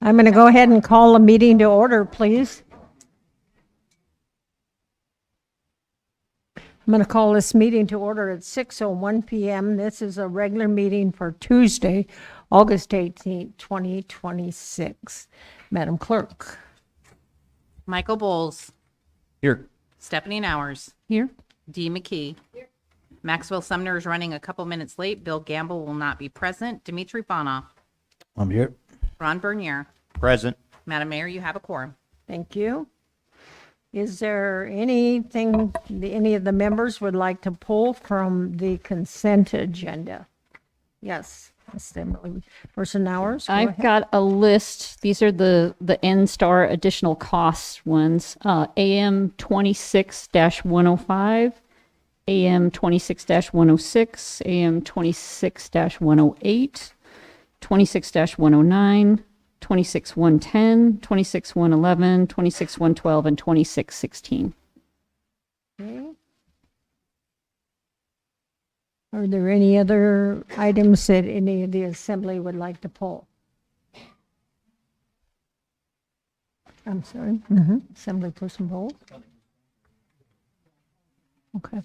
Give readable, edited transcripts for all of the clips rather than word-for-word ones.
I'm going to go ahead and call a meeting to order, please. I'm going to call this meeting to order at 6:01 p.m. This is a regular meeting for Tuesday, August 18th, 2026. Madam Clerk. Michael Bowles. Here. Stephanie Nowers. Here. Dee McKee. Here. Maxwell Sumner is running a couple minutes late. Bill Gamble will not be present. Dimitri Bonoff. I'm here. Ron Bernier. Present. Madam Mayor, you have a quorum. Thank you. Is there anything any of the members would like to pull from the consent agenda? Yes, Assembly Person Hours. I've got a list. These are the N-Star additional costs ones. AM 26-105, AM 26-106, AM 26-108, 26-109, 26-110, 26-111, 26-112, and 26-16. Okay. Are there any other items that any of the Assembly would like to pull? I'm sorry. Assemblyperson Bowles? Okay.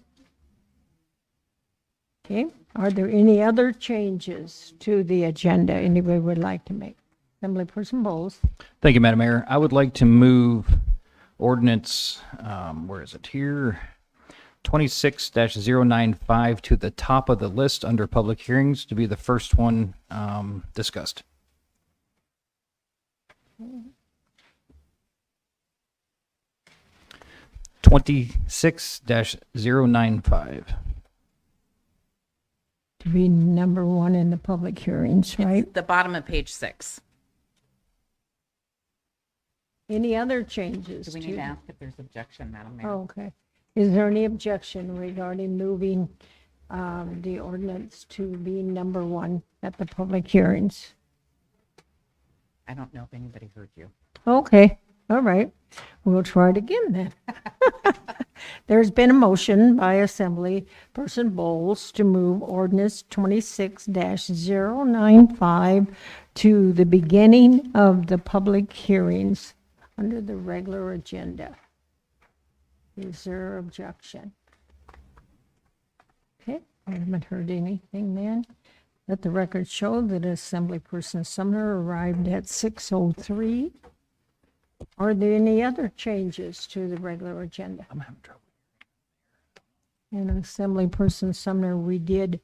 Okay. Are there any other changes to the agenda anybody would like to make? Assemblyperson Bowles. Thank you, Madam Mayor. I would like to move ordinance, where is it here? 26-095 to the top of the list under public hearings to be the first one discussed. Okay. 26-095. To be number one in the public hearings, right? It's the bottom of page 6. Any other changes? Do we need to ask if there's objection, Madam Mayor? Oh, okay. Is there any objection regarding moving the ordinance to be number one at the public hearings? I don't know if anybody heard you. Okay, all right. We'll try it again then. There's been a motion by Assemblyperson Bowles to move ordinance 26-095 to the beginning of the public hearings under the regular agenda. Is there objection? Okay, I haven't heard anything then. Let the record show that Assemblyperson Sumner arrived at 6:03. Are there any other changes to the regular agenda? I'm having trouble. And Assemblyperson Sumner, we did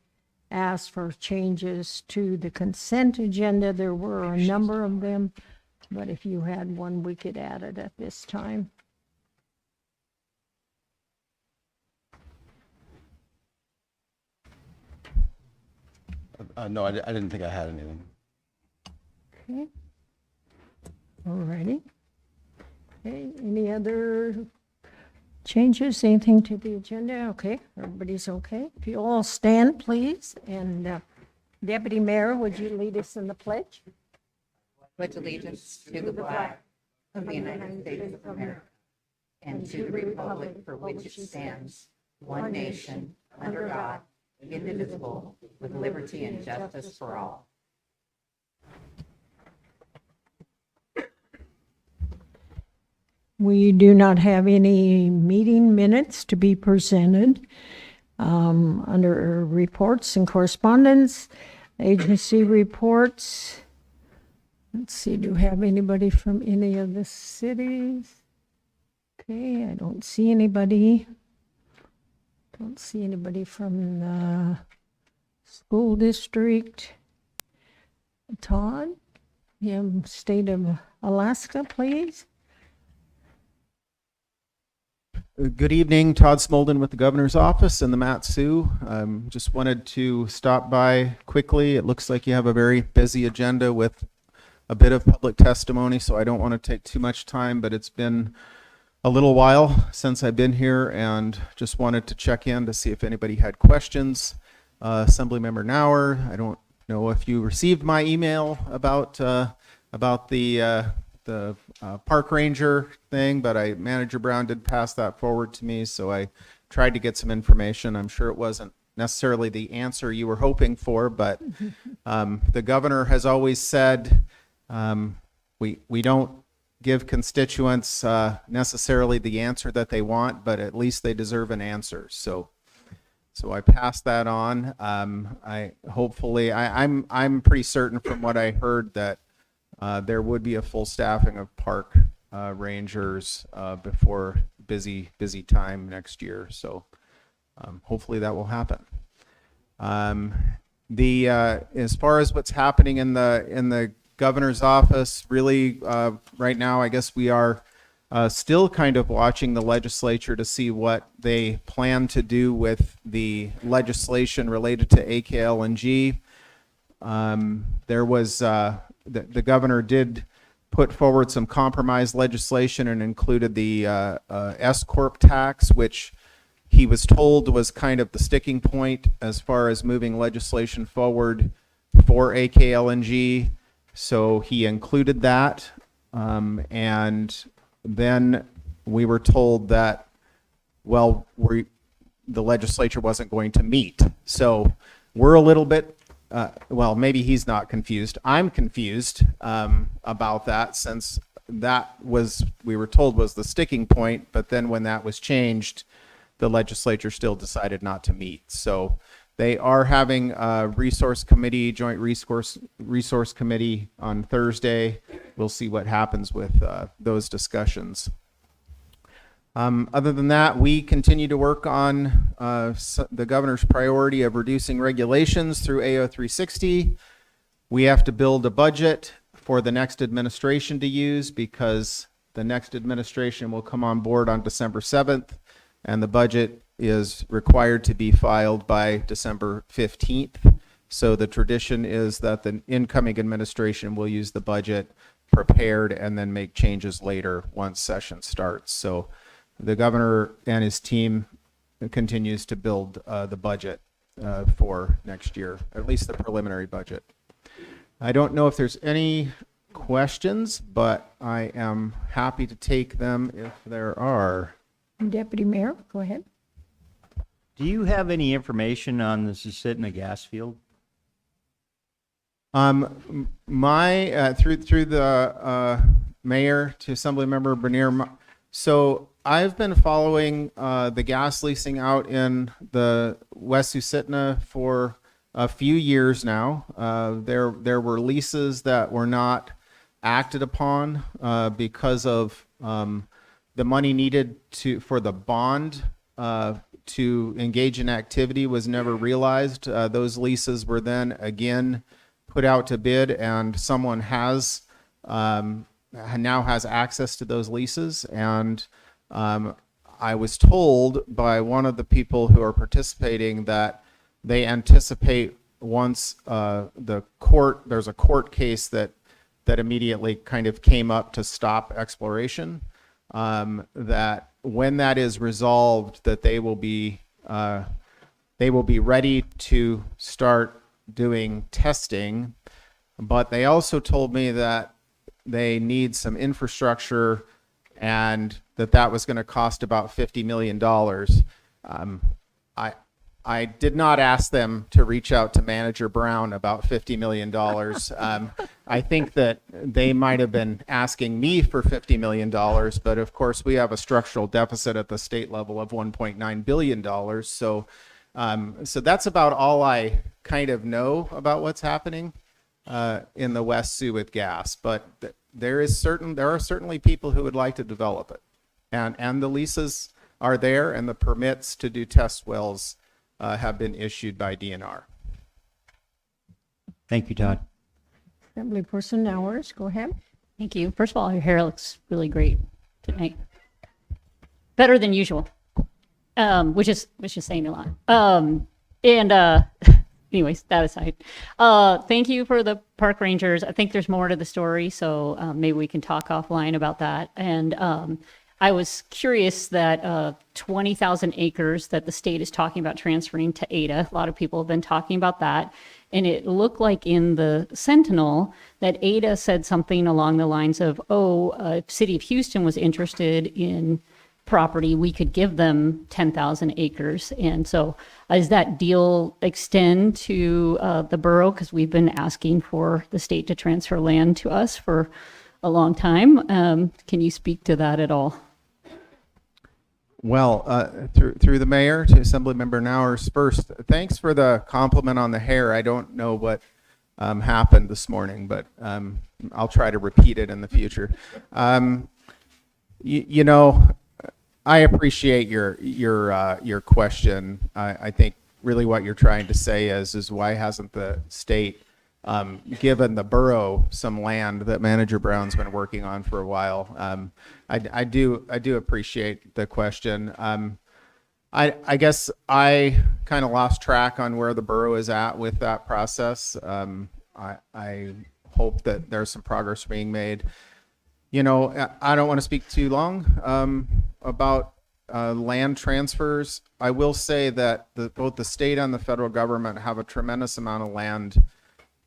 ask for changes to the consent agenda. There were a number of them, but if you had one, we could add it at this time. No, I didn't think I had anything. Okay. All righty. Okay, any other changes, anything to the agenda? Okay, everybody's okay. If you all stand, please. And Deputy Mayor, would you lead us in the pledge? Pledge allegiance to the flag of the United States of America and to the republic for which it stands, one nation, under God, indivisible, with liberty and justice for all. We do not have any meeting minutes to be presented. Under reports and correspondence, agency reports. Let's see, do we have anybody from any of the cities? Okay, I don't see anybody. Don't see anybody from the school district. Todd, state of Alaska, please. Good evening, Todd Smolden with the Governor's Office and the Mat-Su. Just wanted to stop by quickly. It looks like you have a very busy agenda with a bit of public testimony, so I don't want to take too much time, but it's been a little while since I've been here and just wanted to check in to see if anybody had questions. Assemblymember Nauer, I don't know if you received my email about the park ranger thing, but Manager Brown did pass that forward to me, so I tried to get some information. I'm sure it wasn't necessarily the answer you were hoping for, but the governor has always said we don't give constituents necessarily the answer that they want, but at least they deserve an answer. So I pass that on. I'm pretty certain from what I heard that there would be a full staffing of park rangers before busy time next year. So hopefully that will happen. As far as what's happening in the governor's office, really right now, I guess we are still kind of watching the legislature to see what they plan to do with the legislation related to AKLNG. There was the governor did put forward some compromise legislation and included the S Corp tax, which he was told was kind of the sticking point as far as moving legislation forward for AKLNG. So he included that. And then we were told that, well, the legislature wasn't going to meet. So we're a little bit, well, maybe he's not confused. I'm confused about that, since that was, we were told, was the sticking point. But then when that was changed, the legislature still decided not to meet. So they are having a resource committee, joint resource committee on Thursday. We'll see what happens with those discussions. Other than that, we continue to work on the governor's priority of reducing regulations through AO 360. We have to build a budget for the next administration to use, because the next administration will come on board on December 7th, and the budget is required to be filed by December 15th. So the tradition is that the incoming administration will use the budget prepared and then make changes later once session starts. So the governor and his team continues to build the budget for next year, at least the preliminary budget. I don't know if there's any questions, but I am happy to take them if there are. Deputy Mayor, go ahead. Do you have any information on the Susitna gas field? My through the mayor to Assembly Member Bernier. So I've been following the gas leasing out in the West Susitna for a few years now. There were leases that were not acted upon because of the money needed for the bond to engage in activity was never realized. Those leases were then again put out to bid, and someone has now has access to those leases. And I was told by one of the people who are participating that they anticipate once there's a court case that immediately kind of came up to stop exploration, that when that is resolved, that they will be ready to start doing testing. But they also told me that they need some infrastructure and that was going to cost about $50 million. I did not ask them to reach out to Manager Brown about $50 million. I think that they might have been asking me for $50 million, but of course we have a structural deficit at the state level of $1.9 billion. So that's about all I kind of know about what's happening in the West Sioux with gas. But there are certainly people who would like to develop it, and the leases are there, and the permits to do test wells have been issued by DNR. Thank you, Todd. Assemblyperson Nowers, go ahead. Thank you. First of all, your hair looks really great tonight. Better than usual, which is saying a lot. Anyways, that aside, thank you for the park rangers. I think there's more to the story, so maybe we can talk offline about that. And I was curious that 20,000 acres that the state is talking about transferring to Ada. A lot of people have been talking about that. And it looked like in the Sentinel that Ada said something along the lines of, if City of Houston was interested in property, we could give them 10,000 acres. And so does that deal extend to the borough? Because we've been asking for the state to transfer land to us for a long time. Can you speak to that at all? Well, through the mayor to Assemblymember Nowers, first, thanks for the compliment on the hair. I don't know what happened this morning, but I'll try to repeat it in the future. You know, I appreciate your question. I think really what you're trying to say is why hasn't the state given the borough some land that Manager Brown's been working on for a while? I do appreciate the question. I guess I kind of lost track on where the borough is at with that process. I hope that there's some progress being made. You know, I don't want to speak too long about land transfers. I will say that both the state and the federal government have a tremendous amount of land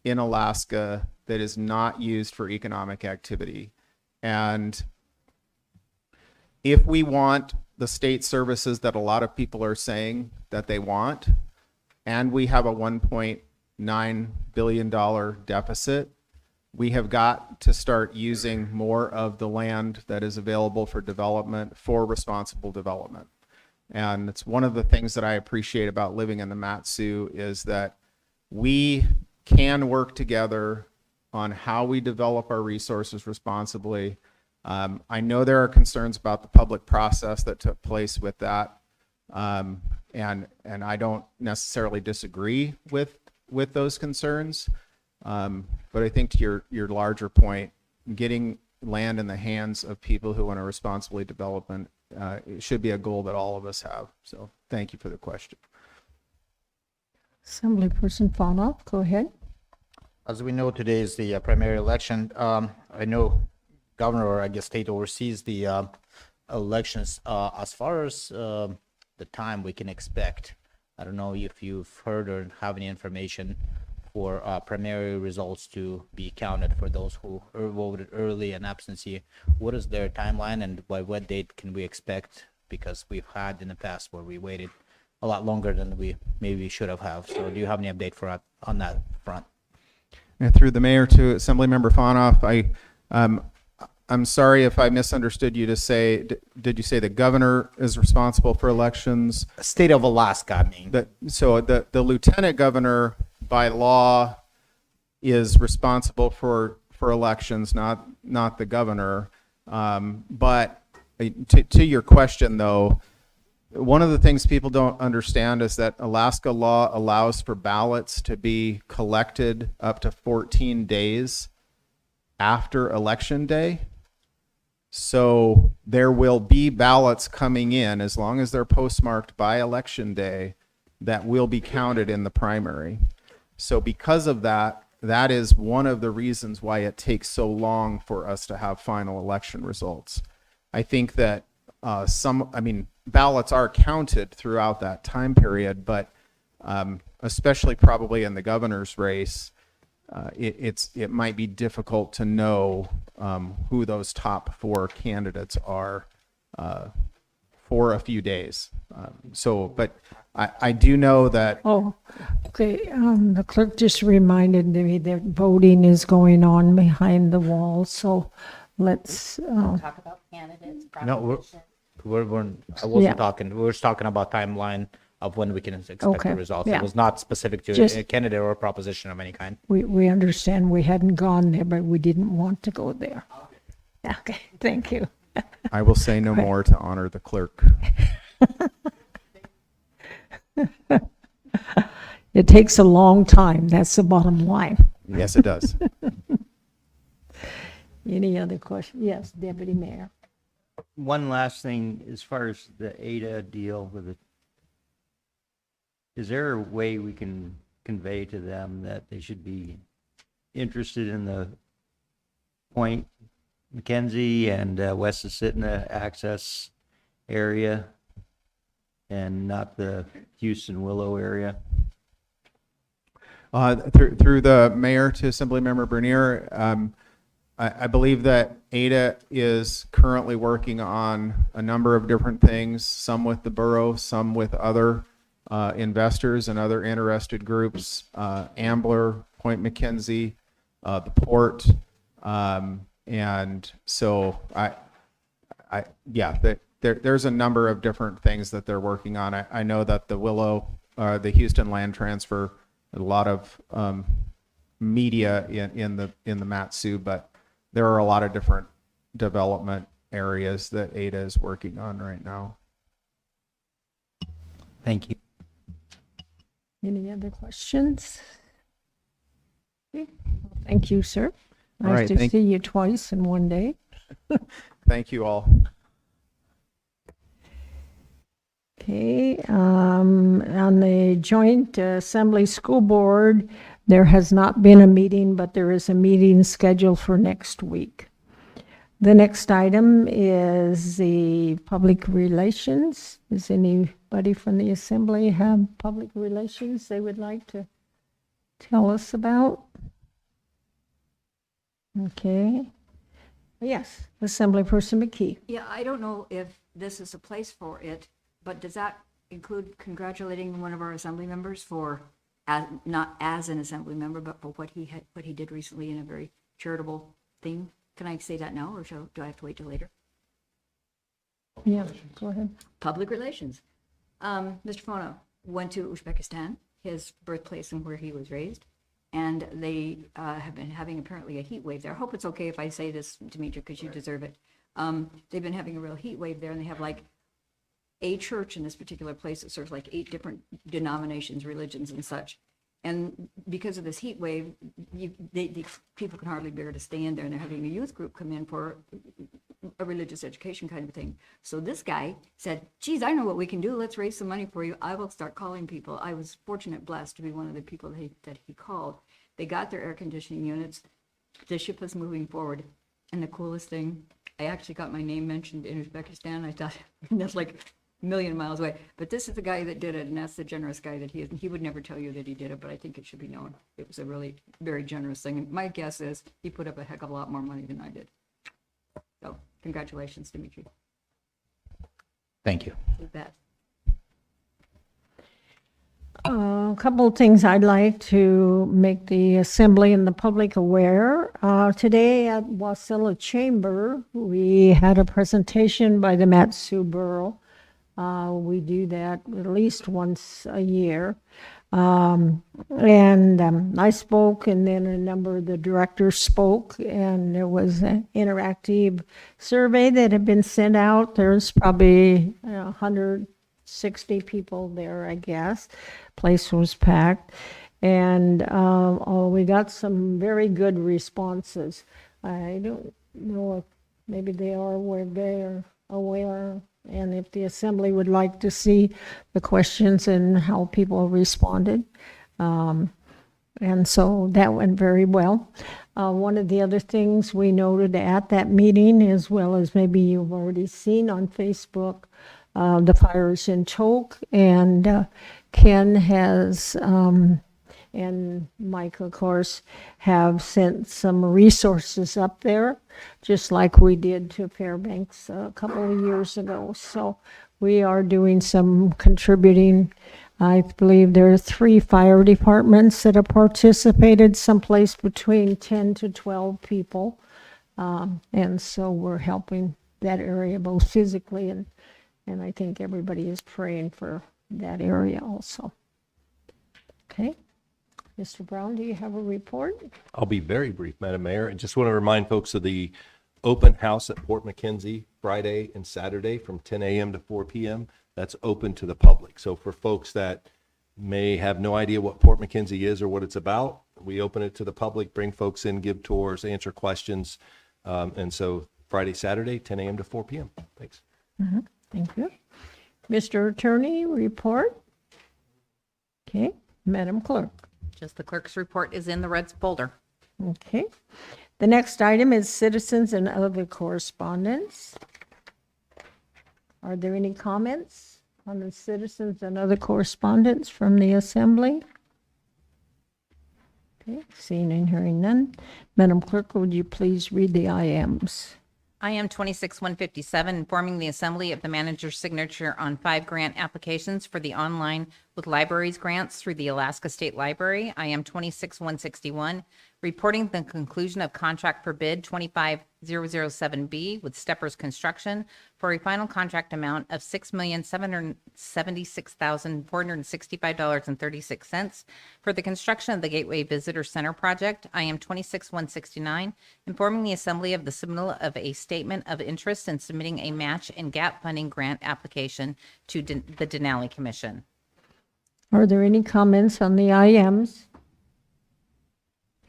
in Alaska that is not used for economic activity. And if we want the state services that a lot of people are saying that they want, and we have a $1.9 billion deficit, we have got to start using more of the land that is available for development for responsible development. And it's one of the things that I appreciate about living in the Mat-Su is that we can work together on how we develop our resources responsibly. I know there are concerns about the public process that took place with that. And I don't necessarily disagree with those concerns. But I think to your larger point, getting land in the hands of people who want to responsibly develop it should be a goal that all of us have. So thank you for the question. Assemblyperson Fauna, go ahead. As we know, today is the primary election. I know governor, or I guess state, oversees the elections. As far as the time we can expect, I don't know if you've heard or have any information for primary results to be counted for those who voted early and absentee. What is their timeline, and by what date can we expect? Because we've had in the past where we waited a lot longer than we maybe should have. So do you have any update for on that front? And through the mayor to Assemblymember Fanoff, I'm sorry if I misunderstood you to say, did you say the governor is responsible for elections? State of Alaska, I mean. So the lieutenant governor by law is responsible for elections, not the governor. But to your question though, one of the things people don't understand is that Alaska law allows for ballots to be collected up to 14 days after election day. So there will be ballots coming in as long as they're postmarked by election day that will be counted in the primary. So because of that, that is one of the reasons why it takes so long for us to have final election results. I think that ballots are counted throughout that time period, but especially probably in the governor's race, it might be difficult to know who those top 4 candidates are for a few days. But I do know that. Oh, okay. The clerk just reminded me that voting is going on behind the wall. So let's. Talk about candidates, No, proposition. I wasn't Yeah. talking. We were talking about timeline of when we can expect Okay, the results. yeah. It was not specific to Just- a candidate or a proposition of any kind. We understand we hadn't gone there, but we didn't want to go there. Okay, thank you. I will say no more to honor the clerk. It takes a long time. That's the bottom line. Yes, it does. Any other question? Yes, Deputy Mayor. One last thing, as far as the ADA deal with it, is there a way we can convey to them that they should be interested in the Point McKenzie and West Susitna access area and not the Houston Willow area? Through the mayor to Assemblymember Bernier, I believe that ADA is currently working on a number of different things, some with the borough, some with other investors and other interested groups, Ambler, Point McKenzie, the port, And so there's a number of different things that they're working on. I know that the Houston land transfer, a lot of media in the Mat-Su, but there are a lot of different development areas that Ada is working on right now. Thank you. Any other questions? Okay. Thank you, sir. All Nice right, to see you twice in one day. Thank you all. Okay, on the Joint Assembly School Board, there has not been a meeting, but there is a meeting scheduled for next week. The next item is the public relations. Does anybody from the Assembly have public relations they would like to tell us about? Okay. Yes, Assemblyperson McKee. Yeah, I don't know if this is a place for it, but does that include congratulating one of our assembly members for, not as an assembly member, but for what he did recently in a very charitable thing? Can I say that now, or do I have to wait till later? Yeah, go ahead. Public relations. Mr. Fono went to Uzbekistan, his birthplace and where he was raised, and they have been having apparently a heat wave there. I hope it's okay if I say this, Demetri, because you deserve it. They've been having a real heat wave there, and they have like a church in this particular place that serves like 8 different denominations, religions, and such. And because of this heat wave, the people can hardly bear to stay in there, and they're having a youth group come in for a religious education kind of thing. So this guy said, geez, I know what we can do. Let's raise some money for you. I will start calling people. I was blessed to be one of the people that he called. They got their air conditioning units. The ship is moving forward. And the coolest thing, I actually got my name mentioned in Uzbekistan. I thought that's like a million miles away. But this is the guy that did it, and that's the generous guy that he is. And he would never tell you that he did it, but I think it should be known. It was a really very generous thing. And my guess is he put up a heck of a lot more money than I did. So congratulations, Dimitri. Thank you. With that. A couple of things I'd like to make the Assembly and the public aware. Today at Wasilla Chamber, we had a presentation by the Mat-Su Borough. We do that at least once a year. I spoke, and then a number of the directors spoke, and there was an interactive survey that had been sent out. There's probably 160 people there, I guess. Place was packed. And we got some very good responses. I don't know if maybe they are aware, and if the Assembly would like to see the questions and how people responded. And so that went very well. One of the other things we noted at that meeting, as well as maybe you've already seen on Facebook, the fires in Choke, and Ken has, and Mike, of course, have sent some resources up there, just like we did to Fairbanks a couple of years ago. So we are doing some contributing. I believe there are 3 fire departments that have participated, someplace between 10 to 12 people. And so we're helping that area both physically, and I think everybody is praying for that area also. Okay. Mr. Brown, do you have a report? I'll be very brief, Madam Mayor. I just want to remind folks of the open house at Port McKenzie Friday and Saturday from 10 a.m. to 4 p.m. That's open to the public. So for folks that may have no idea what Port McKenzie is or what it's about, we open it to the public, bring folks in, give tours, answer questions. And so Friday, Saturday, 10 a.m. to 4 p.m. Thanks. Mm-hmm. Thank you. Mr. Attorney, report? Okay. Madam Clerk? Just the clerk's report is in the red folder. Okay. The next item is citizens and other correspondence. Are there any comments on the citizens and other correspondence from the Assembly? Okay, seeing and hearing none. Madam Clerk, would you please read the IMs? IM 26-157, informing the Assembly of the manager's signature on 5 grant applications for the online with libraries grants through the Alaska State Library. I am 26161, reporting the conclusion of contract for bid 25007B with Steppers Construction for a final contract amount of $6,776,465.36 for the construction of the Gateway Visitor Center project. I am 26169, informing the Assembly of the submittal of a statement of interest in submitting a match and gap funding grant application to the Denali Commission. Are there any comments on the IMs?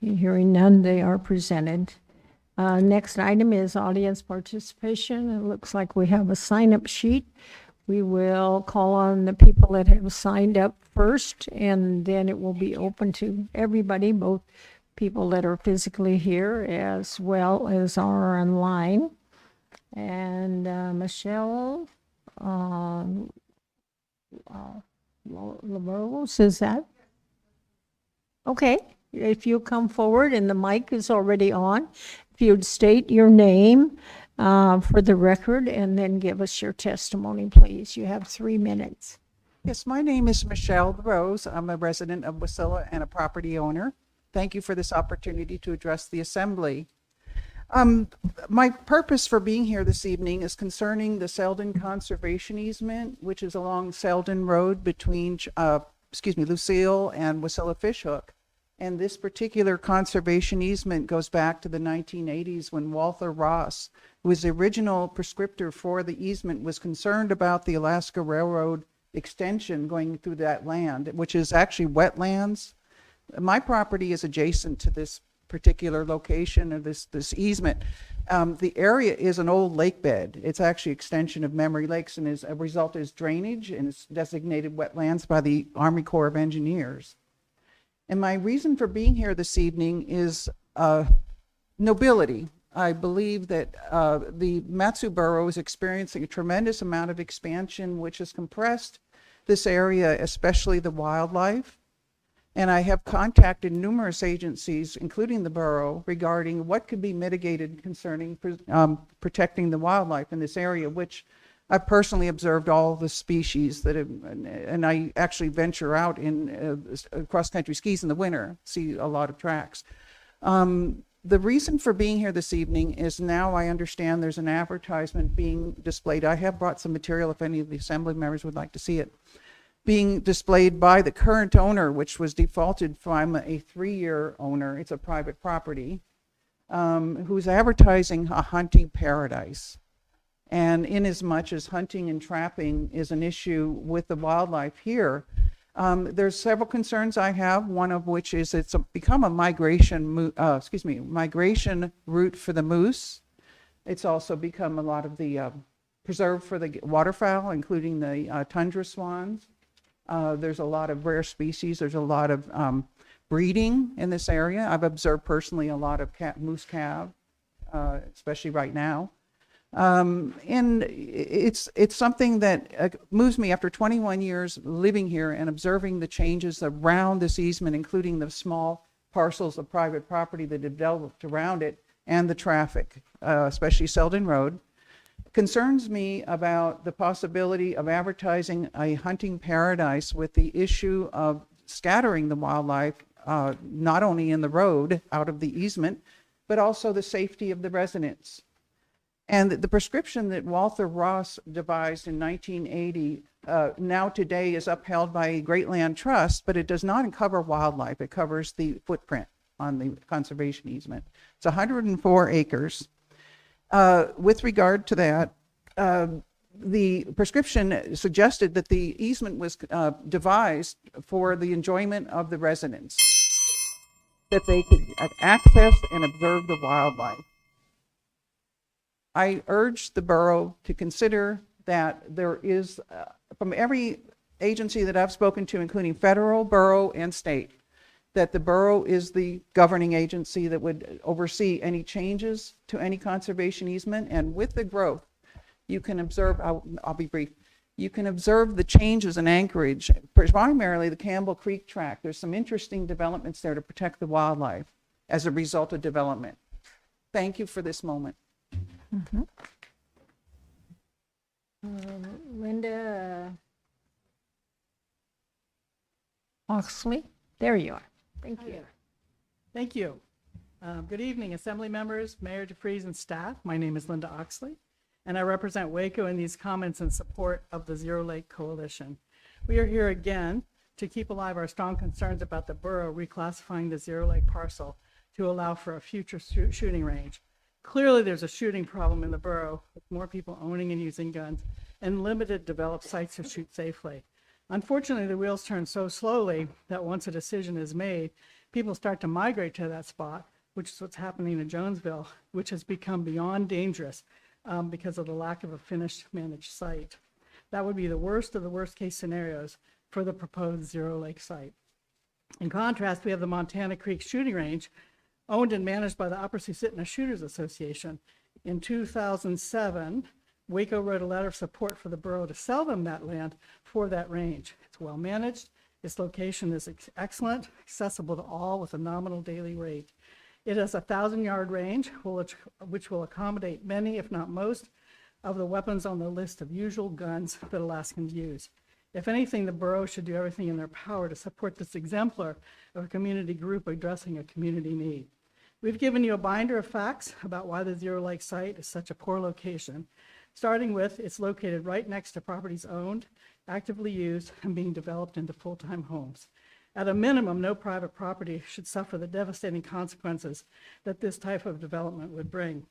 Hearing none, they are presented. Next item is audience participation. It looks like we have a sign-up sheet. We will call on the people that have signed up first, and then it will be open to everybody, both people that are physically here as well as are online. And Michelle LaRose, is that? Okay, if you come forward and the mic is already on, if you'd state your name for the record and then give us your testimony, please. You have 3 minutes. Yes, my name is Michelle Rose. I'm a resident of Wasilla and a property owner. Thank you for this opportunity to address the Assembly. My purpose for being here this evening is concerning the Selden Conservation Easement, which is along Selden Road between, Lucille and Wasilla Fishhook. And this particular conservation easement goes back to the 1980s when Walter Ross, who was the original prescriptor for the easement, was concerned about the Alaska Railroad extension going through that land, which is actually wetlands. My property is adjacent to this particular location of this easement. The area is an old lake bed. It's actually extension of Memory Lakes, and as a result is drainage, and it's designated wetlands by the Army Corps of Engineers. And my reason for being here this evening is nobility. I believe that the Mat-Su Borough is experiencing a tremendous amount of expansion, which has compressed this area, especially the wildlife. And I have contacted numerous agencies, including the borough, regarding what could be mitigated concerning protecting the wildlife in this area, which I've personally observed all the species that have, and I actually venture out in cross-country skis in the winter, see a lot of tracks. The reason for being here this evening is now I understand there's an advertisement being displayed. I have brought some material if any of the Assembly members would like to see it. Being displayed by the current owner, which was defaulted from a 3-year owner. It's a private property, who's advertising a hunting paradise. And in as much as hunting and trapping is an issue with the wildlife here, there's several concerns I have, one of which is it's become a migration route for the moose. It's also become a lot of the preserve for the waterfowl, including the tundra swans. There's a lot of rare species. There's a lot of breeding in this area. I've observed personally a lot of moose calf, especially right now. And it's something that moves me after 21 years living here and observing the changes around this easement, including the small parcels of private property that have developed around it and the traffic, especially Selden Road. Concerns me about the possibility of advertising a hunting paradise with the issue of scattering the wildlife, not only in the road out of the easement, but also the safety of the residents. And the prescription that Walter Ross devised in 1980 now today is upheld by a Great Land Trust, but it does not cover wildlife. It covers the footprint on the conservation easement. It's 104 acres. With regard to that, the prescription suggested that the easement was devised for the enjoyment of the residents, that they could access and observe the wildlife. I urge the borough to consider that there is, from every agency that I've spoken to, including federal, borough, and state, that the borough is the governing agency that would oversee any changes to any conservation easement. And with the growth, you can observe, I'll be brief, you can observe the changes in Anchorage, primarily the Campbell Creek tract. There's some interesting developments there to protect the wildlife as a result of development. Thank you for this moment. Mm-hmm. Linda Oxley. There you are. Thank you. Thank you. Good evening, Assembly members, Mayor DeFries, and staff. My name is Linda Oxley, and I represent Waco in these comments in support of the Zero Lake Coalition. We are here again to keep alive our strong concerns about the borough reclassifying the Zero Lake parcel to allow for a future shooting range. Clearly, there's a shooting problem in the borough with more people owning and using guns and limited developed sites to shoot safely. Unfortunately, the wheels turn so slowly that once a decision is made, people start to migrate to that spot, which is what's happening in Jonesville, which has become beyond dangerous because of the lack of a finished managed site. That would be the worst of the worst case scenarios for the proposed Zero Lake site. In contrast, we have the Montana Creek Shooting Range, owned and managed by the Upper-Susitna Shooters Association. In 2007, Waco wrote a letter of support for the borough to sell them that land for that range. It's well managed. Its location is excellent, accessible to all with a nominal daily rate. It has a 1,000-yard range, which will accommodate many, if not most, of the weapons on the list of usual guns that Alaskans use. If anything, the borough should do everything in their power to support this exemplar of a community group addressing a community need. We've given you a binder of facts about why the Zero Lake site is such a poor location, starting with it's located right next to properties owned, actively used, and being developed into full-time homes. At a minimum, no private property should suffer the devastating consequences that this type of development would bring.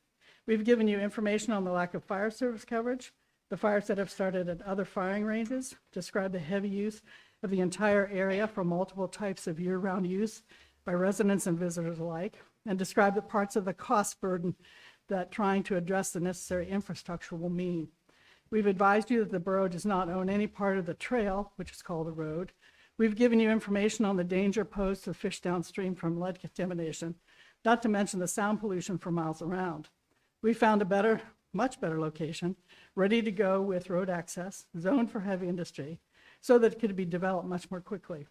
We've given you information on the lack of fire service coverage, the fires that have started at other firing ranges, describe the heavy use of the entire area for multiple types of year-round use by residents and visitors alike, and describe the parts of the cost burden that trying to address the necessary infrastructure will mean. We've advised you that the borough does not own any part of the trail, which is called a road. We've given you information on the danger posed to fish downstream from lead contamination, not to mention the sound pollution for miles around. We found a better, much better location, ready to go with road access, zoned for heavy industry, so that it could be developed much more quickly.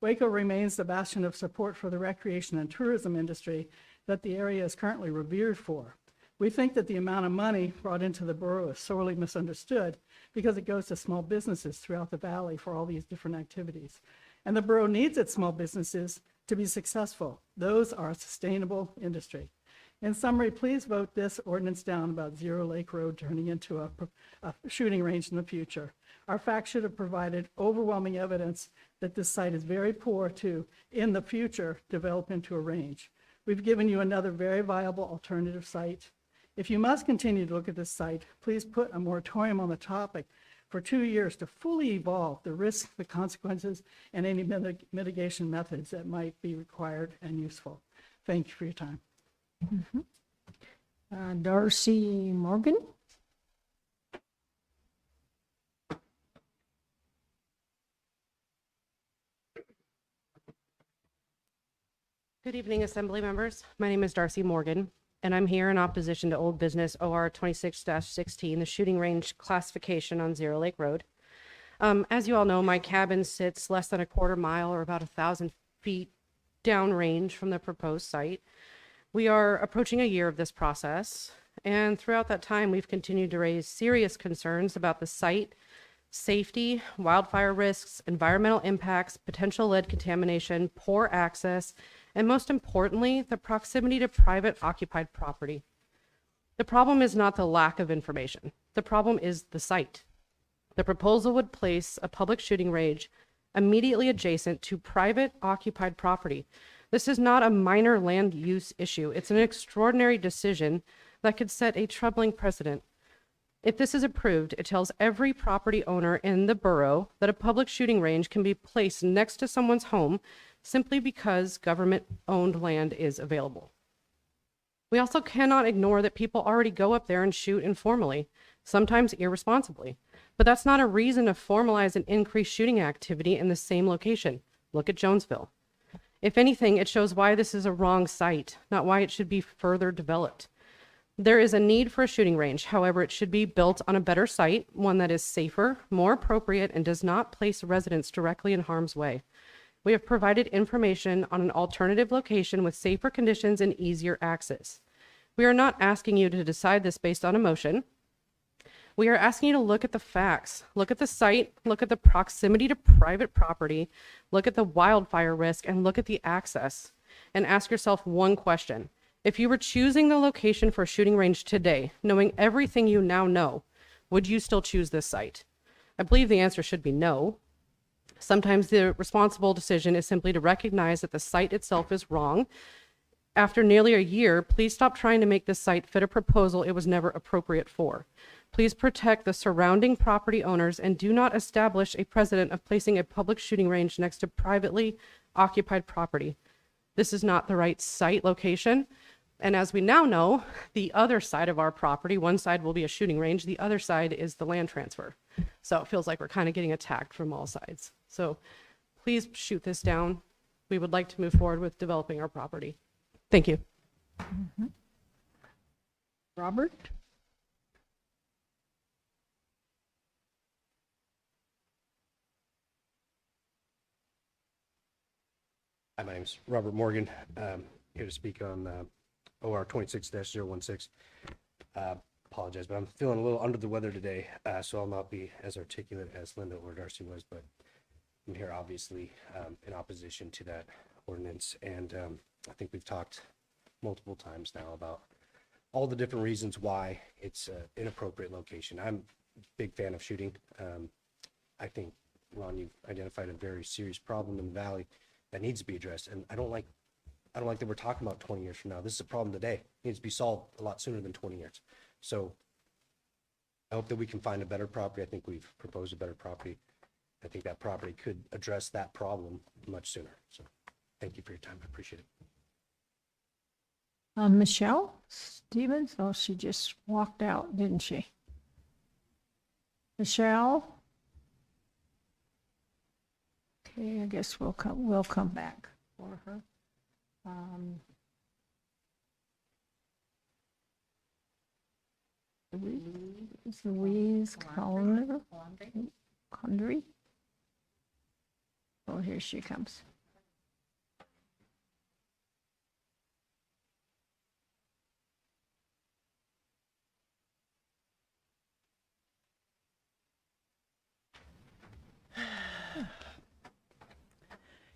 Waco remains the bastion of support for the recreation and tourism industry that the area is currently revered for. We think that the amount of money brought into the borough is sorely misunderstood because it goes to small businesses throughout the valley for all these different activities. And the borough needs its small businesses to be successful. Those are a sustainable industry. In summary, please vote this ordinance down about Zero Lake Road turning into a shooting range in the future. Our facts should have provided overwhelming evidence that this site is very poor to, in the future, develop into a range. We've given you another very viable alternative site. If you must continue to look at this site, please put a moratorium on the topic for 2 years to fully evolve the risks, the consequences, and any mitigation methods that might be required and useful. Thank you for your time. Darcy Morgan. Good evening, Assembly members. My name is Darcy Morgan, and I'm here in opposition to Old Business OR 26-16, the shooting range classification on Zero Lake Road. As you all know, my cabin sits less than a quarter mile or about 1,000 feet downrange from the proposed site. We are approaching a year of this process, and throughout that time, we've continued to raise serious concerns about the site, safety, wildfire risks, environmental impacts, potential lead contamination, poor access, and most importantly, the proximity to private occupied property. The problem is not the lack of information. The problem is the site. The proposal would place a public shooting range immediately adjacent to private occupied property. This is not a minor land use issue. It's an extraordinary decision that could set a troubling precedent. If this is approved, it tells every property owner in the borough that a public shooting range can be placed next to someone's home simply because government-owned land is available. We also cannot ignore that people already go up there and shoot informally, sometimes irresponsibly. But that's not a reason to formalize an increased shooting activity in the same location. Look at Jonesville. If anything, it shows why this is a wrong site, not why it should be further developed. There is a need for a shooting range. However, it should be built on a better site, one that is safer, more appropriate, and does not place residents directly in harm's way. We have provided information on an alternative location with safer conditions and easier access. We are not asking you to decide this based on emotion. We are asking you to look at the facts, look at the site, look at the proximity to private property, look at the wildfire risk, and look at the access. And ask yourself one question. If you were choosing the location for a shooting range today, knowing everything you now know, would you still choose this site? I believe the answer should be no. Sometimes the responsible decision is simply to recognize that the site itself is wrong. After nearly a year, please stop trying to make this site fit a proposal it was never appropriate for. Please protect the surrounding property owners and do not establish a precedent of placing a public shooting range next to privately occupied property. This is not the right site location. And as we now know, the other side of our property, one side will be a shooting range, the other side is the land transfer. So it feels like we're kind of getting attacked from all sides. So please shoot this down. We would like to move forward with developing our property. Thank you. Robert? Hi, my name's Robert Morgan. Here to speak on OR 26-016. Apologize, but I'm feeling a little under the weather today, so I'll not be as articulate as Linda or Darcy was, but I'm here obviously in opposition to that ordinance. And I think we've talked multiple times now about all the different reasons why it's an inappropriate location. I'm a big fan of shooting. I think, Ron, you've identified a very serious problem in the valley that needs to be addressed. And I don't like that we're talking about 20 years from now. This is a problem today. It needs to be solved a lot sooner than 20 years. So I hope that we can find a better property. I think we've proposed a better property. I think that property could address that problem much sooner. So thank you for your time. I appreciate it. Michelle Stevens? Oh, she just walked out, didn't she? Michelle? Okay, I guess we'll come back for her. Louise Condry. Oh, here she comes.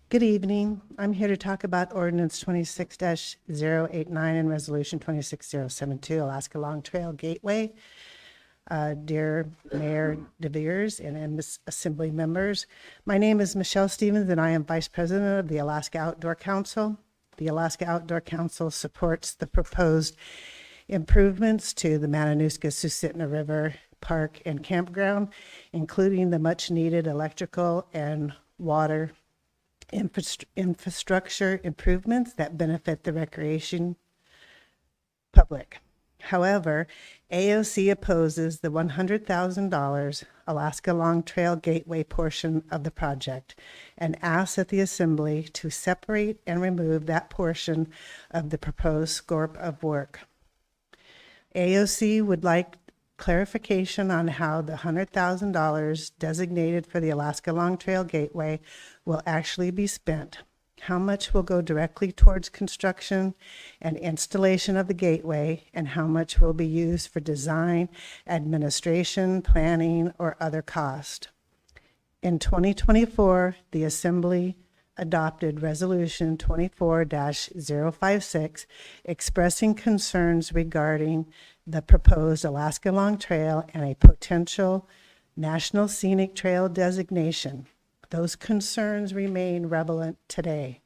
Good evening. I'm here to talk about Ordinance 26-089 and Resolution 26072, Alaska Long Trail Gateway. Dear Mayor DeVeers and Assembly members, my name is Michelle Stevens and I am Vice President of the Alaska Outdoor Council. The Alaska Outdoor Council supports the proposed improvements to the Matanuska-Susitna River Park and Campground, including the much-needed electrical and water infrastructure improvements that benefit the recreation public. However, AOC opposes the $100,000 Alaska Long Trail Gateway portion of the project and asks that the Assembly to separate and remove that portion of the proposed scope of work. AOC would like clarification on how the $100,000 designated for the Alaska Long Trail Gateway will actually be spent. How much will go directly towards construction and installation of the gateway, and how much will be used for design, administration, planning, or other cost. In 2024, the Assembly adopted Resolution 24-056 expressing concerns regarding the proposed Alaska Long Trail and a potential National Scenic Trail designation. Those concerns remain relevant today.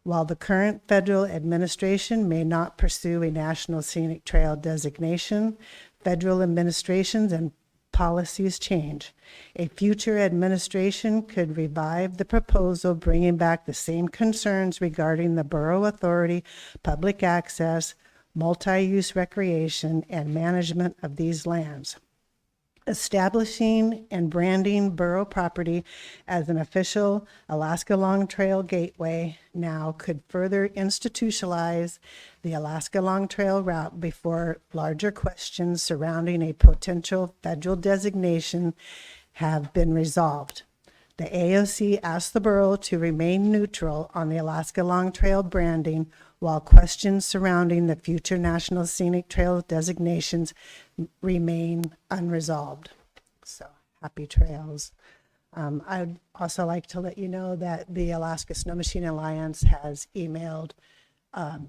While the current federal administration may not pursue a National Scenic Trail designation, federal administrations and policies change. A future administration could revive the proposal, bringing back the same concerns regarding the Borough Authority, public access, multi-use recreation, and management of these lands. Establishing and branding borough property as an official Alaska Long Trail Gateway now could further institutionalize the Alaska Long Trail route before larger questions surrounding a potential federal designation have been resolved. The AOC asked the borough to remain neutral on the Alaska Long Trail branding while questions surrounding the future National Scenic Trail designations remain unresolved. So, happy trails. I'd also like to let you know that the Alaska Snow Machine Alliance has emailed a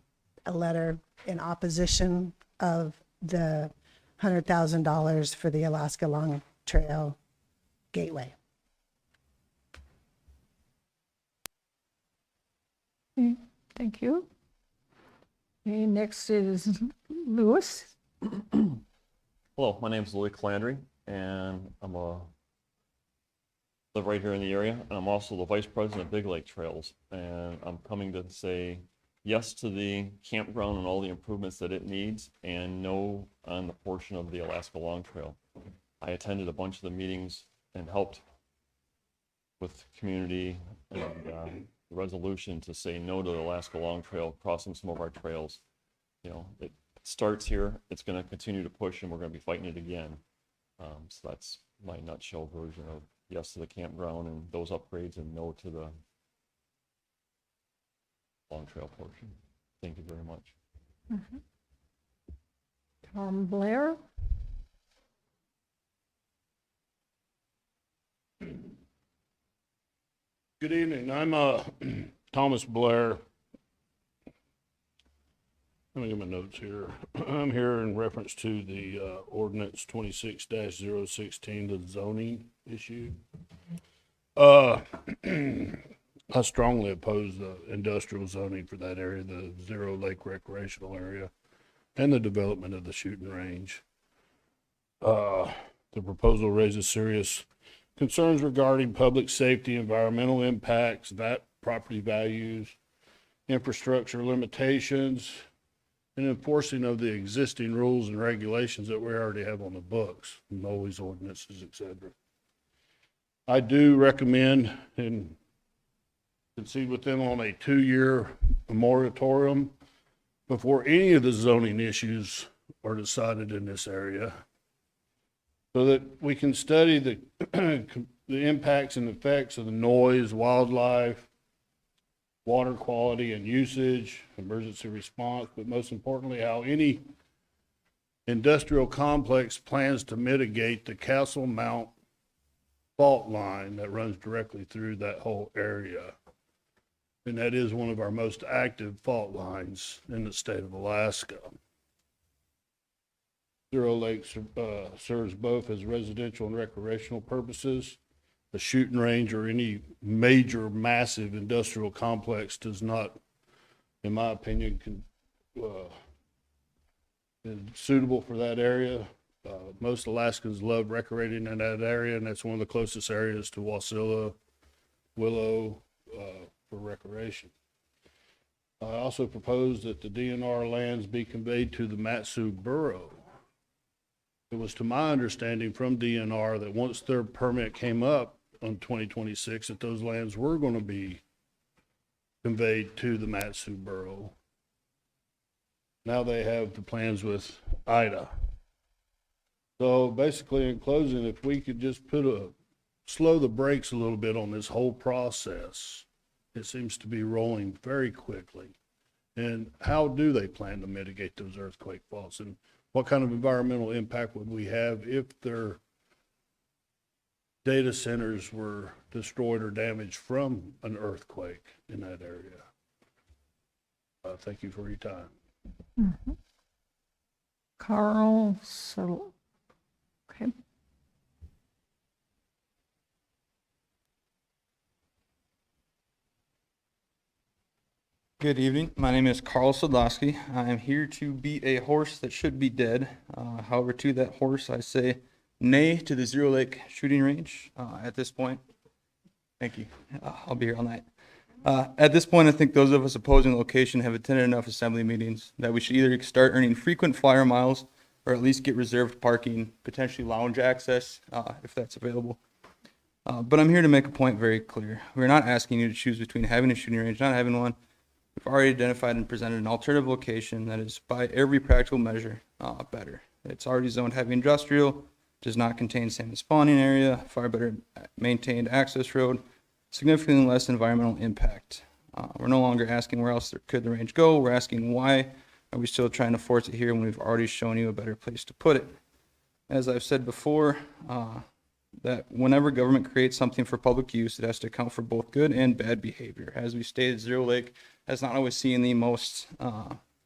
letter in opposition of the $100,000 for the Alaska Long Trail Gateway. Okay, thank you. Okay, next is Lewis. Hello, my name is Louis Calandry, and live right here in the area, and I'm also the vice president of Big Lake Trails, and I'm coming to say yes to the campground and all the improvements that it needs, and no on the portion of the Alaska Long Trail. I attended a bunch of the meetings and helped with community and the resolution to say no to the Alaska Long Trail crossing some of our trails. You know, it starts here, it's going to continue to push, and we're going to be fighting it again. So that's my nutshell version of yes to the campground and those upgrades, and no to the Long Trail portion. Thank you very much. Tom Blair. Good evening. I'm Thomas Blair. Let me get my notes here. I'm here in reference to the ordinance 26-016, the zoning issue. I strongly oppose the industrial zoning for that area, the Zero Lake recreational area, and the development of the shooting range. The proposal raises serious concerns regarding public safety, environmental impacts, property values, infrastructure limitations, and enforcing of the existing rules and regulations that we already have on the books, noise ordinances, etc. I do recommend and concede with them on a 2-year moratorium before any of the zoning issues are decided in this area, so that we can study the impacts and effects of the noise, wildlife, water quality and usage, emergency response, but most importantly, how any industrial complex plans to mitigate the Castle Mount fault line that runs directly through that whole area. And that is one of our most active fault lines in the state of Alaska. Zero Lake serves both as residential and recreational purposes. The shooting range or any major massive industrial complex does not, in my opinion, is suitable for that area. Most Alaskans love recreating in that area, and that's one of the closest areas to Wasilla, Willow, for recreation. I also propose that the DNR lands be conveyed to the Mat-Su Borough. It was to my understanding from DNR that once their permit came up on 2026, that those lands were going to be conveyed to the Mat-Su Borough. Now they have the plans with IDA. So basically, in closing, if we could just slow the brakes a little bit on this whole process. It seems to be rolling very quickly. And how do they plan to mitigate those earthquake faults? And what kind of environmental impact would we have if their data centers were destroyed or damaged from an earthquake in that area? Thank you for your time. Mm-hmm. Carl, so, okay. Good evening. My name is Carl Sadlowski. I am here to beat a horse that should be dead. However, to that horse, I say nay to the Zero Lake shooting range at this point. Thank you. I'll be here all night. At this point, I think those of us opposing the location have attended enough assembly meetings that we should either start earning frequent flyer miles or at least get reserved parking, potentially lounge access, if that's available. But I'm here to make a point very clear. We're not asking you to choose between having a shooting range, not having one. We've already identified and presented an alternative location that is, by every practical measure, better. It's already zoned heavy industrial. does not contain salmon spawning area, far better maintained access road, significantly less environmental impact. We're no longer asking where else could the range go. We're asking why are we still trying to force it here when we've already shown you a better place to put it. As I've said before, that whenever government creates something for public use, it has to account for both good and bad behavior. As we stated, Zero Lake has not always seen the most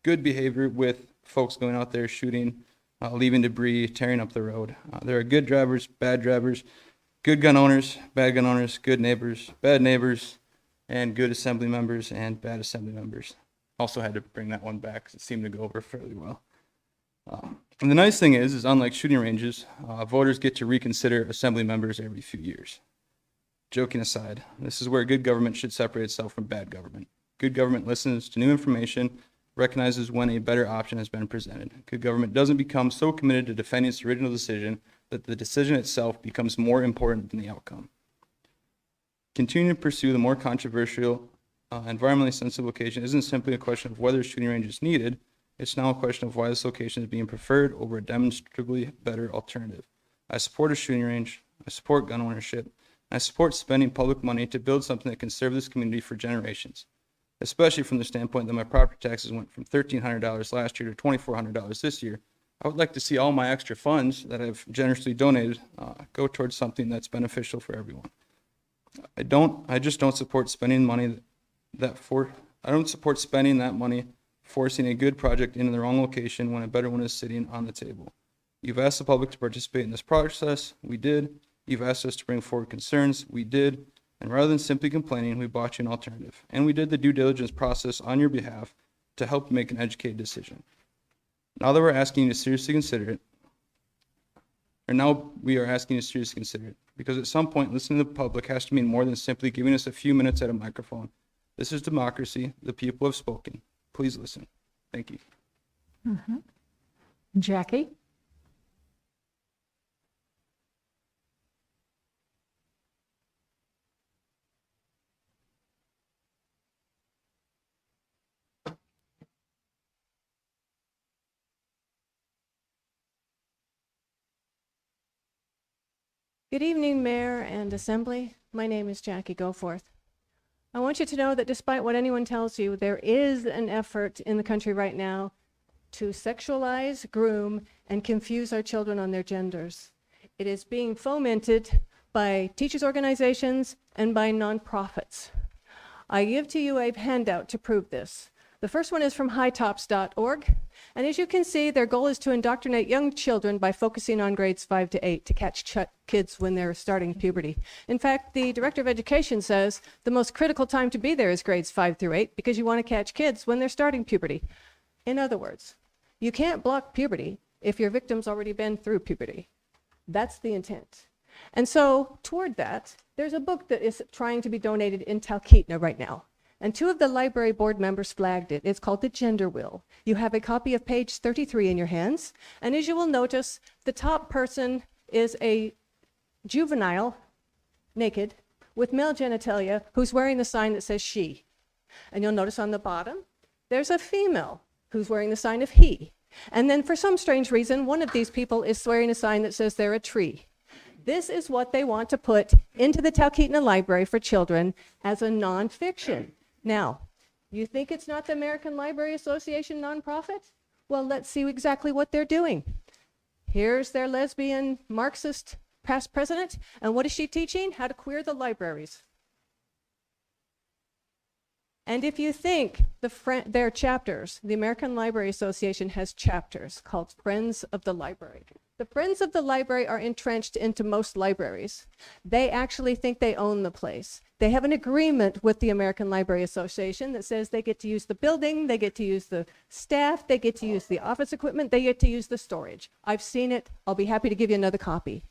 good behavior with folks going out there shooting, leaving debris, tearing up the road. There are good drivers, bad drivers, good gun owners, bad gun owners, good neighbors, bad neighbors, and good assembly members and bad assembly members. Also had to bring that one back because it seemed to go over fairly well. And the nice thing is unlike shooting ranges, voters get to reconsider assembly members every few years. Joking aside, this is where good government should separate itself from bad government. Good government listens to new information, recognizes when a better option has been presented. Good government doesn't become so committed to defending its original decision that the decision itself becomes more important than the outcome. Continue to pursue the more controversial, environmentally sensitive location isn't simply a question of whether a shooting range is needed. It's now a question of why this location is being preferred over a demonstrably better alternative. I support a shooting range. I support gun ownership. And I support spending public money to build something that can serve this community for generations, especially from the standpoint that my property taxes went from $1,300 last year to $2,400 this year. I would like to see all my extra funds that I've generously donated go towards something that's beneficial for everyone. I just don't support spending money I don't support spending that money forcing a good project into the wrong location when a better one is sitting on the table. You've asked the public to participate in this process. We did. You've asked us to bring forward concerns. We did. And rather than simply complaining, we bought you an alternative. And we did the due diligence process on your behalf to help make an educated decision. Now that we're asking you to seriously consider it, because at some point, listening to the public has to mean more than simply giving us a few minutes at a microphone. This is democracy. The people have spoken. Please listen. Thank you. Jackie? Good evening, Mayor and Assembly. My name is Jackie Goforth. I want you to know that despite what anyone tells you, there is an effort in the country right now to sexualize, groom, and confuse our children on their genders. It is being fomented by teachers' organizations and by nonprofits. I give to you a handout to prove this. The first one is from hightops.org. And as you can see, their goal is to indoctrinate young children by focusing on grades 5 to 8 to catch kids when they're starting puberty. In fact, the director of education says the most critical time to be there is grades 5 through 8 because you want to catch kids when they're starting puberty. In other words, you can't block puberty if your victim's already been through puberty. That's the intent. And so toward that, there's a book that is trying to be donated in Talkeetna right now. And 2 of the library board members flagged it. It's called The Gender Will. You have a copy of page 33 in your hands. And as you will notice, the top person is a juvenile, naked, with male genitalia, who's wearing the sign that says she. And you'll notice on the bottom, there's a female who's wearing the sign of he. And then for some strange reason, one of these people is wearing a sign that says they're a tree. This is what they want to put into the Talkeetna Library for Children as a nonfiction. Now, you think it's not the American Library Association nonprofit? Well, let's see exactly what they're doing. Here's their lesbian Marxist past president, and what is she teaching? How to queer the libraries. And if you think their chapters, the American Library Association has chapters called Friends of the Library. The Friends of the Library are entrenched into most libraries. They actually think they own the place. They have an agreement with the American Library Association that says they get to use the building, they get to use the staff, they get to use the office equipment, they get to use the storage. I've seen it. I'll be happy to give you another copy.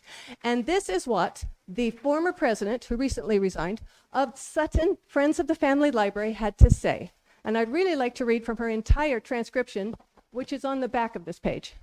And this is what the former president, who recently resigned, of Sutton Friends of the Family Library had to say. And I'd really like to read from her entire transcription, which is on the back of this page.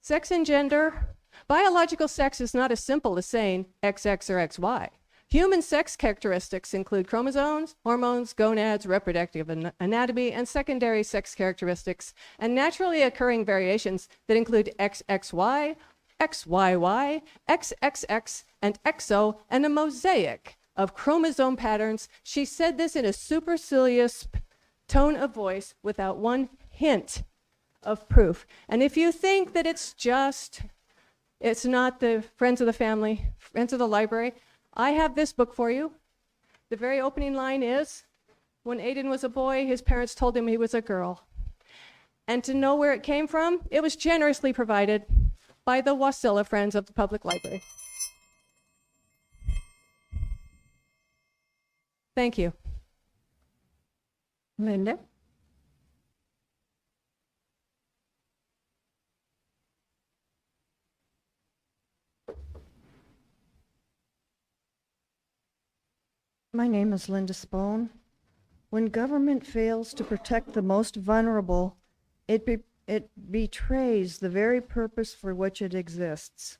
Sex and gender. Biological sex is not as simple as saying XX or XY. Human sex characteristics include chromosomes, hormones, gonads, reproductive anatomy, and secondary sex characteristics, and naturally occurring variations that include XXY, XYY, XXX, and XO, and a mosaic of chromosome patterns. She said this in a supercilious tone of voice without one hint of proof. And if you think that it's not the friends of the family, friends of the library, I have this book for you. The very opening line is, when Aiden was a boy, his parents told him he was a girl. And to know where it came from, it was generously provided by the Wasilla Friends of the Public Library. Thank you. Linda? My name is Linda Spohn. When government fails to protect the most vulnerable, it betrays the very purpose for which it exists.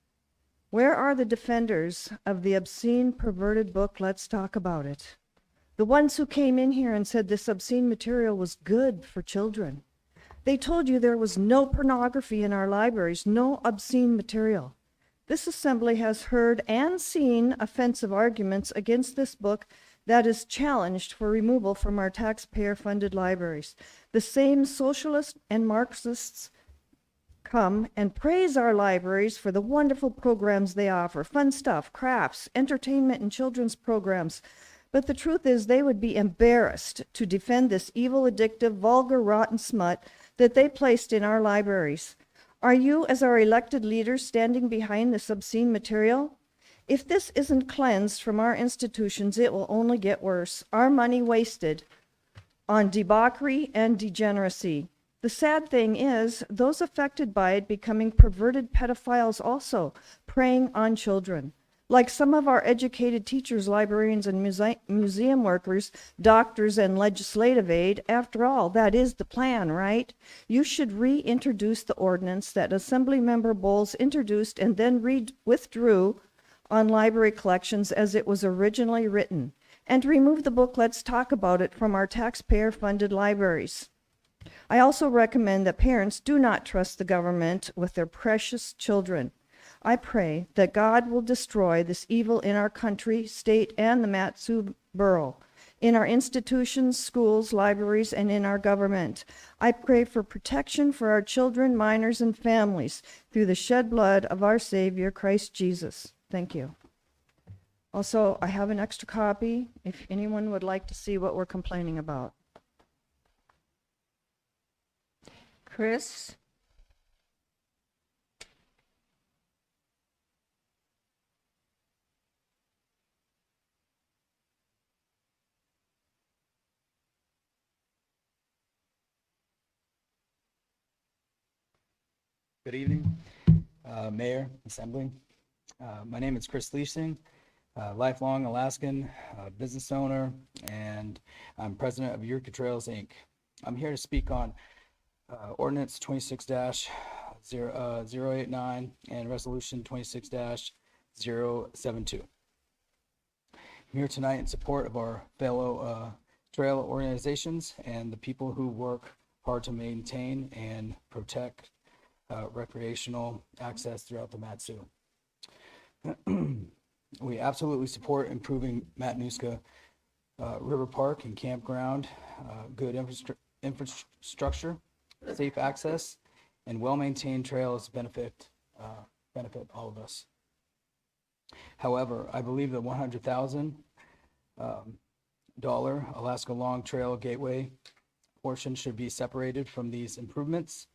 Where are the defenders of the obscene, perverted book, Let's Talk About It? The ones who came in here and said this obscene material was good for children. They told you there was no pornography in our libraries, no obscene material. This assembly has heard and seen offensive arguments against this book that is challenged for removal from our taxpayer-funded libraries. The same socialists and Marxists come and praise our libraries for the wonderful programs they offer, fun stuff, crafts, entertainment, and children's programs. But the truth is they would be embarrassed to defend this evil, addictive, vulgar, rotten smut that they placed in our libraries. Are you, as our elected leaders, standing behind this obscene material? If this isn't cleansed from our institutions, it will only get worse. Our money wasted on debauchery and degeneracy. The sad thing is, those affected by it becoming perverted pedophiles also, preying on children. Like some of our educated teachers, librarians, and museum workers, doctors, and legislative aid, after all, that is the plan, right? You should reintroduce the ordinance that Assemblymember Bowles introduced and then withdrew on library collections as it was originally written, and remove the book Let's Talk About It from our taxpayer-funded libraries. I also recommend that parents do not trust the government with their precious children. I pray that God will destroy this evil in our country, state, and the Mat-Su borough, in our institutions, schools, libraries, and in our government. I pray for protection for our children, minors, and families through the shed blood of our Savior, Christ Jesus. Thank you. Also, I have an extra copy if anyone would like to see what we're complaining about. Chris? Good evening, Mayor, Assembly. My name is Chris Leasing, lifelong Alaskan business owner, and I'm president of Eureka Trails, Inc. I'm here to speak on Ordinance 26-089 and Resolution 26-072. I'm here tonight in support of our fellow trail organizations and the people who work hard to maintain and protect recreational access throughout the Mat-Su. We absolutely support improving Matanuska River Park and campground, good infrastructure, safe access, and well-maintained trails benefit all of us. However, I believe the $100,000 Alaska Long Trail Gateway portion should be separated from these improvements.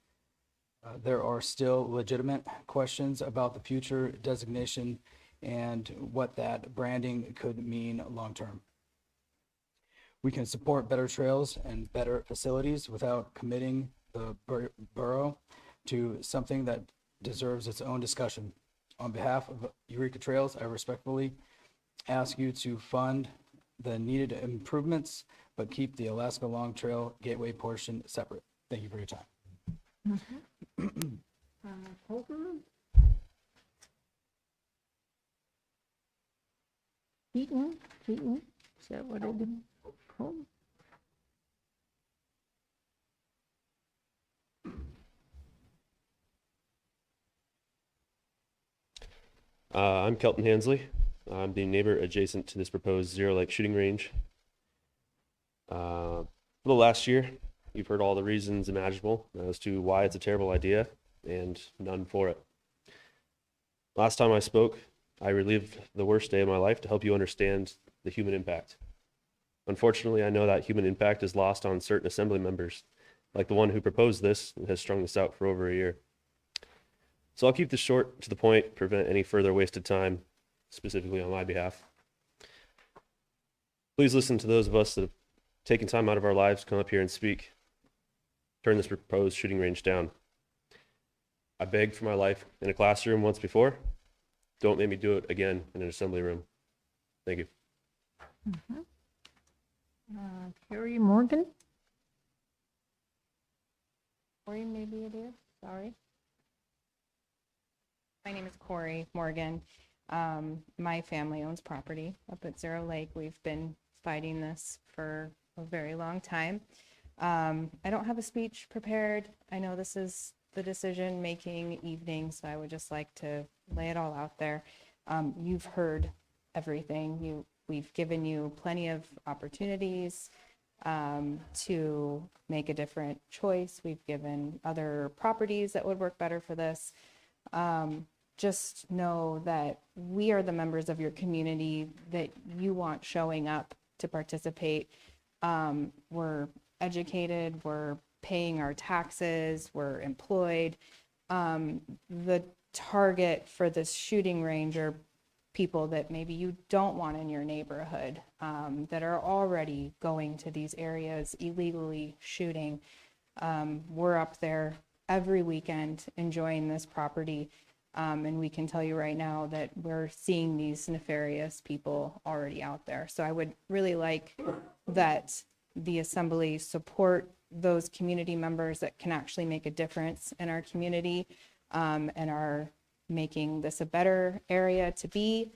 There are still legitimate questions about the future designation and what that branding could mean long-term. We can support better trails and better facilities without committing the borough to something that deserves its own discussion. On behalf of Eureka Trails, I respectfully ask you to fund the needed improvements, but keep the Alaska Long Trail Gateway portion separate. Thank you for your time. Holton? Keaton, is that what it is? Oh. I'm Kelton Hansley. I'm the neighbor adjacent to this proposed Zero Lake shooting range. For the last year, you've heard all the reasons imaginable as to why it's a terrible idea and none for it. Last time I spoke, I relived the worst day of my life to help you understand the human impact. Unfortunately, I know that human impact is lost on certain assembly members, like the one who proposed this and has strung this out for over a year. So I'll keep this short, to the point, prevent any further wasted time, specifically on my behalf. Please listen to those of us that have taken time out of our lives to come up here and speak. Turn this proposed shooting range down. I begged for my life in a classroom once before. Don't make me do it again in an assembly room. Thank you. Carrie Morgan? Corey, maybe it is, sorry. My name is Corey Morgan. My family owns property up at Zero Lake. We've been fighting this for a very long time. I don't have a speech prepared. I know this is the decision-making evening, so I would just like to lay it all out there. You've heard everything. We've given you plenty of opportunities to make a different choice. We've given other properties that would work better for this. Just know that we are the members of your community that you want showing up to participate. We're educated, we're paying our taxes, we're employed. The target for this shooting range are people that maybe you don't want in your neighborhood, that are already going to these areas illegally shooting. We're up there every weekend enjoying this property. And we can tell you right now that we're seeing these nefarious people already out there. So I would really like that the assembly support those community members that can actually make a difference in our community, and are making this a better area to be,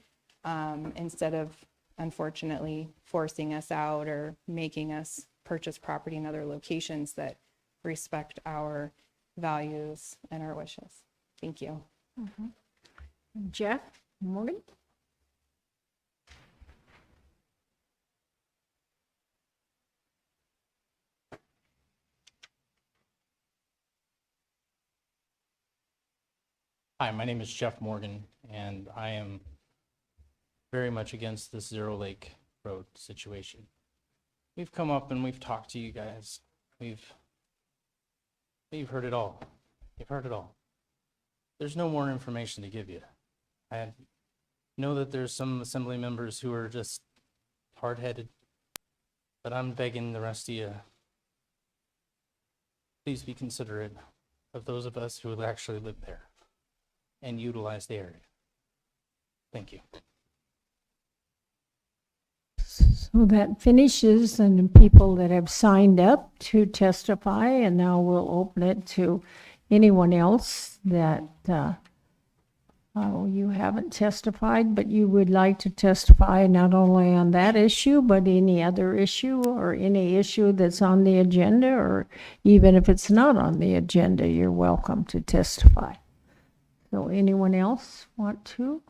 instead of unfortunately forcing us out or making us purchase property in other locations that respect our values and our wishes. Thank you. Jeff Morgan? Hi, my name is Jeff Morgan, and I am very much against this Zero Lake Road situation. We've come up and we've talked to you guys. You've heard it all. You've heard it all. There's no more information to give you. I know that there's some assembly members who are just hard-headed, but I'm begging the rest of you, please be considerate of those of us who actually live there and utilize the area. Thank you. So that finishes and the people that have signed up to testify, and now we'll open it to anyone else that you haven't testified, but you would like to testify not only on that issue, but any other issue or any issue that's on the agenda, or even if it's not on the agenda, you're welcome to testify. So anyone else want to?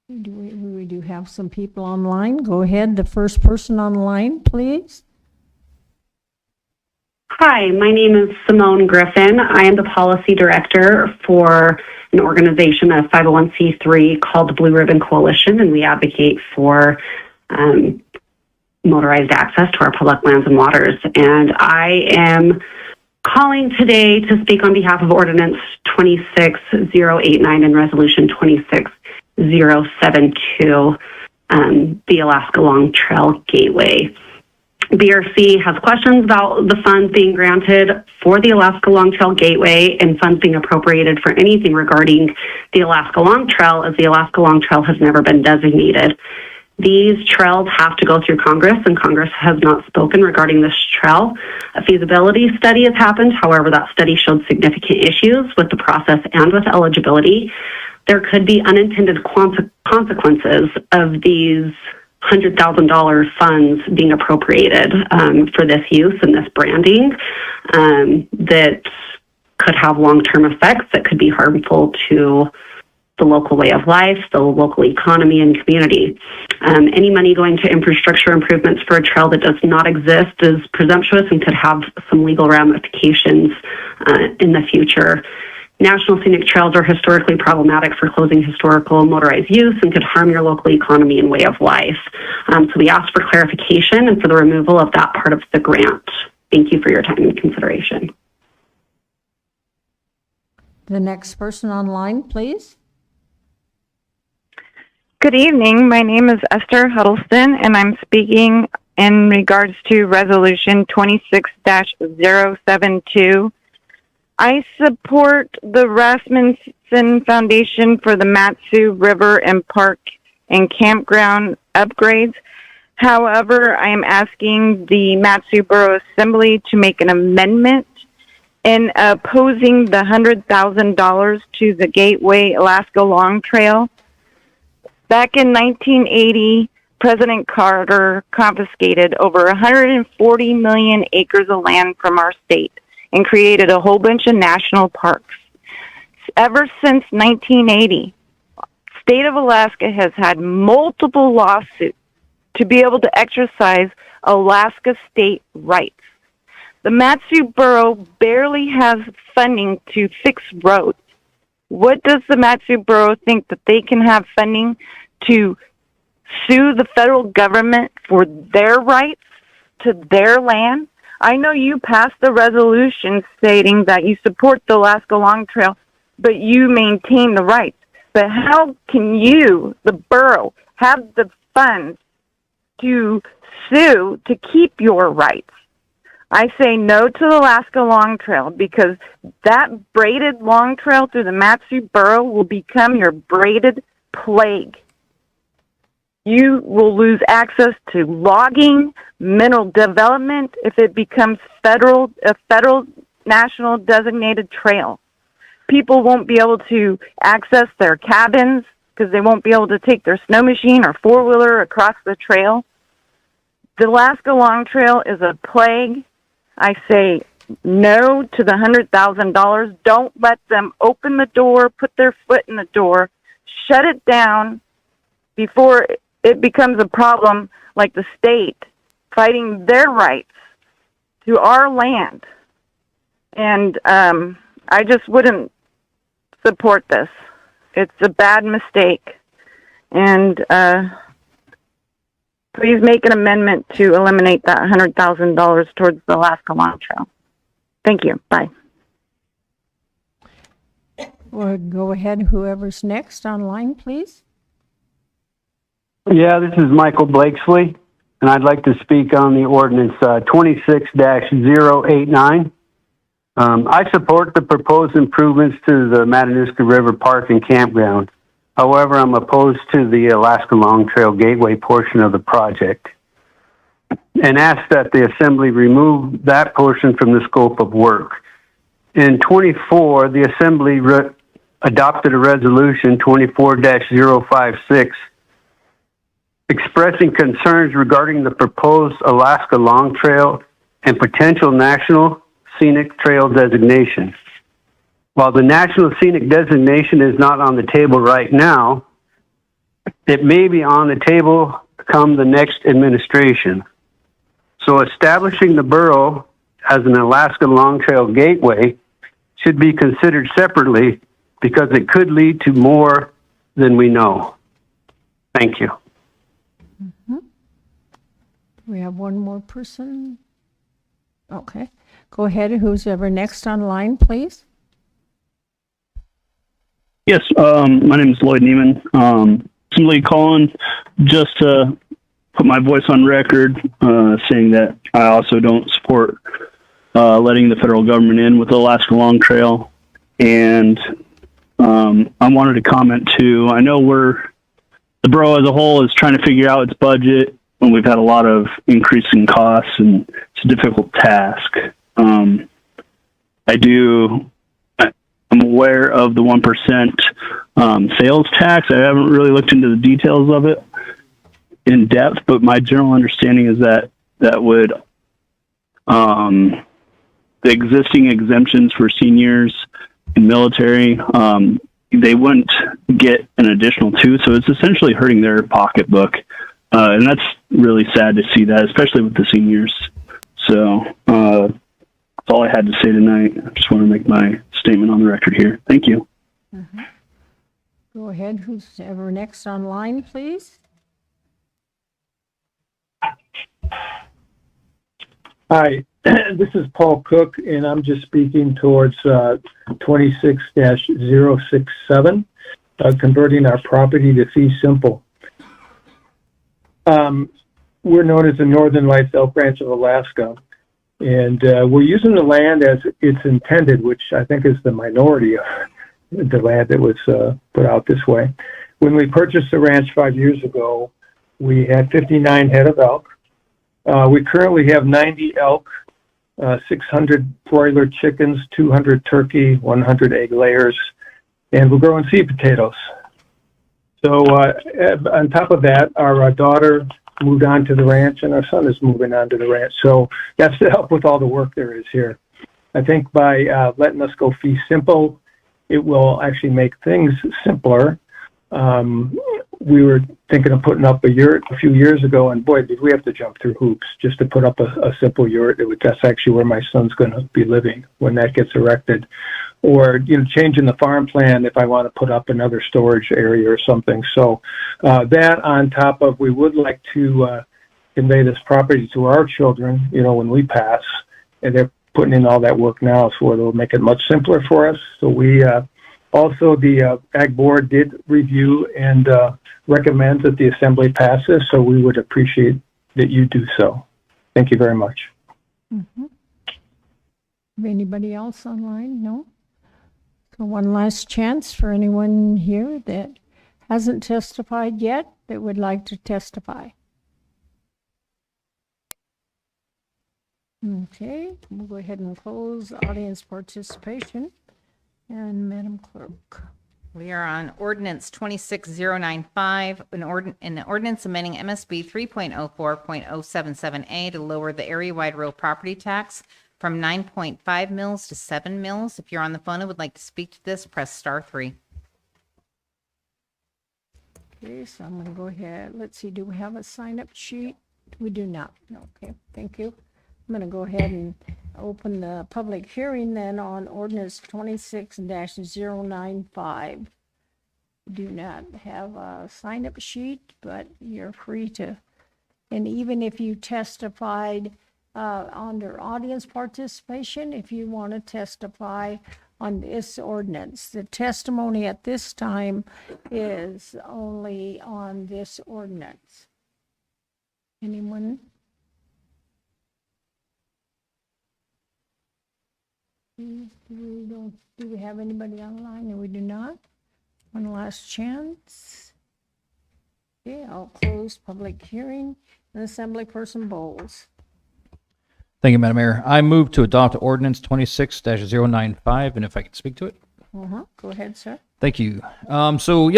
We do have some people online. Go ahead, the first person online, please. Hi, my name is Simone Griffin. I am the policy director for an organization, a 501c3 called the Blue Ribbon Coalition, and we advocate for motorized access to our public lands and waters. And I am calling today to speak on behalf of Ordinance 26089 and Resolution 26072, the Alaska Long Trail Gateway. BRC has questions about the funds being granted for the Alaska Long Trail Gateway and funds being appropriated for anything regarding the Alaska Long Trail, as the Alaska Long Trail has never been designated. These trails have to go through Congress, and Congress has not spoken regarding this trail. A feasibility study has happened. However, that study showed significant issues with the process and with eligibility. There could be unintended consequences of these $100,000 funds being appropriated for this use and this branding that could have long-term effects that could be harmful to the local way of life, the local economy and community. Any money going to infrastructure improvements for a trail that does not exist is presumptuous and could have some legal ramifications in the future. National scenic trails are historically problematic for closing historical motorized use and could harm your local economy and way of life. So we ask for clarification and for the removal of that part of the grant. Thank you for your time and consideration. The next person online, please. Good evening. My name is Esther Huddleston, and I'm speaking in regards to Resolution 26-072. I support the Rasmussen Foundation for the Matsu River and Park and Campground upgrades. However, I am asking the Matsu Borough Assembly to make an amendment in opposing the $100,000 to the Gateway Alaska Long Trail. Back in 1980, President Carter confiscated over 140 million acres of land from our state and created a whole bunch of national parks. Ever since 1980, state of Alaska has had multiple lawsuits to be able to exercise Alaska state rights. The Matsu Borough barely has funding to fix roads. What does the Matsu Borough think that they can have funding to sue the federal government for their rights to their land? I know you passed a resolution stating that you support the Alaska Long Trail, but you maintain the rights. But how can you, the borough, have the funds to sue to keep your rights? I say no to the Alaska Long Trail because that braided long trail through the Matsu Borough will become your braided plague. You will lose access to logging, mineral development if it becomes a federal national designated trail. People won't be able to access their cabins because they won't be able to take their snow machine or four-wheeler across the trail. The Alaska Long Trail is a plague. I say no to the $100,000. Don't let them open the door, put their foot in the door, shut it down before it becomes a problem like the state fighting their rights to our land. And I just wouldn't support this. It's a bad mistake. And please make an amendment to eliminate that $100,000 towards the Alaska Long Trail. Thank you. Bye. Or go ahead, whoever's next online, please. Yeah, this is Michael Blakesley, and I'd like to speak on the ordinance 26-089. I support the proposed improvements to the Matanuska River Park and Campground. However, I'm opposed to the Alaska Long Trail Gateway portion of the project and ask that the Assembly remove that portion from the scope of work. In 24, the Assembly adopted a resolution 24-056 expressing concerns regarding the proposed Alaska Long Trail and potential National Scenic Trail designation. While the National Scenic designation is not on the table right now, it may be on the table come the next administration. So establishing the borough as an Alaska Long Trail gateway should be considered separately because it could lead to more than we know. Thank you. We have one more person. Okay. Go ahead, who's ever next online, please. Yes, my name is Lloyd Neiman. Simply calling just to put my voice on record, saying that I also don't support letting the federal government in with the Alaska Long Trail. And I wanted to comment too, I know we're the borough as a whole is trying to figure out its budget when we've had a lot of increasing costs, and it's a difficult task. I'm aware of the 1% sales tax. I haven't really looked into the details of it in depth, but my general understanding is that would the existing exemptions for seniors and military, they wouldn't get an additional 2, so it's essentially hurting their pocketbook, and that's really sad to see that, especially with the seniors. So that's all I had to say tonight. I just want to make my statement on the record here. Thank you. Go ahead, who's ever next online, please? Hi, this is Paul Cook, and I'm just speaking towards 26-067, converting our property to fee simple. We're known as the Northern Lights Elk Ranch of Alaska, and we're using the land as it's intended, which I think is the minority of the land that was put out this way. When we purchased the ranch 5 years ago, we had 59 head of elk. We currently have 90 elk, 600 broiler chickens, 200 turkey, 100 egg layers, and we're growing seed potatoes. So on top of that, our daughter moved on to the ranch, and our son is moving on to the ranch. So that's to help with all the work there is here. I think by letting us go fee simple, it will actually make things simpler. We were thinking of putting up a yurt a few years ago, and boy, did we have to jump through hoops just to put up a simple yurt. That's actually where my son's going to be living when that gets erected. Or, changing the farm plan if I want to put up another storage area or something. So that on top of, we would like to convey this property to our children, when we pass, and they're putting in all that work now, so it'll make it much simpler for us. So we also, the Ag Board did review and recommend that the Assembly pass this, so we would appreciate that you do so. Thank you very much. Anybody else online? No? So one last chance for anyone here that hasn't testified yet that would like to testify. Okay, we'll go ahead and close audience participation. And Madam Clerk. We are on ordinance 26095, an ordinance amending MSB 3.04.077A to lower the area-wide real property tax from 9.5 mils to 7 mils. If you're on the phone and would like to speak to this, press *3. Okay, so I'm going to go ahead. Let's see, do we have a sign-up sheet? We do not. Okay, thank you. I'm going to go ahead and open the public hearing then on ordinance 26-095. Do not have a sign-up sheet, but you're free to, and even if you testified under audience participation, if you want to testify on this ordinance, the testimony at this time is only on this ordinance. Anyone? Do we have anybody online? No, we do not. One last chance. Okay, I'll close public hearing. And Assemblyperson Bowles. Thank you, Madam Mayor. I move to adopt ordinance 26-095, and if I can speak to it. Go ahead, sir. Thank you. So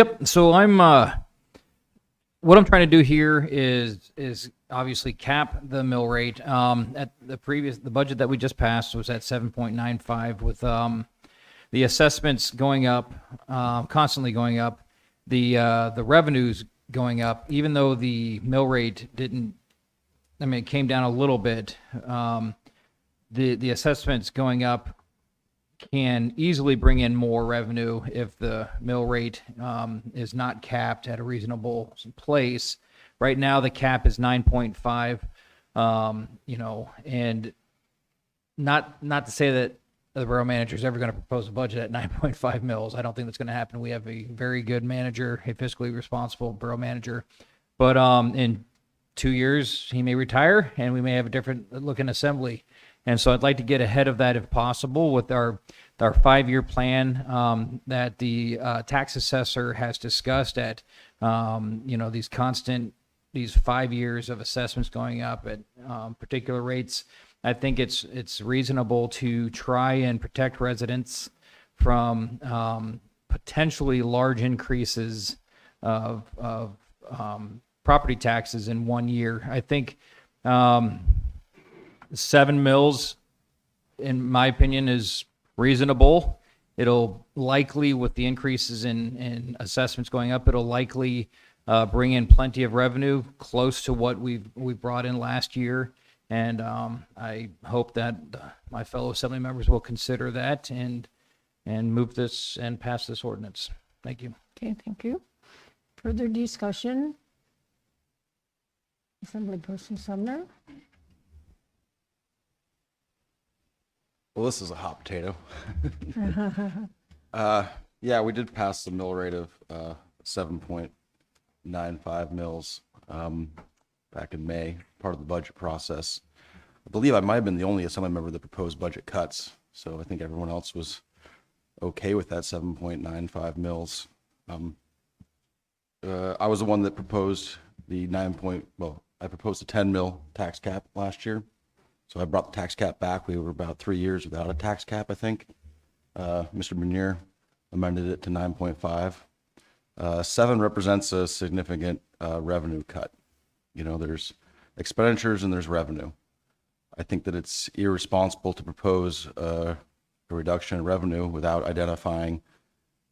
I'm what I'm trying to do here is obviously cap the mill rate. At the budget that we just passed was at 7.95 with the assessments going up, constantly going up, the revenues going up, even though the mill rate didn't. I mean, it came down a little bit. The assessments going up can easily bring in more revenue if the mill rate is not capped at a reasonable place. Right now, the cap is 9.5, and not to say that the borough manager is ever going to propose a budget at 9.5 mils. I don't think that's going to happen. We have a very good manager, a fiscally responsible borough manager. But in 2 years, he may retire, and we may have a different looking assembly. And so I'd like to get ahead of that if possible with our 5-year plan that the tax assessor has discussed at these 5 years of assessments going up at particular rates. I think it's reasonable to try and protect residents from potentially large increases of property taxes in 1 year. I think 7 mills, in my opinion, is reasonable. It'll likely, with the increases in assessments going up, it'll likely bring in plenty of revenue, close to what we brought in last year. And I hope that my fellow assembly members will consider that and move this and pass this ordinance. Thank you. Okay, thank you. Further discussion? Assemblyperson Sumner? Well, this is a hot potato. Yeah, we did pass the mill rate of 7.95 mils back in May, part of the budget process. I believe I might have been the only assembly member that proposed budget cuts, so I think everyone else was okay with that 7.95 mils. I was the one that proposed the I proposed a 10 mil tax cap last year. So I brought the tax cap back. We were about 3 years without a tax cap, I think. Mr. Bernier amended it to 9.5. 7 represents a significant revenue cut. There's expenditures and there's revenue. I think that it's irresponsible to propose a reduction in revenue without identifying,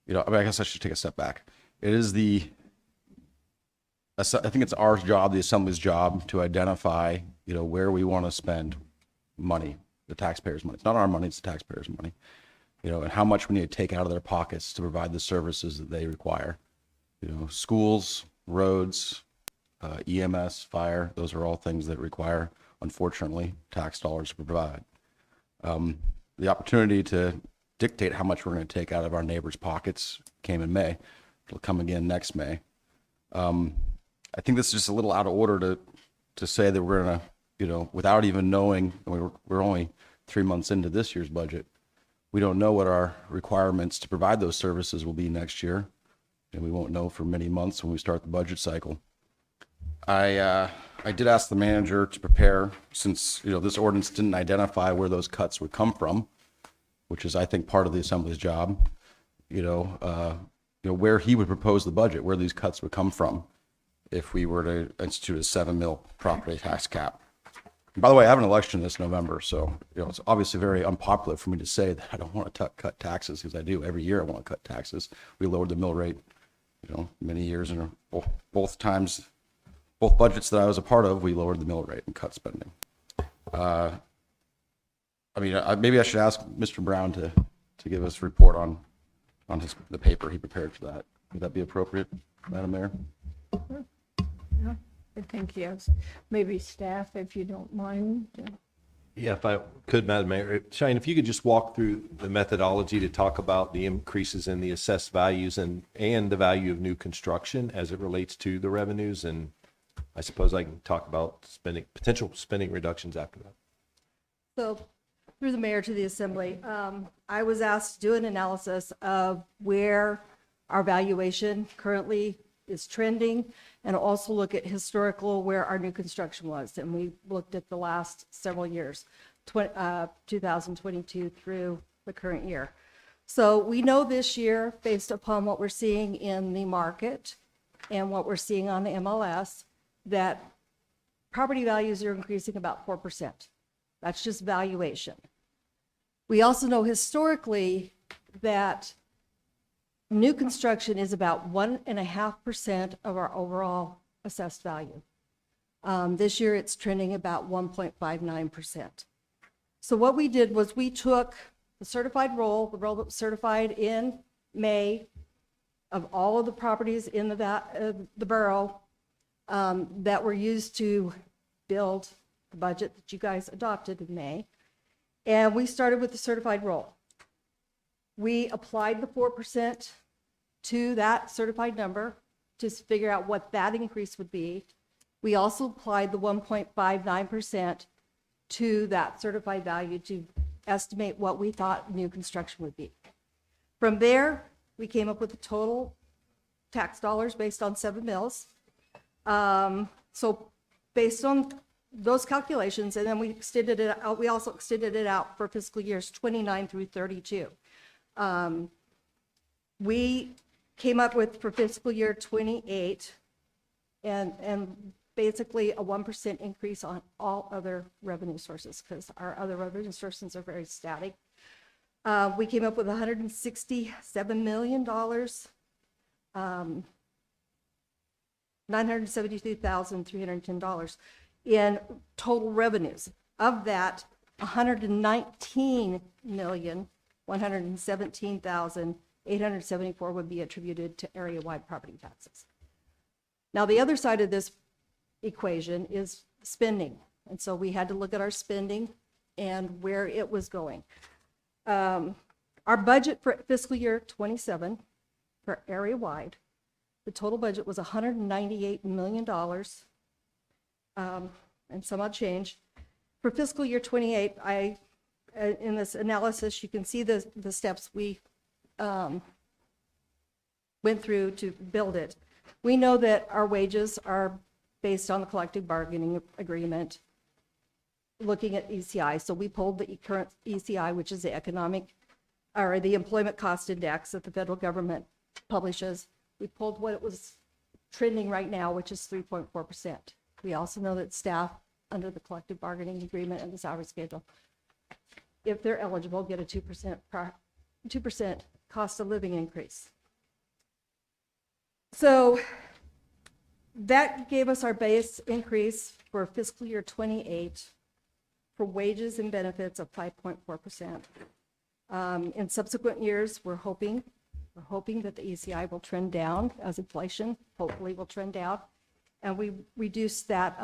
I guess I should take a step back. I think it's our job, the Assembly's job, to identify, where we want to spend money, the taxpayers' money. It's not our money, it's the taxpayers' money. And how much we need to take out of their pockets to provide the services that they require. Schools, roads, EMS, fire, those are all things that require, unfortunately, tax dollars to provide. The opportunity to dictate how much we're going to take out of our neighbors' pockets came in May. It'll come again next May. I think this is just a little out of order to say that we're going to, without even knowing, we're only 3 months into this year's budget. We don't know what our requirements to provide those services will be next year, and we won't know for many months when we start the budget cycle. I did ask the manager to prepare, since this ordinance didn't identify where those cuts would come from, which is, I think, part of the Assembly's job. Where he would propose the budget, where these cuts would come from, if we were to institute a 7 mil property tax cap. And by the way, I have an election this November, so it's obviously very unpopular for me to say that I don't want to cut taxes, because I do. Every year I want to cut taxes. We lowered the mill rate, many years, and both budgets that I was a part of, we lowered the mill rate and cut spending. Maybe I should ask Mr. Brown to give us a report on the paper he prepared for that. Would that be appropriate, Madam Mayor? Yeah, I think yes. Maybe staff, if you don't mind. Yeah, if I could, Madam Mayor. Shane, if you could just walk through the methodology to talk about the increases in the assessed values and the value of new construction as it relates to the revenues, and I suppose I can talk about potential spending reductions after that. So, through the mayor to the assembly, I was asked to do an analysis of where our valuation currently is trending, and also look at historical where our new construction was. And we looked at the last several years, 2022 through the current year. So we know this year, based upon what we're seeing in the market and what we're seeing on the MLS, that property values are increasing about 4%. That's just valuation. We also know historically that new construction is about 1.5% of our overall assessed value. This year it's trending about 1.59%. So what we did was we took the certified roll, the roll that was certified in May, of all of the properties in the borough that were used to build the budget that you guys adopted in May. And we started with the certified roll. We applied the 4% to that certified number to figure out what that increase would be. We also applied the 1.59% to that certified value to estimate what we thought new construction would be. From there, we came up with a total tax dollars based on 7 mills. So based on those calculations, and then we extended it out, we also extended it out for fiscal years 29 through 32. We came up with for fiscal year 28 and basically a 1% increase on all other revenue sources, because our other revenue sources are very static. We came up with $167 million, $972,310 in total revenues. Of that, $119,117,874 would be attributed to area-wide property taxes. Now, the other side of this equation is spending. And so we had to look at our spending and where it was going. Our budget for fiscal year 27 for area-wide, the total budget was $198 million, and some odd change. For fiscal year 28, in this analysis, you can see the steps we went through to build it. We know that our wages are based on the collective bargaining agreement, looking at ECI. So we pulled the current ECI, which is the the employment cost index that the federal government publishes. We pulled what it was trending right now, which is 3.4%. We also know that staff under the collective bargaining agreement and the salary schedule, if they're eligible, get a 2% cost of living increase. So that gave us our base increase for fiscal year 28 for wages and benefits of 5.4%. In subsequent years, we're hoping that the ECI will trend down as inflation hopefully will trend down, and we reduce that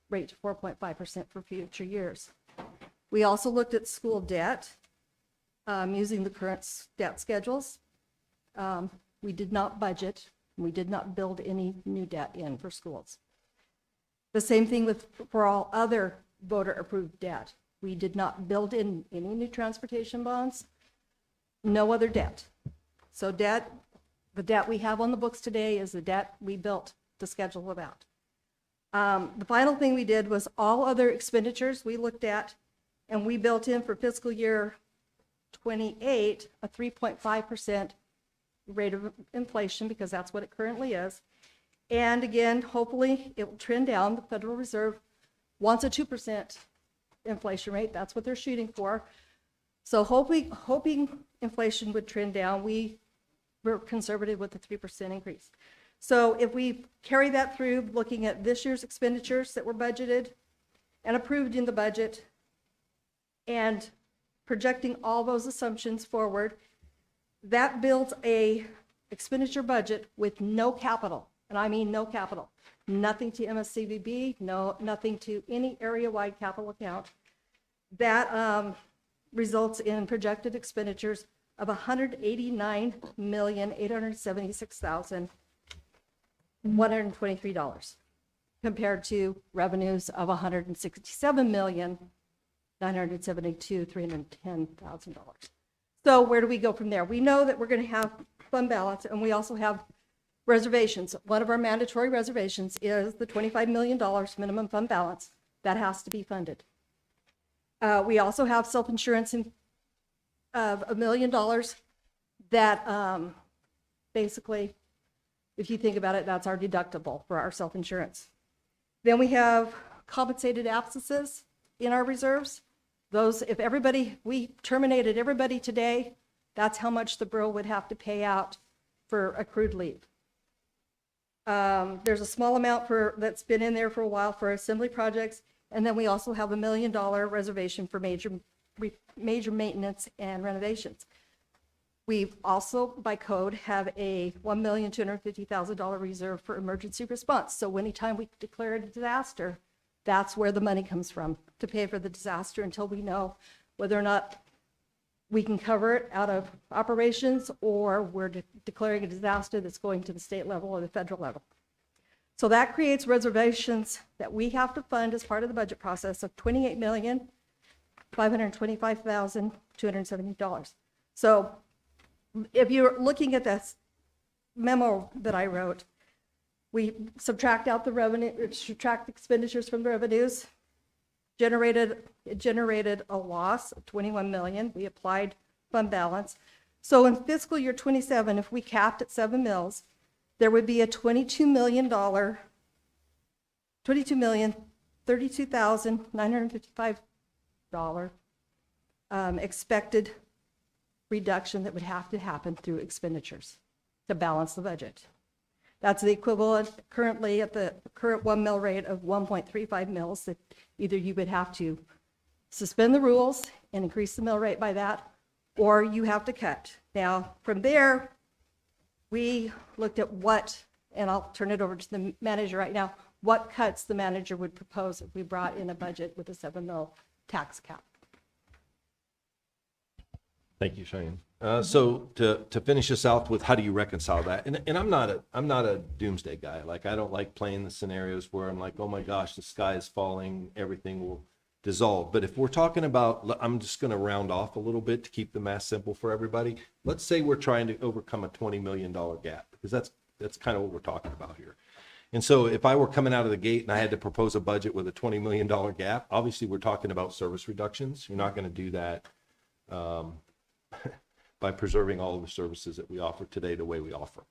rate to 4.5% for future years. We also looked at school debt using the current debt schedules. We did not budget. We did not build any new debt in for schools. The same thing for all other voter-approved debt. We did not build in any new transportation bonds, no other debt. So the debt we have on the books today is the debt we built the schedule about. The final thing we did was all other expenditures we looked at, and we built in for fiscal year 28 a 3.5% rate of inflation, because that's what it currently is. And again, hopefully it will trend down. The Federal Reserve wants a 2% inflation rate. That's what they're shooting for. So hoping inflation would trend down, we were conservative with the 3% increase. So if we carry that through, looking at this year's expenditures that were budgeted and approved in the budget, and projecting all those assumptions forward, that builds a expenditure budget with no capital, and I mean no capital. Nothing to MSCVB, nothing to any area-wide capital account. That results in projected expenditures of $189,876,123 compared to revenues of $167,972,310,000. So where do we go from there? We know that we're going to have fund balance, and we also have reservations. One of our mandatory reservations is the $25 million minimum fund balance. That has to be funded. We also have self-insurance of $1 million that basically, if you think about it, that's our deductible for our self-insurance. Then we have compensated absences in our reserves. Those, if we terminated everybody today, that's how much the borough would have to pay out for accrued leave. There's a small amount that's been in there for a while for assembly projects, and then we also have $1 million reservation for major maintenance and renovations. We also, by code, have a $1,250,000 reserve for emergency response. So anytime we declare a disaster, that's where the money comes from, to pay for the disaster until we know whether or not we can cover it out of operations, or we're declaring a disaster that's going to the state level or the federal level. So that creates reservations that we have to fund as part of the budget process of $28,525,270. So if you're looking at this memo that I wrote, we subtract out the revenue, subtract expenditures from the revenues, it generated a loss of 21 million. We applied fund balance. So in fiscal year 27, if we capped at 7 mills, there would be a $32,032,955 expected reduction that would have to happen through expenditures to balance the budget. That's the equivalent currently at the current 1 mill rate of 1.35 mills, that either you would have to suspend the rules and increase the mill rate by that, or you have to cut. Now, from there, we looked at what, and I'll turn it over to the manager right now, what cuts the manager would propose if we brought in a budget with a 7 mil tax cap. Thank you, Cheyenne. So to finish this out with, how do you reconcile that? And I'm not a doomsday guy. Like, I don't like playing the scenarios where I'm like, oh my gosh, the sky is falling, everything will dissolve. But if we're talking about, I'm just going to round off a little bit to keep the math simple for everybody. Let's say we're trying to overcome a $20 million gap, because that's kind of what we're talking about here. And so if I were coming out of the gate and I had to propose a budget with a $20 million gap, obviously we're talking about service reductions. You're not going to do that by preserving all of the services that we offer today the way we offer.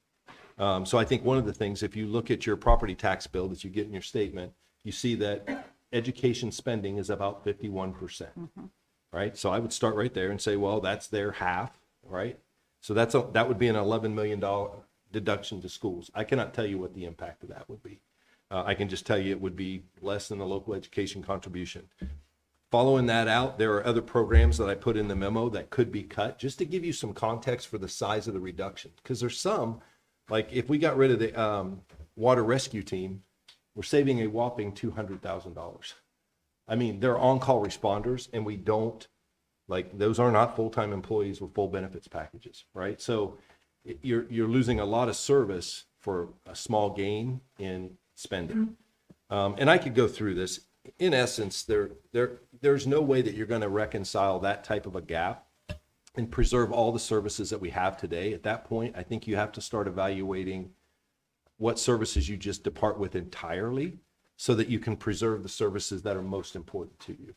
So I think one of the things, if you look at your property tax bill that you get in your statement, you see that education spending is about 51%, right? So I would start right there and say, well, that's their half, right? So that would be an $11 million deduction to schools. I cannot tell you what the impact of that would be. I can just tell you it would be less than the local education contribution. Following that out, there are other programs that I put in the memo that could be cut, just to give you some context for the size of the reduction. Because there's some, like if we got rid of the water rescue team, we're saving a whopping $200,000. I mean, they're on-call responders, and we don't, like, those are not full-time employees with full benefits packages, right? So you're losing a lot of service for a small gain in spending. And I could go through this. In essence, there's no way that you're going to reconcile that type of a gap and preserve all the services that we have today. At that point, I think you have to start evaluating what services you just depart with entirely, so that you can preserve the services that are most important to you.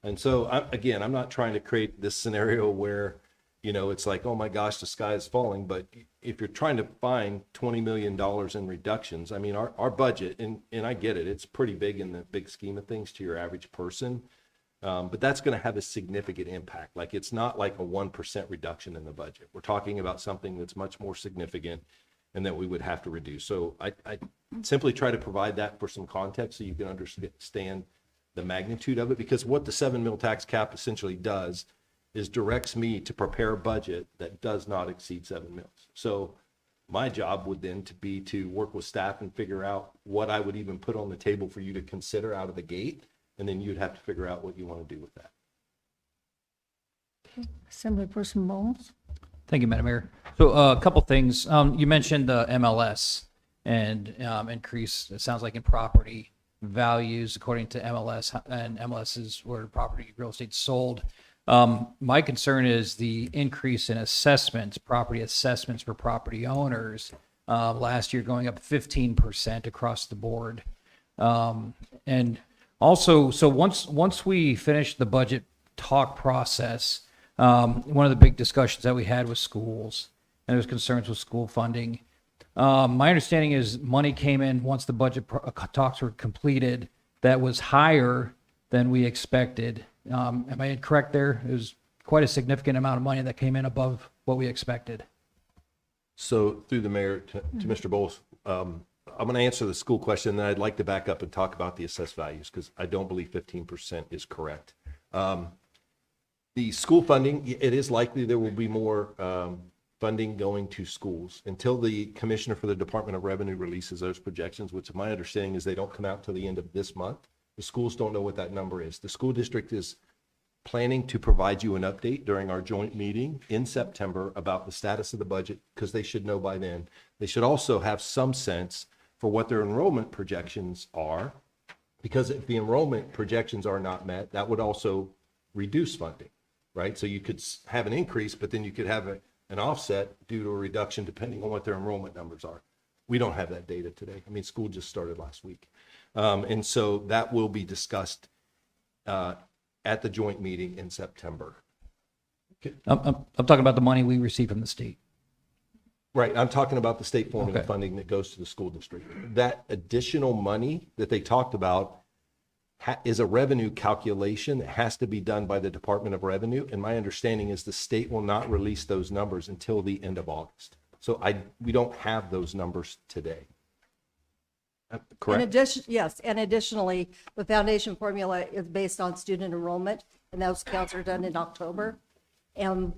And so, I'm not trying to create this scenario where, it's like, oh my gosh, the sky is falling. But if you're trying to find $20 million in reductions, I mean, our budget, and I get it, it's pretty big in the big scheme of things to your average person. But that's going to have a significant impact. Like, it's not like a 1% reduction in the budget. We're talking about something that's much more significant and that we would have to reduce. So I simply try to provide that for some context so you can understand the magnitude of it, because what the 7 mil tax cap essentially does is directs me to prepare a budget that does not exceed 7 mils. So my job would then be to work with staff and figure out what I would even put on the table for you to consider out of the gate, and then you'd have to figure out what you want to do with that. Assemblyperson Bowles. Thank you, Madam Mayor. So a couple things. You mentioned the MLS and increase, it sounds like, in property values according to MLS, and MLS is where property real estate sold. My concern is the increase in assessments, property assessments for property owners, last year going up 15% across the board. And also, so once we finish the budget talk process, one of the big discussions that we had was schools, and there's concerns with school funding. My understanding is money came in once the budget talks were completed that was higher than we expected. Am I incorrect there? It was quite a significant amount of money that came in above what we expected. So through the mayor to Mr. Bowles, I'm going to answer the school question, and then I'd like to back up and talk about the assessed values, because I don't believe 15% is correct. The school funding, it is likely there will be more funding going to schools until the commissioner for the Department of Revenue releases those projections, which my understanding is they don't come out till the end of this month. The schools don't know what that number is. The school district is planning to provide you an update during our joint meeting in September about the status of the budget, because they should know by then. They should also have some sense for what their enrollment projections are, because if the enrollment projections are not met, that would also reduce funding, right? So you could have an increase, but then you could have an offset due to a reduction depending on what their enrollment numbers are. We don't have that data today. I mean, school just started last week. And so that will be discussed at the joint meeting in September. I'm talking about the money we receive from the state. Right, I'm talking about the state formula Okay. funding that goes to the school district. That additional money that they talked about is a revenue calculation that has to be done by the Department of Revenue. And my understanding is the state will not release those numbers until the end of August. So we don't have those numbers today. Correct? In addition, yes, and additionally, the foundation formula is based on student enrollment, and those counts are done in October. And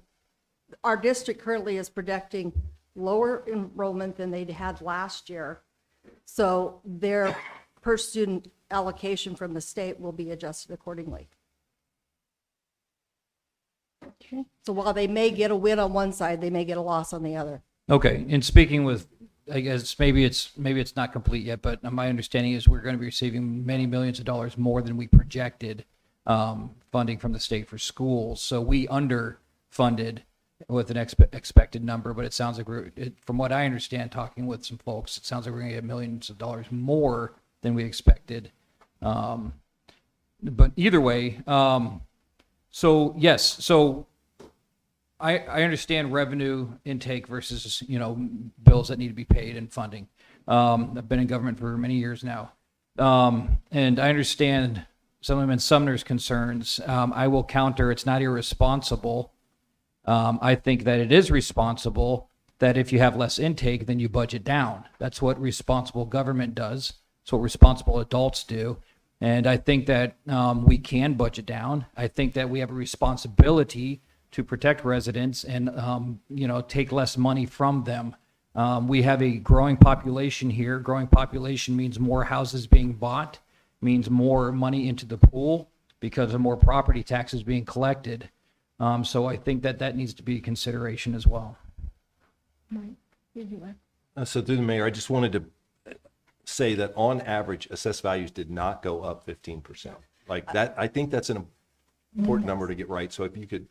our district currently is projecting lower enrollment than they'd had last year. So their per student allocation from the state will be adjusted accordingly. Okay. So while they may get a win on one side, they may get a loss on the other. Okay, and speaking with, I guess maybe it's not complete yet, but my understanding is we're going to be receiving many millions of dollars more than we projected funding from the state for schools. So we underfunded with an expected number, but it sounds like from what I understand, talking with some folks, it sounds like we're going to get millions of dollars more than we expected. But either way, so yes, so I understand revenue intake versus, bills that need to be paid and funding. I've been in government for many years now. And I understand Assemblyman Sumner's concerns. I will counter, it's not irresponsible. I think that it is responsible that if you have less intake, then you budget down. That's what responsible government does. It's what responsible adults do. And I think that we can budget down. I think that we have a responsibility to protect residents and, take less money from them. We have a growing population here. Growing population means more houses being bought, means more money into the pool because of more property taxes being collected. So I think that needs to be a consideration as well. So through the mayor, I just wanted to say that on average, assessed values did not go up 15%. Like that, I think that's an important number to get right. So if you could.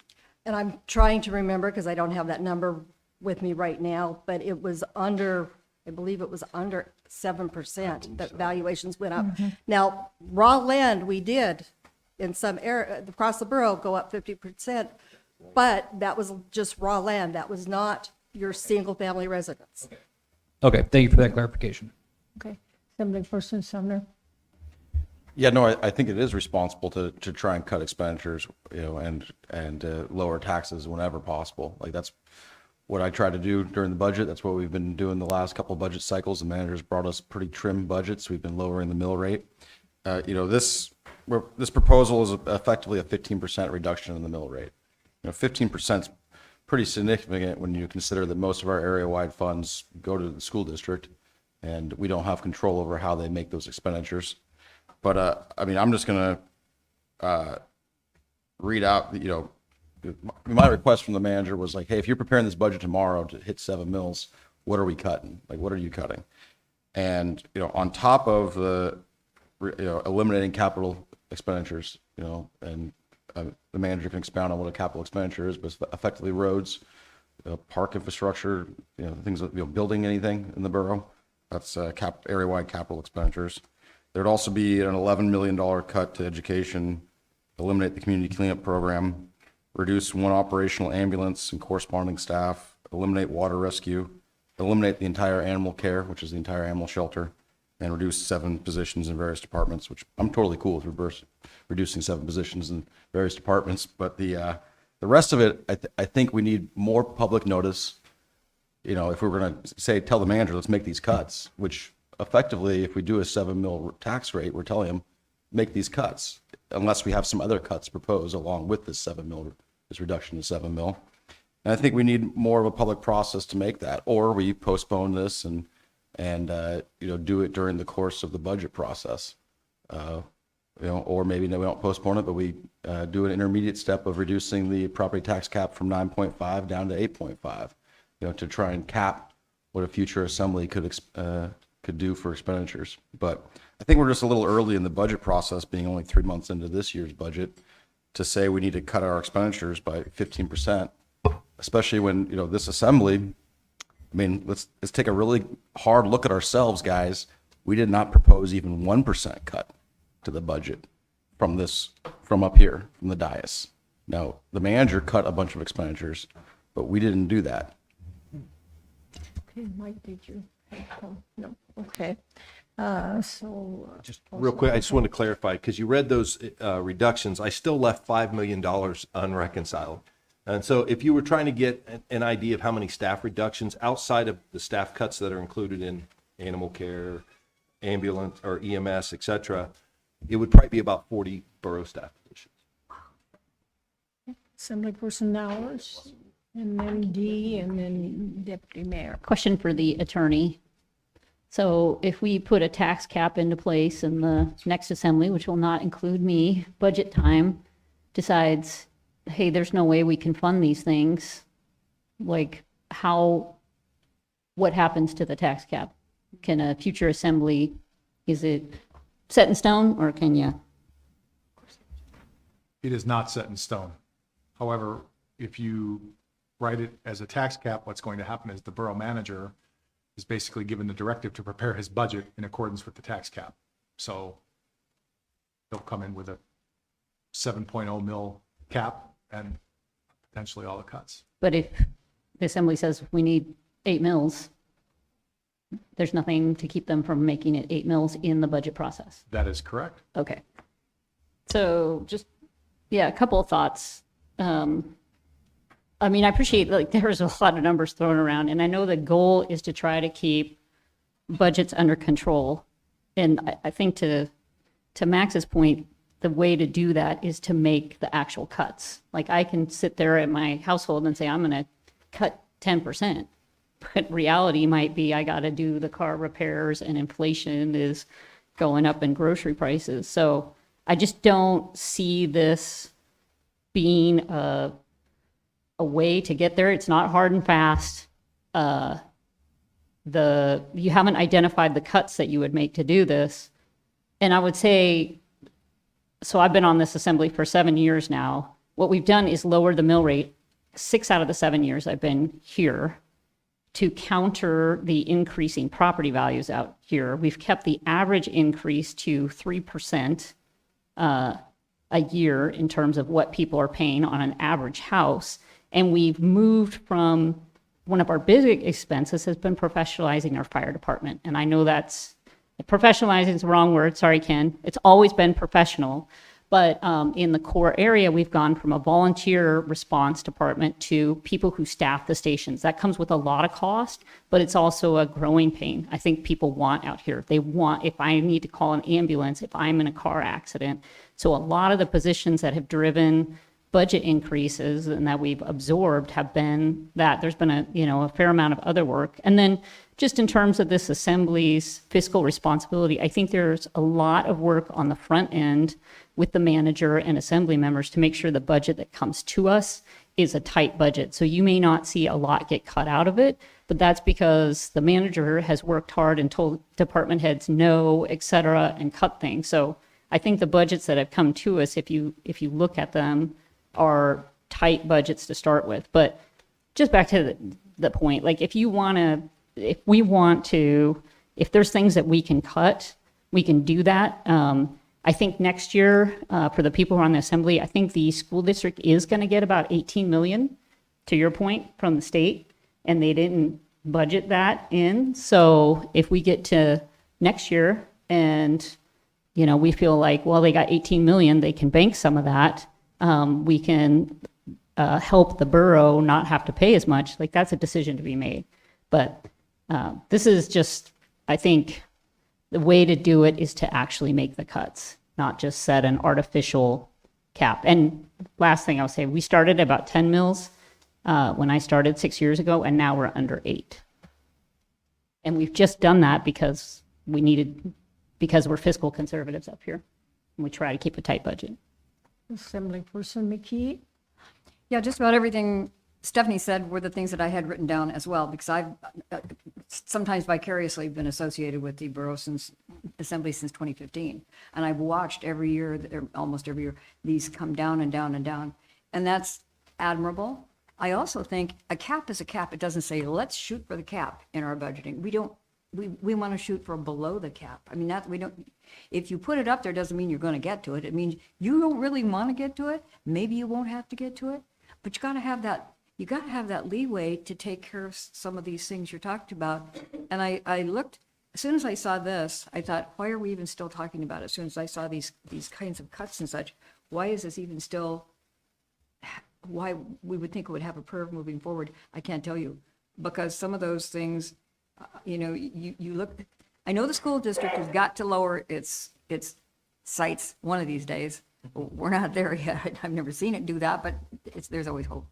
And I'm trying to remember because I don't have that number with me right now, but it was under, I believe it was under 7% that valuations went up. Now, raw land, we did in some area across the borough go up 50%, but that was just raw land. That was not your single family residence. Okay, thank you for that clarification. Okay. Assemblyperson Sumner. Yeah, no, I think it is responsible to try and cut expenditures, and lower taxes whenever possible. Like that's what I try to do during the budget. That's what we've been doing the last couple of budget cycles. The managers brought us pretty trim budgets. We've been lowering the mill rate. This proposal is effectively a 15% reduction in the mill rate. 15% is pretty significant when you consider that most of our area-wide funds go to the school district, and we don't have control over how they make those expenditures. But I'm just going to read out, my request from the manager was like, hey, if you're preparing this budget tomorrow to hit 7 mills, what are we cutting? Like, what are you cutting? And, on top of the, eliminating capital expenditures, and the manager can expound on what a capital expenditure is, but effectively roads, park infrastructure, things like, building anything in the borough, that's area-wide capital expenditures. There'd also be an $11 million cut to education, eliminate the community cleanup program, reduce 1 operational ambulance and corresponding staff, eliminate water rescue, eliminate the entire animal care, which is the entire animal shelter, and reduce 7 positions in various departments, which I'm totally cool with reducing 7 positions in various departments. But the rest of it, I think we need more public notice. If we're going to tell the manager, let's make these cuts, which effectively, if we do a 7 mil tax rate, we're telling them, make these cuts, unless we have some other cuts proposed along with this 7 mil, this reduction to 7 mil. And I think we need more of a public process to make that, or we postpone this and do it during the course of the budget process. Or maybe we don't postpone it, but we do an intermediate step of reducing the property tax cap from 9.5 down to 8.5, to try and cap what a future assembly could do for expenditures. But I think we're just a little early in the budget process, being only 3 months into this year's budget, to say we need to cut our expenditures by 15%, especially when, this assembly, I mean, let's take a really hard look at ourselves, guys. We did not propose even 1% cut to the budget from up here, from the dais. No, the manager cut a bunch of expenditures, but we didn't do that. Okay, Mike, did you? No, okay. Just real quick, I just want to clarify, because you read those reductions, I still left $5 million unreconciled. And so if you were trying to get an idea of how many staff reductions outside of the staff cuts that are included in animal care, ambulance or EMS, et cetera, it would probably be about 40 borough staff positions. Assemblyperson Hours, and then D, and then Deputy Mayor. Question for the attorney. So if we put a tax cap into place and the next assembly, which will not include me, budget time, decides, hey, there's no way we can fund these things, like what happens to the tax cap? Can a future assembly, is it set in stone, or can you? It is not set in stone. However, if you write it as a tax cap, what's going to happen is the borough manager is basically given the directive to prepare his budget in accordance with the tax cap. So they'll come in with a 7.0 mil cap and potentially all the cuts. But if the assembly says we need 8 mils, there's nothing to keep them from making it 8 mils in the budget process. That is correct. Okay. So just, a couple of thoughts. I mean, I appreciate, like, there's a lot of numbers thrown around, and I know the goal is to try to keep budgets under control. And I think to Max's point, the way to do that is to make the actual cuts. Like, I can sit there at my household and say, I'm going to cut 10%. But reality might be I got to do the car repairs, and inflation is going up in grocery prices. So I just don't see this being a way to get there. It's not hard and fast. You haven't identified the cuts that you would make to do this. And I would say, so I've been on this assembly for 7 years now. What we've done is lower the mill rate 6 out of the 7 years I've been here to counter the increasing property values out here. We've kept the average increase to 3% a year in terms of what people are paying on an average house. And we've moved from, one of our big expenses has been professionalizing our fire department. And I know professionalizing is the wrong word, sorry, Ken. It's always been professional. But in the core area, we've gone from a volunteer response department to people who staff the stations. That comes with a lot of cost, but it's also a growing pain. I think people want out here. They want, if I need to call an ambulance, if I'm in a car accident. So a lot of the positions that have driven budget increases and that we've absorbed have been that. There's been a fair amount of other work. And then just in terms of this assembly's fiscal responsibility, I think there's a lot of work on the front end with the manager and assembly members to make sure the budget that comes to us is a tight budget. So you may not see a lot get cut out of it, but that's because the manager has worked hard and told department heads no, et cetera, and cut things. So I think the budgets that have come to us, if you look at them, are tight budgets to start with. But just back to the point, like if there's things that we can cut, we can do that. I think next year, for the people who are on the assembly, I think the school district is going to get about 18 million, to your point, from the state, and they didn't budget that in. So if we get to next year and, we feel like, well, they got 18 million, they can bank some of that. We can help the borough not have to pay as much. Like, that's a decision to be made. But this is just, I think, the way to do it is to actually make the cuts, not just set an artificial cap. And last thing I'll say, we started about 10 mils when I started 6 years ago, and now we're under 8. And we've just done that because we're fiscal conservatives up here. And we try to keep a tight budget. Assemblyperson McKee. Yeah, just about everything Stephanie said were the things that I had written down as well, because I've sometimes vicariously been associated with the borough assembly since 2015. And I've watched every year, almost every year, these come down and down and down. And that's admirable. I also think a cap is a cap. It doesn't say, let's shoot for the cap in our budgeting. We don't, we want to shoot for below the cap. I mean, that, we don't, if you put it up there, doesn't mean you're going to get to it. It means you don't really want to get to it. Maybe you won't have to get to it, but you got to have that leeway to take care of some of these things you're talking about. And I looked, as soon as I saw this, I thought, why are we even still talking about it? As soon as I saw these kinds of cuts and such, why is this even still, why we would think it would have a perv moving forward, I can't tell you. Because some of those things, you know, you look, I know the school district has got to lower its sites one of these days. We're not there yet. I've never seen it do that, but there's always hope.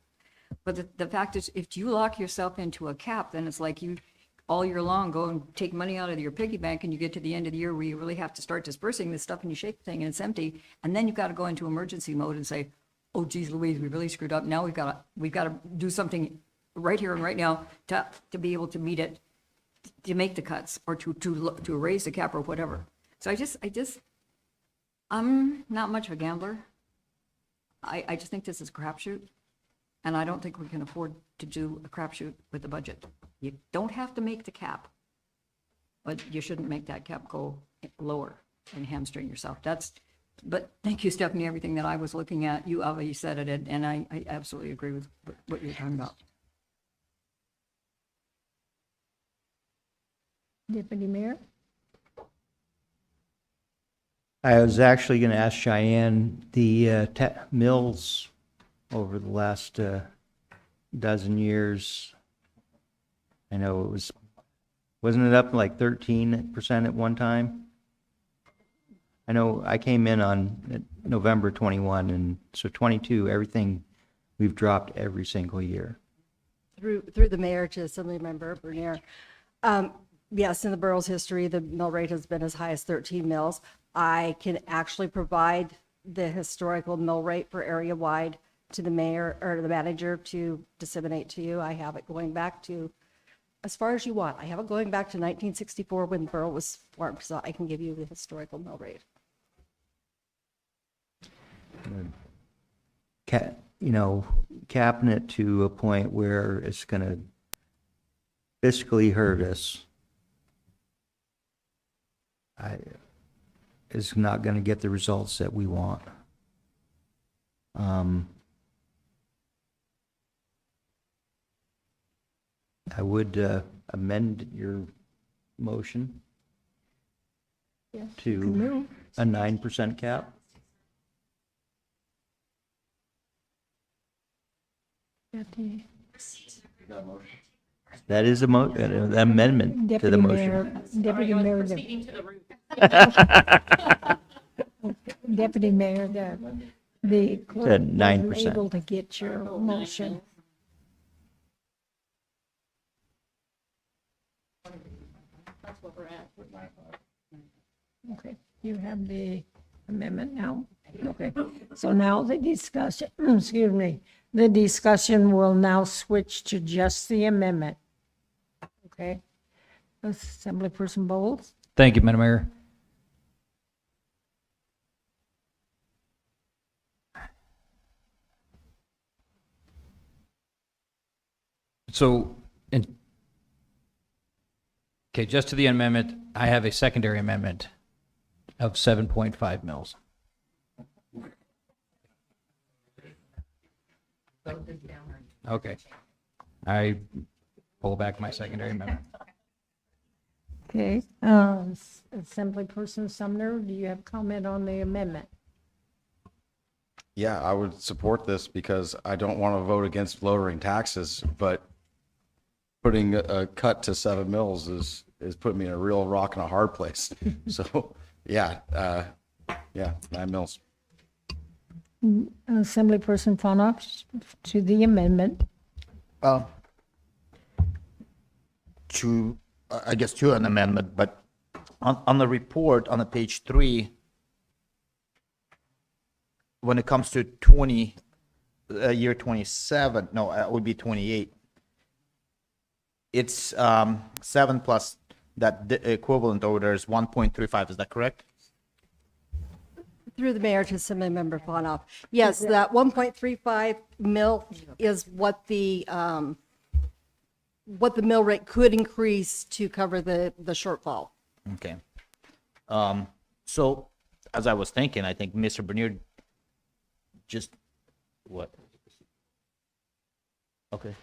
But the fact is, if you lock yourself into a cap, then it's like you, all year long, go and take money out of your piggy bank, and you get to the end of the year where you really have to start dispersing this stuff, and you shake the thing and it's empty. And then you've got to go into emergency mode and say, oh geez Louise, we really screwed up. Now we've got to do something right here and right now to be able to meet it, to make the cuts, or to raise the cap or whatever. So I'm not much of a gambler. I just think this is a crapshoot, and I don't think we can afford to do a crapshoot with the budget. You don't have to make the cap, but you shouldn't make that cap go lower and hamstring yourself. But thank you, Stephanie. Everything that I was looking at, you obviously said it, and I absolutely agree with what you're talking about. Deputy Mayor? I was actually going to ask Cheyenne, the mills over the last dozen years, I know wasn't it up like 13% at one time? I know I came in on November 21, and so 22, everything we've dropped every single year. Through the mayor to Assemblymember Bernier. Yes, in the borough's history, the mill rate has been as high as 13 mills. I can actually provide the historical mill rate for area-wide to the mayor or the manager to disseminate to you. I have it going back to as far as you want. I have it going back to 1964 when the borough was formed, so I can give you the historical mill rate. Capping it to a point where it's going to fiscally hurt us is not going to get the results that we want. I would amend your motion to a 9% cap. That is an amendment to the motion. Deputy Mayor. Deputy Mayor, the clerk Said wasn't 9%. able to get your motion. That's what we're at. Okay, you have the amendment now? Okay, so now the discussion, excuse me, the discussion will now switch to just the amendment. Okay? Assemblyperson Bowles? Thank you, Madam Mayor. So, okay, just to the amendment, I have a secondary amendment of 7.5 mils. Okay. I pull back my secondary amendment. Okay, Assemblyperson Sumner, do you have comment on the amendment? Yeah, I would support this because I don't want to vote against lowering taxes, but putting a cut to 7 mils is putting me in a real rock and a hard place. So, yeah, 9 mils. Assemblyperson Phaneuf, to the amendment. I guess to an amendment, but on the report on the page 3, when it comes to year 27, no, it would be 28. It's 7 plus that the equivalent over there is 1.35. Is that correct? Through the mayor to Assemblymember Planoff. Yes, that 1.35 mil is what the mill rate could increase to cover the shortfall. Okay. So as I was thinking, I think Mr. Bernier just, what? Okay.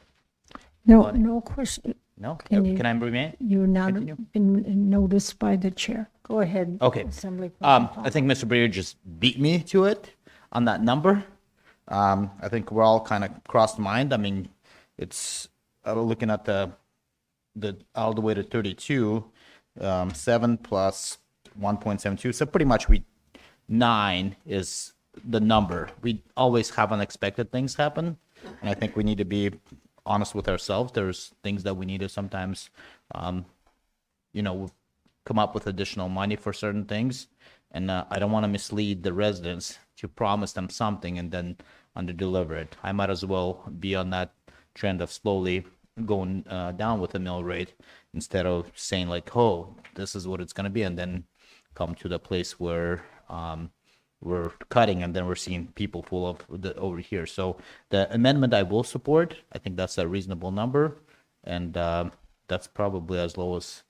No, no question. No? Can Can I remain? You're not Continue? been noticed by the chair. Go ahead. Okay. Assemblyperson I think Mr. Breer just beat me to it on that number. I think we're all kind of crossed mind. I mean, it's looking at the all the way to 32, 7 plus 1.72. So pretty much 9 is the number. We always have unexpected things happen, and I think we need to be honest with ourselves. There's things that we need to sometimes, come up with additional money for certain things. And I don't want to mislead the residents to promise them something and then under-deliver it. I might as well be on that trend of slowly going down with the mill rate instead of saying like, oh, this is what it's going to be, and then come to the place where we're cutting and then we're seeing people full of over here. So the amendment I will support. I think that's a reasonable number, and that's probably as low as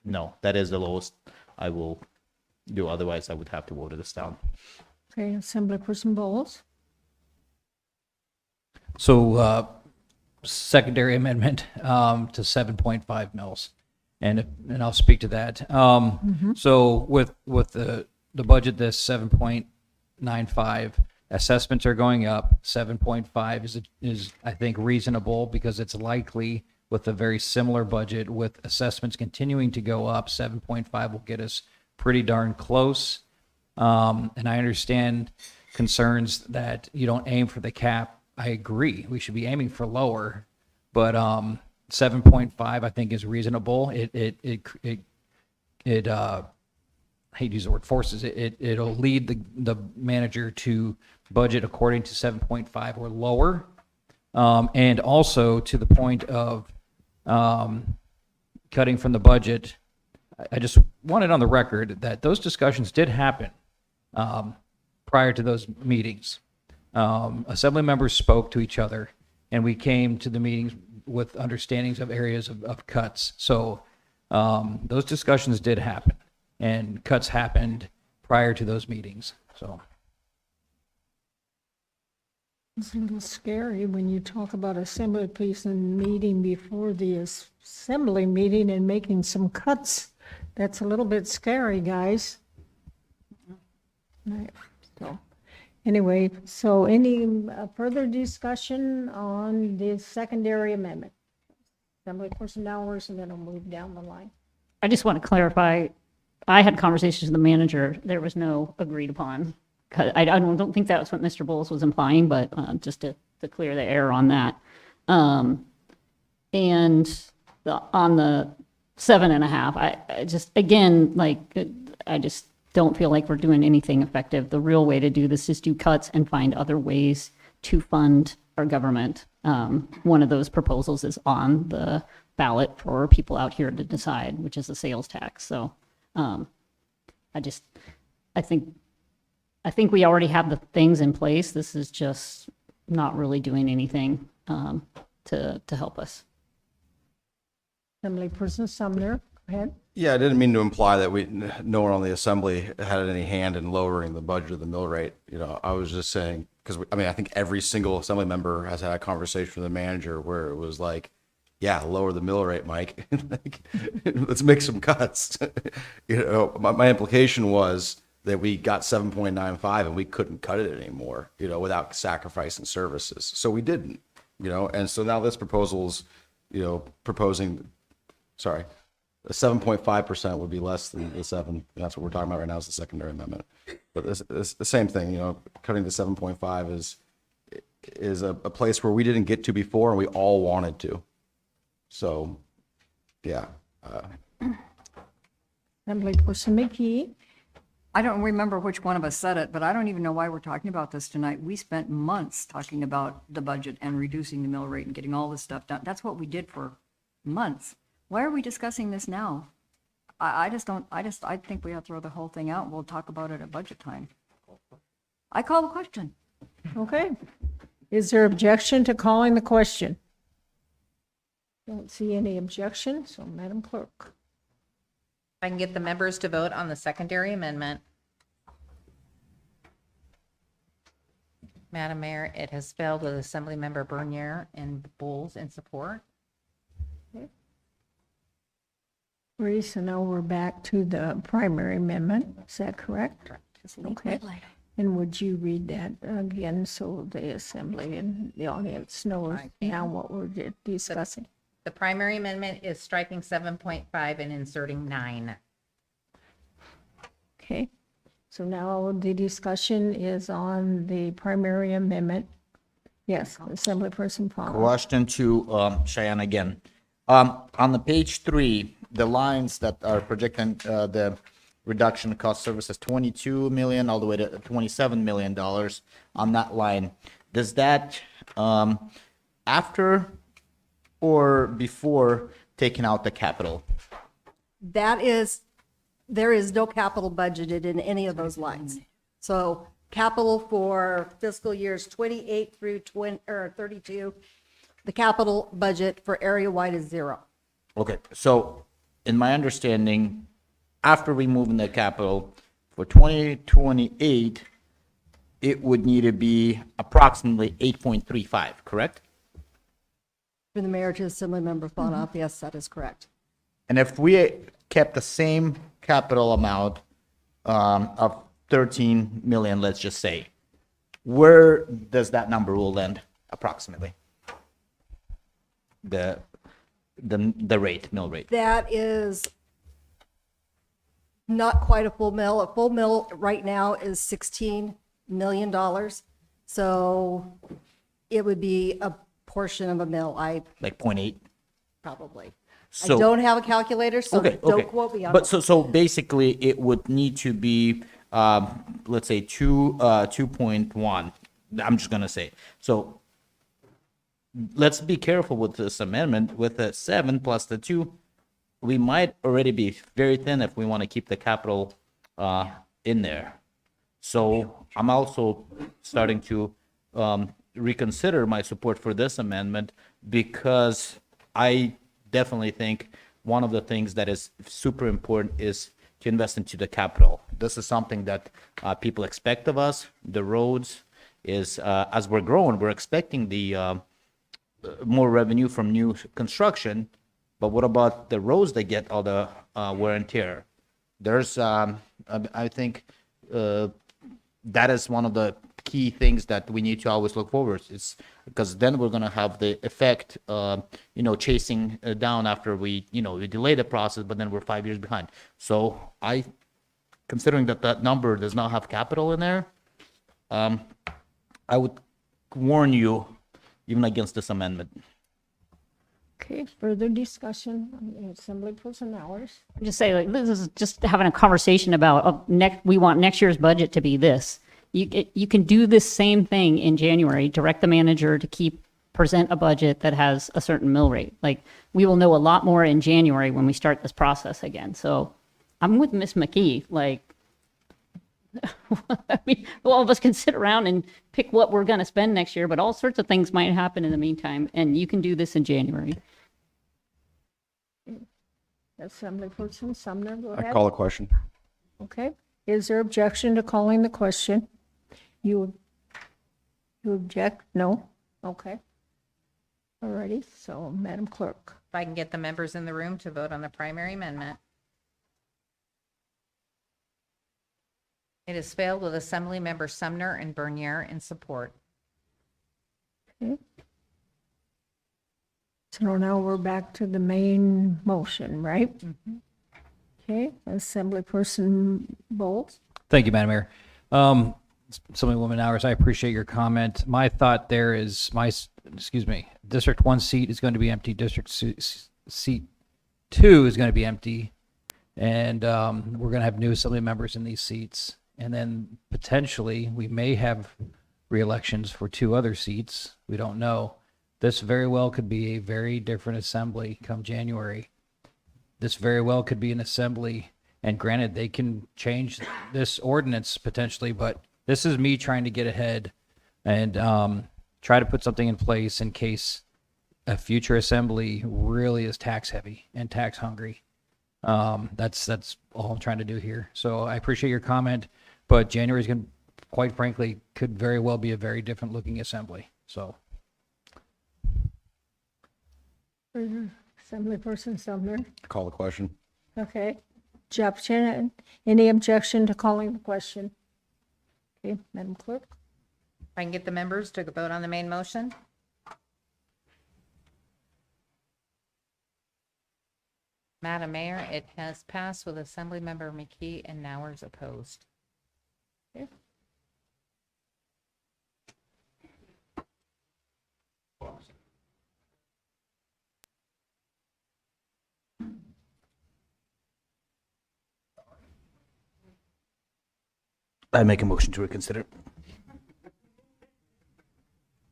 no, that is the lowest I will do. Otherwise, I would have to vote this down. Okay, Assemblyperson Bowles. So, secondary amendment to 7.5 mils, and I'll speak to that. So with the budget, this 7.95, assessments are going up. 7.5 is I think reasonable because it's likely with a very similar budget with assessments continuing to go up. 7.5 will get us pretty darn close. And I understand concerns that you don't aim for the cap. I agree. We should be aiming for lower, but 7.5 I think is reasonable. It I hate to use the word forces. It'll lead the manager to budget according to 7.5 or lower, and also to the point of cutting from the budget. I just wanted on the record that those discussions did happen prior to those meetings. Assembly members spoke to each other, and we came to the meetings with understandings of areas of cuts. So those discussions did happen, and cuts happened prior to those meetings. So It's a little scary when you talk about Assemblyperson meeting before the assembly meeting and making some cuts. That's a little bit scary, guys. Right, so, anyway, so any further discussion on the secondary amendment? Assemblyperson Bowers, and then I'll move down the line. I just want to clarify, I had conversations with the manager. There was no agreed upon. I don't think that was what Mr. Bowles was implying, but just to clear the air on that. And on the 7.5, I just, again, like, I just don't feel like we're doing anything effective. The real way to do this is do cuts and find other ways to fund our government. One of those proposals is on the ballot for people out here to decide, which is the sales tax. So I think we already have the things in place. This is just not really doing anything to help us. Assemblyperson Sumner, go ahead. Yeah, I didn't mean to imply that no one on the assembly had any hand in lowering the budget of the mill rate. I was just saying, because I think every single assembly member has had a conversation with the manager where it was like, yeah, lower the mill rate, Mike. Let's make some cuts. My implication was that we got 7.95 and we couldn't cut it anymore, without sacrificing services. So we didn't, and so now this proposal's, proposing, sorry, 7.5% would be less than the 7. That's what we're talking about right now is the secondary amendment. But it's the same thing, cutting to 7.5 is a place where we didn't get to before and we all wanted to. So, yeah. Assemblyperson McKee. I don't remember which one of us said it, but I don't even know why we're talking about this tonight. We spent months talking about the budget and reducing the mill rate and getting all this stuff done. That's what we did for months. Why are we discussing this now? I think we have to throw the whole thing out and we'll talk about it at budget time. I call the question. Okay. Is there objection to calling the question? Don't see any objection, so Madam Clerk. If I can get the members to vote on the secondary amendment. Madam Mayor, it has failed with Assemblymember Bernier and Bowles in support. Ready, so now we're back to the primary amendment. Is that correct? Okay. And would you read that again so the assembly and the audience knows now what we're discussing? The primary amendment is striking 7.5 and inserting 9. Okay. So now the discussion is on the primary amendment. Yes, Assemblyperson Palmer. Question to Cheyenne again. On the page 3, the lines that are projecting the reduction of cost services, 22 million all the way to 27 million dollars on that line. Does that after or before taking out the capital? There is no capital budgeted in any of those lines. So capital for fiscal years 28 through 32, the capital budget for area-wide is 0. Okay, so in my understanding, after removing the capital for 2028, it would need to be approximately 8.35, correct? For the mayor to assembly member Phaneuf, yes, that is correct. And if we kept the same capital amount of 13 million, let's just say, where does that number will end approximately? The rate, mill rate. That is not quite a full mill. A full mill right now is $16 million. So it would be a portion of a mill. Like 0.8? Probably. So, I don't have a calculator, so don't quote me on but it. so basically it would need to be let's say 2.1. I'm just gonna say. So let's be careful with this amendment. With the 7 plus the 2, we might already be very thin if we want to keep the capital in there. So I'm also starting to reconsider my support for this amendment, because I definitely think one of the things that is super important is to invest into the capital. This is something that people expect of us. The roads is, as we're growing, we're expecting the more revenue from new construction. But what about the roads that get all the wear and tear? There's, I think, that is one of the key things that we need to always look forward. It's because then we're going to have the effect, chasing down after we delay the process, but then we're 5 years behind. So considering that number does not have capital in there, I would warn you even against this amendment. Okay, further discussion on Assemblyperson Hours. Just say, like, this is just having a conversation about we want next year's budget to be this. You can do this same thing in January, direct the manager to present a budget that has a certain mill rate. Like, we will know a lot more in January when we start this process again. So I'm with Miss McKee. Like, I mean, all of us can sit around and pick what we're going to spend next year, but all sorts of things might happen in the meantime, and you can do this in January. Assemblyperson Sumner, go ahead. I call a question. Okay. Is there objection to calling the question? You object? No? Okay. All righty. So, Madam Clerk. If I can get the members in the room to vote on the primary amendment. It has failed with Assembly Member Sumner and Bernier in support. Okay. So now we're back to the main motion, right? Okay. Assemblyperson Bowles. Thank you, Madam Mayor. Assemblywoman Hours, I appreciate your comment. My thought there is District 1 seat is going to be empty. District seat 2 is going to be empty. And we're going to have new assembly members in these seats. And then potentially we may have re-elections for 2 other seats. We don't know. This very well could be a very different assembly come January. this very well could be an assembly, and granted, they can change this ordinance potentially, but this is me trying to get ahead and try to put something in place in case a future assembly really is tax heavy and tax hungry. That's all I'm trying to do here. So I appreciate your comment, but January is going to, quite frankly, could very well be a very different looking assembly. So. Assemblyperson Sumner. Call the question. Okay. Objection? Any objection to calling the question? Okay, Madam Clerk. If I can get the members to vote on the main motion. Madam Mayor, it has passed with Assemblymember McKee and Nowers opposed. Okay. I make a motion to reconsider.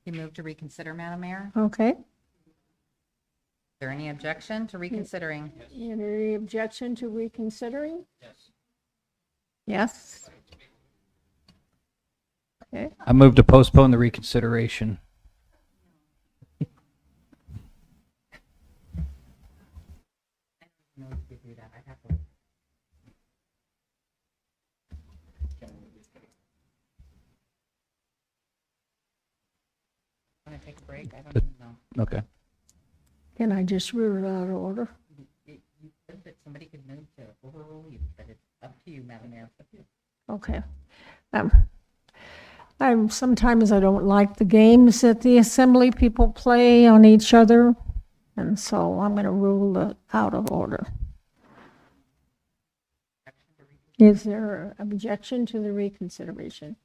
You move to reconsider, Madam Mayor? Okay. Is there any objection to reconsidering? Any objection to reconsidering? Yes. Okay. I move to postpone the reconsideration. Want to take a break? I don't even know. Okay. Can I just rule it out of order? You said that somebody could move to overrule you, but it's up to you, Madam Mayor. Okay. Sometimes I don't like the games that the assembly people play on each other, and so I'm going to rule it out of order. Is there objection to the reconsideration?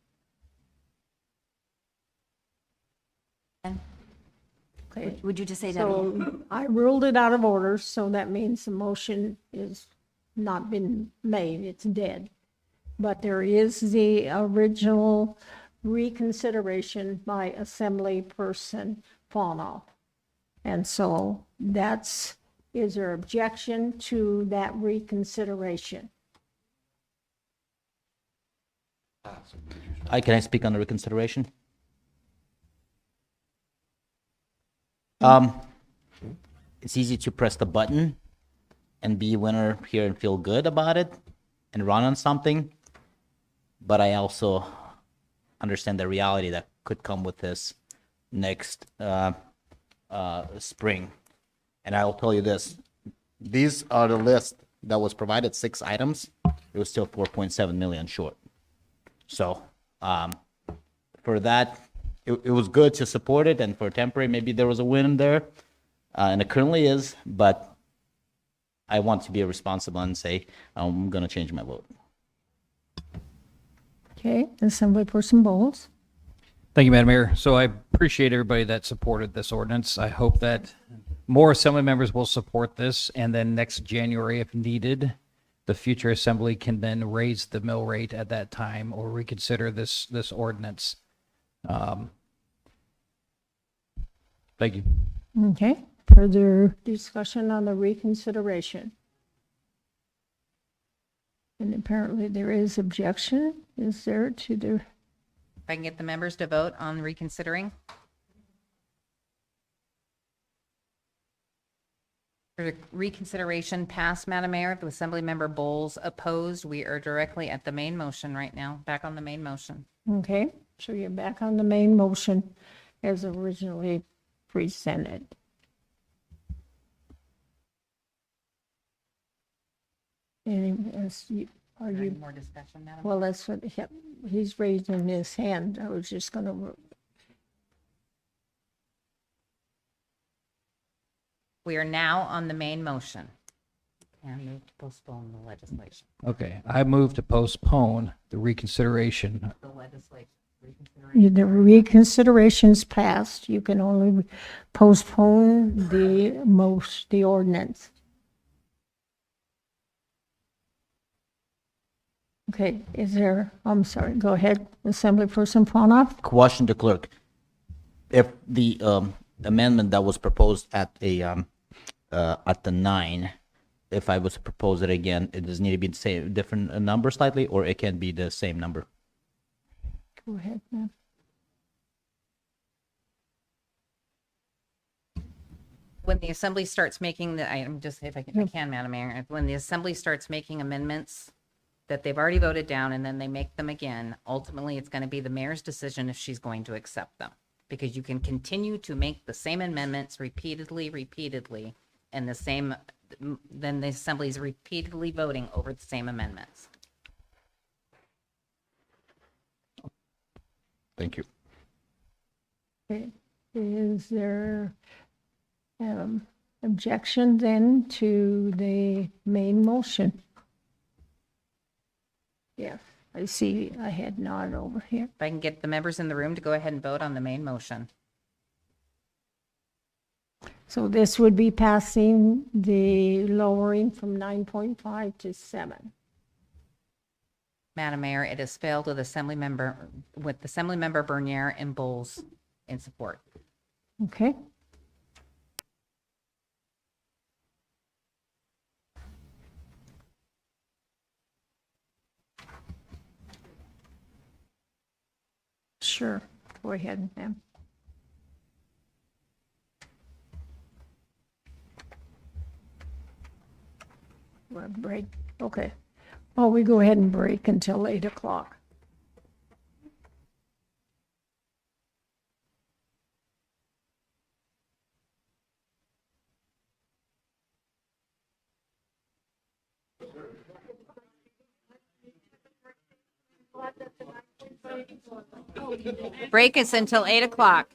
Okay. Would you just say that? So I ruled it out of order, so that means the motion is not been made, it's dead. But there is the original reconsideration by Assemblyperson Fawnoff. And so is there objection to that reconsideration? Can I speak on the reconsideration? It's easy to press the button and be a winner here and feel good about it and run on something. But I also understand the reality that could come with this next spring. And I'll tell you this, these are the list that was provided, 6 items. It was still 4.7 million short. So for that, it was good to support it, and for temporary, maybe there was a win there, and it currently is, but I want to be responsible and say, I'm going to change my vote. Okay, Assemblyperson Bowles. Thank you, Madam Mayor. So I appreciate everybody that supported this ordinance. I hope that more assembly members will support this, and then next January, if needed, the future assembly can then raise the mill rate at that time or reconsider this ordinance. Thank you. Okay, further discussion on the reconsideration? And apparently there is objection. Is there to the? If I can get the members to vote on reconsidering. For reconsideration passed, Madam Mayor, with Assemblymember Bowles opposed. We are directly at the main motion right now, back on the main motion. Okay, so you're back on the main motion as originally presented. Are Any you? more discussion, Madam? Well, that's what he's raising his hand. I was just going to. We are now on the main motion. And move to postpone the legislation. Okay, I move to postpone the reconsideration. The legislation. The reconsideration's passed. You can only postpone the ordinance. Okay, I'm sorry, go ahead, Assemblyperson Fawnoff. Question to clerk. If the amendment that was proposed at the 9 if I was to propose it again, it does need to be the same, different number slightly, or it can be the same number? Go ahead, ma'am. When the assembly starts making the item, just if I can, Madam Mayor, when the assembly starts making amendments that they've already voted down and then they make them again, ultimately it's going to be the mayor's decision if she's going to accept them. Because you can continue to make the same amendments repeatedly, and then the assembly is repeatedly voting over the same amendments. Thank you. Okay. Is there objection then to the main motion? Yes, I see a head nod over here. If I can get the members in the room to go ahead and vote on the main motion. So this would be passing the lowering from 9.5 to 7. Madam Mayor, it has failed with Assemblymember Bernier and Bowles in support. Okay. Sure, go ahead, ma'am. We'll break, okay. Well, we go ahead and break until 8 o'clock. Break is until 8 o'clock.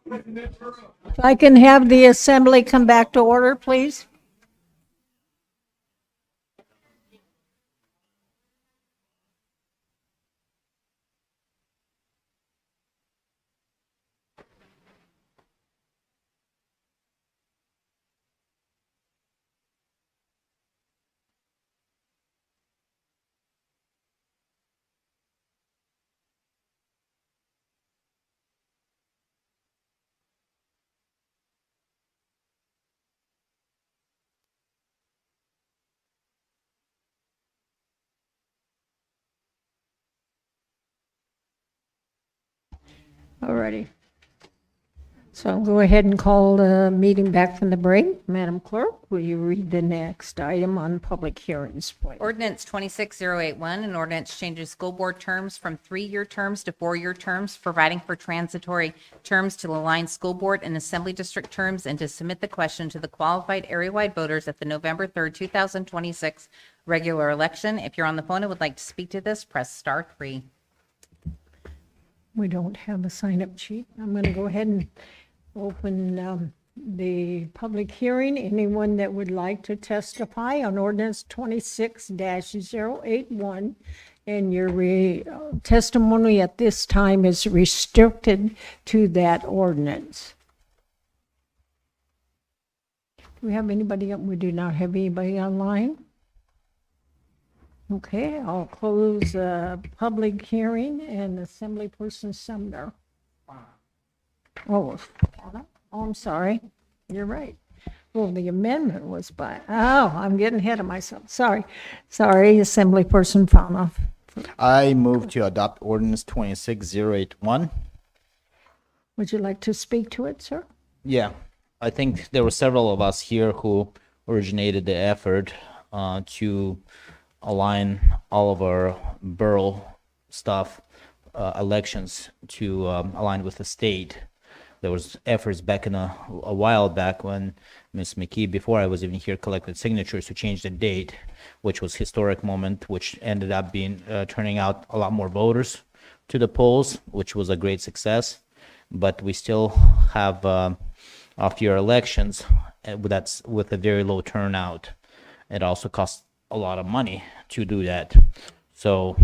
If I can have the assembly come back to order, please. Alrighty. So I'll go ahead and call the meeting back from the break. Madam Clerk, will you read the next item on public hearings, please? Ordinance 26081, an ordinance changes school board terms from 3-year terms to 4-year terms, providing for transitory terms to align school board and assembly district terms, and to submit the question to the qualified area-wide voters at the November 3rd, 2026 regular election. If you're on the phone and would like to speak to this, press star 3. We don't have a sign-up sheet. I'm going to go ahead and open the public hearing. Anyone that would like to testify on ordinance 26-081, and your testimony at this time is restricted to that ordinance. Do we have anybody? We do not have anybody online. Okay, I'll close the public hearing, and Assemblyperson Sumner. Oh, I'm sorry. You're right. Well, the amendment was by, oh, I'm getting ahead of myself. Sorry, Assemblyperson Fanoff. I move to adopt ordinance 26081. Would you like to speak to it, sir? Yeah, I think there were several of us here who originated the effort to align all of our borough stuff, elections to align with the state. There was efforts back in a while back when Ms. McKee, before I was even here, collected signatures to change the date, which was historic moment, which ended up being turning out a lot more voters to the polls, which was a great success. But we still have off-year elections that's with a very low turnout. It also costs a lot of money to do that. So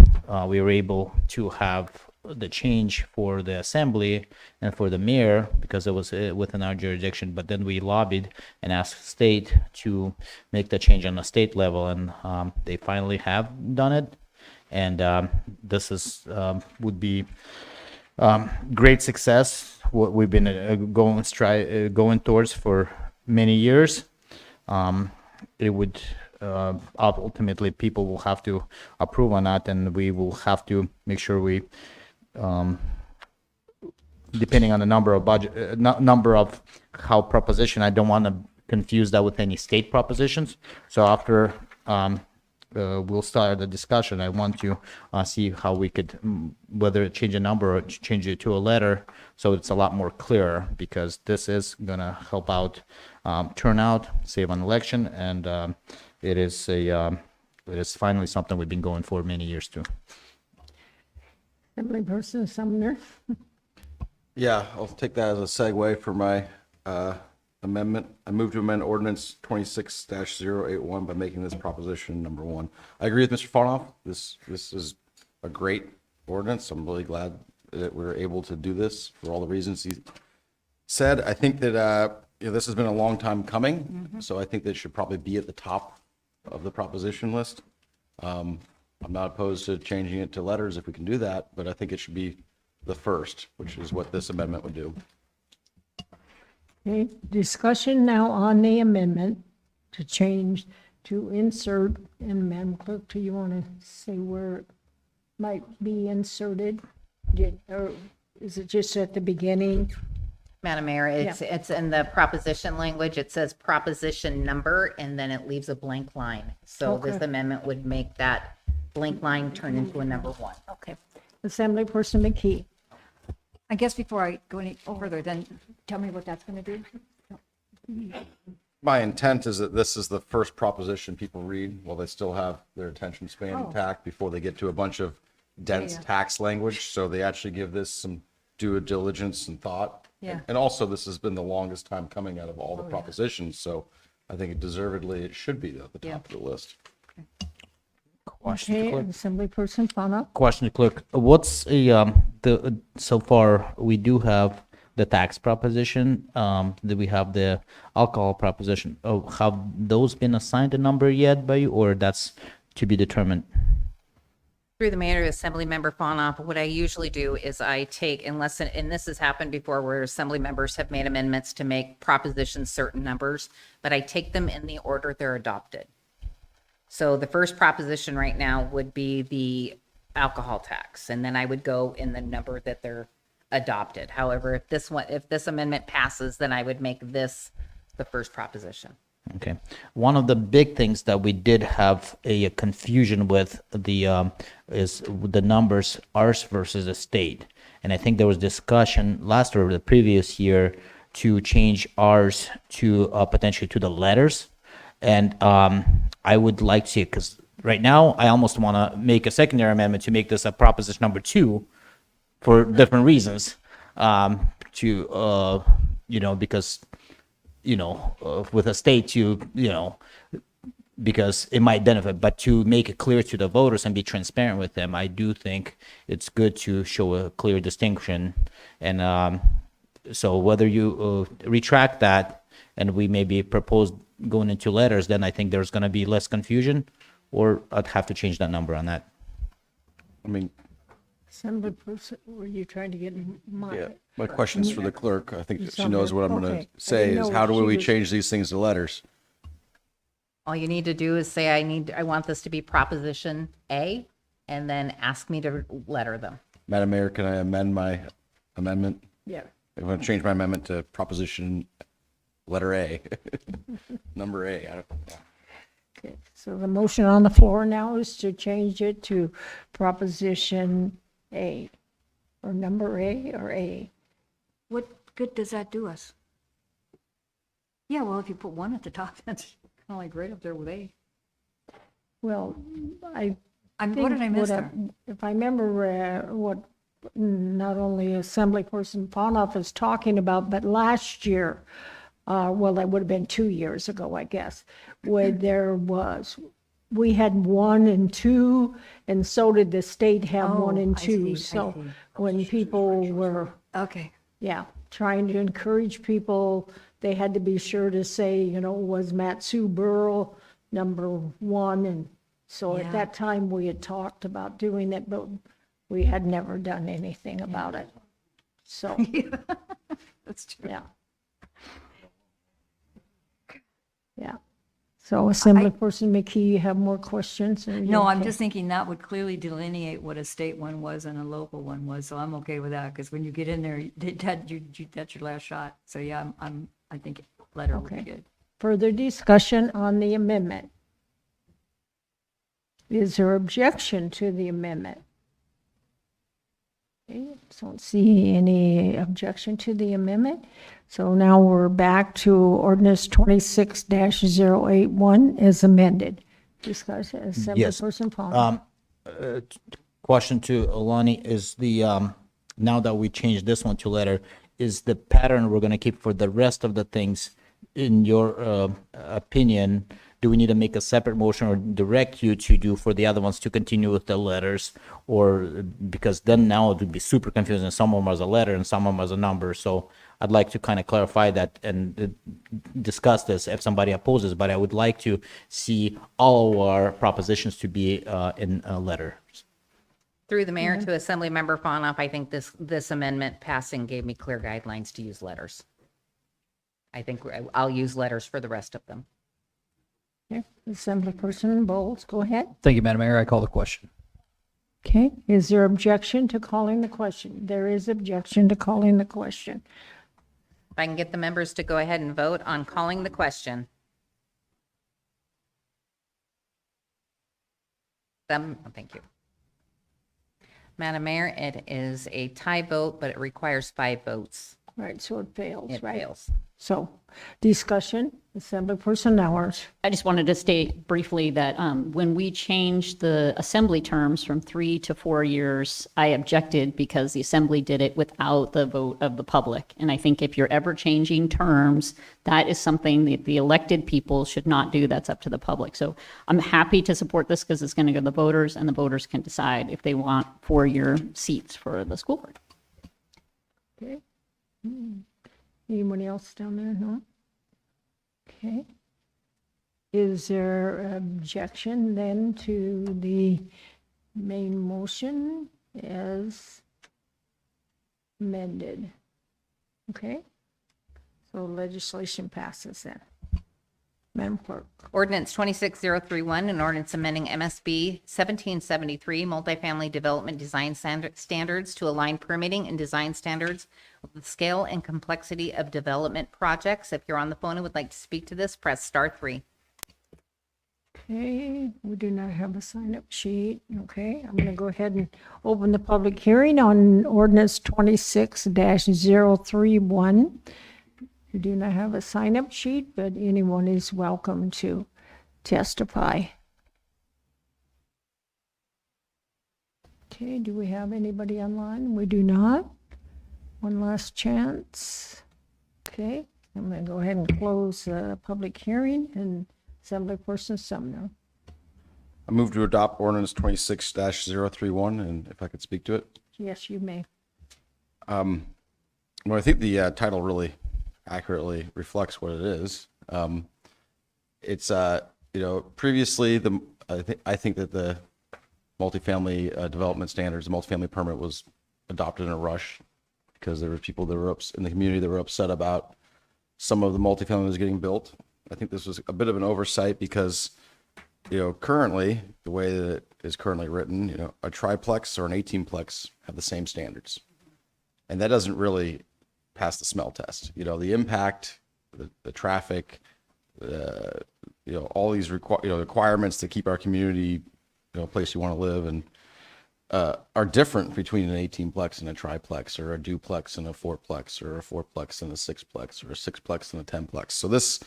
we were able to have the change for the assembly and for the mayor because it was within our jurisdiction. But then we lobbied and asked state to make the change on the state level, and they finally have done it. And this is would be great success. What we've been going towards for many years. It would ultimately people will have to approve on that, and we will have to make sure we, depending on the number of budget, number of how proposition. I don't want to confuse that with any state propositions. So after we'll start the discussion. I want to see how we could, whether change a number or change it to a letter, so it's a lot more clear, because this is gonna help out turnout, save on election, and it is finally something we've been going for many years too. Assemblyperson Sumner. Yeah, I'll take that as a segue for my amendment. I move to amend ordinance 26-081 by making this proposition number 1. I agree with Mr. Fanoff. This is a great ordinance. I'm really glad that we're able to do this for all the reasons he said. I think that this has been a long time coming, so I think that it should probably be at the top of the proposition list. I'm not opposed to changing it to letters if we can do that, but I think it should be the first, which is what this amendment would do. Okay, discussion now on the amendment to change, to insert, and Madam Clerk, do you want to say where it might be inserted? Or is it just at the beginning? Madam Mayor, it's in the proposition language. It says proposition number, and then it leaves a blank line. So Okay. this amendment would make that blank line turn into a number 1. Okay. Assemblyperson McKee. I guess before I go any further, then tell me what that's going to do. My intent is that this is the first proposition people read while they still have their attention span intact before they get to a bunch of dense tax language. So they actually give this some due diligence and thought. Yeah. And also, this has been the longest time coming out of all the propositions. So I think deservedly it should be at the top of the list. Question to Okay, clerk. Assemblyperson Fanoff. Question to clerk. What's so far we do have the tax proposition. Do we have the alcohol proposition? Oh, have those been assigned a number yet by you, or that's to be determined? Through the mayor, Assembly Member Fanoff, what I usually do is I take, and this has happened before where Assembly members have made amendments to make propositions certain numbers, but I take them in the order they're adopted. So the first proposition right now would be the alcohol tax, and then I would go in the number that they're adopted. However, if this amendment passes, then I would make this the first proposition. Okay. One of the big things that we did have a confusion with is the numbers, ours versus the state. And I think there was discussion last or the previous year to change ours to potentially to the letters. And I would like to see it, because right now I almost want to make a secondary amendment to make this a proposition number 2 for different reasons. Because with a state, because it might benefit, but to make it clear to the voters and be transparent with them, I do think it's good to show a clear distinction. And so whether you retract that and we maybe propose going into letters, then I think there's going to be less confusion, or I'd have to change that number on that. I mean, Assemblyperson, were you trying to get my? Yeah, my question's for the clerk. I think that she Somewhere. knows what I'm going Okay. to say I didn't is know how if do she we was- change these things to letters? All you need to do is say, I want this to be Proposition A, and then ask me to letter them. Madam Mayor, can I amend my amendment? Yeah. I want to change my amendment to proposition letter A, number A. I don't, yeah. Okay, so the motion on the floor now is to change it to Proposition A, or number A, or A. What good does that do us? Yeah, well, if you put one at the top, that's kind of like right up there with A. Well, I What think did I miss what there? if I remember what not only Assemblyperson Ponoff is talking about, but last year, well, that would have been 2 years ago, I guess, where we had 1 and 2, and so did the state have 1 and 2. So when people were, Okay. yeah, trying to encourage people, they had to be sure to say, was Matsu Borough number 1, and so Yeah. at that time, we had talked about doing it, but we had never done anything about it. So, That's true. yeah. Yeah. So Assemblyperson McKee, you have more questions? or you No, I'm okay? just thinking that would clearly delineate what a state one was and a local one was, so I'm okay with that, because when you get in there, that's your last shot. So yeah, I think letter would be Okay. good. Further discussion on the amendment? Is there objection to the amendment? Okay, don't see any objection to the amendment. So now we're back to ordinance 26-081 as amended. Discussion, Assemblyperson Palmer. Question to Alani is now that we changed this one to letter, is the pattern we're going to keep for the rest of the things, in your opinion? Do we need to make a separate motion or direct you to do for the other ones to continue with the letters? Or because then now it would be super confusing. Some of them as a letter and some of them as a number. So I'd like to kind of clarify that and discuss this if somebody opposes, but I would like to see all our propositions to be in a letter. Through the mayor to Assemblymember Fonoff, I think this amendment passing gave me clear guidelines to use letters. I think I'll use letters for the rest of them. Okay, Assemblyperson Bowles, go ahead. Thank you, Madam Mayor. I call the question. Okay, is there objection to calling the question? There is objection to calling the question. If I can get the members to go ahead and vote on calling the question. Thank you. Madam Mayor, it is a tie vote, but it requires 5 votes. Right, so it fails, It right? fails. So, discussion, Assemblyperson Nowers. I just wanted to state briefly that when we changed the assembly terms from 3 to 4 years, I objected because the assembly did it without the vote of the public. And I think if you're ever changing terms, that is something that the elected people should not do. That's up to the public. So I'm happy to support this because it's going to go to the voters, and the voters can decide if they want 4-year seats for the school board. Okay. Anyone else down there? No? Okay. Is there objection then to the main motion as amended? Okay. So legislation passes then. Madam Clerk. Ordinance 26031, an ordinance amending MSB 1773 multifamily development design standards to align permitting and design standards with the scale and complexity of development projects. If you're on the phone and would like to speak to this, press *3. Okay, we do not have a sign-up sheet. Okay, I'm going to go ahead and open the public hearing on ordinance 26-031. We do not have a sign-up sheet, but anyone is welcome to testify. Okay, do we have anybody online? We do not. One last chance. Okay, I'm going to go ahead and close the public hearing, and Assemblyperson Sumner. I move to adopt ordinance 26-031, and if I could speak to it. Yes, you may. Well, I think the title really accurately reflects what it is. It's previously I think that the multifamily development standards. The multifamily permit was adopted in a rush because there were people that were in the community that were upset about some of the multifamily that was getting built. I think this was a bit of an oversight because, currently, the way that it is currently written, a triplex or an 18-plex have the same standards. And that doesn't really pass the smell test. The impact, the traffic, all these requirements to keep our community, a place you want to live, and are different between an 18-plex and a triplex, or a duplex and a fourplex, or a fourplex and a sixplex, or a sixplex and a 10-plex. So this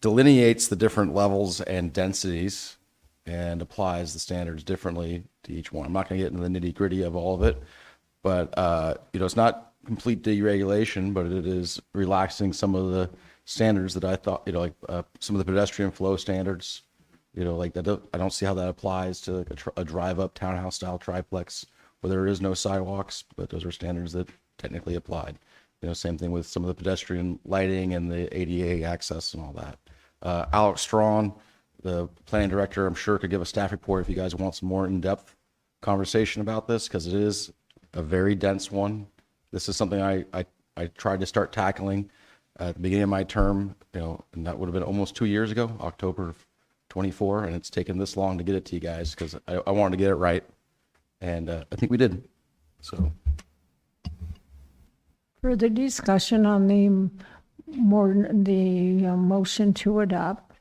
delineates the different levels and densities and applies the standards differently to each one. I'm not going to get into the nitty-gritty of all of it, but it's not complete deregulation, but it is relaxing some of the standards that I thought, like some of the pedestrian flow standards, like that. I don't see how that applies to like a drive-up townhouse style triplex where there is no sidewalks, but those are standards that technically applied. Same thing with some of the pedestrian lighting and the ADA access and all that. Alex Strawn, the planning director, I'm sure could give a staff report if you guys want some more in-depth conversation about this, because it is a very dense one. This is something I tried to start tackling at the beginning of my term, and that would have been almost 2 years ago, October of 24, and it's taken this long to get it to you guys because I wanted to get it right, and I think we did. So, Further discussion on the motion to adopt.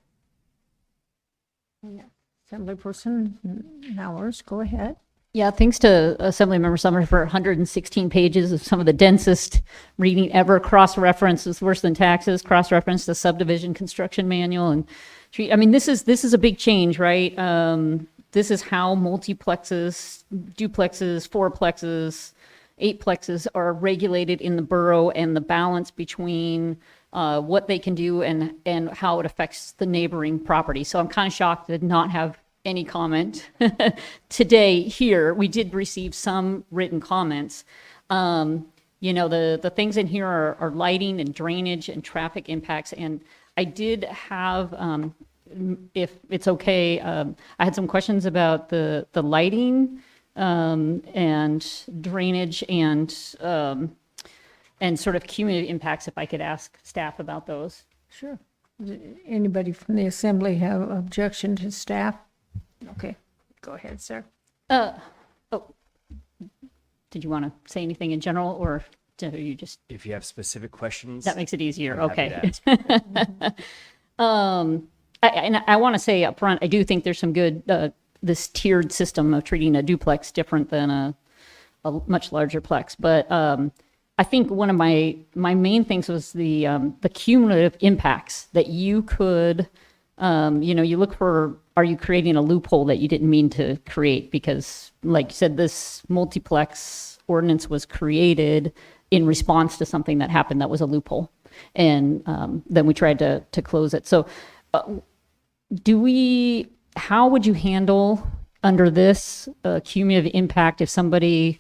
Assemblyperson Nowers, go ahead. Yeah, thanks to Assemblymember Summer for 116 pages of some of the densest reading ever. Cross-reference is worse than taxes. Cross-reference the subdivision construction manual, and this is a big change, right? This is how multiplexes, duplexes, fourplexes, eightplexes are regulated in the borough, and the balance between what they can do and how it affects the neighboring property. So I'm kind of shocked to not have any comment today here. We did receive some written comments. The things in here are lighting and drainage and traffic impacts. And I did have, if it's okay, I had some questions about the lighting and drainage and sort of cumulative impacts, if I could ask staff about those. Sure. Does anybody from the assembly have objection to staff? Okay, go ahead, sir. Did you want to say anything in general, or do you just? If you have specific questions, that makes it easier. I'm Okay. I want to say up front, I do think there's some good this tiered system of treating a duplex different than a much larger plex, but I think one of my main things was the cumulative impacts that you could, you look for. Are you creating a loophole that you didn't mean to create? Because, like you said, this multiplex ordinance was created in response to something that happened that was a loophole, and then we tried to close it. So, how would you handle under this cumulative impact if somebody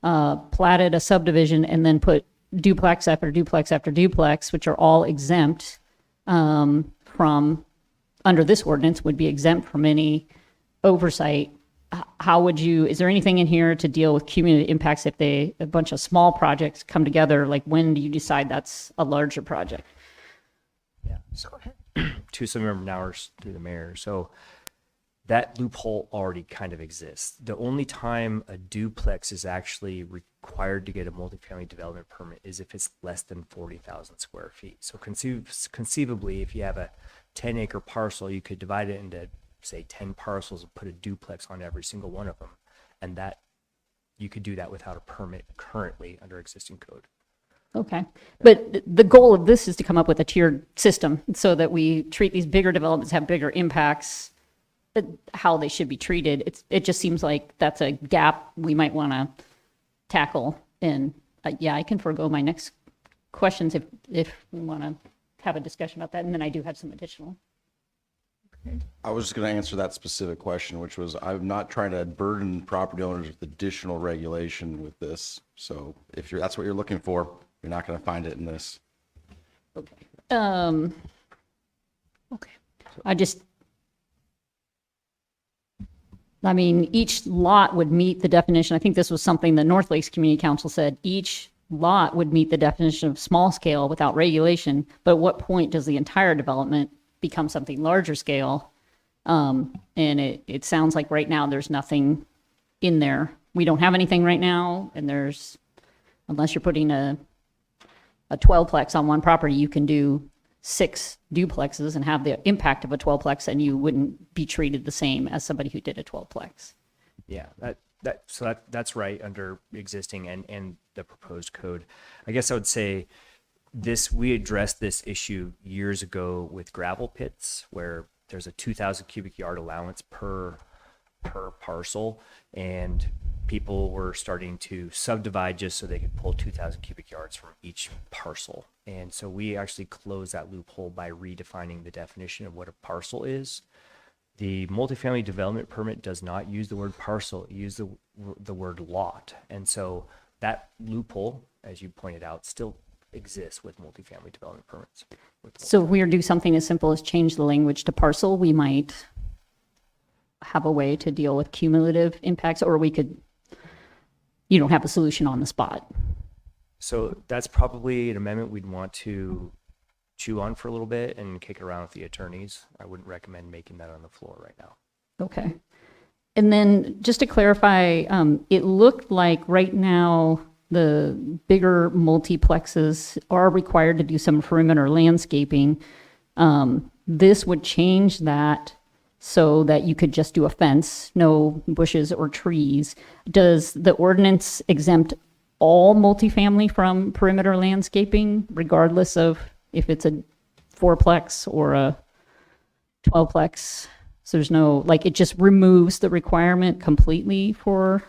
platted a subdivision and then put duplex after duplex after duplex, which are all exempt from, under this ordinance, would be exempt from any oversight? How would you, is there anything in here to deal with cumulative impacts if a bunch of small projects come together? Like, when do you decide that's a larger project? Yeah. So, to some member Nowers through the mayor. So that loophole already kind of exists. The only time a duplex is actually required to get a multifamily development permit is if it's less than 40,000 square feet. So conceivably, if you have a 10-acre parcel, you could divide it into, say, 10 parcels and put a duplex on every single one of them. And that you could do that without a permit currently under existing code. Okay. But the goal of this is to come up with a tiered system so that we treat these bigger developments, have bigger impacts, how they should be treated. It just seems like that's a gap we might want to tackle. And I can forego my next questions if we want to have a discussion about that. And then I do have some additional. Okay. I was just going to answer that specific question, which was, I'm not trying to burden property owners with additional regulation with this. So if that's what you're looking for, you're not going to find it in this. Okay. Okay. I mean, each lot would meet the definition. I think this was something the North Lakes Community Council said. Each lot would meet the definition of small scale without regulation. But at what point does the entire development become something larger scale? And it sounds like right now there's nothing in there. We don't have anything right now, and unless you're putting a 12-plex on one property, you can do 6 duplexes and have the impact of a 12-plex, and you wouldn't be treated the same as somebody who did a 12-plex. Yeah, that's right under existing and the proposed code. I guess I would say we addressed this issue years ago with gravel pits, where there's a 2,000 cubic yard allowance per parcel, and people were starting to subdivide just so they could pull 2,000 cubic yards from each parcel. And so we actually closed that loophole by redefining the definition of what a parcel is. The multifamily development permit does not use the word parcel, it uses the word lot. And so that loophole, as you pointed out, still exists with multifamily development permits. So if we were to do something as simple as change the language to parcel, we might have a way to deal with cumulative impacts, or you don't have a solution on the spot. So that's probably an amendment we'd want to chew on for a little bit and kick it around with the attorneys. I wouldn't recommend making that on the floor right now. Okay. And then just to clarify, it looked like right now the bigger multiplexes are required to do some perimeter landscaping. This would change that so that you could just do a fence, no bushes or trees. Does the ordinance exempt all multifamily from perimeter landscaping, regardless of if it's a 4-plex or a 12-plex? So there's no, like, it just removes the requirement completely for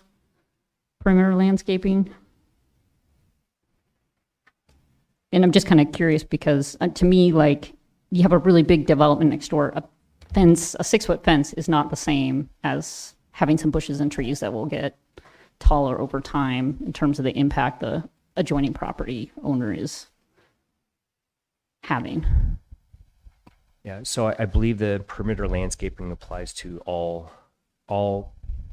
perimeter landscaping? And I'm just kind of curious because to me, like, you have a really big development next door. A 6-foot fence is not the same as having some bushes and trees that will get taller over time in terms of the impact the adjoining property owner is having. Yeah, so I believe the perimeter landscaping applies to all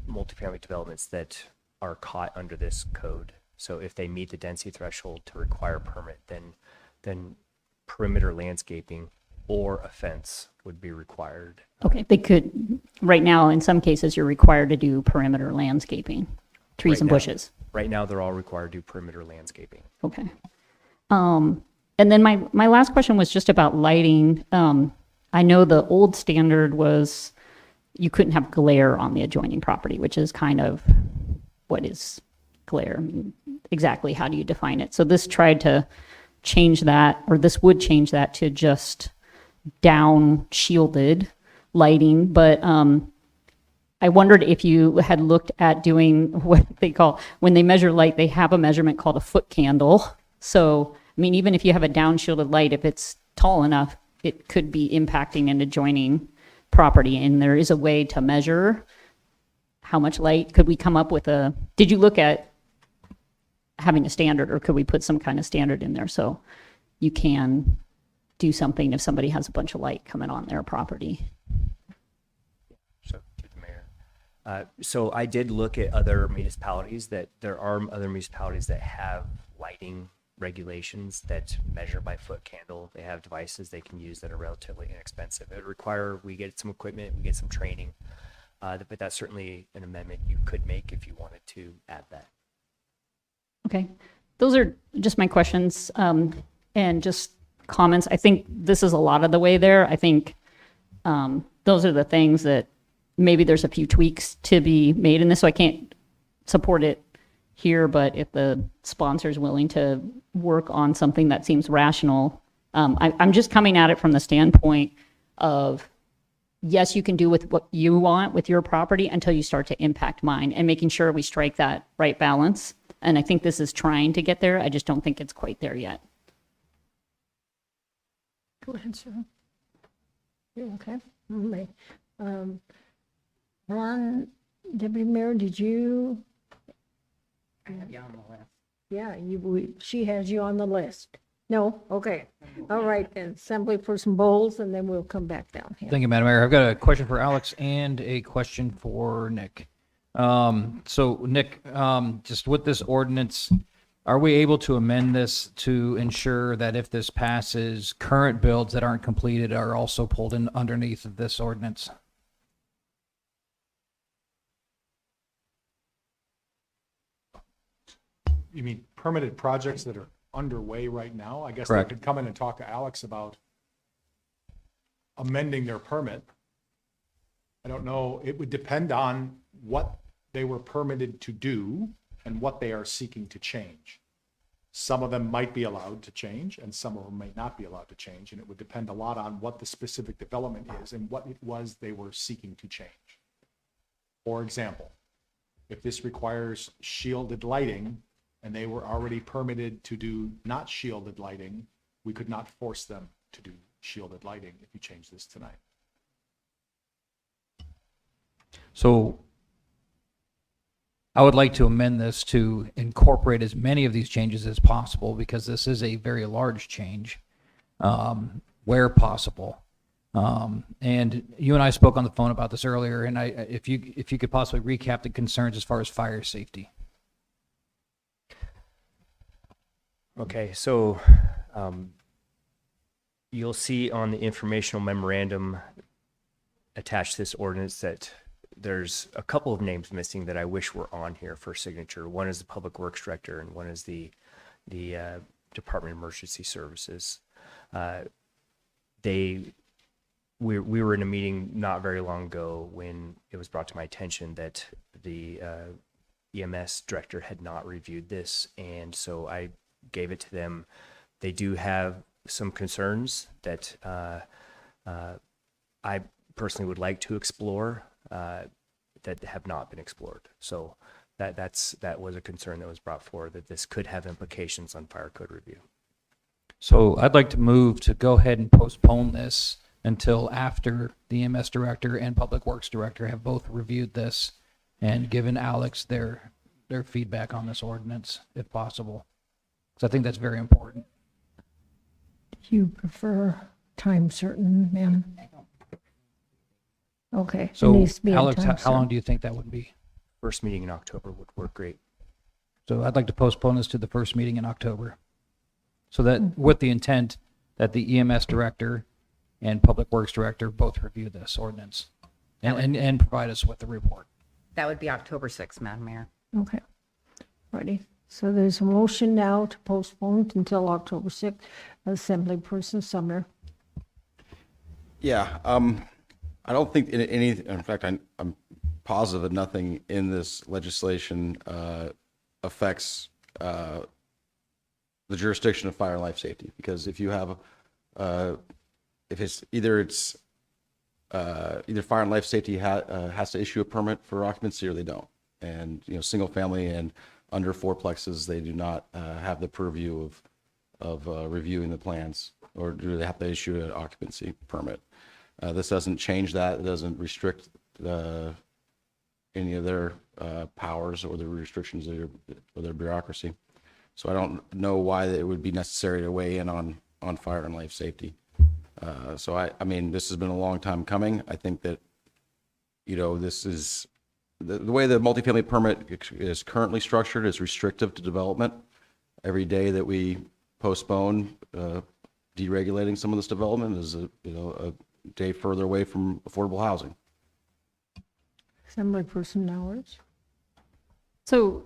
multifamily developments that are caught under this code. So if they meet the density threshold to require a permit, then perimeter landscaping or a fence would be required. Okay, they could, right now, in some cases, you're required to do perimeter landscaping, trees and bushes. Right now, they're all required to do perimeter landscaping. Okay. And then my last question was just about lighting. I know the old standard was you couldn't have glare on the adjoining property, which is kind of what is glare. I mean, exactly how do you define it? So this tried to change that, or this would change that to just down shielded lighting. But I wondered if you had looked at doing what they call, when they measure light, they have a measurement called a foot candle. So, I mean, even if you have a down shielded light, if it's tall enough, it could be impacting an adjoining property. And there is a way to measure how much light. Could we come up with did you look at having a standard, or could we put some kind of standard in there so you can do something if somebody has a bunch of light coming on their property? So, through the mayor. So I did look at other municipalities there are other municipalities that have lighting regulations that measure by foot candle. They have devices they can use that are relatively inexpensive. It would require we get some equipment, we get some training, but that's certainly an amendment you could make if you wanted to add that. Okay, those are just my questions and just comments. I think this is a lot of the way there. I think those are the things that maybe there's a few tweaks to be made in this, so I can't support it here, but if the sponsor is willing to work on something that seems rational, I'm just coming at it from the standpoint of, yes, you can do with what you want with your property until you start to impact mine, and making sure we strike that right balance. And I think this is trying to get there. I just don't think it's quite there yet. Go ahead, sir. You're okay. Right. Ron, Deputy Mayor, did you? I have you on the list. Yeah, she has you on the list. No? Okay. All right, then. Assemblyperson Bowles, and then we'll come back down here. Thank you, Madam Mayor. I've got a question for Alex and a question for Nick. So Nick, just with this ordinance, are we able to amend this to ensure that if this passes, current builds that aren't completed are also pulled in underneath of this ordinance? You mean permitted projects that are underway right now? I guess Correct. they could come in and talk to Alex about amending their permit. I don't know. It would depend on what they were permitted to do and what they are seeking to change. Some of them might be allowed to change and some of them may not be allowed to change. And it would depend a lot on what the specific development is and what it was they were seeking to change. For example, if this requires shielded lighting and they were already permitted to do not shielded lighting, we could not force them to do shielded lighting if you change this tonight. So I would like to amend this to incorporate as many of these changes as possible because this is a very large change where possible. And you and I spoke on the phone about this earlier, and if you could possibly recap the concerns as far as fire safety. Okay, so you'll see on the informational memorandum attached to this ordinance that there's a couple of names missing that I wish were on here for signature. One is the Public Works Director and one is the Department of Emergency Services. We were in a meeting not very long ago when it was brought to my attention that the EMS director had not reviewed this, and so I gave it to them. They do have some concerns that I personally would like to explore that have not been explored. So that was a concern that was brought forward, that this could have implications on fire code review. So I'd like to move to go ahead and postpone this until after the EMS director and Public Works director have both reviewed this and given Alex their feedback on this ordinance, if possible. Because I think that's very important. Do you prefer time certain, ma'am? Okay. it So needs to be in Alex, time how long certain. do you think that would be? First meeting in October would work great. So I'd like to postpone this to the first meeting in October. So that with the intent that the EMS director and Public Works director both review this ordinance and provide us with the report. That would be October 6th, Madam Mayor. Okay. Ready. So there's a motion now to postpone until October 6th. Assemblyperson Sumner. Yeah, I don't think in fact, I'm positive that nothing in this legislation affects the jurisdiction of fire and life safety, because if you have, if it's either fire and life safety has to issue a permit for occupancy or they don't. And, single family and under fourplexes, they do not have the purview of reviewing the plans, or do they have to issue an occupancy permit? This doesn't change that. It doesn't restrict any of their powers or the restrictions or their bureaucracy. So I don't know why it would be necessary to weigh in on fire and life safety. So I mean, this has been a long time coming. I think that, this is the way the multifamily permit is currently structured is restrictive to development. Every day that we postpone deregulating some of this development is a day further away from affordable housing. Assemblyperson Nowers. So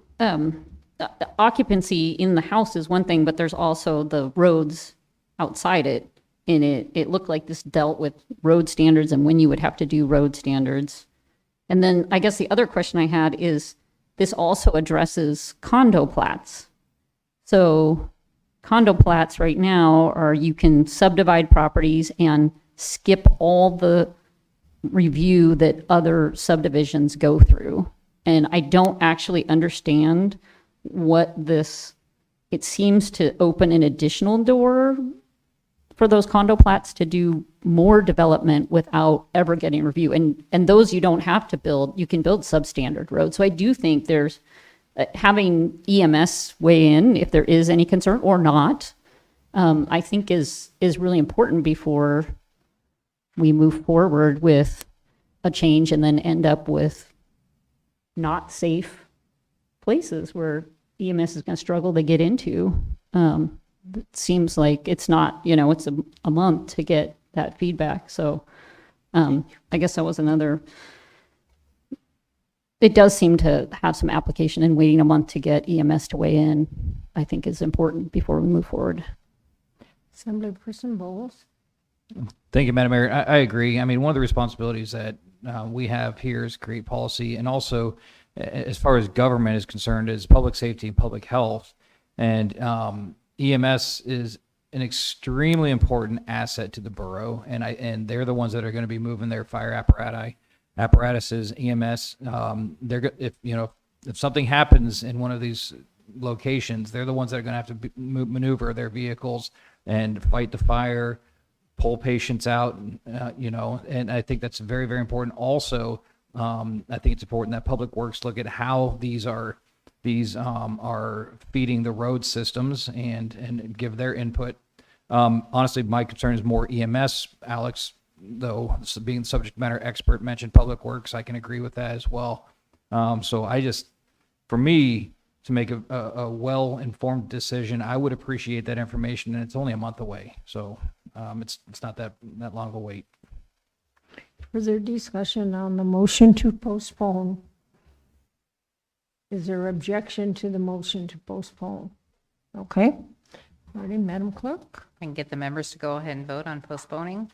occupancy in the house is one thing, but there's also the roads outside it. And it looked like this dealt with road standards and when you would have to do road standards. And then I guess the other question I had is this also addresses condo plats. So condo plats right now are you can subdivide properties and skip all the review that other subdivisions go through. And I don't actually understand what this, it seems to open an additional door for those condo plats to do more development without ever getting review. And those you don't have to build, you can build substandard roads. So I do think there's having EMS weigh in if there is any concern or not, I think is really important before we move forward with a change and then end up with not safe places where EMS is going to struggle to get into. It seems like it's not, it's a month to get that feedback. So I guess that was another. It does seem to have some application, and waiting a month to get EMS to weigh in, I think, is important before we move forward. Assemblyperson Bowles. Thank you, Madam Mayor. I agree. I mean, one of the responsibilities that we have here is create policy, and also, as far as government is concerned, is public safety and public health. And EMS is an extremely important asset to the borough, and they're the ones that are going to be moving their fire apparatuses, EMS. If something happens in one of these locations, they're the ones that are going to have to maneuver their vehicles and fight the fire, pull patients out, and I think that's very, very important. Also, I think it's important that Public Works look at how these are feeding the road systems and give their input. Honestly, my concern is more EMS. Alex, though, being the subject matter expert, mentioned Public Works. I can agree with that as well. So for me, to make a well-informed decision, I would appreciate that information, and it's only a month away. So it's not that long of a wait. Further discussion on the motion to postpone? Is there objection to the motion to postpone? Okay. Ready, Madam Clerk? I can get the members to go ahead and vote on postponing.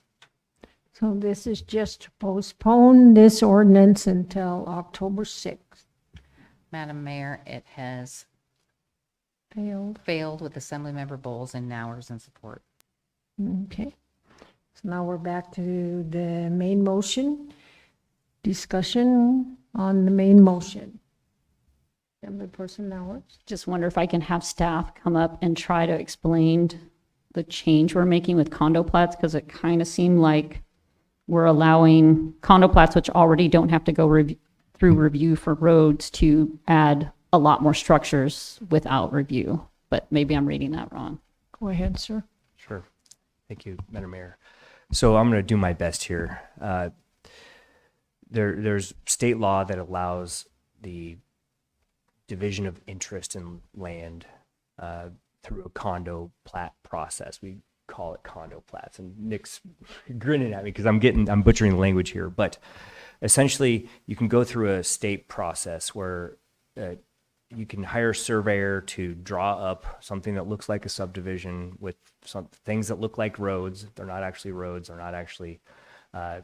So this is just to postpone this ordinance until October 6th. Madam Mayor, it has Failed. with Assemblymember Bowles and Nowers in support. Okay. So now we're back to the main motion. Discussion on the main motion. Assemblyperson Nowers. Just wonder if I can have staff come up and try to explain the change we're making with condo plats, because it kind of seemed like we're allowing condo plats, which already don't have to go through review for roads, to add a lot more structures without review. But maybe I'm reading that wrong. Go ahead, sir. Sure. Thank you, Madam Mayor. So I'm going to do my best here. There's state law that allows the division of interest in land through a condo plat process. We call it condo plats, and Nick's grinning at me because I'm butchering the language here, but essentially you can go through a state process where you can hire a surveyor to draw up something that looks like a subdivision with some things that look like roads. They're not actually roads. They're not actually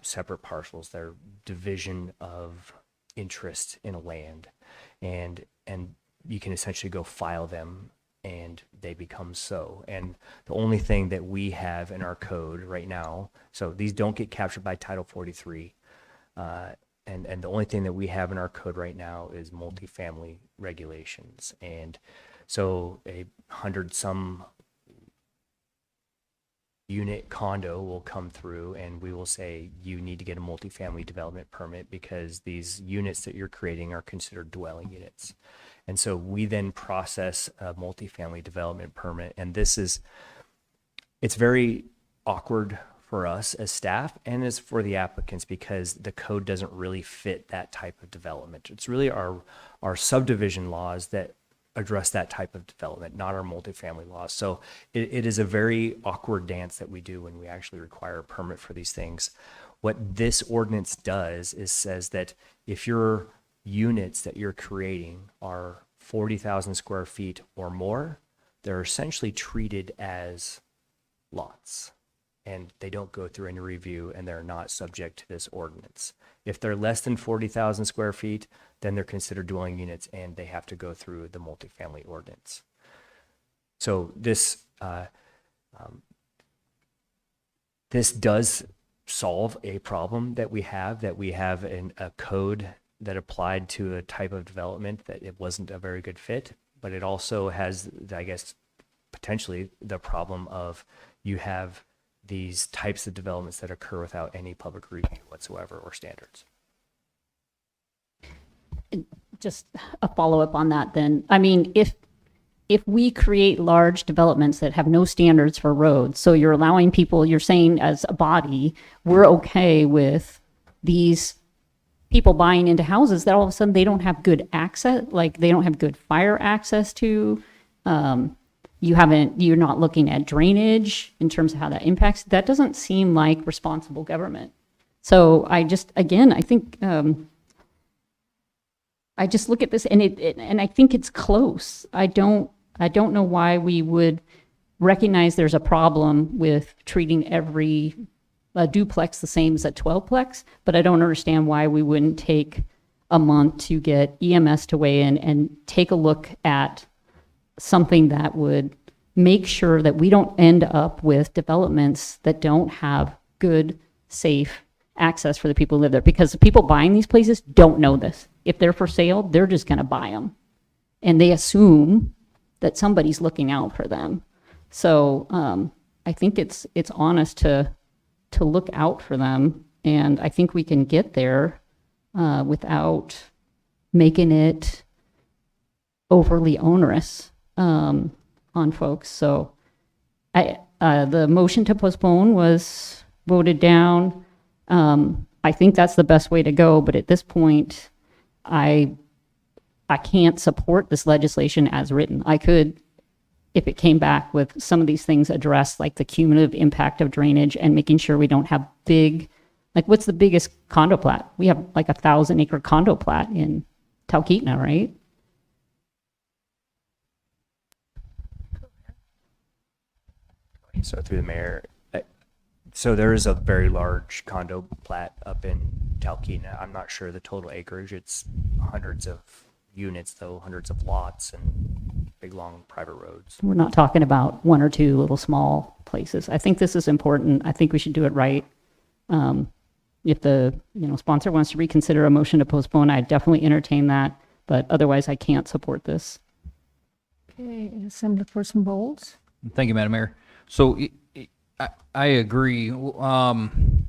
separate parcels. They're division of interest in a land, and you can essentially go file them, and they become so. And the only thing that we have in our code right now, so these don't get captured by Title 43, and the only thing that we have in our code right now is multifamily regulations. And so a 100-some unit condo will come through, and we will say, you need to get a multifamily development permit because these units that you're creating are considered dwelling units. And so we then process a multifamily development permit. And it's very awkward for us as staff and as for the applicants, because the code doesn't really fit that type of development. It's really our subdivision laws that address that type of development, not our multifamily laws. So it is a very awkward dance that we do when we actually require a permit for these things. What this ordinance does is says that if your units that you're creating are 40,000 square feet or more, they're essentially treated as lots, and they don't go through any review, and they're not subject to this ordinance. If they're less than 40,000 square feet, then they're considered dwelling units, and they have to go through the multifamily ordinance. So this does solve a problem that we have a code that applied to a type of development that it wasn't a very good fit, but it also has, I guess, potentially the problem of you have these types of developments that occur without any public review whatsoever or standards. Just a follow-up on that then. I mean, if if we create large developments that have no standards for roads, so you're allowing people, you're saying as a body, we're okay with these people buying into houses that all of a sudden they don't have good access, like they don't have good fire access to. You're not looking at drainage in terms of how that impacts. That doesn't seem like responsible government. So I think I just look at this and I think it's close. I don't know why we would recognize there's a problem with treating every duplex the same as a 12plex, but I don't understand why we wouldn't take a month to get EMS to weigh in and take a look at something that would make sure that we don't end up with developments that don't have good, safe access for the people who live there, because the people buying these places don't know this. If they're for sale, they're just going to buy them. And they assume that somebody's looking out for them. So I think it's honest to look out for them. And I think we can get there without making it overly onerous on folks. So the motion to postpone was voted down. I think that's the best way to go, but at this point, I can't support this legislation as written. I could, if it came back with some of these things addressed, like the cumulative impact of drainage and making sure we don't have big, like what's the biggest condo plat? We have like 1,000-acre condo plat in Talkeetna, right? So through the mayor, so there is a very large condo plat up in Talkeetna. I'm not sure the total acreage. It's hundreds of units, though, hundreds of lots and big, long private roads. We're not talking about one or two little small places. I think this is important. I think we should do it right. If the sponsor wants to reconsider a motion to postpone, I definitely entertain that. But otherwise, I can't support this. Okay, Assemblyperson Bowles. Thank you, Madam Mayor. So I agree. I'm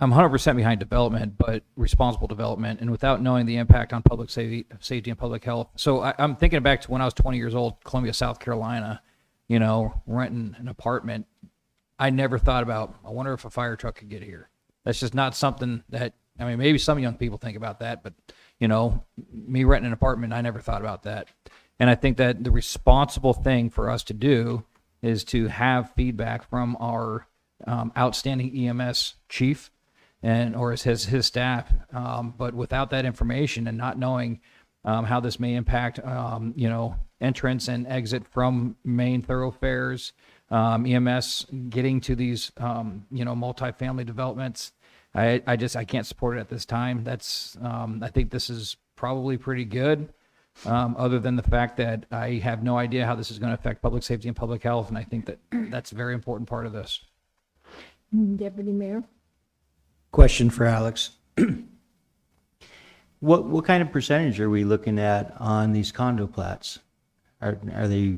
100% behind development, but responsible development, and without knowing the impact on public safety and public health. So I'm thinking back to when I was 20 years old, Columbia, South Carolina, renting an apartment. I never thought about, I wonder if a fire truck could get here. That's just not something that, maybe some young people think about that, but, me renting an apartment, I never thought about that. And I think that the responsible thing for us to do is to have feedback from our outstanding EMS chief or his staff. But without that information and not knowing how this may impact, entrance and exit from main thoroughfares, EMS getting to these, multifamily developments, I can't support it at this time. I think this is probably pretty good. Other than the fact that I have no idea how this is going to affect public safety and public health, and I think that that's a very important part of this. Deputy Mayor. Question for Alex. What kind of percentage are we looking at on these condo plats? Are they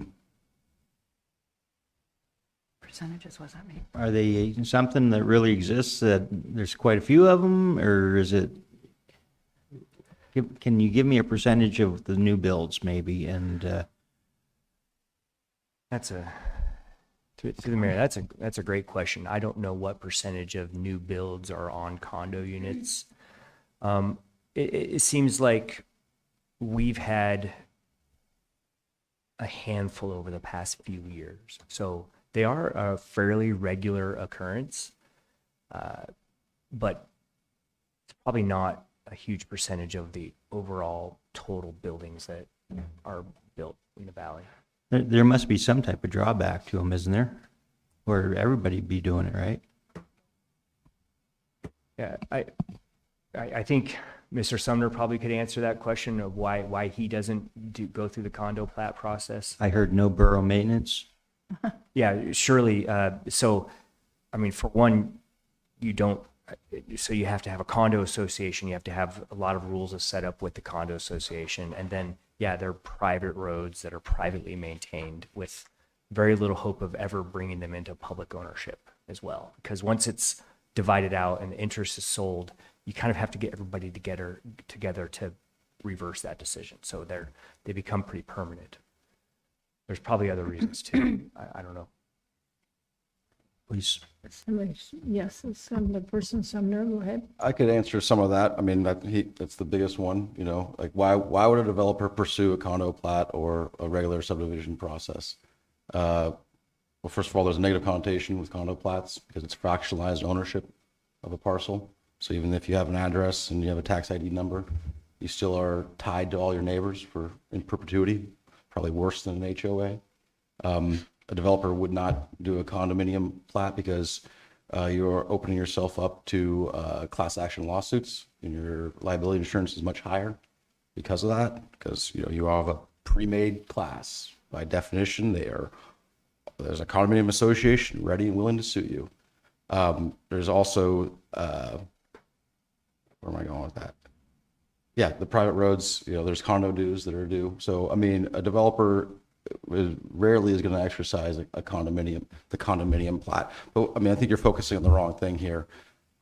Percentages, what does that mean? are they something that really exists, that there's quite a few of them, or is it? Can you give me a percentage of the new builds, maybe? And through the mayor, that's a great question. I don't know what percentage of new builds are on condo units. It seems like we've had a handful over the past few years, so they are a fairly regular occurrence, but it's probably not a huge percentage of the overall total buildings that are built in the valley. there must be some type of drawback to them, isn't there? Or everybody be doing it, right? Yeah, I think Mr. Sumner probably could answer that question of why he doesn't go through the condo plat process. I heard no borough maintenance. Yeah, surely. So, for one, so you have to have a condo association. You have to have a lot of rules set up with the condo association. And then, they're private roads that are privately maintained with very little hope of ever bringing them into public ownership as well. Because once it's divided out and the interest is sold, you kind of have to get everybody together to reverse that decision. So they become pretty permanent. there's probably other reasons too. I don't know. Please. Yes, Assemblyperson Sumner, go ahead. I could answer some of that. I mean, that's the biggest one, you know, like why would a developer pursue a condo plat or a regular subdivision process? Well, first of all, there's a negative connotation with condo plats because it's fractionalized ownership of a parcel. So even if you have an address and you have a tax ID number, you still are tied to all your neighbors in perpetuity, probably worse than an HOA. A developer would not do a condominium plat because you're opening yourself up to class action lawsuits, and your liability insurance is much higher because of that. Because you have a pre-made class. By definition, there's a condominium association ready and willing to sue you. There's also where am I going with that? Yeah, the private roads. There's condo dues that are due. So I mean, a developer rarely is going to exercise the condominium plat. But I mean, I think you're focusing on the wrong thing here.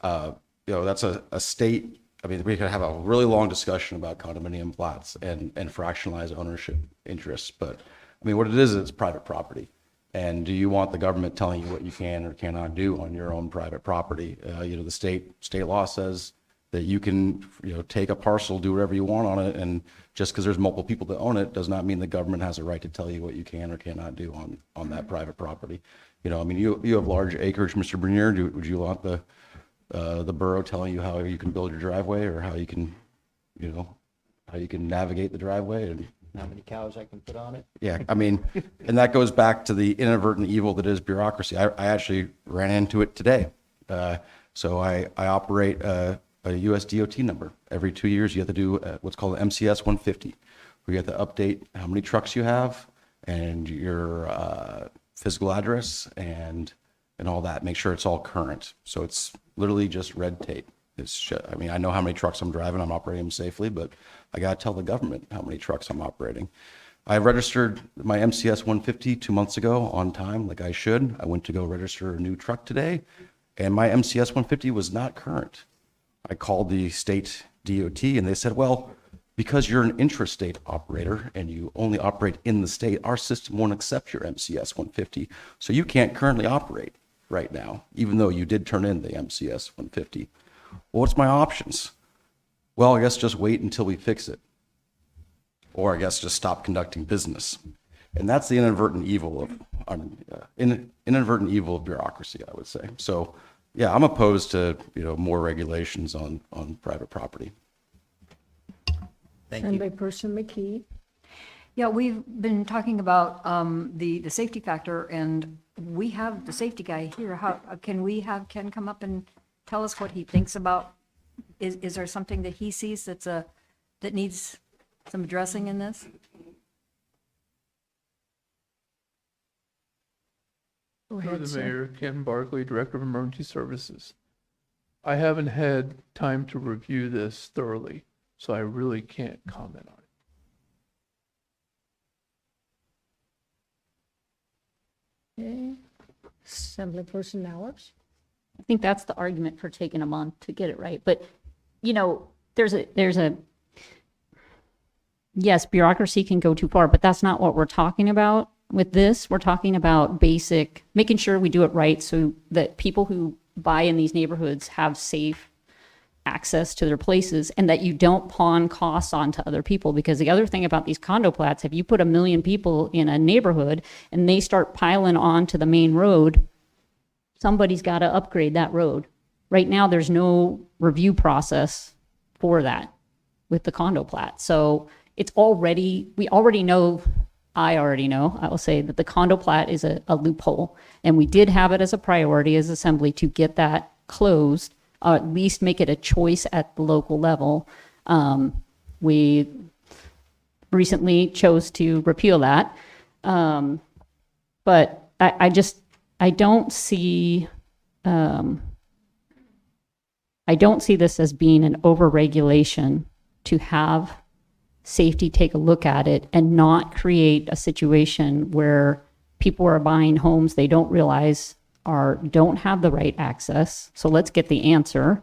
That's a state. I mean, we could have a really long discussion about condominium plats and fractionalized ownership interests. But I mean, what it is, it's private property. And do you want the government telling you what you can or cannot do on your own private property? The state law says that you can, take a parcel, do whatever you want on it, and just because there's multiple people that own it does not mean the government has a right to tell you what you can or cannot do on that private property. I mean, you have large acreage, Mr. Bernier. Would you want the borough telling you how you can build your driveway or how you can, navigate the driveway and How many cows I can put on it? Yeah, I mean, and that goes back to the inadvertent evil that is bureaucracy. I actually ran into it today. So I operate a US DOT number. Every 2 years, you have to do what's called an MCS 150, where you have to update how many trucks you have and your physical address and all that. Make sure it's all current. So it's literally just red tape. I mean, I know how many trucks I'm driving. I'm operating them safely, but I got to tell the government how many trucks I'm operating. I registered my MCS 150 2 months ago on time, like I should. I went to go register a new truck today, and my MCS 150 was not current. I called the state DOT, and they said, well, because you're an intrastate operator and you only operate in the state, our system won't accept your MCS 150, so you can't currently operate right now, even though you did turn in the MCS 150. Well, what's my options? Well, I guess just wait until we fix it. Or I guess just stop conducting business. And that's the inadvertent evil of bureaucracy, I would say. So, yeah, I'm opposed to, more regulations on private property. Thank you. Assemblyperson McKee. Yeah, we've been talking about the safety factor, and we have the safety guy here. How can we have Ken come up and tell us what he thinks about? Is there something that he sees that needs some addressing in this? Go Through ahead, the sir. mayor, Ken Barkley, Director of Emergency Services. I haven't had time to review this thoroughly, so I really can't comment on it. Okay. Assemblyperson Nowers. I think that's the argument for taking a month to get it right. But, there's a, yes, bureaucracy can go too far, but that's not what we're talking about with this. We're talking about making sure we do it right so that people who buy in these neighborhoods have safe access to their places and that you don't pawn costs onto other people. Because the other thing about these condo plats, if you put 1 million people in a neighborhood and they start piling onto the main road, somebody's got to upgrade that road. Right now, there's no review process for that with the condo plat. So I already know, I will say that the condo plat is a loophole. And we did have it as a priority as Assembly to get that closed, at least make it a choice at the local level. We recently chose to repeal that. But I don't see this as being an overregulation to have safety take a look at it and not create a situation where people are buying homes they don't realize don't have the right access. So let's get the answer,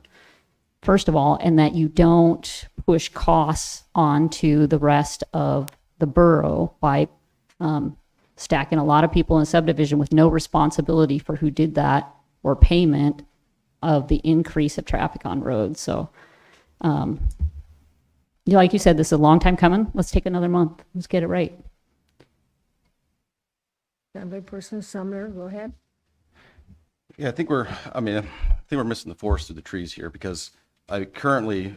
first of all, and that you don't push costs onto the rest of the borough by stacking a lot of people in a subdivision with no responsibility for who did that or payment of the increase of traffic on roads. So, like you said, this is a long time coming. Let's take another month. Let's get it right. Assemblyperson Sumner, go ahead. Yeah, I think we're missing the forest through the trees here, because currently,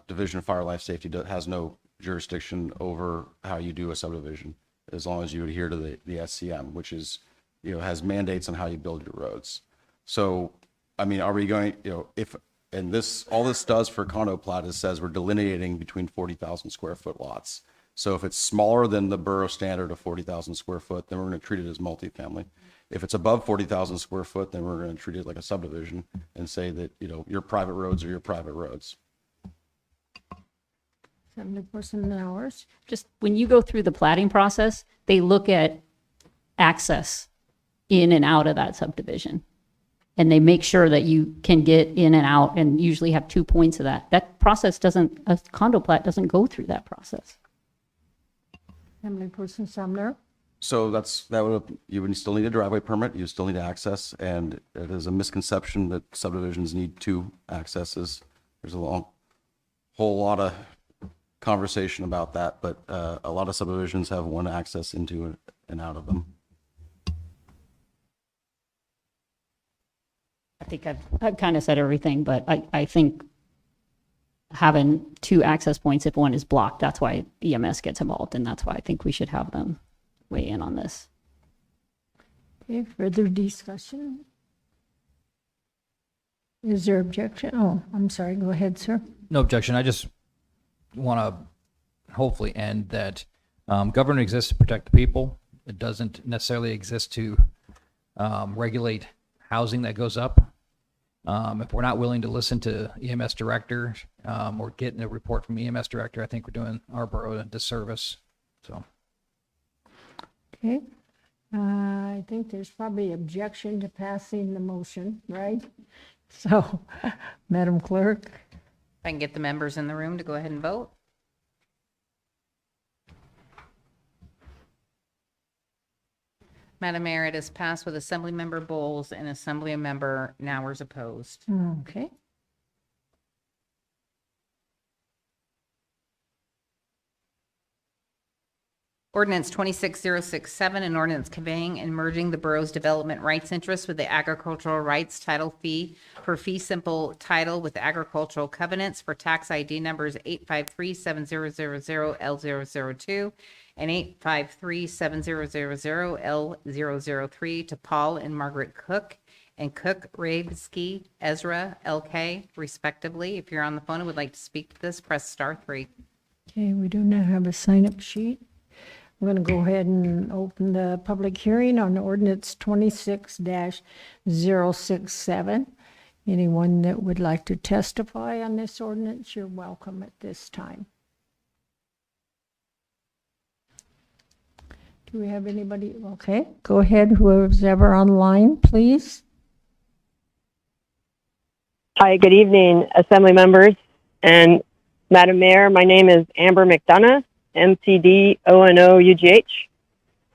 Division of Fire Life Safety has no jurisdiction over how you do a subdivision, as long as you adhere to the SCM, which is, has mandates on how you build your roads. So, are we going, all this does for condo plat is says we're delineating between 40,000 square foot lots. So if it's smaller than the borough standard of 40,000 square foot, then we're going to treat it as multifamily. If it's above 40,000 square foot, then we're going to treat it like a subdivision and say that, your private roads are your private roads. Assemblyperson Nowers. Just when you go through the platting process, they look at access in and out of that subdivision. And they make sure that you can get in and out, and usually have 2 points of that. That process a condo plat doesn't go through that process. Assemblyperson Sumner. So you would still need a driveway permit, you still need access, and it is a misconception that subdivisions need 2 accesses. There's whole lot of conversation about that, but a lot of subdivisions have 1 access into and out of them. I think I've kind of said everything, but I think having 2 access points, if one is blocked, that's why EMS gets involved, and that's why I think we should have them weigh in on this. Okay, further discussion? Is there objection? Oh, I'm sorry, go ahead, sir. No objection. I just want to hopefully end that government exists to protect the people. It doesn't necessarily exist to regulate housing that goes up. If we're not willing to listen to EMS director or getting a report from EMS director, I think we're doing our borough a disservice. So. Okay. I think there's probably objection to passing the motion, right? So, Madam Clerk. If I can get the members in the room to go ahead and vote. Madam Mayor, it is passed with Assemblymember Bowles and Assemblymember Nowers opposed. Okay. Ordinance 26067, an ordinance conveying and merging the borough's development rights interest with the agricultural rights title fee for fee simple title with agricultural covenants for tax ID numbers 853-7000L002 and 853-7000L003 to Paul and Margaret Cook and Cook Rabsky Ezra LK respectively. If you're on the phone and would like to speak to this, press *3. Okay, we do not have a sign-up sheet. I'm going to go ahead and open the public hearing on ordinance 26-067. Anyone that would like to testify on this ordinance, you're welcome at this time. Do we have anybody? Okay, go ahead, whoever's ever online, please. Hi, good evening, Assembly members and Madam Mayor. My name is Amber McDonough, MCD ONO UGH.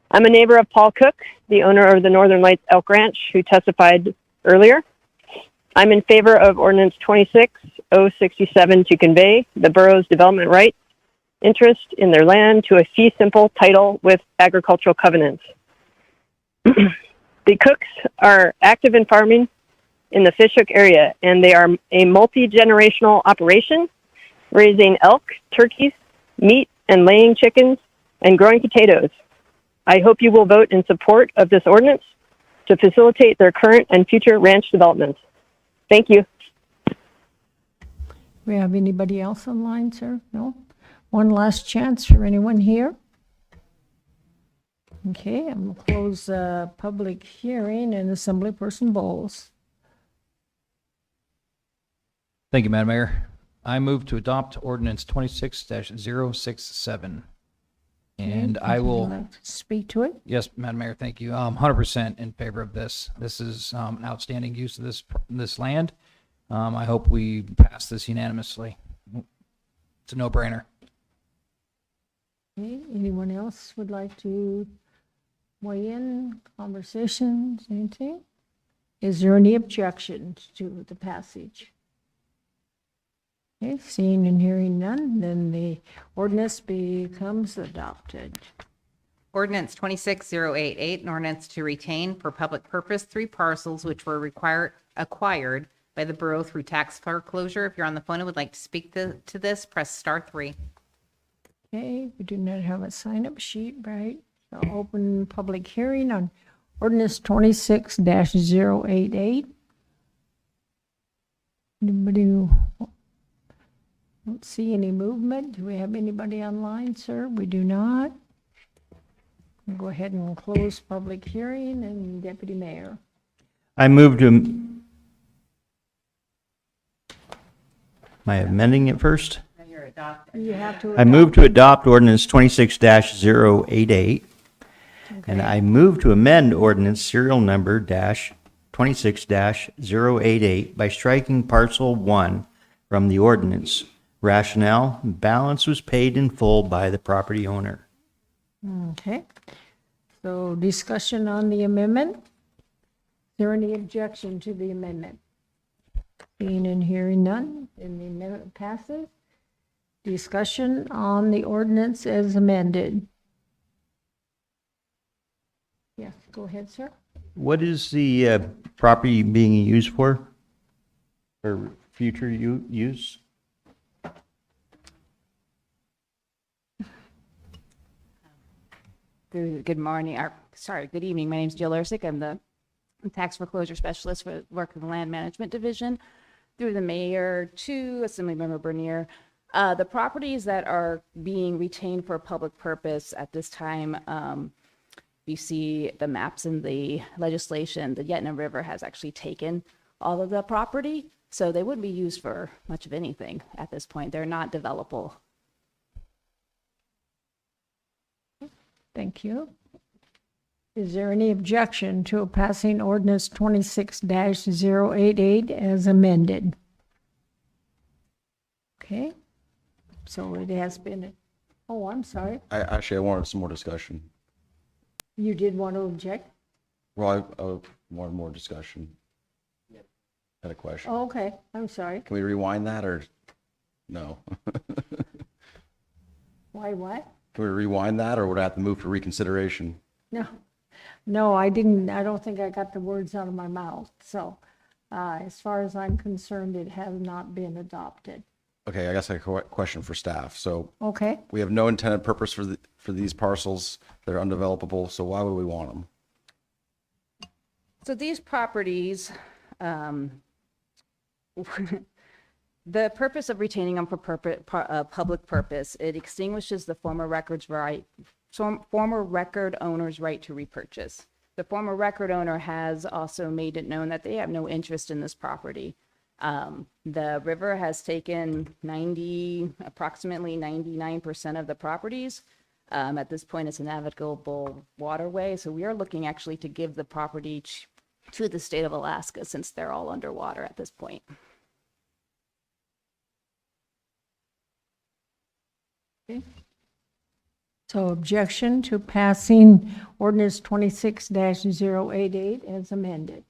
I'm a neighbor of Paul Cook, the owner of the Northern Lights Elk Ranch, who testified earlier. I'm in favor of ordinance 26067 to convey the borough's development rights interest in their land to a fee simple title with agricultural covenants. The Cooks are active in farming in the Fishhook area, and they are a multi-generational operation, raising elk, turkeys, meat, and laying chickens, and growing potatoes. I hope you will vote in support of this ordinance to facilitate their current and future ranch developments. Thank you. We have anybody else online, sir? No? One last chance for anyone here. Okay, I'm going to close the public hearing and Assemblyperson Bowles. Thank you, Madam Mayor. I move to adopt ordinance 26-067. And I will like to speak to it. Yes, Madam Mayor, thank you. 100% in favor of this. This is an outstanding use of this land. I hope we pass this unanimously. It's a no-brainer. Okay, anyone else would like to weigh in, conversations, anything? Is there any objections to the passage? Okay, seeing and hearing none, then the ordinance becomes adopted. Ordinance 26088, an ordinance to retain for public purpose 3 parcels which were acquired by the borough through tax foreclosure. If you're on the phone and would like to speak to this, press *3. Okay, we do not have a sign-up sheet, right? So open public hearing on ordinance 26-088. Anybody don't see any movement? Do we have anybody online, sir? We do not. We'll go ahead and close public hearing, and Deputy Mayor. I move to, am I amending it first? You're adopted. You have to. I move to adopt ordinance 26-088. And I move to amend ordinance serial number -26-088 by striking parcel 1 from the ordinance. Rationale, balance was paid in full by the property owner. Okay. So discussion on the amendment? Is there any objection to the amendment? Seeing and hearing none, then the amendment passes. Discussion on the ordinance as amended. Yes, go ahead, sir. What is the property being used for future use? Good morning, or sorry, good evening. My name is Jill Ersick. I'm the tax foreclosure specialist for work in the land management division. Through the mayor to Assemblymember Bernier, the properties that are being retained for public purpose at this time, you see the maps in the legislation. The Yetna River has actually taken all of the property, so they wouldn't be used for much of anything at this point. They're not developable. Thank you. Is there any objection to passing ordinance 26-088 as amended? Okay, so it has been, oh, I'm sorry. I wanted some more discussion. You did want to object? Well, I wanted more discussion. Had a question. Oh, okay, I'm sorry. Can we rewind that or no? Why, what? Can we rewind that or would I have to move for reconsideration? No, I didn't, I don't think I got the words out of my mouth. So as far as I'm concerned, it has not been adopted. Okay, I guess I have a question for staff. So Okay. we have no intended purpose for these parcels. They're undevelopable. So why would we want them? So these properties, the purpose of retaining them for public purpose, it extinguishes the former record owner's right to repurchase. The former record owner has also made it known that they have no interest in this property. The river has taken approximately 99% of the properties. At this point, it's a navigable waterway, so we are looking actually to give the property to the state of Alaska since they're all underwater at this point. Okay. So objection to passing ordinance 26-088 as amended.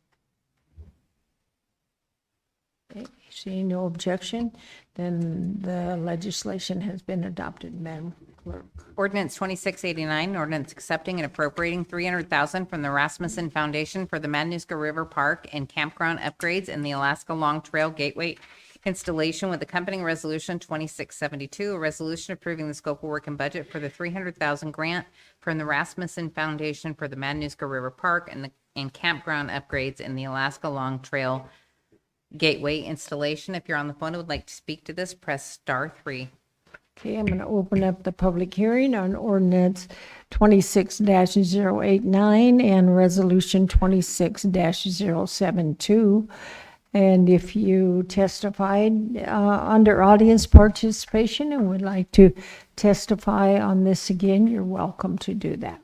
Okay, seeing no objection, then the legislation has been adopted, Madam Clerk. Ordinance 2689, ordinance accepting and appropriating $300,000 from the Rasmussen Foundation for the Matanuska River Park and campground upgrades in the Alaska Long Trail Gateway installation with accompanying resolution 2672, a resolution approving the scope of work and budget for the $300,000 grant from the Rasmussen Foundation for the Matanuska River Park and campground upgrades in the Alaska Long Trail Gateway installation. If you're on the phone and would like to speak to this, press *3. Okay, I'm going to open up the public hearing on ordinance 26-089 and resolution 26-072. And if you testified under audience participation and would like to testify on this again, you're welcome to do that.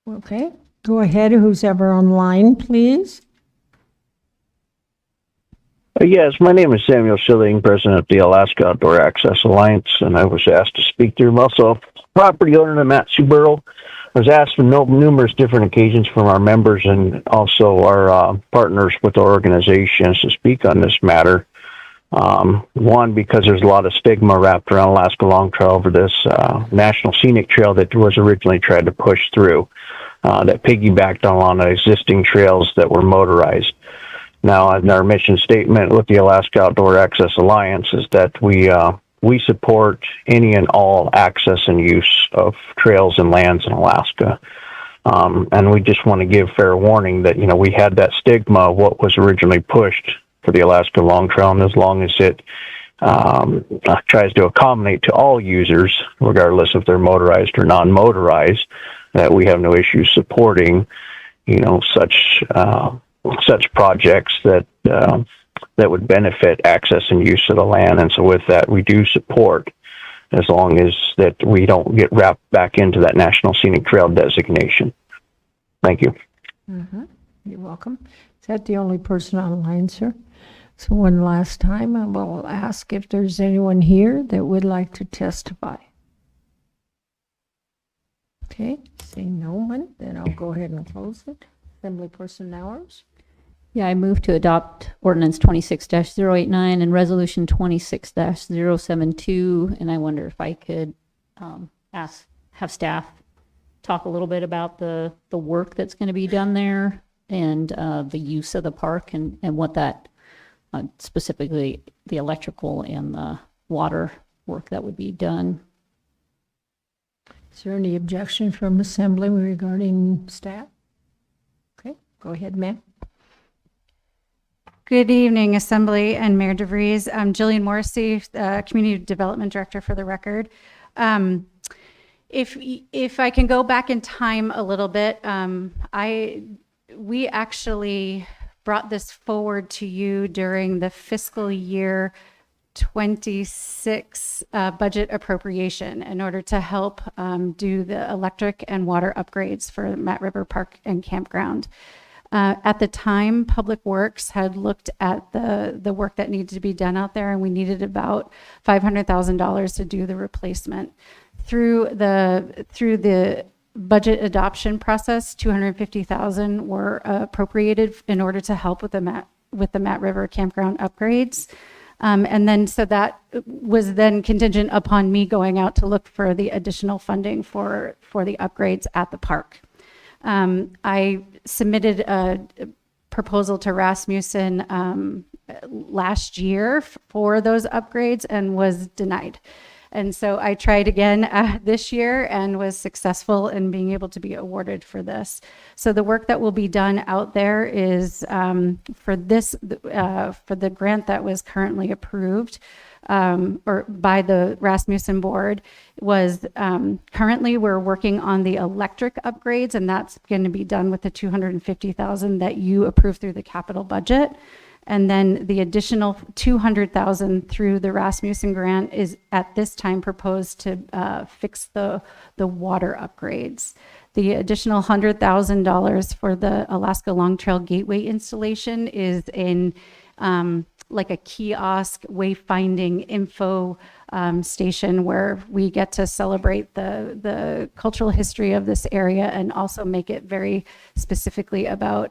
Okay, go ahead, who's ever online, please. Yes, my name is Samuel Schilling, president of the Alaska Outdoor Access Alliance, and I was asked to speak to him. Also, property owner in the Mat-Su Borough. I was asked on numerous different occasions from our members and also our partners with our organizations to speak on this matter. One, because there's a lot of stigma wrapped around Alaska Long Trail over this National Scenic Trail that was originally tried to push through, that piggybacked on a lot of existing trails that were motorized. Now, in our mission statement with the Alaska Outdoor Access Alliance is that we support any and all access and use of trails and lands in Alaska. And we just want to give fair warning that, we had that stigma of what was originally pushed for the Alaska Long Trail, and as long as it tries to accommodate to all users, regardless if they're motorized or non-motorized, that we have no issue supporting, such projects that would benefit access and use of the land. And so with that, we do support, as long as that we don't get wrapped back into that National Scenic Trail designation. Thank you. You're welcome. Is that the only person online, sir? So one last time, I will ask if there's anyone here that would like to testify. Okay, seeing no one, then I'll go ahead and close it. Assembly person hours. Yeah, I move to adopt ordinance 26-089 and resolution 26-072. And I wonder if I could have staff talk a little bit about the work that's going to be done there and the use of the park and what that specifically the electrical and the water work that would be done. Is there any objection from Assembly regarding staff? Okay, go ahead, ma'am. Good evening, Assembly and Mayor DeVries. I'm Jillian Morrissey, Community Development Director for the record. If I can go back in time a little bit, we actually brought this forward to you during the fiscal year 26 budget appropriation in order to help do the electric and water upgrades for Mat River Park and Campground. At the time, Public Works had looked at the work that needed to be done out there, and we needed about $500,000 to do the replacement. Through the budget adoption process, $250,000 were appropriated in order to help with the Mat River Campground upgrades. And then so that was then contingent upon me going out to look for the additional funding for the upgrades at the park. I submitted a proposal to Rasmussen last year for those upgrades and was denied. And so I tried again this year and was successful in being able to be awarded for this. So the work that will be done out there is for the grant that was currently approved or by the Rasmussen board was currently we're working on the electric upgrades, and that's going to be done with the $250,000 that you approved through the capital budget. And then the additional $200,000 through the Rasmussen grant is at this time proposed to fix the water upgrades. The additional $100,000 for the Alaska Long Trail Gateway installation is in like a kiosk wayfinding info station where we get to celebrate the cultural history of this area and also make it very specifically about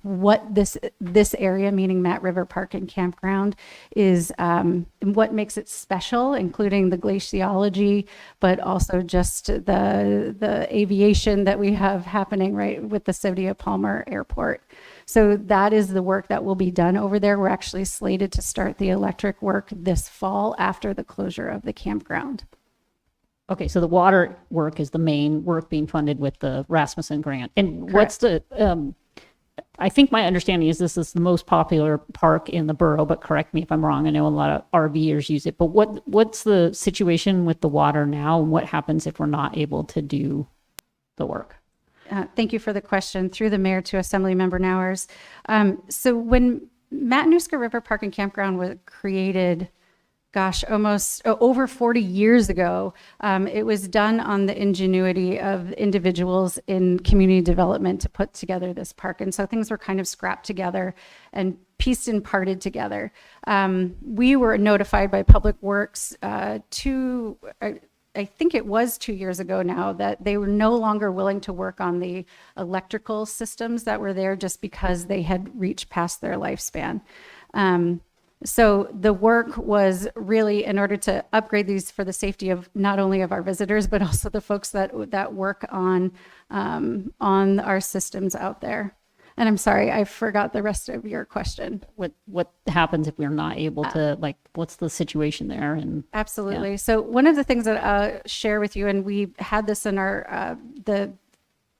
what this area, meaning Mat River Park and Campground, is, what makes it special, including the glaciology, but also just the aviation that we have happening right with the Sylvia Palmer Airport. So that is the work that will be done over there. We're actually slated to start the electric work this fall after the closure of the campground. Okay, so the water work is the main work being funded with the Rasmussen grant. And Correct. What's the, I think my understanding is this is the most popular park in the borough, but correct me if I'm wrong. I know a lot of RVers use it, but what's the situation with the water now, and what happens if we're not able to do the work? Thank you for the question. Through the mayor to Assembly Member Nowers. So when Matanuska River Park and Campground was created gosh, almost over 40 years ago. It was done on the ingenuity of individuals in community development to put together this park. And so things were kind of scrapped together and pieced and parted together. We were notified by Public Works I think it was 2 years ago now, that they were no longer willing to work on the electrical systems that were there just because they had reached past their lifespan. So the work was really in order to upgrade these for the safety of not only of our visitors, but also the folks that work on our systems out there. And I'm sorry, I forgot the rest of your question. What happens if we're not able to, like, what's the situation there? And absolutely. Yeah. So one of the things that I'll share with you, and we had this in our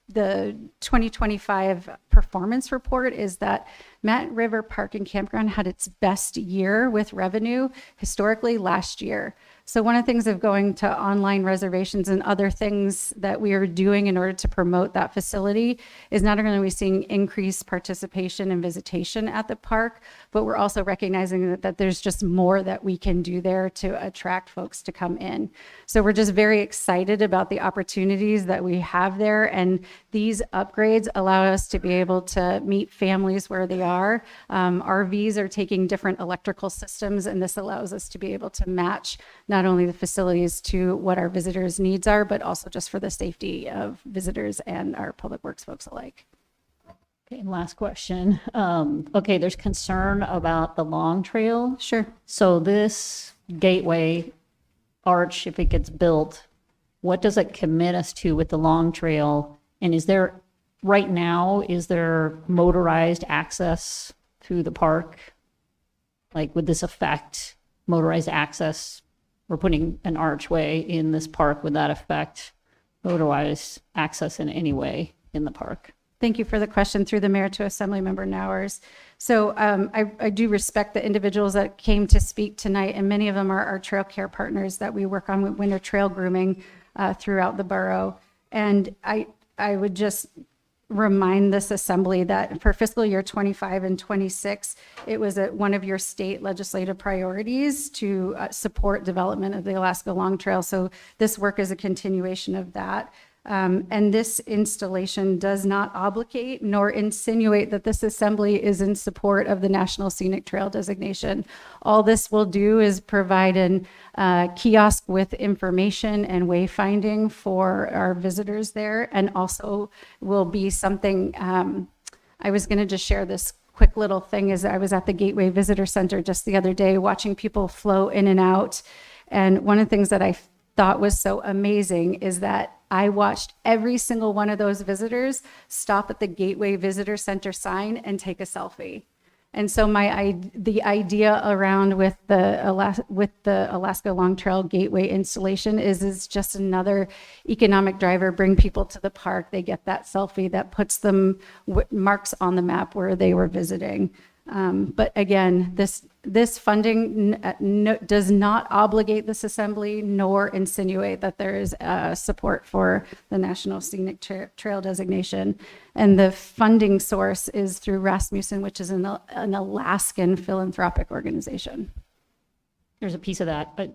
the 2025 performance report, is that Mat River Park and Campground had its best year with revenue historically last year. So one of the things of going to online reservations and other things that we are doing in order to promote that facility is not only are we seeing increased participation and visitation at the park, but we're also recognizing that there's just more that we can do there to attract folks to come in. So we're just very excited about the opportunities that we have there. And these upgrades allow us to be able to meet families where they are. RVs are taking different electrical systems, and this allows us to be able to match not only the facilities to what our visitors' needs are, but also just for the safety of visitors and our Public Works folks alike. Okay, and last question. Okay, there's concern about the Long Trail. Sure. So this gateway arch, if it gets built, what does it commit us to with the Long Trail? And is there, right now, is there motorized access through the park? Like, would this affect motorized access? We're putting an archway in this park. Would that affect motorized access in any way in the park? Thank you for the question, through the mayor to Assemblymember Nowers. So I do respect the individuals that came to speak tonight, and many of them are our trail care partners that we work on with winter trail grooming throughout the borough. And I would just remind this assembly that for fiscal year 25 and 26, it was one of your state legislative priorities to support development of the Alaska Long Trail. So this work is a continuation of that. And this installation does not obligate nor insinuate that this assembly is in support of the National Scenic Trail designation. All this will do is provide a kiosk with information and wayfinding for our visitors there, and also will be something, I was going to just share this quick little thing, is I was at the Gateway Visitor Center just the other day watching people flow in and out. And one of the things that I thought was so amazing is that I watched every single one of those visitors stop at the Gateway Visitor Center sign and take a selfie. And so the idea around with the Alaska Long Trail Gateway installation is just another economic driver. Bring people to the park, they get that selfie that puts them marks on the map where they were visiting. But again, this funding does not obligate this assembly nor insinuate that there is support for the National Scenic Trail designation. And the funding source is through Rasmussen, which is an Alaskan philanthropic organization. There's a piece of that. But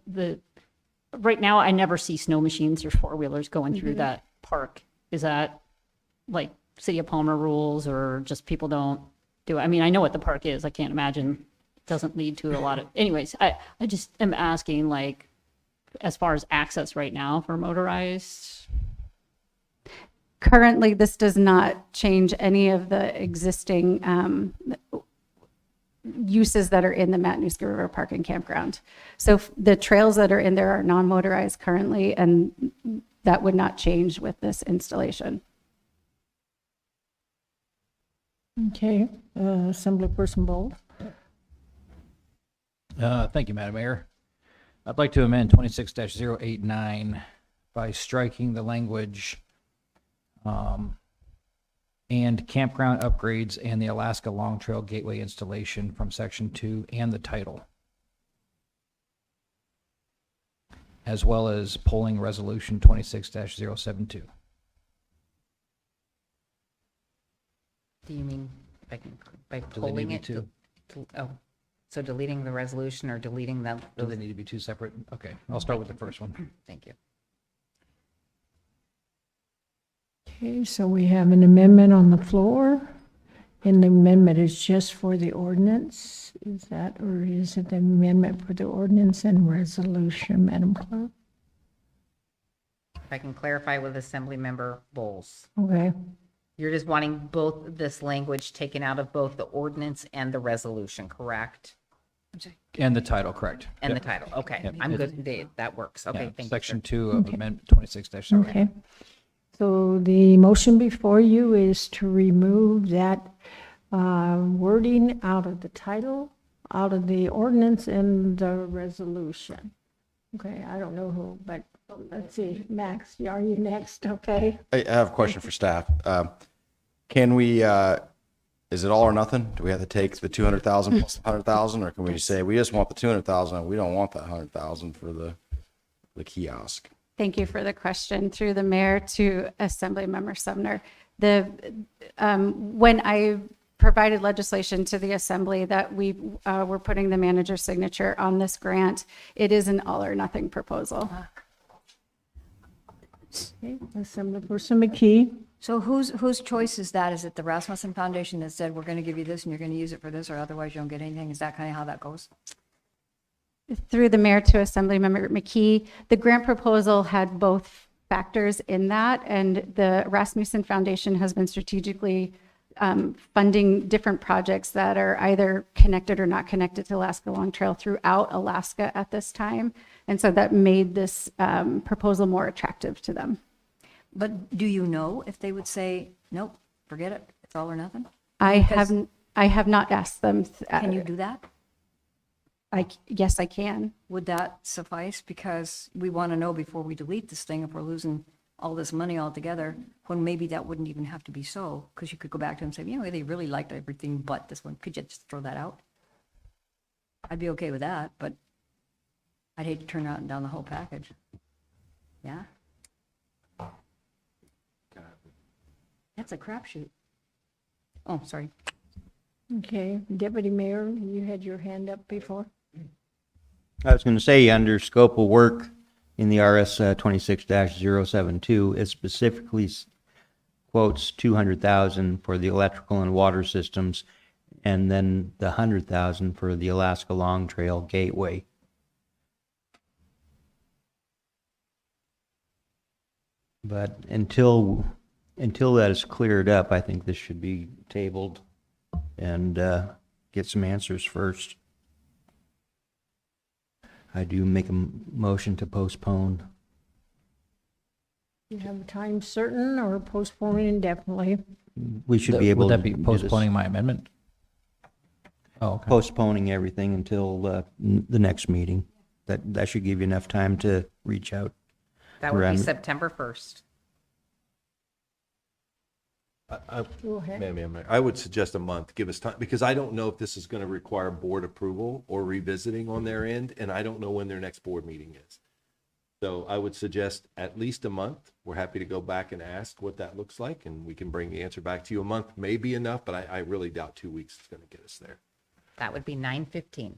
right now, I never see snow machines or four-wheelers going through that park. Is that like City of Palmer rules, or just people don't do it? I mean, I know what the park is. I can't imagine it doesn't lead to a lot of, anyways, I just am asking, like, as far as access right now for motorized. Currently, this does not change any of the existing uses that are in the Matanuska River Park and Campground. So the trails that are in there are non-motorized currently, and that would not change with this installation. Okay, Assemblyperson Bolt. Thank you, Madam Mayor. I'd like to amend 26-089 by striking the language and campground upgrades and the Alaska Long Trail Gateway installation from Section 2 and the title, as well as polling resolution 26-072. Do you mean by Do they polling need me it? to? Oh, So deleting the resolution or deleting the, Do they need to be two separate? Okay, I'll start with the first one. thank you. Okay, so we have an amendment on the floor, and the amendment is just for the ordinance. Is that, or is it the amendment for the ordinance and resolution, Madam Clerk? If I can clarify with Assemblymember Bowles. Okay, You're just wanting both this language taken out of both the ordinance and the resolution, correct? And the title, correct. And Yep. the title, okay, Yep. I'm good, that works, okay, Yeah, thank you. Section sir. 2 of Okay. Amendment 26-7. okay. So the motion before you is to remove that wording out of the title, out of the ordinance and the resolution. Okay, I don't know who, but let's see, Max, are you next? Okay. I have a question for staff. Can we, is it all or nothing? Do we have to take the 200,000 plus the 100,000, or can we say we just want the 200,000 and we don't want that 100,000 for the kiosk? Thank you for the question through the mayor to Assemblymember Sumner. When I provided legislation to the assembly that we were putting the manager's signature on this grant, it is an all or nothing proposal. Okay, Assemblyperson McKee. So whose choice is that? Is it the Rasmussen Foundation that said, we're going to give you this and you're going to use it for this, or otherwise you don't get anything? Is that kind of how that goes? Through the mayor to Assemblymember McKee, the grant proposal had both factors in that, and the Rasmussen Foundation has been strategically funding different projects that are either connected or not connected to Alaska Long Trail throughout Alaska at this time. And so that made this proposal more attractive to them. But do you know if they would say, nope, forget it, it's all or nothing? I Because- have not asked them. Can you do that? Yes, I can. Would that suffice? Because we want to know before we delete this thing if we're losing all this money altogether, when maybe that wouldn't even have to be so, because you could go back to them and say, you know, they really liked everything but this one. Could you just throw that out? I'd be okay with that, but I'd hate to turn out down the whole package. Yeah? That's a crapshoot. Oh, sorry. Okay, Deputy Mayor, you had your hand up before. I was going to say, under scope of work in the RS 26-072, it specifically quotes 200,000 for the electrical and water systems, and then the 100,000 for the Alaska Long Trail Gateway. But until that is cleared up, I think this should be tabled and get some answers first. I do make a motion to postpone. You have a time certain or postponing indefinitely? We should be able Would to that be do this. postponing my amendment? Oh, okay. Postponing everything until the next meeting. That should give you enough time to reach out. That would be around- September 1st. Go ahead. Ma'am, I would suggest a month, give us time, because I don't know if this is going to require board approval or revisiting on their end, and I don't know when their next board meeting is. So I would suggest at least a month. We're happy to go back and ask what that looks like, and we can bring the answer back to you. A month may be enough, but I really doubt 2 weeks is going to get us there. That would be 9/15.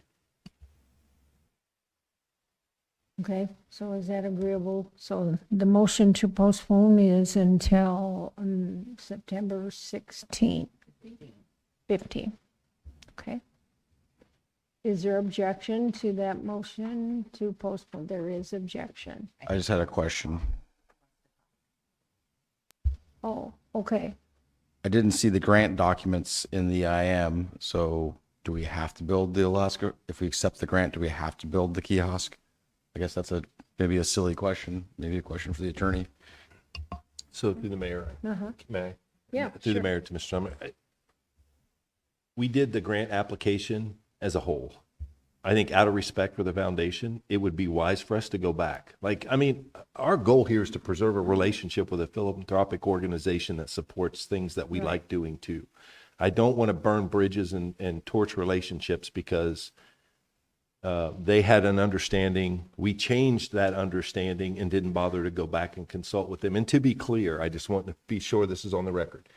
Okay, so is that agreeable? So the motion to postpone is until September 16th. 15. Okay. Is there objection to that motion to postpone? There is objection. I just had a question. Oh, okay. I didn't see the grant documents in the IM, so do we have to build the Alaska? If we accept the grant, do we have to build the kiosk? I guess that's maybe a silly question, maybe a question for the attorney. So through the mayor, Uh-huh. may I? Yeah, Through the sure. mayor to Mr. Summer. We did the grant application as a whole. I think out of respect for the foundation, it would be wise for us to go back. Like, I mean, our goal here is to preserve a relationship with a philanthropic organization that supports things that we like doing too. I don't want to burn bridges and torch relationships because they had an understanding. We changed that understanding and didn't bother to go back and consult with them. And to be clear, I just want to be sure this is on the record.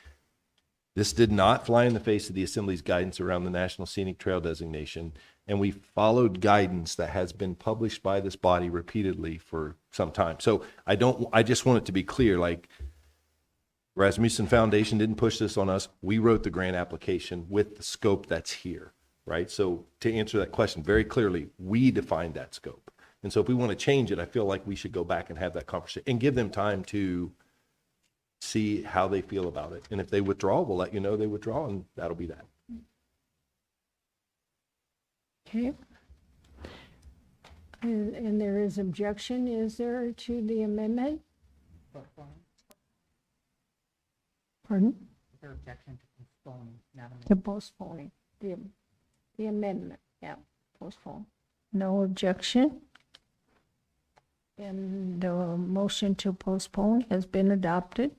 This did not fly in the face of the Assembly's guidance around the National Scenic Trail designation, and we followed guidance that has been published by this body repeatedly for some time. So I just want it to be clear, like, Rasmussen Foundation didn't push this on us. We wrote the grant application with the scope that's here, right? So to answer that question very clearly, we defined that scope. And so if we want to change it, I feel like we should go back and have that conversation and give them time to see how they feel about it. And if they withdraw, we'll let you know they withdraw, and that'll be that. Okay. And there is objection, is there, to the amendment? Pardon? Their objection to postponing, not amending. To postponing, the amendment, yeah, postpone. No objection. And the motion to postpone has been adopted.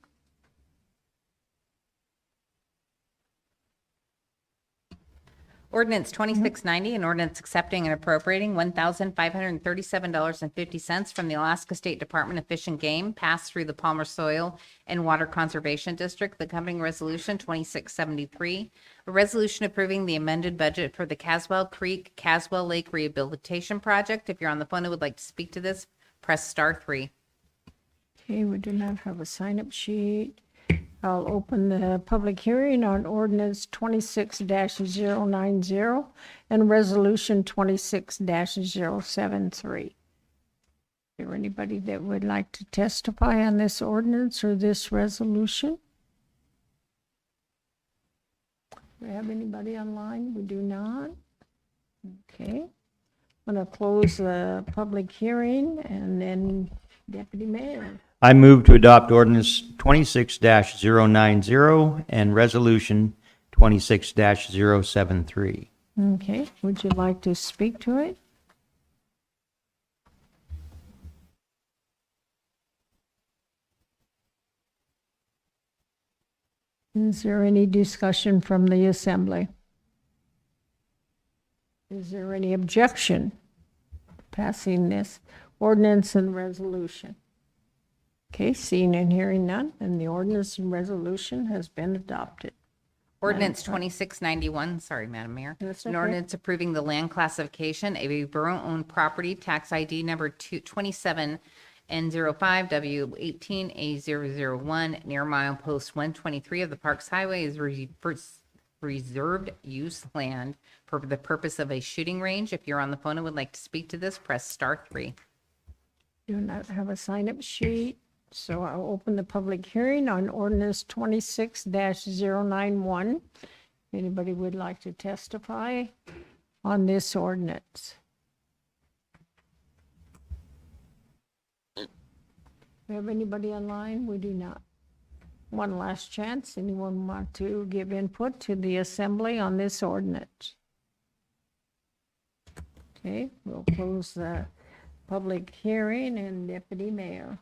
Ordinance 2690, an ordinance accepting and appropriating $1,537.50 from the Alaska State Department of Fish and Game, passed through the Palmer Soil and Water Conservation District. The accompanying resolution 2673, a resolution approving the amended budget for the Caswell Creek Caswell Lake Rehabilitation Project. If you're on the phone and would like to speak to this, press *3. Okay, we do not have a sign-up sheet. I'll open the public hearing on ordinance 26-090 and resolution 26-073. Is there anybody that would like to testify on this ordinance or this resolution? Do we have anybody online? We do not. Okay. I'm going to close the public hearing, and then Deputy Mayor. I move to adopt ordinance 26-090 and resolution 26-073. Okay, would you like to speak to it? Is there any discussion from the assembly? Is there any objection to passing this ordinance and resolution? Okay, seeing and hearing none, and the ordinance and resolution has been adopted. Ordinance 2691, sorry, Madam Mayor. That's An okay. ordinance approving the land classification of a borough-owned property, tax ID number 27N05 W18A001, near milepost 123 of the Parks Highway is reserved use land for the purpose of a shooting range. If you're on the phone and would like to speak to this, press *3. Do not have a sign-up sheet, so I'll open the public hearing on ordinance 26-091. Anybody would like to testify on this ordinance? Do we have anybody online? We do not. One last chance. Anyone want to give input to the assembly on this ordinance? Okay, we'll close the public hearing, and Deputy Mayor.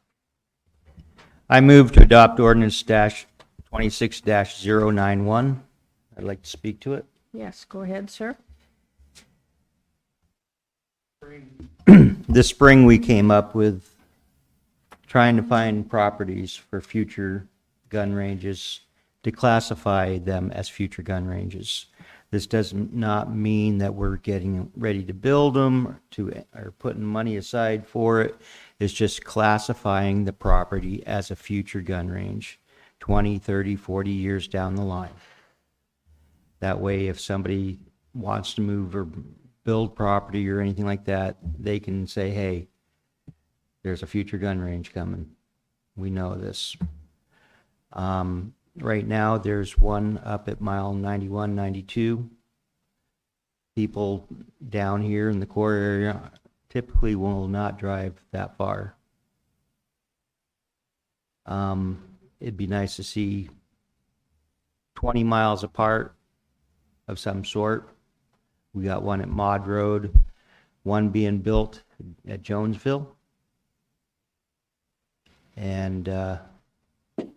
I move to adopt ordinance 26-091. I'd like to speak to it. Yes, go ahead, sir. This spring, we came up with trying to find properties for future gun ranges, to classify them as future gun ranges. This does not mean that we're getting ready to build them or putting money aside for it. It's just classifying the property as a future gun range, 20, 30, 40 years down the line. That way, if somebody wants to move or build property or anything like that, they can say, hey, there's a future gun range coming. We know this. Right now, there's one up at mile 91, 92. People down here in the core area typically will not drive that far. It'd be nice to see 20 miles apart of some sort. We got one at Maud Road, one being built at Jonesville. And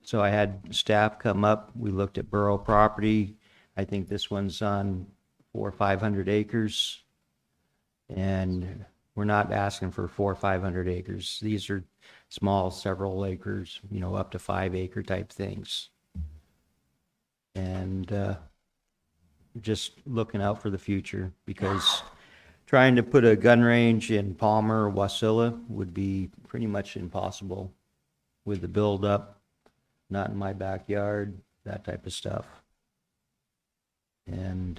so I had staff come up. We looked at borough property. I think this one's on 400 or 500 acres. And we're not asking for 400 or 500 acres. These are small, several acres, up to 5 acre type things. and just looking out for the future, because trying to put a gun range in Palmer or Wasilla would be pretty much impossible with the buildup, not in my backyard, that type of stuff. And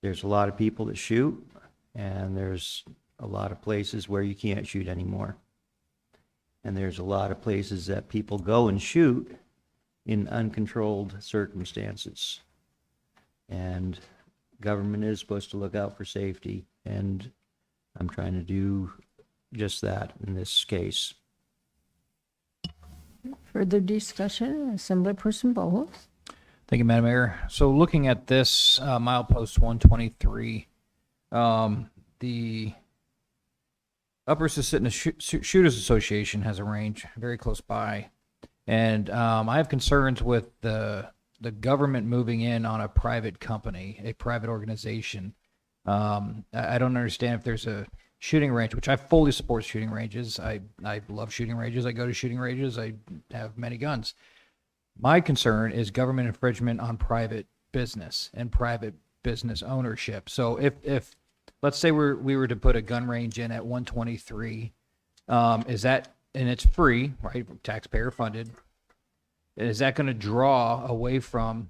there's a lot of people that shoot, and there's a lot of places where you can't shoot anymore. And there's a lot of places that people go and shoot in uncontrolled circumstances. And government is supposed to look out for safety, and I'm trying to do just that in this case. Further discussion, Assemblyperson Bowles. Thank you, Madam Mayor. So looking at this milepost 123, the Upper Susitna Shooters Association has a range very close by, and I have concerns with the government moving in on a private company, a private organization. I don't understand if there's a shooting range, which I fully support shooting ranges. I love shooting ranges. I go to shooting ranges. I have many guns. My concern is government infringement on private business and private business ownership. So if let's say we were to put a gun range in at 123, is that, and it's free, right, taxpayer funded, is that going to draw away from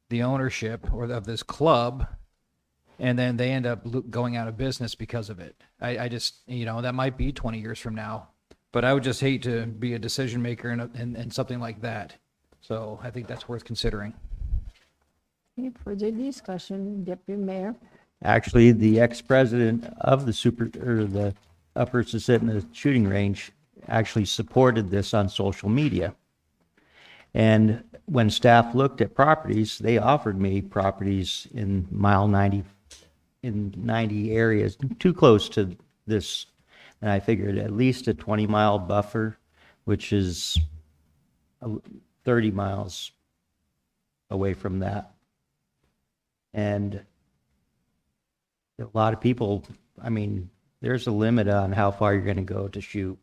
the ownership or of this club, and then they end up going out of business because of it? I just, that might be 20 years from now, but I would just hate to be a decision maker in something like that. So I think that's worth considering. Okay, further discussion, Deputy Mayor. Actually, the ex-president of the Upper Susitna shooting range actually supported this on social media. And when staff looked at properties, they offered me properties in mile 90, in 90 areas, too close to this. And I figured at least a 20-mile buffer, which is 30 miles away from that. And a lot of people, I mean, there's a limit on how far you're going to go to shoot.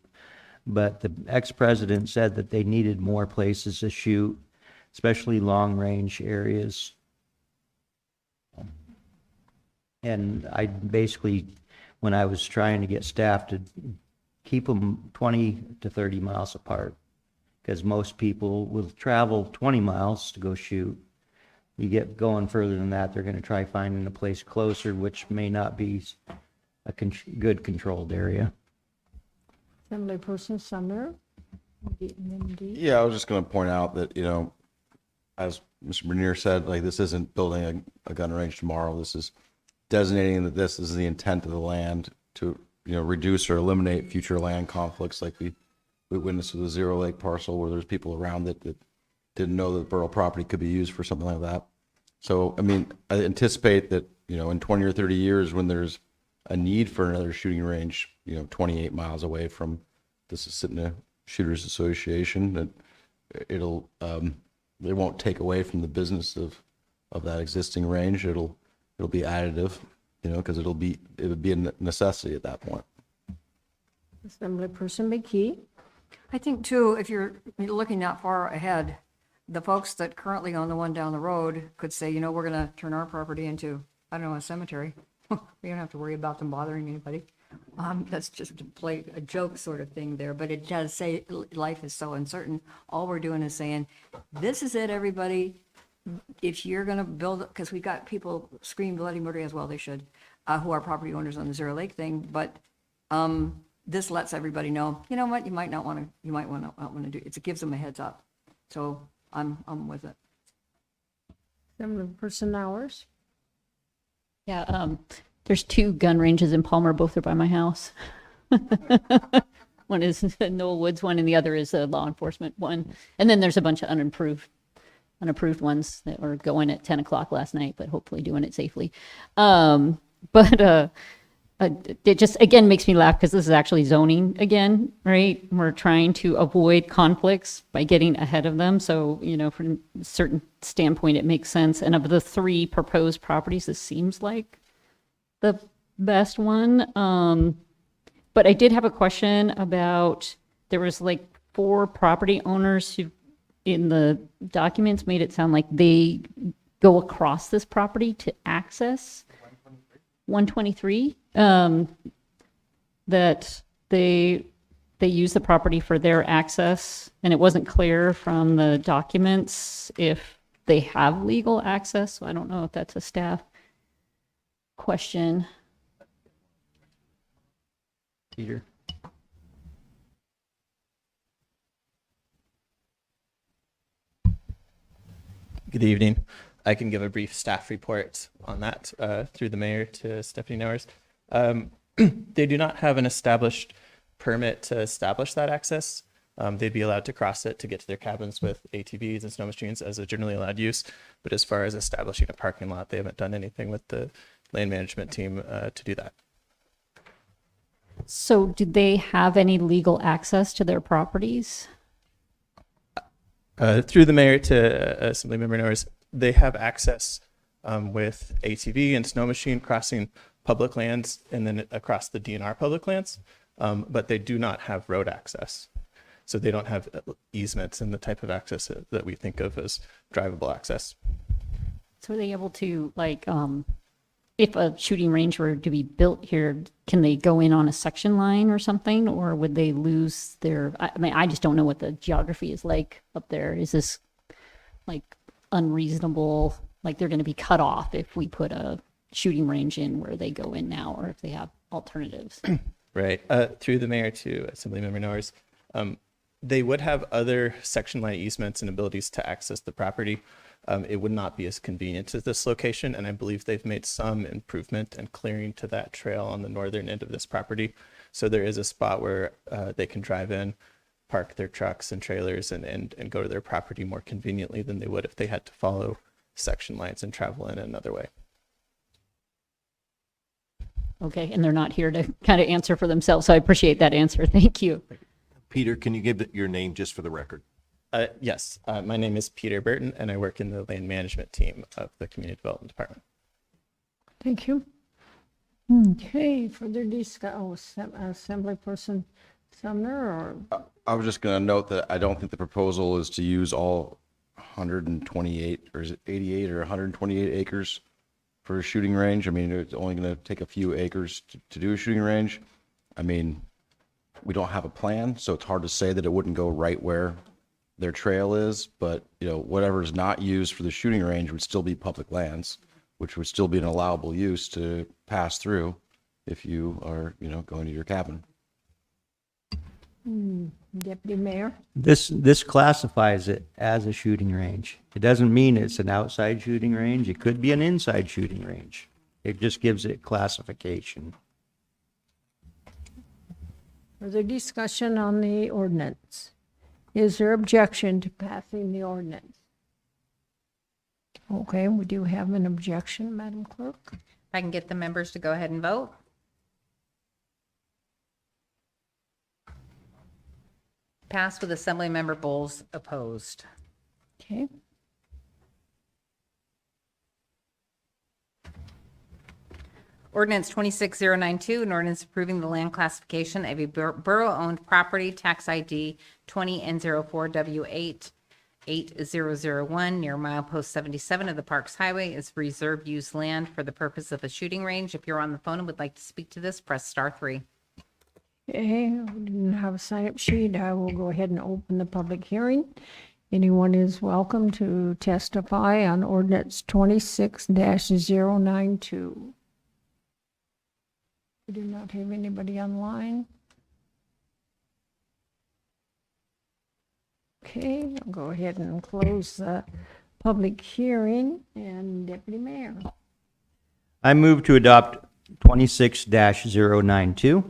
But the ex-president said that they needed more places to shoot, especially long-range areas. And I basically, when I was trying to get staff to keep them 20 to 30 miles apart, because most people will travel 20 miles to go shoot. You get going further than that, they're going to try finding a place closer, which may not be a good controlled area. Assemblyperson Sumner. Yeah, I was just going to point out that, as Mr. Bernier said, like, this isn't building a gun range tomorrow. This is designating that this is the intent of the land to, reduce or eliminate future land conflicts, like we witnessed with the Zero Lake parcel, where there's people around it that didn't know that borough property could be used for something like that. So, I mean, I anticipate that, in 20 or 30 years, when there's a need for another shooting range, 28 miles away from the Susitna Shooters Association, that it'll, they won't take away from the business of that existing range. It'll be additive, because it would be a necessity at that point. Assemblyperson McKee. I think too, if you're looking that far ahead, the folks that currently own the one down the road could say, we're going to turn our property into, I don't know, a cemetery. We don't have to worry about them bothering anybody. That's just to play a joke sort of thing there, but it does say life is so uncertain. All we're doing is saying, this is it, everybody. If you're going to build, because we've got people scream bloody murder, as well they should, who are property owners on the Zero Lake thing, but this lets everybody know, you know what, you might not want to do it. It gives them a heads up. So I'm with it. Assemblyperson Hours. Yeah, there's 2 gun ranges in Palmer. Both are by my house. One is Noel Woods one, and the other is a law enforcement one. And then there's a bunch of unapproved ones that were going at 10 o'clock last night, but hopefully doing it safely. It just, again, makes me laugh because this is actually zoning again, right? We're trying to avoid conflicts by getting ahead of them. So, from a certain standpoint, it makes sense. And of the 3 proposed properties, this seems like the best one. But I did have a question about, there was like 4 property owners who in the documents made it sound like they go across this property to access 123, that they use the property for their access, and it wasn't clear from the documents if they have legal access. So I don't know if that's a staff question. Peter? Good evening. I can give a brief staff report on that through the mayor to Stephanie Nowers. They do not have an established permit to establish that access. They'd be allowed to cross it to get to their cabins with ATVs and snow machines as a generally allowed use. But as far as establishing a parking lot, they haven't done anything with the land management team to do that. So do they have any legal access to their properties? Through the mayor to Assemblymember Norris, they have access with ATV and snow machine crossing public lands and then across the DNR public lands, but they do not have road access. So they don't have easements and the type of access that we think of as drivable access. So are they able to, like, if a shooting range were to be built here, can they go in on a section line or something, or would they lose their, I mean, I just don't know what the geography is like up there. Is this like unreasonable, like they're going to be cut off if we put a shooting range in where they go in now, or if they have alternatives? Right. Through the mayor to Assemblymember Norris, they would have other section line easements and abilities to access the property. It would not be as convenient as this location, and I believe they've made some improvement and clearing to that trail on the northern end of this property. So there is a spot where they can drive in, park their trucks and trailers, and go to their property more conveniently than they would if they had to follow section lines and travel in another way. Okay, and they're not here to kind of answer for themselves, so I appreciate that answer. Thank you. Peter, can you give your name just for the record? Yes, my name is Peter Burton, and I work in the land management team of the Community Development Department. Thank you. Okay, further discussion, Assemblyperson Sumner, or? I was just going to note that I don't think the proposal is to use all 128, or is it 88 or 128 acres for a shooting range. I mean, it's only going to take a few acres to do a shooting range. I mean, we don't have a plan, so it's hard to say that it wouldn't go right where their trail is, but whatever is not used for the shooting range would still be public lands, which would still be an allowable use to pass through if you are, going to your cabin. Deputy Mayor? This classifies it as a shooting range. It doesn't mean it's an outside shooting range. It could be an inside shooting range. It just gives it classification. Further discussion on the ordinance? Is there objection to passing the ordinance? Okay, we do have an objection, Madam Clerk. If I can get the members to go ahead and vote. Passed with Assemblymember Bowles opposed. Okay. Ordinance 26092, an ordinance approving the land classification of a borough-owned property, tax ID 20N04W8 8001 near milepost 77 of the Parks Highway is reserved use land for the purpose of a shooting range. If you're on the phone and would like to speak to this, press *3. Okay, we didn't have a sign-up sheet. I will go ahead and open the public hearing. Anyone is welcome to testify on ordinance 26-092. We do not have anybody online. Okay, I'll go ahead and close the public hearing. And Deputy Mayor. I move to adopt 26-092.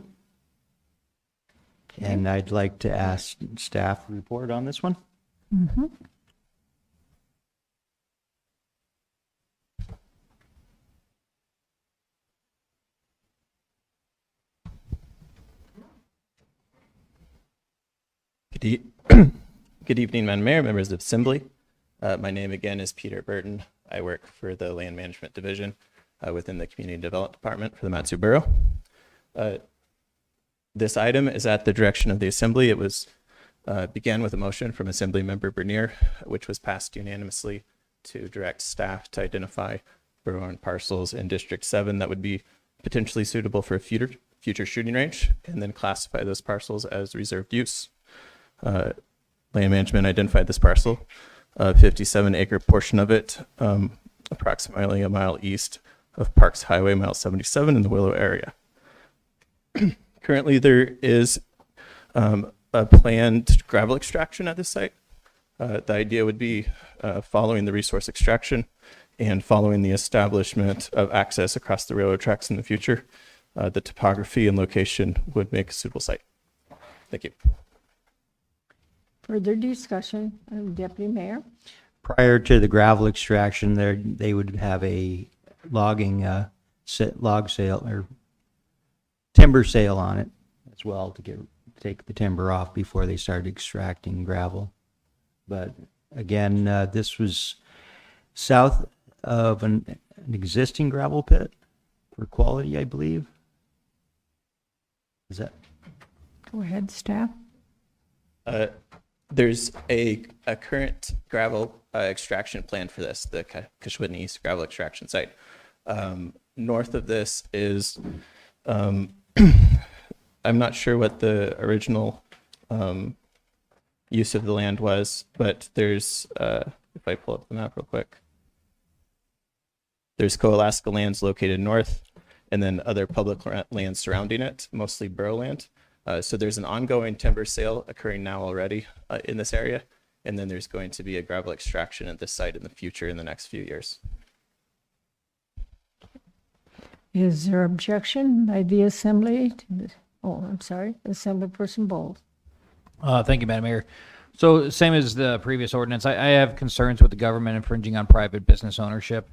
And I'd like to ask staff report on this one. Mm-hmm. Good evening, Madam Mayor, members of Assembly. My name again is Peter Burton. I work for the Land Management Division within the Community Development Department for the Matsu Borough. This item is at the direction of the Assembly. It was began with a motion from Assemblymember Bernier, which was passed unanimously to direct staff to identify borough-owned parcels in District 7 that would be potentially suitable for a future shooting range, and then classify those parcels as reserved use. Land management identified this parcel, a 57-acre portion of it, approximately a mile east of Parks Highway, mile 77 in the Willow area. Currently, there is a planned gravel extraction at this site. The idea would be following the resource extraction and following the establishment of access across the railroad tracks in the future, the topography and location would make a suitable site. Thank you. Further discussion, Deputy Mayor? Prior to the gravel extraction, they would have a logging log sale or timber sale on it as well to take the timber off before they started extracting gravel. But again, this was south of an existing gravel pit for quality, I believe. Is that? Go ahead, staff. There's a current gravel extraction plan for this, the Kashwitna East gravel extraction site. North of this is, I'm not sure what the original use of the land was, but there's, if I pull up the map real quick, there's Co-Alaska lands located north, and then other public lands surrounding it, mostly borough land. So there's an ongoing timber sale occurring now already in this area, and then there's going to be a gravel extraction at this site in the future in the next few years. Is there objection by the Assembly to this? Oh, I'm sorry, Assemblyperson Bowles. Thank you, Madam Mayor. So same as the previous ordinance, I have concerns with the government infringing on private business ownership.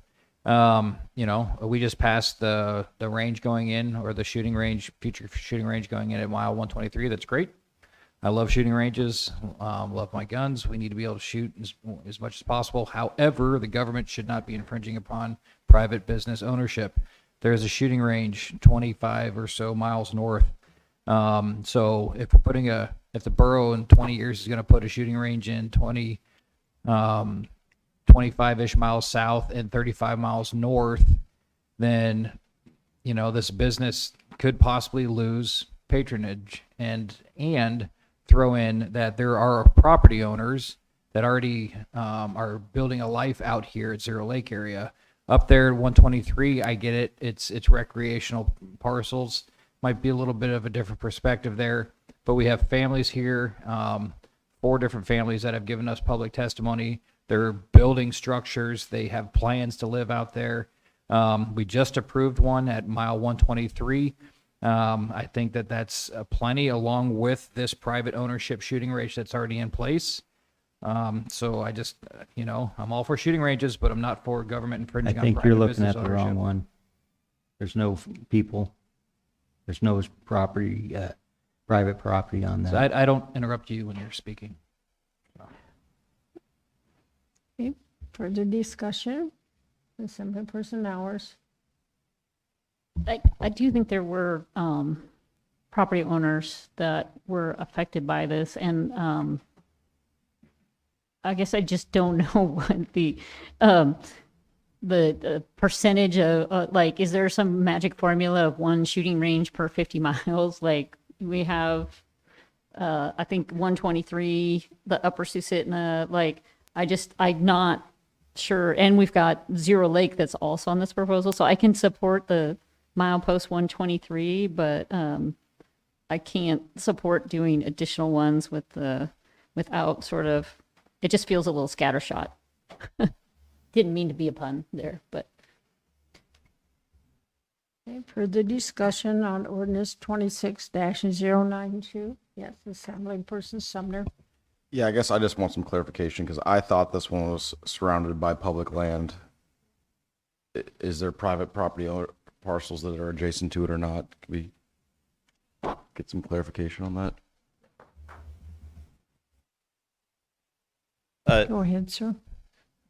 You know, we just passed the range going in, or the shooting range, future shooting range going in at mile 123. That's great. I love shooting ranges, love my guns. We need to be able to shoot as much as possible. However, the government should not be infringing upon private business ownership. There is a shooting range 25 or so miles north. So if we're putting if the borough in 20 years is going to put a shooting range in 25-ish miles south and 35 miles north, then, you know, this business could possibly lose patronage, and throw in that there are property owners that already are building a life out here at Zero Lake area. Up there at 123, I get it. It's recreational parcels. Might be a little bit of a different perspective there, but we have families here, 4 different families that have given us public testimony. They're building structures. They have plans to live out there. We just approved one at mile 123. I think that's plenty, along with this private ownership shooting range that's already in place. So I just, you know, I'm all for shooting ranges, but I'm not for government infringing on private business ownership. I think you're looking at the wrong one. There's no people. There's no property, private property on that. So I don't interrupt you when you're speaking. Okay, further discussion? Assemblyperson Hours. I do think there were property owners that were affected by this, and I guess I just don't know what the percentage of, like, is there some magic formula of one shooting range per 50 miles? Like, we have, I think 123, the Upper Susitna, like, I'm not sure. And we've got Zero Lake that's also on this proposal. So I can support the milepost 123, but I can't support doing additional ones without sort of, it just feels a little scattershot. Didn't mean to be a pun there, but. Okay, further discussion on ordinance 26-092. Yes, Assemblyperson Sumner. Yeah, I guess I just want some clarification because I thought this one was surrounded by public land. Is there private property owner parcels that are adjacent to it or not? Can we get some clarification on that? Go ahead, sir.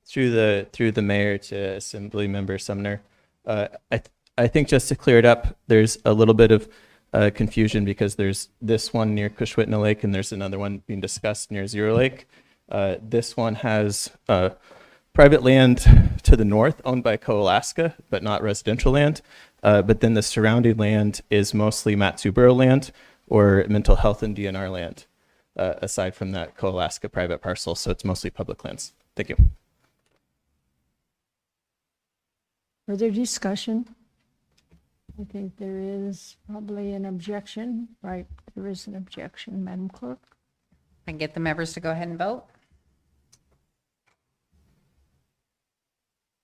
Through the mayor to Assemblymember Sumner, I think just to clear it up, there's a little bit of confusion because there's this one near Cushwitna Lake and there's another one being discussed near Zero Lake. This one has private land to the north owned by Co-Alaska, but not residential land. But then the surrounding land is mostly Mat-Su-Borough land or mental health and DNR land, aside from that Co-Alaska private parcel. So it's mostly public lands. Thank you. Further discussion? I think there is probably an objection, right? There is an objection, Madam Clerk. I can get the members to go ahead and vote.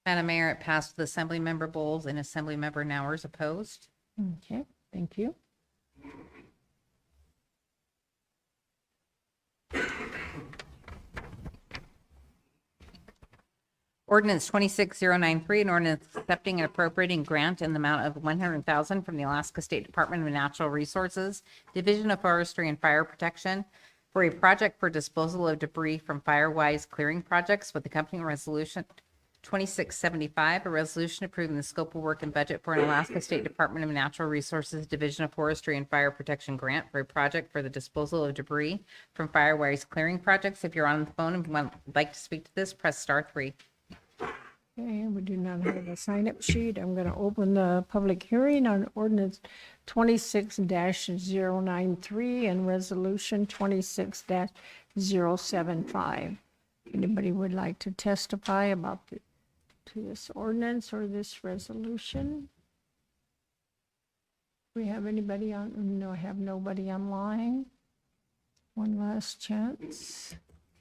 Madam Mayor, it passed with Assemblymember Bowles and Assemblymember Nowers opposed. Okay, thank you. Ordinance 26093, an ordinance accepting and appropriating grant in the amount of $100,000 from the Alaska State Department of Natural Resources, Division of Forestry and Fire Protection for a project for disposal of debris from Firewise clearing projects with accompanying resolution 2675, a resolution approving the scope of work and budget for an Alaska State Department of Natural Resources Division of Forestry and Fire Protection grant for a project for the disposal of debris from Firewise clearing projects. If you're on the phone and would like to speak to this, press *3. Okay, we do not have a sign-up sheet. I'm going to open the public hearing on ordinance 26-093 and resolution 26-075. Anybody would like to testify about to this ordinance or this resolution? Do we have anybody on? No, I have nobody online. One last chance.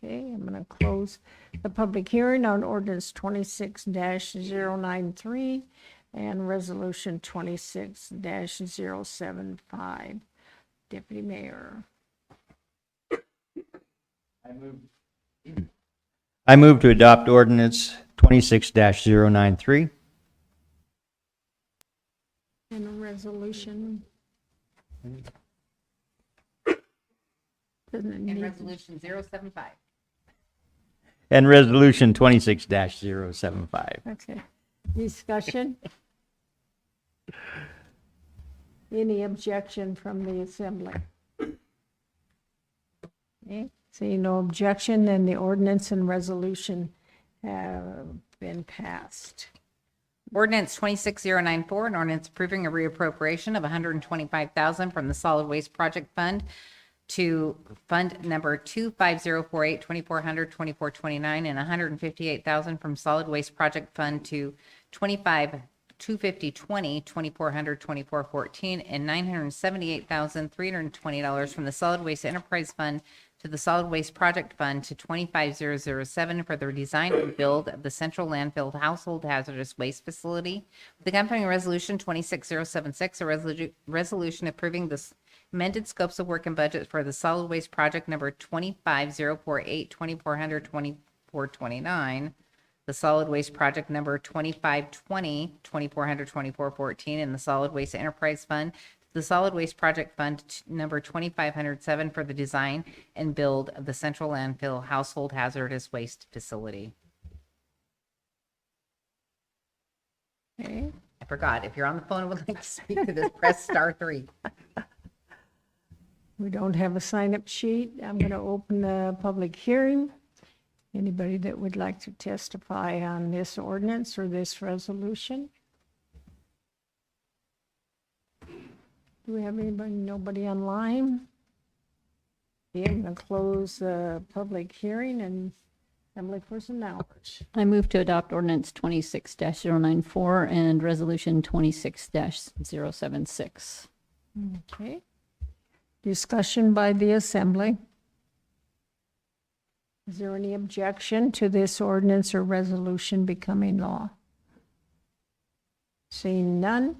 Okay, I'm going to close the public hearing on ordinance 26-093 and resolution 26-075. Deputy Mayor. I move to adopt ordinance 26-093. And a resolution. Doesn't it And need- resolution 075. And resolution 26-075. Okay. Discussion? Any objection from the assembly? Okay. Seeing no objection, then the ordinance and resolution have been passed. Ordinance 26094, an ordinance approving a reappropriation of $125,000 from the Solid Waste Project Fund to Fund Number 25048, 2400, 2429, and $158,000 from Solid Waste Project Fund to 25020, 2400, 2414, and $978,320 from the Solid Waste Enterprise Fund to the Solid Waste Project Fund to 25007 for the design and build of the Central Landfill Household Hazardous Waste Facility. With accompanying resolution 26076, a resolution approving the amended scopes of work and budget for the Solid Waste Project number 25048, 2400, 2429, the Solid Waste Project number 2520, 2400, 2414, and the Solid Waste Enterprise Fund, the Solid Waste Project Fund number 2507 for the design and build of the Central Landfill Household Hazardous Waste Facility. Okay. I forgot, if you're on the phone and would like to speak to this, press *3. We don't have a sign-up sheet. I'm going to open the public hearing. Anybody that would like to testify on this ordinance or this resolution? Do we have anybody? Nobody online? Okay, I'm going to close the public hearing and Assembly Person Nowers. I move to adopt ordinance 26-094 and resolution 26-076. Okay. Discussion by the Assembly. Is there any objection to this ordinance or resolution becoming law? Seeing none,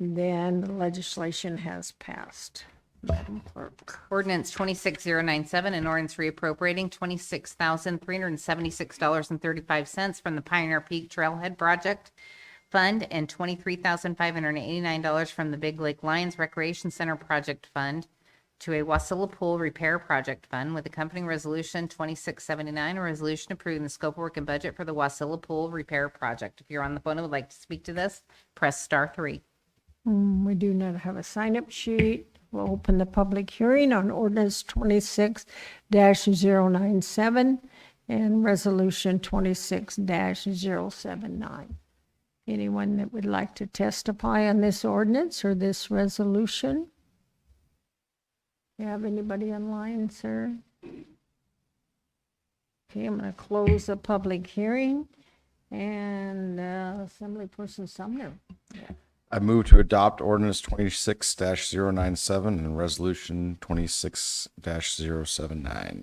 then the legislation has passed. Madam Clerk. Ordinance 26097, an ordinance reappropriating $26,376.35 from the Pioneer Peak Trailhead Project Fund and $23,589 from the Big Lake Lions Recreation Center Project Fund to a Wasilla Pool Repair Project Fund with accompanying resolution 2679, a resolution approving the scope of work and budget for the Wasilla Pool Repair Project. If you're on the phone and would like to speak to this, press *3. We do not have a sign-up sheet. We'll open the public hearing on ordinance 26-097 and resolution 26-079. Anyone that would like to testify on this ordinance or this resolution? You have anybody online, sir? Okay, I'm going to close the public hearing. And Assemblyperson Sumner. I move to adopt ordinance 26-097 and resolution 26-079.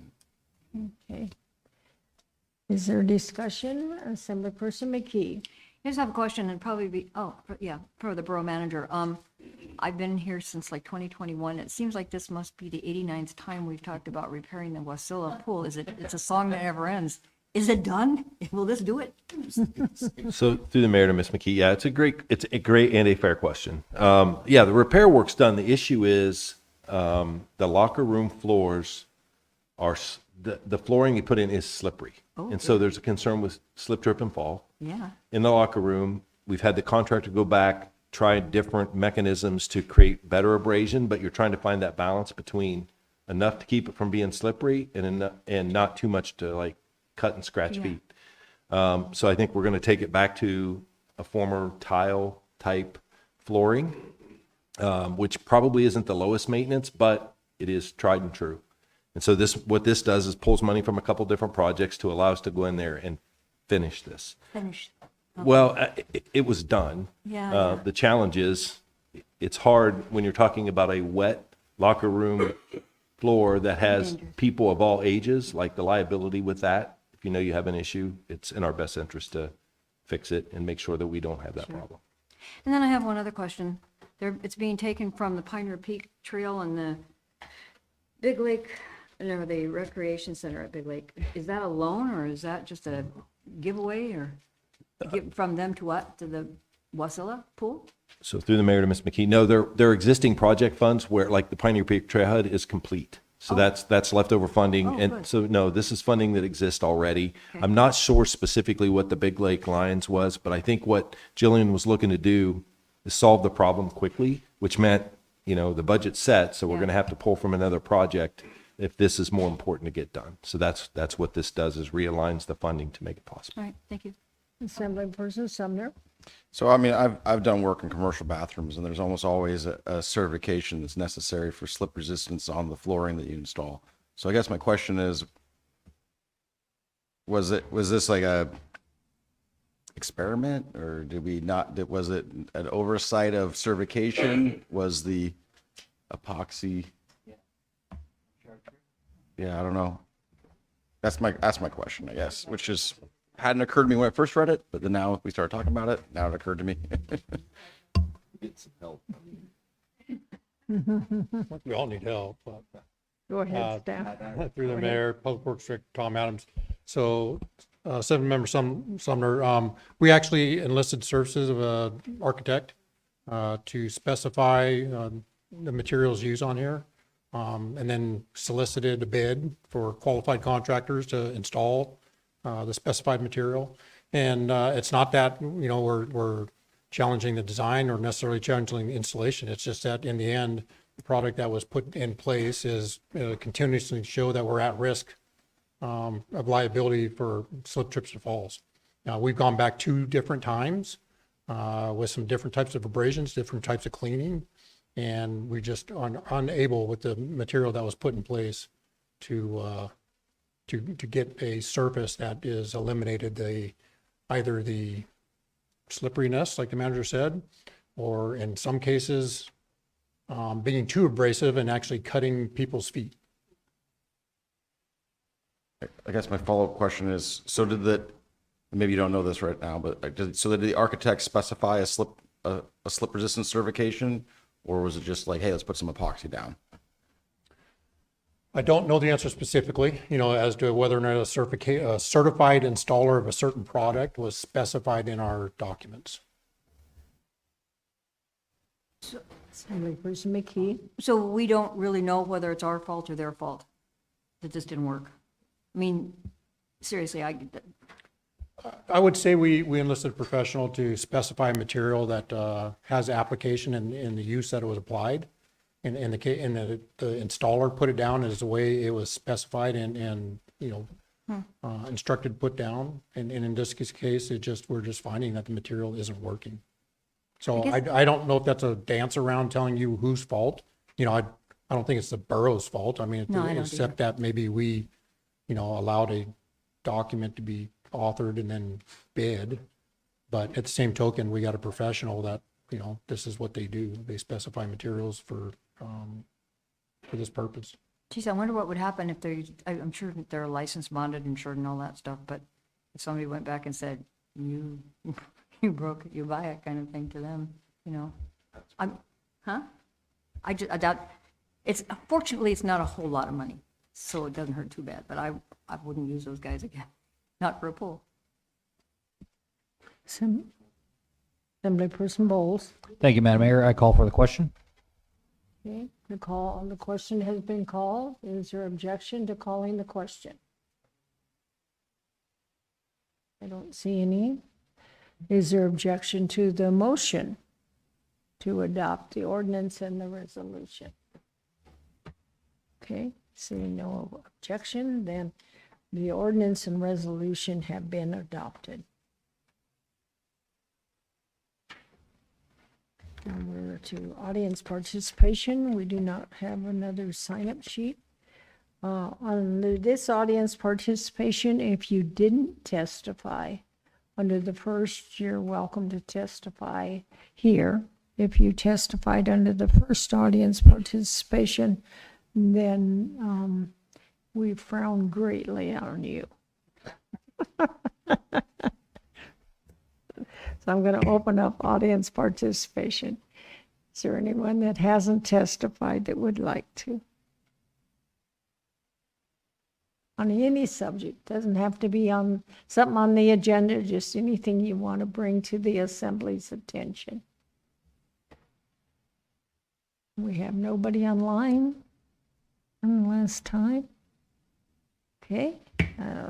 Okay. Is there discussion? Assemblyperson McKee. I just have a question and probably for the borough manager. I've been here since like 2021. It seems like this must be the 89th time we've talked about repairing the Wasilla pool. It's a song that never ends. Is it done? Will this do it? So through the mayor to Ms. McKee, yeah, it's a great and a fair question. Yeah, the repair work's done. The issue is the locker room floors are, the flooring you put in is slippery. And so there's a concern with slip, trip, and fall. Yeah. In the locker room, we've had the contractor go back, try different mechanisms to create better abrasion, but you're trying to find that balance between enough to keep it from being slippery and not too much to like cut and scratch feet. So I think we're going to take it back to a former tile type flooring, which probably isn't the lowest maintenance, but it is tried and true. And so what this does is pulls money from a couple different projects to allow us to go in there and finish this. Finish. Okay. Well, it was done. Yeah. The challenge is it's hard when you're talking about a wet locker room floor that has people of all ages, like the liability with that. If you know you have an issue, it's in our best interest to fix it and make sure that we don't have that problem. And then I have one other question. It's being taken from the Pioneer Peak Trail and the Big Lake, the recreation center at Big Lake. Is that a loan or is that just a giveaway or give from them to what? To the Wasilla pool? So through the mayor to Ms. McKee, no, they're existing project funds where like the Pioneer Peak Trailhead is complete. So that's leftover funding. And so, no, this is funding that exists already. Okay. I'm not sure specifically what the Big Lake Lions was, but I think what Jillian was looking to do is solve the problem quickly, which meant, the budget's set. So we're going to have to pull from another project if this is more important to get done. So that's what this does, is realigns the funding to make it possible. All right, thank you. Assemblyperson Sumner. So, I mean, I've done work in commercial bathrooms, and there's almost always a certification that's necessary for slip resistance on the flooring that you install. So I guess my question is, was this like a experiment, or did we not, was it an oversight of certification? Was the epoxy? Yeah, I don't know. That's my question, I guess, which is hadn't occurred to me when I first read it, but then now we started talking about it. Now it occurred to me. Get some help. We all need help. Go ahead, staff. Through the mayor, Public Works Director Tom Adams. So, 7-member Sumner, we actually enlisted services of an architect to specify the materials used on here, and then solicited a bid for qualified contractors to install the specified material. And it's not that, we're challenging the design or necessarily challenging the installation. It's just that in the end, the product that was put in place is continuously show that we're at risk of liability for slip, trips, and falls. Now, we've gone back 2 different times with some different types of abrasions, different types of cleaning, and we just are unable with the material that was put in place to get a surface that is eliminated either the slipperiness, like the manager said, or in some cases, being too abrasive and actually cutting people's feet. I guess my follow-up question is, so maybe you don't know this right now, but did the architect specify a slip resistance certification, or was it just like, hey, let's put some epoxy down? I don't know the answer specifically, as to whether or not a certified installer of a certain product was specified in our documents. Assemblyperson McKee. So we don't really know whether it's our fault or their fault that this didn't work. I mean, seriously, I would say we enlisted a professional to specify material that has application and the use that it was applied. And the installer put it down as the way it was specified and instructed put down. And in this case, we're just finding that the material isn't working. So I don't know if that's a dance around telling you whose fault. I don't think it's the borough's fault. I mean, No, I don't except that maybe we, allowed a document to be authored and then bid. But at the same token, we got a professional that, this is what they do. They specify materials for this purpose. Geez, I wonder what would happen if I'm sure they're licensed, bonded, insured and all that stuff, but if somebody went back and said, you broke it, you buy it kind of thing to them, I doubt, fortunately, it's not a whole lot of money, so it doesn't hurt too bad, but I wouldn't use those guys again, not for a pool. Assemblyperson Bowles. Thank you, Madam Mayor. I call for the question. Okay, the question has been called. Is there objection to calling the question? I don't see any. Is there objection to the motion to adopt the ordinance and the resolution? Okay, seeing no objection, then the ordinance and resolution have been adopted. Now we're to audience participation. We do not have another sign-up sheet. On this audience participation, if you didn't testify under the first, you're welcome to testify here. If you testified under the first audience participation, then we frown greatly on you. So I'm going to open up audience participation. Is there anyone that hasn't testified that would like to? On any subject, doesn't have to be on something on the agenda, just anything you want to bring to the assembly's attention. We have nobody online from last time. Okay,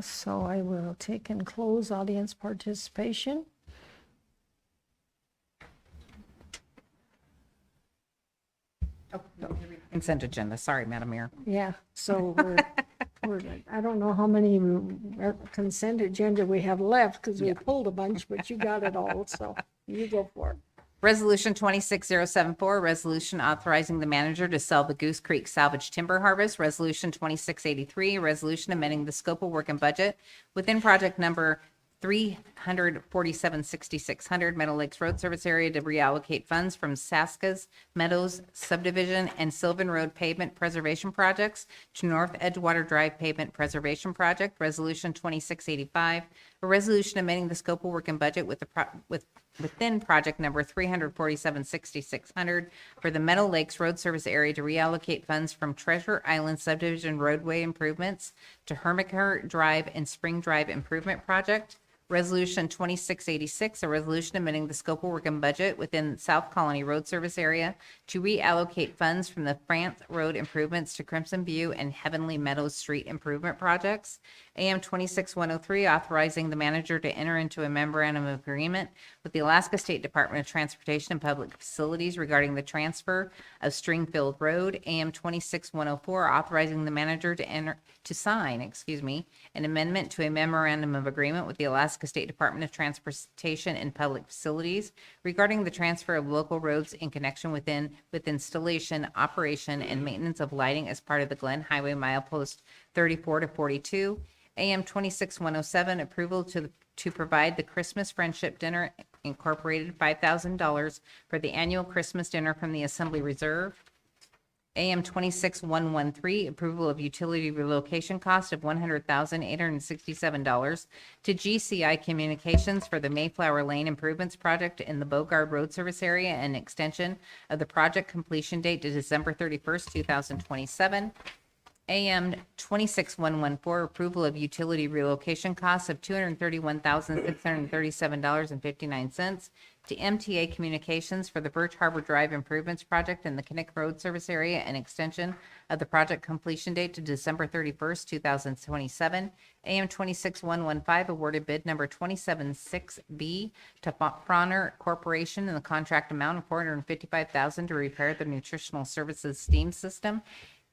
so I will take and close audience participation. Consent agenda. Sorry, Madam Mayor. Yeah, so we're I don't know how many consent agenda we have left because we pulled a bunch, but you got it all, so you go for it. Resolution 26074, resolution authorizing the manager to sell the Goose Creek salvage timber harvest. Resolution 2683, resolution amending the scope of work and budget within project number 347-6600 Meadow Lakes Road Service Area to reallocate funds from Saska's Meadows Subdivision and Sylvan Road Pavement Preservation Projects to North Edgewater Drive Pavement Preservation Project. Resolution 2685, a resolution amending the scope of work and budget within project number 347-6600 for the Meadow Lakes Road Service Area to reallocate funds from Treasure Island Subdivision roadway improvements to Hermiker Drive and Spring Drive Improvement Project. Resolution 2686, a resolution amending the scope of work and budget within South Colony Road Service Area to reallocate funds from the France Road improvements to Crimson View and Heavenly Meadows Street improvement projects. AM 26103, authorizing the manager to enter into a memorandum of agreement with the Alaska State Department of Transportation and Public Facilities regarding the transfer of Stringfield Road. AM 26104, authorizing the manager to sign an amendment to a memorandum of agreement with the Alaska State Department of Transportation and Public Facilities regarding the transfer of local roads in connection with installation, operation, and maintenance of lighting as part of the Glen Highway milepost 34 to 42. AM 26107, approval to provide the Christmas Friendship Dinner Incorporated $5,000 for the annual Christmas dinner from the Assembly Reserve. AM 26113, approval of utility relocation cost of $100,867 to GCI Communications for the Mayflower Lane Improvements Project in the Bogard Road Service Area and extension of the project completion date to December 31st, 2027. AM 26114, approval of utility relocation costs of $231,637.59 to MTA Communications for the Birch Harbor Drive Improvements Project in the Kinnick Road Service Area and extension of the project completion date to December 31st, 2027. AM 26115 awarded bid number 276B to Bronner Corporation in the contract amount of $455,000 to repair the nutritional services steam system.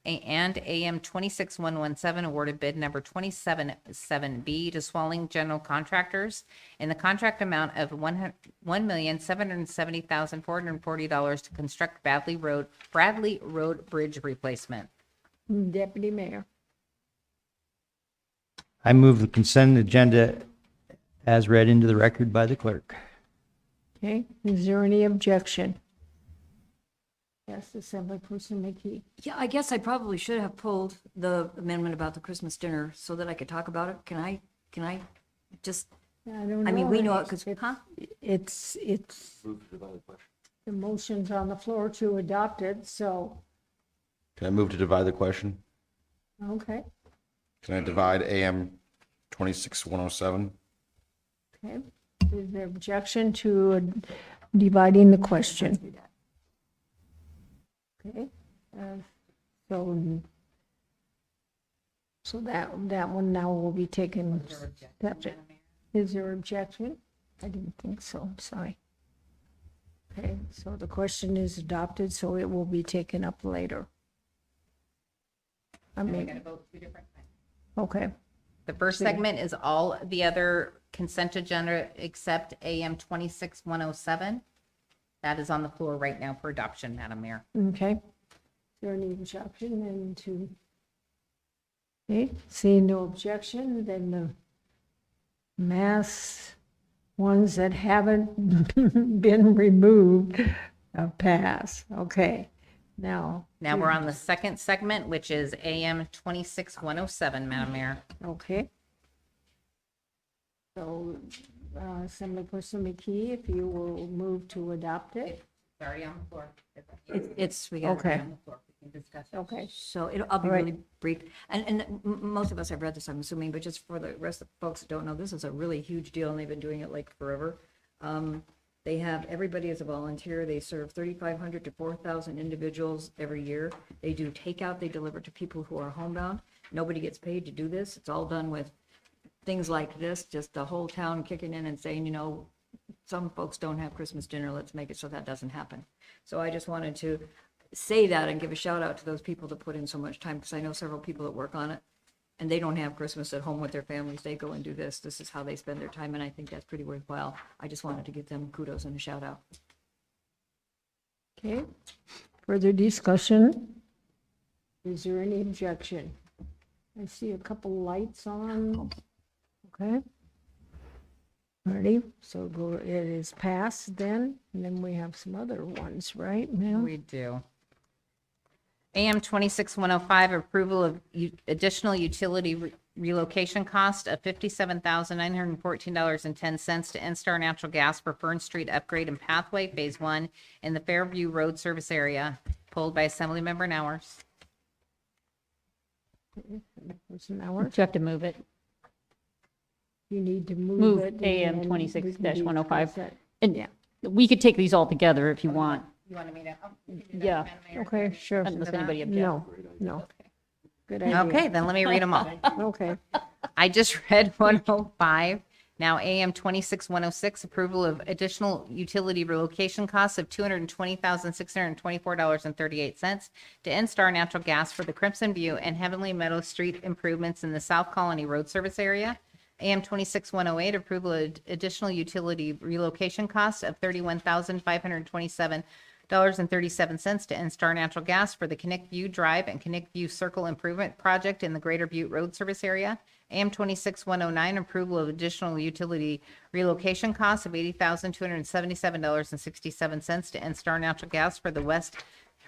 And AM 26117 awarded bid number 277B to Swelling General Contractors in the contract amount of $1,770,440 to construct Bradley Road Bridge replacement. Deputy Mayor. I move the consent agenda as read into the record by the clerk. Okay, is there any objection? Yes, Assemblyperson McKee. Yeah, I guess I probably should have pulled the amendment about the Christmas dinner so that I could talk about it. Can I just, I don't know. I mean, we know it because, It's, the motion's on the floor to adopt it, so, Can I move to divide the question? okay, Can I divide AM 26107? okay. Is there objection to dividing the question? Okay, so that one now will be taken. Is there objection? I didn't think so, sorry. Okay, so the question is adopted, so it will be taken up later. I We're mean, going to vote two different things. okay, The first segment is all the other consent agenda except AM 26107. That is on the floor right now for adoption, Madam Mayor. okay. Is there any objection then to? Okay, seeing no objection, then the mass ones that haven't been removed pass. Okay, now. Now we're on the second segment, which is AM 26107, Madam Mayor. Okay. So, Assemblyperson McKee, if you will move to adopt it. It's already on the floor. we got it Okay. on the floor. We can discuss it. Okay. So I'll be All right. really brief. And most of us have read this, I'm assuming, but just for the rest of the folks that don't know, this is a really huge deal and they've been doing it like forever. They have everybody as a volunteer. They serve 3,500 to 4,000 individuals every year. They do takeout. They deliver to people who are homebound. Nobody gets paid to do this. It's all done with things like this, just the whole town kicking in and saying, some folks don't have Christmas dinner. Let's make it so that doesn't happen. So I just wanted to say that and give a shout out to those people that put in so much time, because I know several people that work on it and they don't have Christmas at home with their families. They go and do this. This is how they spend their time. And I think that's pretty worthwhile. I just wanted to give them kudos and a shout out. Okay, further discussion? Is there any objection? I see a couple lights on. Okay. Ready, so it is passed then, and then we have some other ones, right, ma'am? We do. AM 26105, approval of additional utility relocation cost of $57,914.10 to N-Star Natural Gas for Fern Street Upgrade and Pathway Phase 1 in the Fairview Road Service Area, pulled by Assemblymember Nowers. Person Howard, You have to move it. you need to move Move it. and AM then we can 26-105. discuss it. And Yeah. we could take these all together if you want. You want me to? Yeah. Okay, sure. Unless anybody objects. No. Good idea. Okay, then let me read them all. Okay, I just read 105. Now AM 26106, approval of additional utility relocation costs of $220,624.38 to N-Star Natural Gas for the Crimson View and Heavenly Meadow Street improvements in the South Colony Road Service Area. AM 26108, approval of additional utility relocation costs of $31,527.37 to N-Star Natural Gas for the Kinnick View Drive and Kinnick View Circle Improvement Project in the Greater Butte Road Service Area. AM 26109, approval of additional utility relocation costs of $80,277.67 to N-Star Natural Gas for the West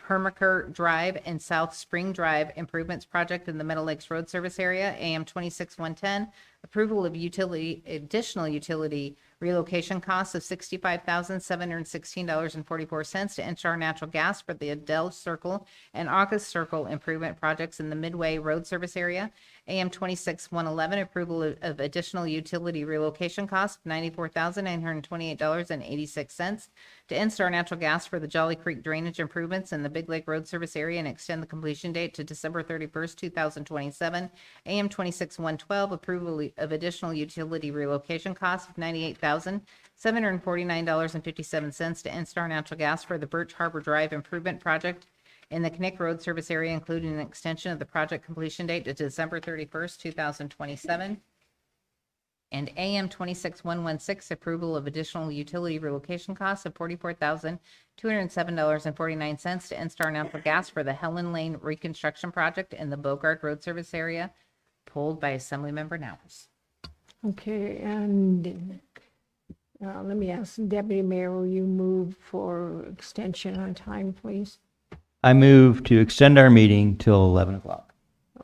Hermiker Drive and South Spring Drive Improvements Project in the Meadow Lakes Road Service Area. AM 26110, approval of additional utility relocation costs of $65,716.44 to N-Star Natural Gas for the Adele Circle and August Circle Improvement Projects in the Midway Road Service Area. AM 26-111, approval of additional utility relocation cost of $94,928.86 to Instar Natural Gas for the Jolly Creek drainage improvements in the Big Lake Road Service area and extend the completion date to December 31st, 2027. AM 26-112, approval of additional utility relocation cost of $98,749.57 to Instar Natural Gas for the Birch Harbor Drive improvement project in the Knick Road Service area, including an extension of the project completion date to December 31st, 2027. And AM 26-116, approval of additional utility relocation costs of $44,207.49 to Instar Natural Gas for the Helen Lane reconstruction project in the Bogart Road Service area, pulled by Assemblymember Nowers. Okay, and let me ask Deputy Mayor, will you move for extension on time, please? I move to extend our meeting till 11 o'clock.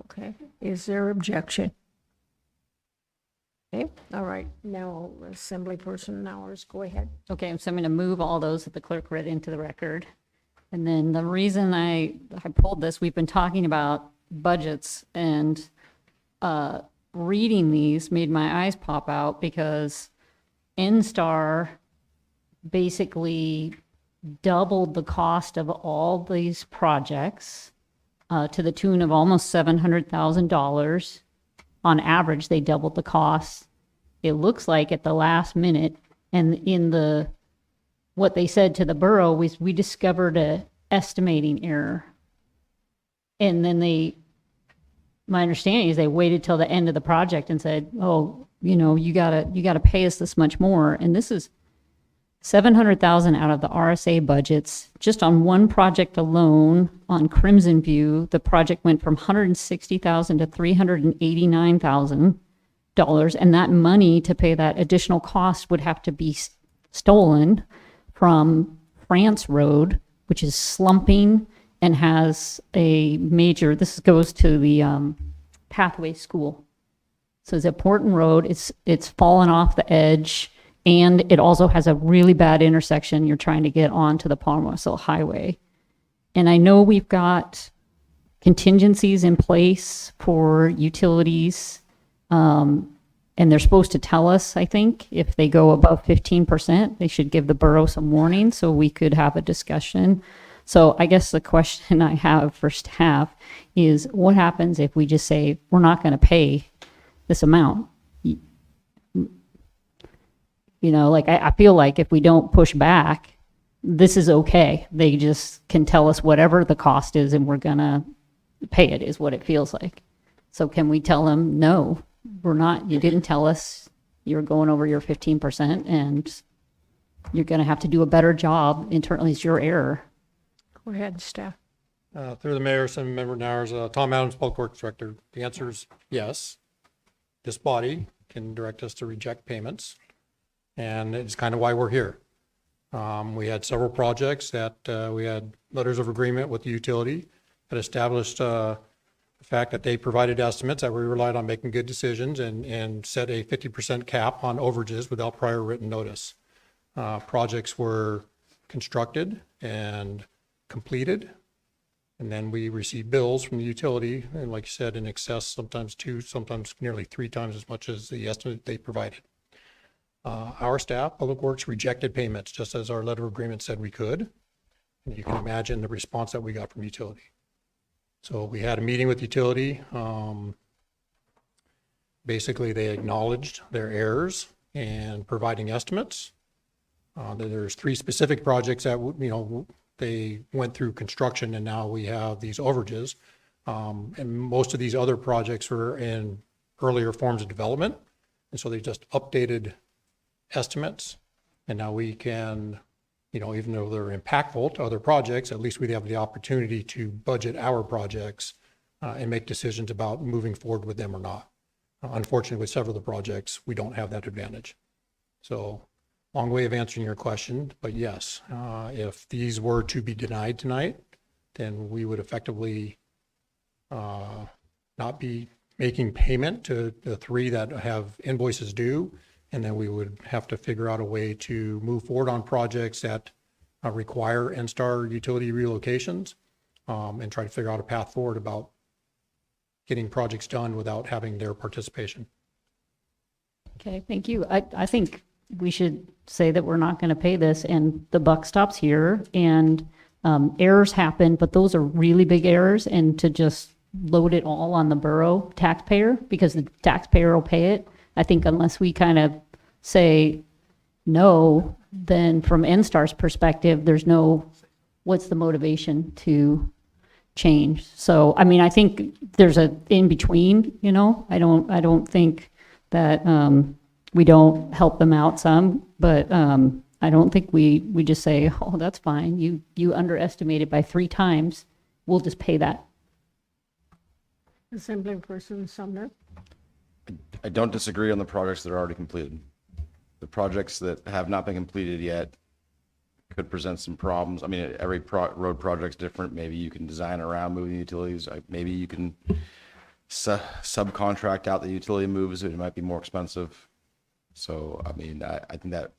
Okay, is there objection? Okay, all right, now Assemblyperson Nowers, go ahead. Okay, so I'm going to move all those that the clerk read into the record. And then the reason I pulled this, we've been talking about budgets, and reading these made my eyes pop out because NSTAR basically doubled the cost of all these projects to the tune of almost $700,000. On average, they doubled the cost. It looks like at the last minute, and in the what they said to the borough was, we discovered a estimating error. And then my understanding is they waited till the end of the project and said, oh, you gotta pay us this much more. And this is $700,000 out of the RSA budgets. Just on one project alone, on Crimson View, the project went from $160,000 to $389,000, and that money to pay that additional cost would have to be stolen from France Road, which is slumping and has a major. This goes to the Pathway School, so it's a important road. It's fallen off the edge. And it also has a really bad intersection. You're trying to get onto the Palm Whistle Highway. And I know we've got contingencies in place for utilities. And they're supposed to tell us, I think, if they go above 15%, they should give the borough some warning so we could have a discussion. So I guess the question I have for staff is, what happens if we just say, we're not going to pay this amount? I feel like if we don't push back, this is okay. They just can tell us whatever the cost is and we're going to pay it, is what it feels like. So can we tell them, no, we're not, you didn't tell us you're going over your 15% and you're going to have to do a better job internally. It's your error. Go ahead, staff. Through the mayor, some member Nowers, Tom Adams, Public Works Director. The answer is yes. This body can direct us to reject payments. And it's kind of why we're here. We had several projects that we had letters of agreement with the utility that established the fact that they provided estimates that we relied on making good decisions and set a 50% cap on overages without prior written notice. Projects were constructed and completed, and then we received bills from the utility, and like you said, in excess, sometimes 2, sometimes nearly 3 times as much as the estimate they provided. Our staff, Public Works, rejected payments, just as our letter of agreement said we could. And you can imagine the response that we got from utility. So we had a meeting with utility. Basically, they acknowledged their errors and providing estimates. There's 3 specific projects that, they went through construction and now we have these overages. And most of these other projects were in earlier forms of development. And so they just updated estimates, and now we can, even though they're impactful to other projects, at least we have the opportunity to budget our projects and make decisions about moving forward with them or not. Unfortunately, with several of the projects, we don't have that advantage. So, long way of answering your question, but yes, if these were to be denied tonight, then we would effectively not be making payment to the 3 that have invoices due. And then we would have to figure out a way to move forward on projects that require NSTAR utility relocations and try to figure out a path forward about getting projects done without having their participation. Okay, thank you. I think we should say that we're not going to pay this and the buck stops here, and errors happen, but those are really big errors, and to just load it all on the borough taxpayer because the taxpayer will pay it. I think unless we kind of say no, then from NSTAR's perspective, there's no, what's the motivation to change? So, I mean, I think there's a in between, you know, I don't think that we don't help them out some, but I don't think we just say, oh, that's fine. You underestimated by 3 times. We'll just pay that. Assemblyperson Sumner. I don't disagree on the projects that are already completed. The projects that have not been completed yet could present some problems. I mean, every road project's different. Maybe you can design around moving utilities. Maybe you can subcontract out the utility moves. It might be more expensive. So, I mean, I think that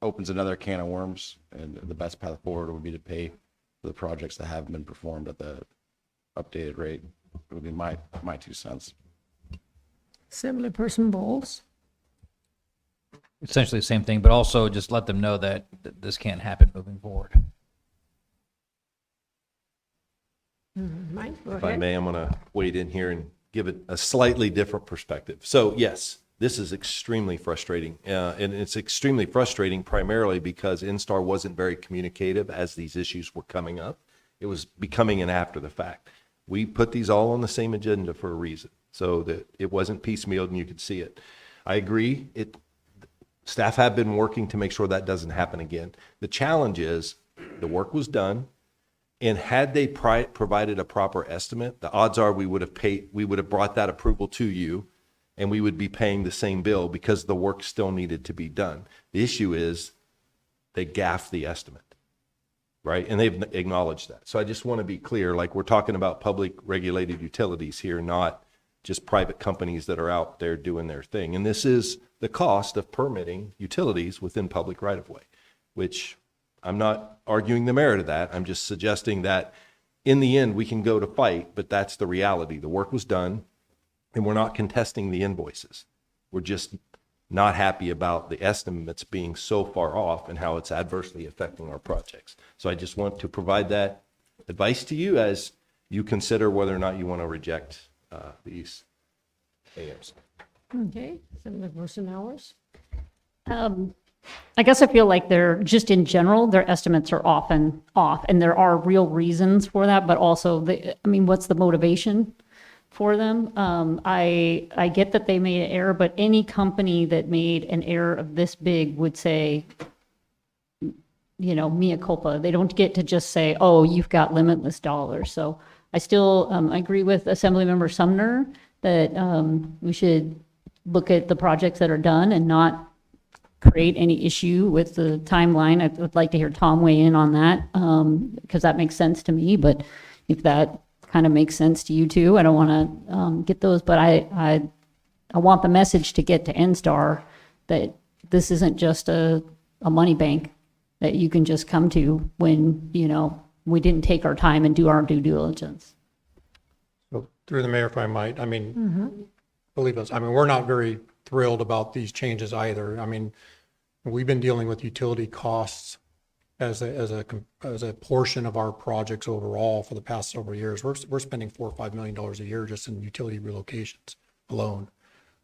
opens another can of worms, and the best path forward would be to pay for the projects that haven't been performed at the updated rate. It would be my 2 cents. Assemblyperson Bowles. Essentially the same thing, but also just let them know that this can't happen moving forward. Mike, go If I ahead. may, I'm going to wade in here and give it a slightly different perspective. So yes, this is extremely frustrating. And it's extremely frustrating primarily because NSTAR wasn't very communicative as these issues were coming up. It was becoming an after the fact. We put these all on the same agenda for a reason, so that it wasn't piecemealed and you could see it. I agree. Staff have been working to make sure that doesn't happen again. The challenge is the work was done, and had they provided a proper estimate, the odds are we would have brought that approval to you, and we would be paying the same bill because the work still needed to be done. The issue is they gaffed the estimate, right? And they've acknowledged that. So I just want to be clear, like we're talking about public regulated utilities here, not just private companies that are out there doing their thing. And this is the cost of permitting utilities within public right-of-way, which I'm not arguing the merit of that. I'm just suggesting that in the end, we can go to fight, but that's the reality. The work was done, and we're not contesting the invoices. We're just not happy about the estimates being so far off and how it's adversely affecting our projects. So I just want to provide that advice to you as you consider whether or not you want to reject these AMs. Okay, Assemblyperson Hours. I guess I feel like they're just in general, their estimates are often off, and there are real reasons for that, but also what's the motivation for them? I get that they made an error, but any company that made an error of this big would say, you know, mea culpa. They don't get to just say, oh, you've got limitless dollars. So I still agree with Assemblymember Sumner that we should look at the projects that are done and not create any issue with the timeline. I would like to hear Tom weigh in on that because that makes sense to me. But if that kind of makes sense to you too, I don't want to get those. But I want the message to get to NSTAR that this isn't just a money bank that you can just come to when, you know, we didn't take our time and do our due diligence. So through the mayor, if I might, believe us, we're not very thrilled about these changes either. We've been dealing with utility costs as a portion of our projects overall for the past several years. We're spending $4 or $5 million a year just in utility relocations alone.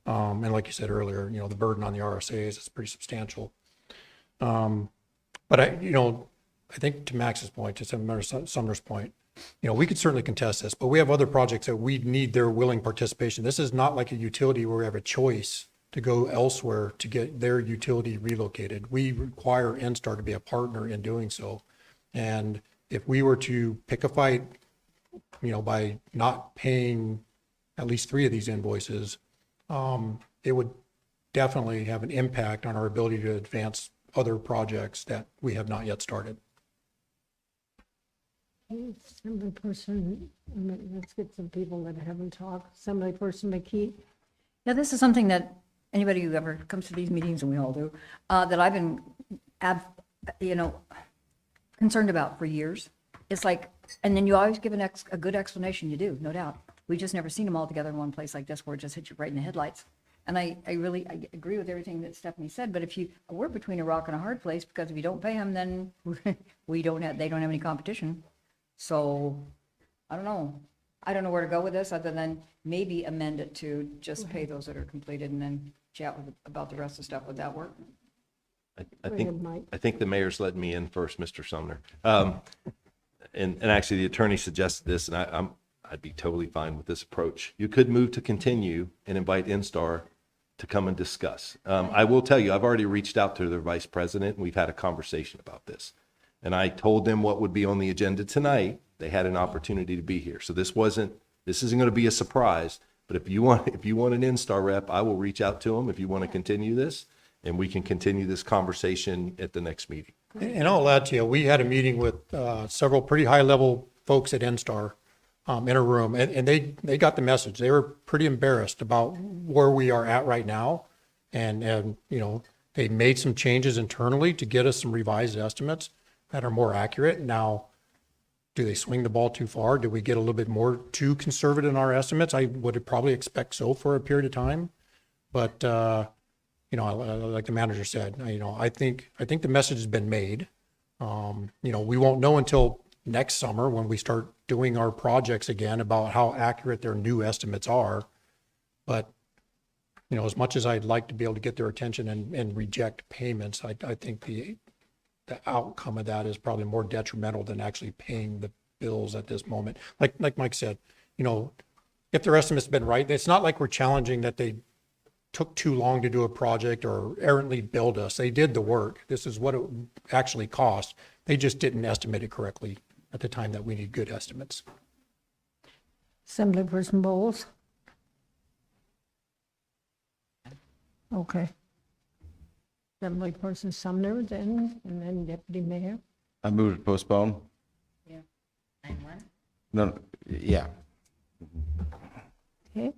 And like you said earlier, you know, the burden on the RSAs is pretty substantial. But I think to Max's point, to Sumner's point, you know, we could certainly contest this, but we have other projects that we need their willing participation. This is not like a utility where we have a choice to go elsewhere to get their utility relocated. We require NSTAR to be a partner in doing so. And if we were to pick a fight, you know, by not paying at least 3 of these invoices, it would definitely have an impact on our ability to advance other projects that we have not yet started. Assemblyperson, let's get some people that haven't talked. Assemblyperson McKee. Yeah, this is something that anybody who ever comes to these meetings, and we all do, that I've been, concerned about for years. It's like, and then you always give a good explanation. You do, no doubt. We just never seen them all together in one place like this where it just hits you right in the headlights. And I agree with everything that Stephanie said, but we're between a rock and a hard place, because if you don't pay them, then they don't have any competition. So, I don't know. I don't know where to go with this, other than maybe amend it to just pay those that are completed and then chat about the rest of the stuff. Would that work? I think the mayor's letting me in first, Mr. Sumner. And actually, the attorney suggested this, and I'd be totally fine with this approach. You could move to continue and invite Instar to come and discuss. I will tell you, I've already reached out to their vice president, and we've had a conversation about this. And I told them what would be on the agenda tonight. They had an opportunity to be here. So this isn't going to be a surprise. But if you want an Instar rep, I will reach out to them if you want to continue this, and we can continue this conversation at the next meeting. And I'll add to you, we had a meeting with several pretty high-level folks at Instar in a room, and they got the message. They were pretty embarrassed about where we are at right now. And they made some changes internally to get us some revised estimates that are more accurate. Now, do they swing the ball too far? Do we get a little bit more too conservative in our estimates? I would probably expect so for a period of time. But, like the manager said, I think the message has been made. We won't know until next summer when we start doing our projects again about how accurate their new estimates are. But, as much as I'd like to be able to get their attention and reject payments, I think the outcome of that is probably more detrimental than actually paying the bills at this moment. Like Mike said, if their estimate's been right, it's not like we're challenging that they took too long to do a project or errantly billed us. They did the work. This is what it actually cost. They just didn't estimate it correctly at the time that we need good estimates. Assemblyperson Bowles? Okay. Assemblyperson Sumner then, and then Deputy Mayor. I move to postpone. Yeah. 9-1. No, yeah. Okay.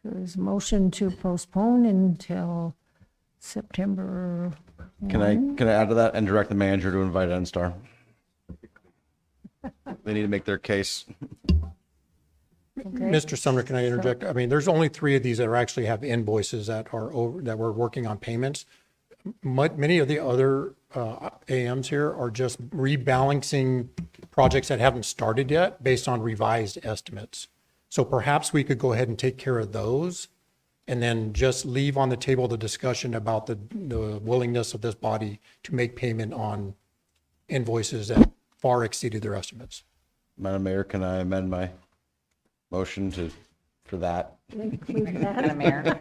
There's a motion to postpone until September 1. Can I add to that and direct the manager to invite Instar? They need to make their case. Okay. Mr. Sumner, can I interject? I mean, there's only 3 of these that actually have invoices that are over, that we're working on payments. Many of the other AMs here are just rebalancing projects that haven't started yet based on revised estimates. So perhaps we could go ahead and take care of those and then just leave on the table the discussion about the willingness of this body to make payment on invoices that far exceeded their estimates. Madam Mayor, can I amend my motion for that? Include that. Madam Mayor.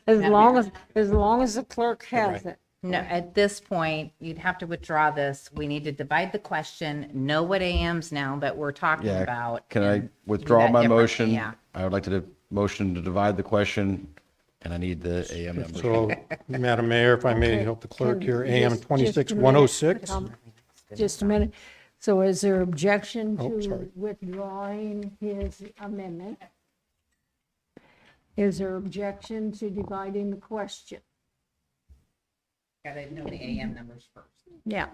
As long as the clerk has it. No, at this point, you'd have to withdraw this. We need to divide the question, know what AMs now that we're talking Yeah. about. Can I and withdraw do that my differently, motion? Yeah. I would like to motion to divide the question, and I need the AM number. So, Madam Mayor, if I may Okay. help the clerk Can- here, AM just a 26106. minute. Just a minute. So is there objection Oh, to sorry. withdrawing his amendment? Is there objection to dividing the question? Gotta know the AM numbers first. Yeah.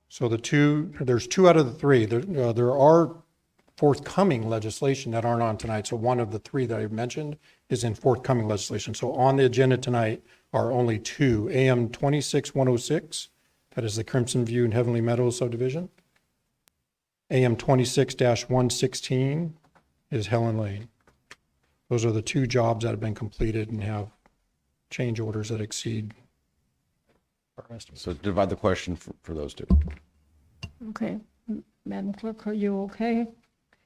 So there's 2 out of the 3. There are forthcoming legislation that aren't on tonight. So one of the 3 that I mentioned is in forthcoming legislation. So on the agenda tonight are only 2, AM 26106, that is the Crimson View and Heavenly Meadows subdivision. AM 26-116 is Helen Lane. Those are the 2 jobs that have been completed and have change orders that exceed our estimates. So divide the question for those 2. Okay. Madam Clerk, are you okay?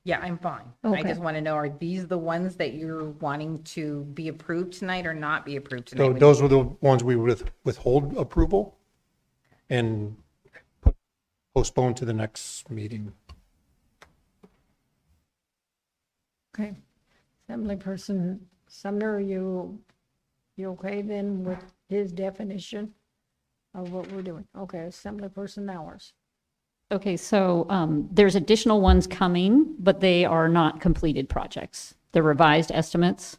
Yeah, I'm fine. I Okay. just want to know, are these the ones that you're wanting to be approved tonight or not be approved tonight? Those were the ones we would withhold approval and postpone to the next meeting. Okay. Assemblyperson Sumner, are you okay then with his definition of what we're doing? Okay, Assemblyperson Bowers. Okay, so there's additional ones coming, but they are not completed projects. They're revised estimates.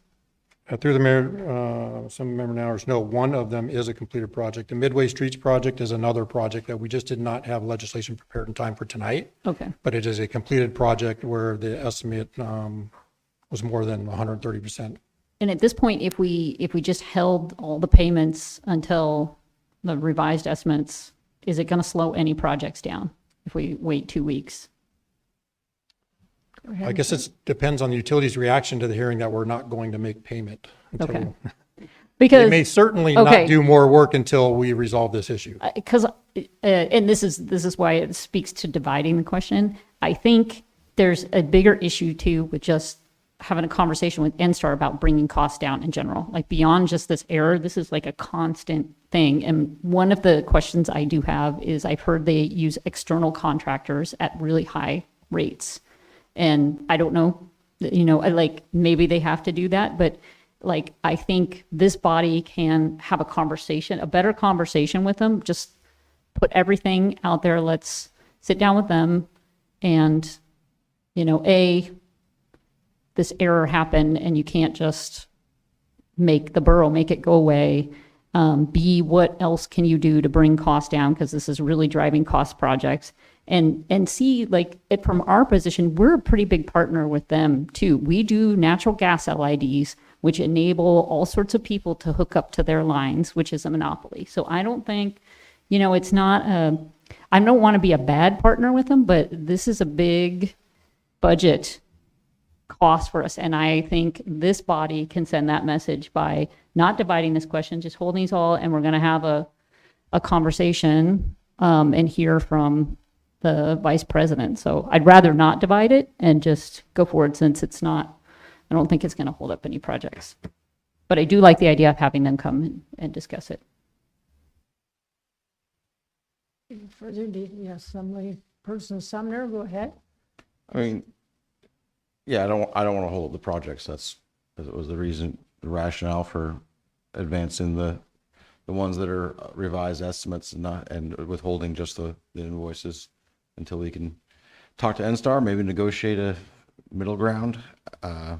Through the mayor, some member hours, no, one of them is a completed project. The Midway Streets project is another project that we just did not have legislation prepared in time for tonight. Okay. But it is a completed project where the estimate was more than 130%. And at this point, if we just held all the payments until the revised estimates, is it going to slow any projects down if we wait 2 weeks? I guess it depends on the utilities' reaction to the hearing that we're not going to make payment. Okay. They may certainly okay. not do more work until we resolve this issue. Because, and this is why it speaks to dividing the question. I think there's a bigger issue too with just having a conversation with NSTAR about bringing costs down in general, like beyond just this error. This is like a constant thing. And one of the questions I do have is I've heard they use external contractors at really high rates. And I don't know, like maybe they have to do that, but like, I think this body can have a conversation, a better conversation with them, just put everything out there. Let's sit down with them and, this error happened and you can't just make the borough make it go away. B, what else can you do to bring costs down? Because this is really driving cost projects. And C, like from our position, we're a pretty big partner with them too. We do natural gas LIDs, which enable all sorts of people to hook up to their lines, which is a monopoly. So I don't think, it's not I don't want to be a bad partner with them, but this is a big budget cost for us. And I think this body can send that message by not dividing this question, just holding these all, and we're going to have a conversation and hear from the vice president. So I'd rather not divide it and just go forward, since I don't think it's going to hold up any projects. But I do like the idea of having them come and discuss it. Further, yes, somebody, person Sumner, go ahead. I mean, yeah, I don't want to hold up the projects. That was the rationale for advancing the ones that are revised estimates and withholding just the invoices until we can talk to NSTAR, maybe negotiate a middle ground. And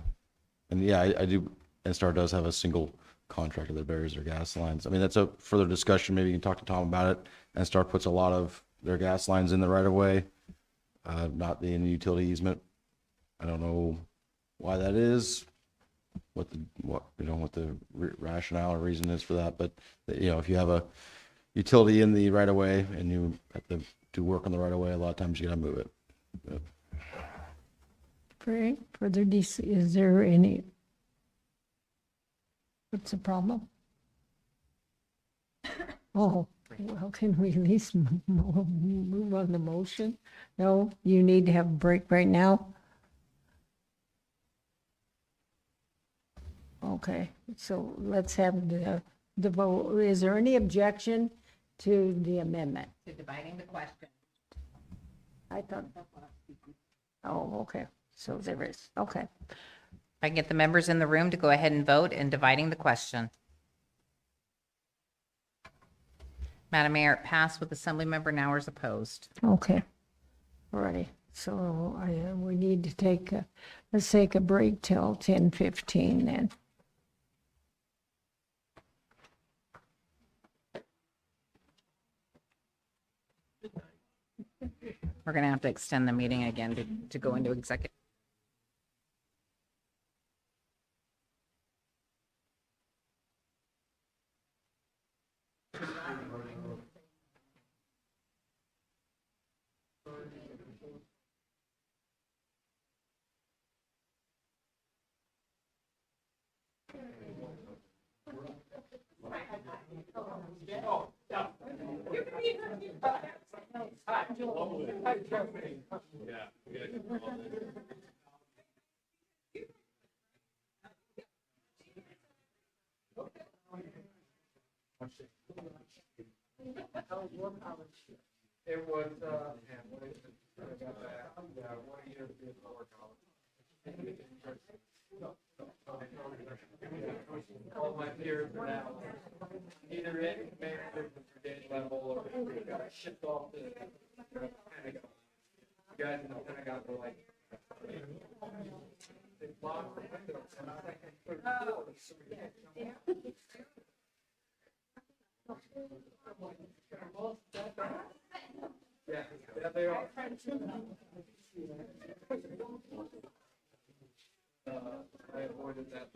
yeah, I do. NSTAR does have a single contractor that buries their gas lines. I mean, that's a further discussion. Maybe you can talk to Tom about it. NSTAR puts a lot of their gas lines in the right of way, not in the utility easement. I don't know why that is, what the rationale or reason is for that. But if you have a utility in the right of way and you have to do work on the right of way, a lot of times you got to move it. But. Further, is there any? What's the problem? Oh, well, can we at least move on the motion? No, you need to have a break right now. Okay, so let's have the vote. Is there any objection to the amendment? To dividing the question. I thought. Oh, okay. So there is. Okay. If I can get the members in the room to go ahead and vote in dividing the question. Madam Mayor, it passed with Assemblymember Nowers opposed. Okay. Alrighty. So we need to let's take a break till 10:15 then. We're going to have to extend the meeting again to go into executive. It was, all my peers are now either in brigade level or got shipped off to Pentagon. You guys in the Pentagon were like, they blocked the windows and I yeah, they are. I avoided that.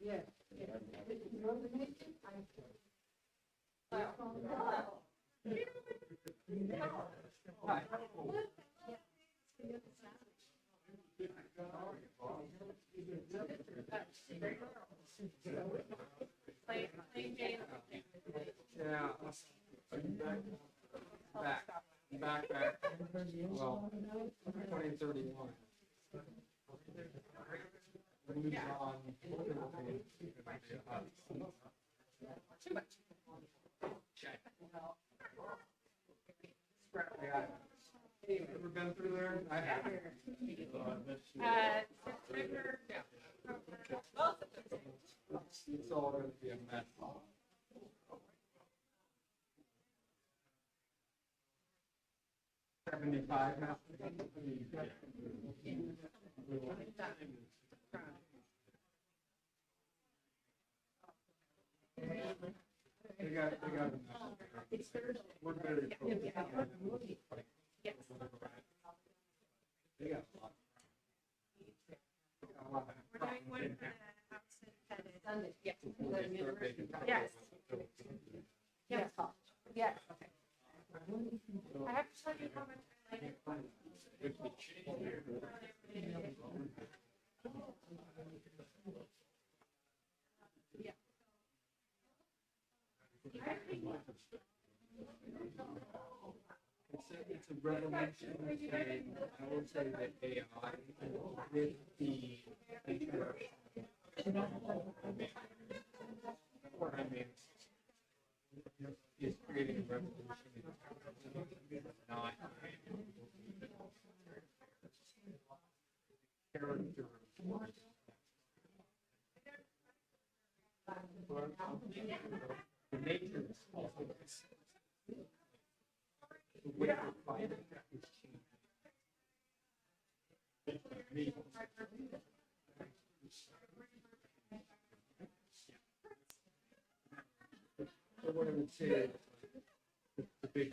Yeah. Back. Well, 2031. Moves on. Too much. Ever been through there? I have. September. Yeah. It's all going to be a mess. 75 now. They got enough. We're very close. Yes. They got a lot. We're doing one for the house that is Sunday. Yes. Yes. Yes. Yes. Okay. I have to tell you how much I like it. Yeah. It's a revolution, and I will say that AI with the introduction is creating a revolution. It's not character. The nature is also the way we're finding that is changing. So what I would say is the big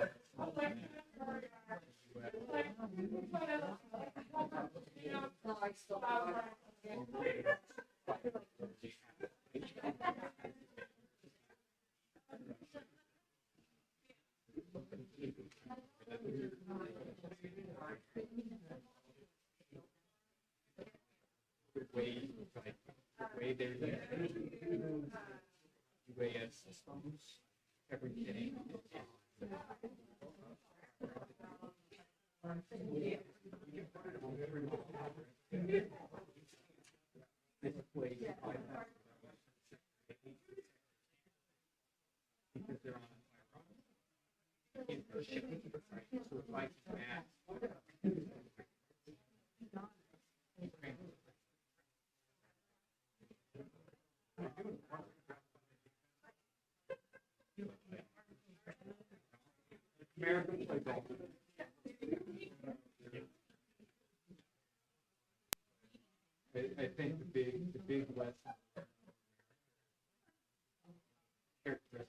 the way they're the way as systems everything because they're on so it's like math. American playbook. I think the big lesson characteristic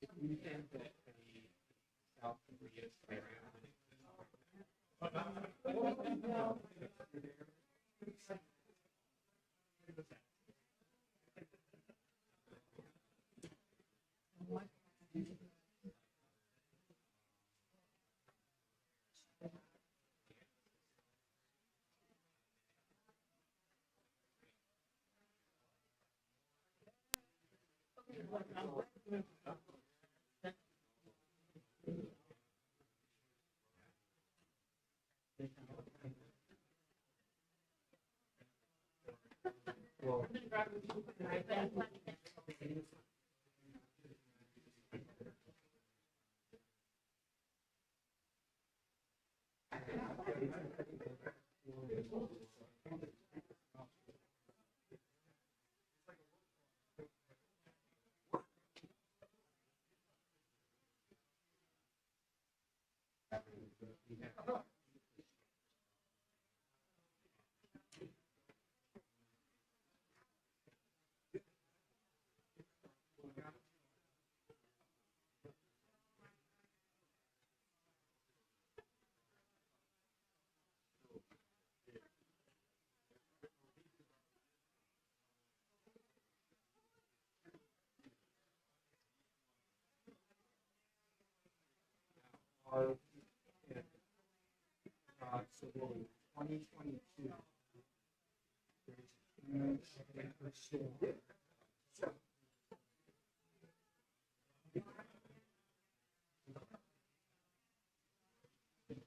if you think that a South Korea well,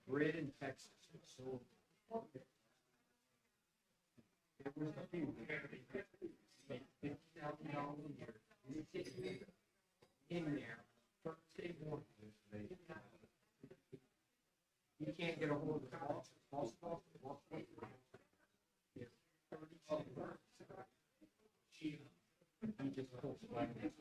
Grid in Texas. So it was a few. $50,000 a year. You get in there Thursday morning. You can't get a hold of the boss. He just pulls like this.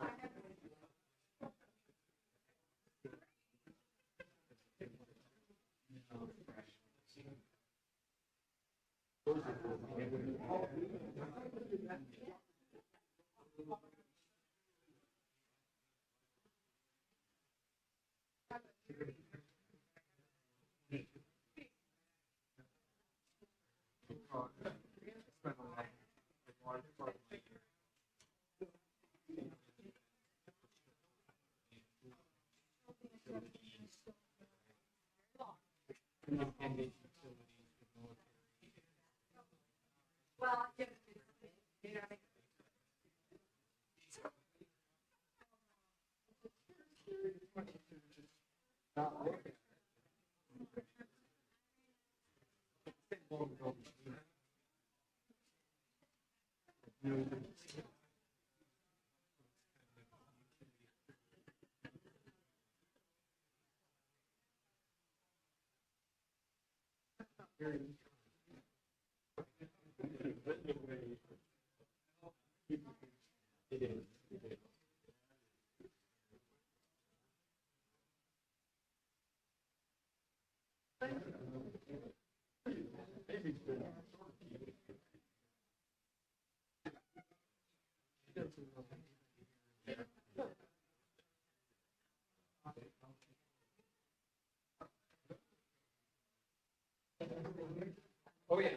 Oh, yeah.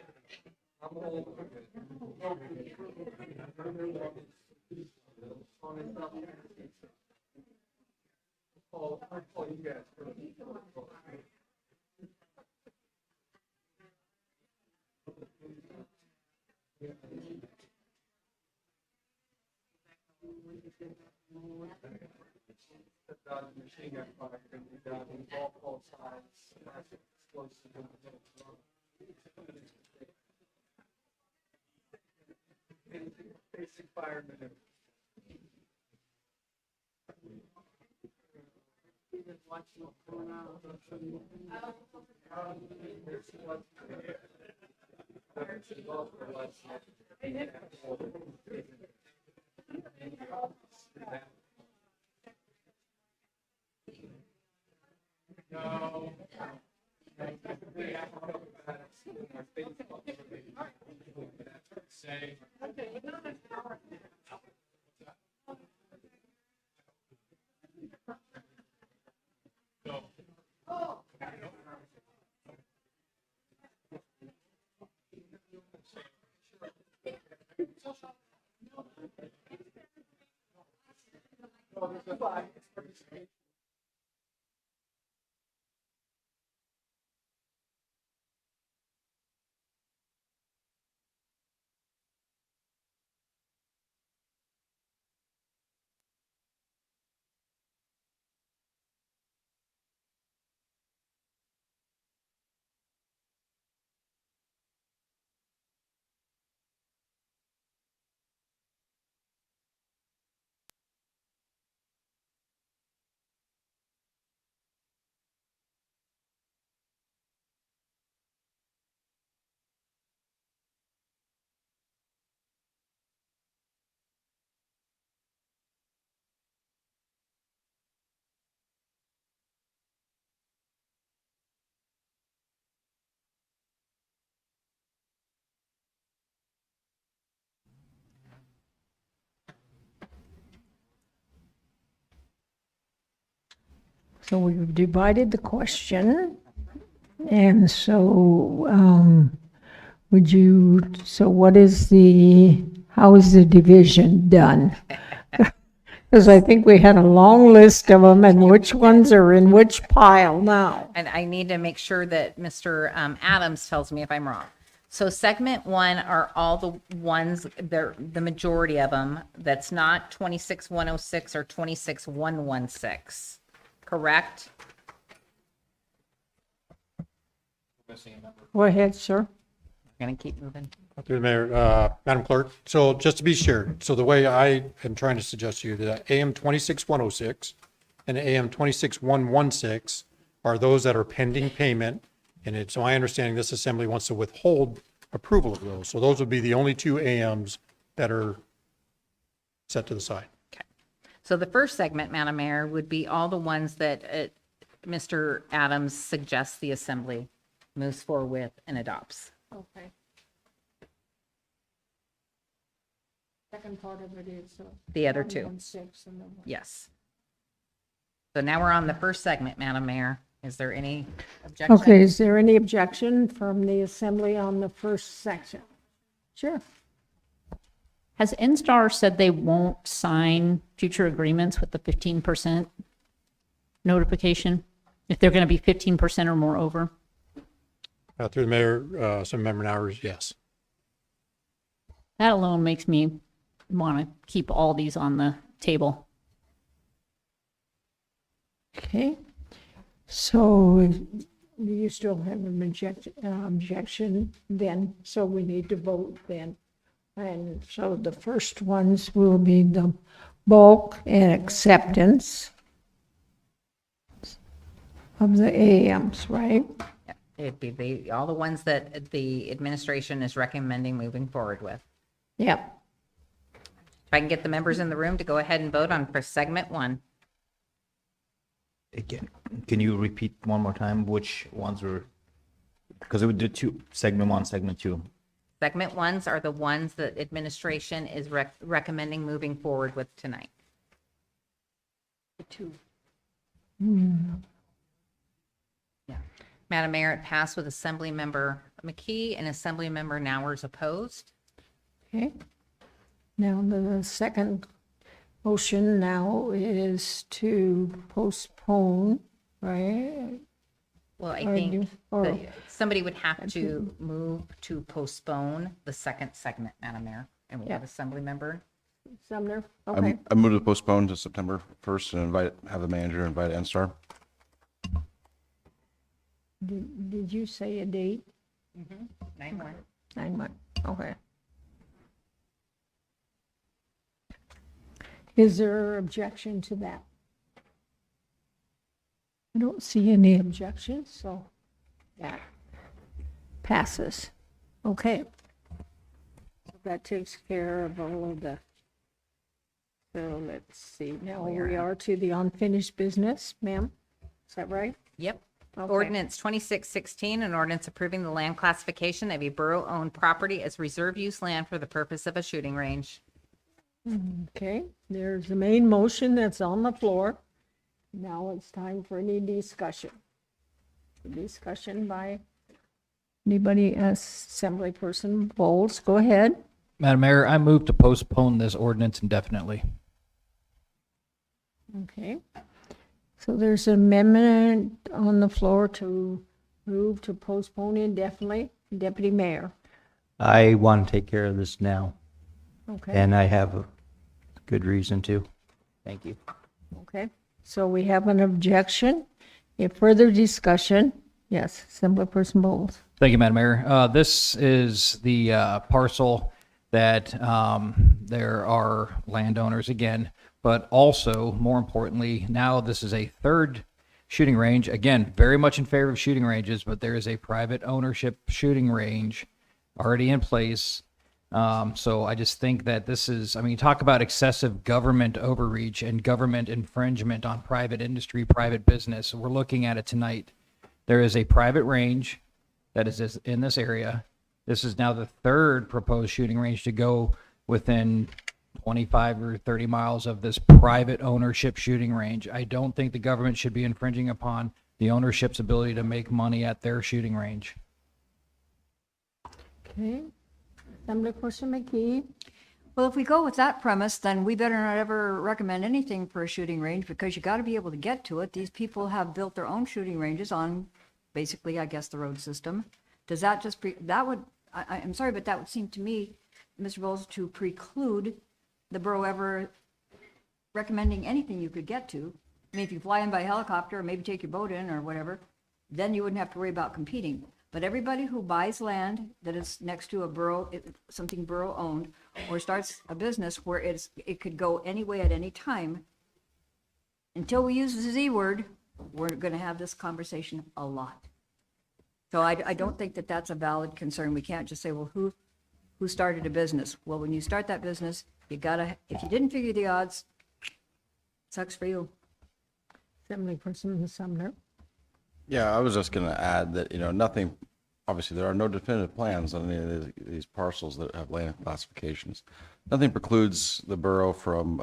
I'll call you guys. Machine gun fire, and we got all sides, massive explosive. Basic fireman. No. Say. So we've divided the question. And so, how is the division done? Because I think we had a long list of them and which ones are in which pile now. And I need to make sure that Mr. Adams tells me if I'm wrong. So segment 1 are all the ones, the majority of them, that's not 26106 or 26116, correct? Go ahead, sir. We're gonna keep moving. Through the mayor, Madam Clerk, so just to be sure, so the way I am trying to suggest to you that AM 26106 and AM 26116 are those that are pending payment. And it's my understanding this assembly wants to withhold approval of those. So those would be the only two AMs that are set to the side. Okay. So the first segment, Madam Mayor, would be all the ones that Mr. Adams suggests the assembly moves forward with and adopts. Okay. Second part of it is. The other two. 116 and then Yes. So now we're on the first segment, Madam Mayor. Is there any objection? Okay, is there any objection from the assembly on the first section? Sure. Has NSTAR said they won't sign future agreements with the 15% notification if they're going to be 15% or more over? Through the mayor, some member hours, yes. That alone makes me want to keep all these on the table. Okay. So you still have an objection then, so we need to vote then. And so the first ones will be the bulk and acceptance of the AMs, right? It'd be all the ones that the administration is recommending moving forward with. Yep. If I can get the members in the room to go ahead and vote on for segment 1. Again, can you repeat one more time which ones were, because it would do two, segment 1, segment 2. Segment 1s are the ones that administration is recommending moving forward with tonight. The two. Yeah. Madam Mayor, it passed with Assembly Member McKee and Assembly Member Nowers opposed. Okay. Now the second motion now is to postpone, right? Well, I Or think you- or- that somebody would have to move to postpone the second segment, Madam Mayor. And we have Yeah. Assembly Member. Sumner, okay. I move to postpone to September 1st and have the manager invite NSTAR. Did you say a date? 9/1. 9/1, okay. Is there objection to that? I don't see any objections, so that passes. Okay. That takes care of all of the, so let's see, now we are to the unfinished business, ma'am? Is that right? Yep. Okay. Ordinance 2616, an ordinance approving the land classification of a borough-owned property as reserve use land for the purpose of a shooting range. Okay, there's the main motion that's on the floor. Now it's time for any discussion. Discussion by anybody, Assemblyperson Bowles, go ahead. Madam Mayor, I move to postpone this ordinance indefinitely. Okay. So there's an amendment on the floor to move to postpone indefinitely. Deputy Mayor. I want to take care of this now, Okay. and I have a good reason to. Thank you. Okay, so we have an objection. If further discussion, yes, Assemblyperson Bowles. Thank you, Madam Mayor. This is the parcel that there are landowners again, but also, more importantly, now this is a third shooting range. Again, very much in favor of shooting ranges, but there is a private ownership shooting range already in place. So I just think that this is, I mean, talk about excessive government overreach and government infringement on private industry, private business. We're looking at it tonight. There is a private range that is in this area. This is now the third proposed shooting range to go within 25 or 30 miles of this private ownership shooting range. I don't think the government should be infringing upon the ownership's ability to make money at their shooting range. Okay, Assemblyperson McKee. Well, if we go with that premise, then we better not ever recommend anything for a shooting range because you got to be able to get to it. These people have built their own shooting ranges on basically, I guess, the road system. Does that just that would, I'm sorry, but that would seem to me, Mr. Bowles, to preclude the borough ever recommending anything you could get to. I mean, if you fly in by helicopter or maybe take your boat in or whatever, then you wouldn't have to worry about competing. But everybody who buys land that is next to a borough, something borough owned, or starts a business where it could go any way at any time, until we use the Z word, we're going to have this conversation a lot. So I don't think that that's a valid concern. We can't just say, well, who started a business? Well, when you start that business, you gotta, if you didn't figure the odds, sucks for you. Assemblyperson Sumner. Yeah, I was just going to add that, nothing, obviously, there are no definitive plans on any of these parcels that have land classifications. Nothing precludes the borough from,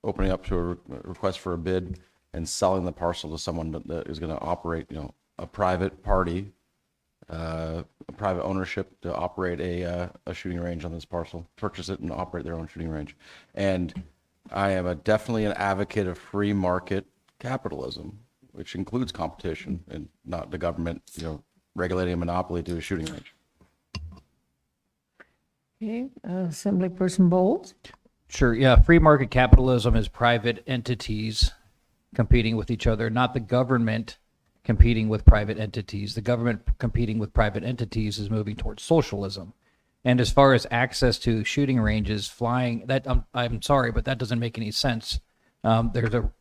opening up to a request for a bid and selling the parcel to someone that is going to operate, a private party, a private ownership to operate a shooting range on this parcel, purchase it and operate their own shooting range. And I am definitely an advocate of free market capitalism, which includes competition and not the government, regulating a monopoly to a shooting range. Okay, Assemblyperson Bowles. Sure, yeah, free market capitalism is private entities competing with each other, not the government competing with private entities. The government competing with private entities is moving towards socialism. And as far as access to shooting ranges, flying, that I'm sorry, but that doesn't make any sense. I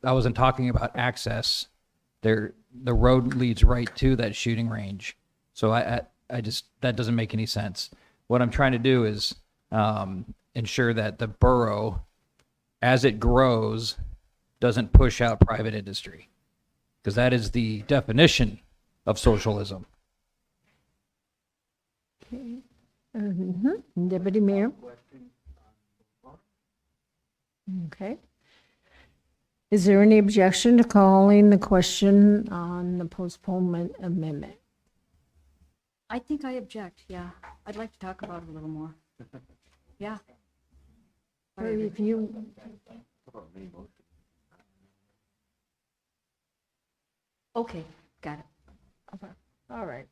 wasn't talking about access. The road leads right to that shooting range. So I just, that doesn't make any sense. What I'm trying to do is ensure that the borough, as it grows, doesn't push out private industry, because that is the definition of socialism. Okay. Deputy Mayor. Okay. Is there any objection to calling the question on the postponement amendment? I think I object, yeah. I'd like to talk about it a little more. Yeah. Or if you, Okay, got it. okay, all right.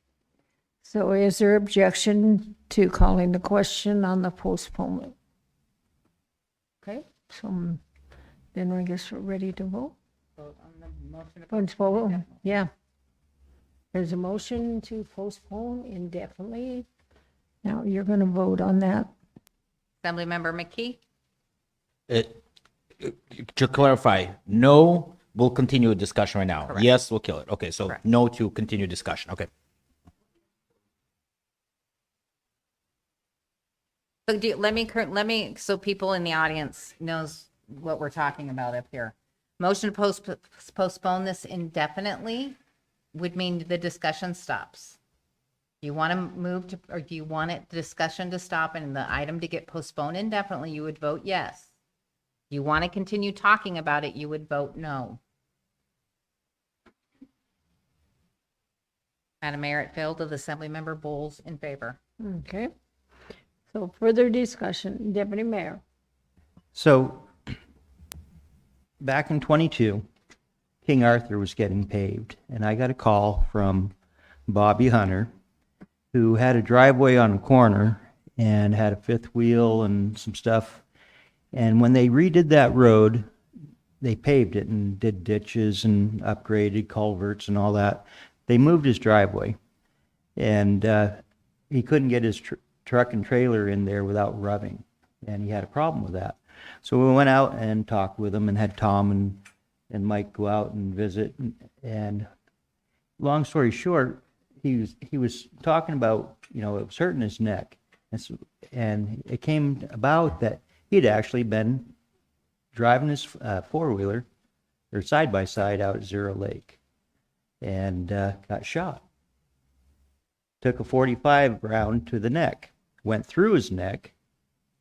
So is there objection to calling the question on the postponement? Okay, so then I guess we're ready to vote. Postpone, yeah. There's a motion to postpone indefinitely. Now you're going to vote on that. Assemblymember McKee? To clarify, no, we'll continue a discussion right now. Correct. Yes, we'll kill it. Okay, so Correct. no to continue discussion. Okay. So let me, so people in the audience knows what we're talking about up here. Motion to postpone this indefinitely would mean the discussion stops. You want to move to, or do you want the discussion to stop and the item to get postponed indefinitely, you would vote yes. You want to continue talking about it, you would vote no. Madam Mayor, it failed with Assemblymember Bowles in favor. Okay. So further discussion, Deputy Mayor. So back in 22, King Arthur was getting paved, and I got a call from Bobby Hunter, who had a driveway on a corner and had a fifth wheel and some stuff. And when they redid that road, they paved it and did ditches and upgraded culverts and all that. They moved his driveway, and he couldn't get his truck and trailer in there without rubbing, and he had a problem with that. So we went out and talked with him and had Tom and Mike go out and visit. And long story short, he was talking about, it was hurting his neck, and it came about that he'd actually been driving his four-wheeler or side-by-side out at Zero Lake and got shot. Took a .45 round to the neck, went through his neck,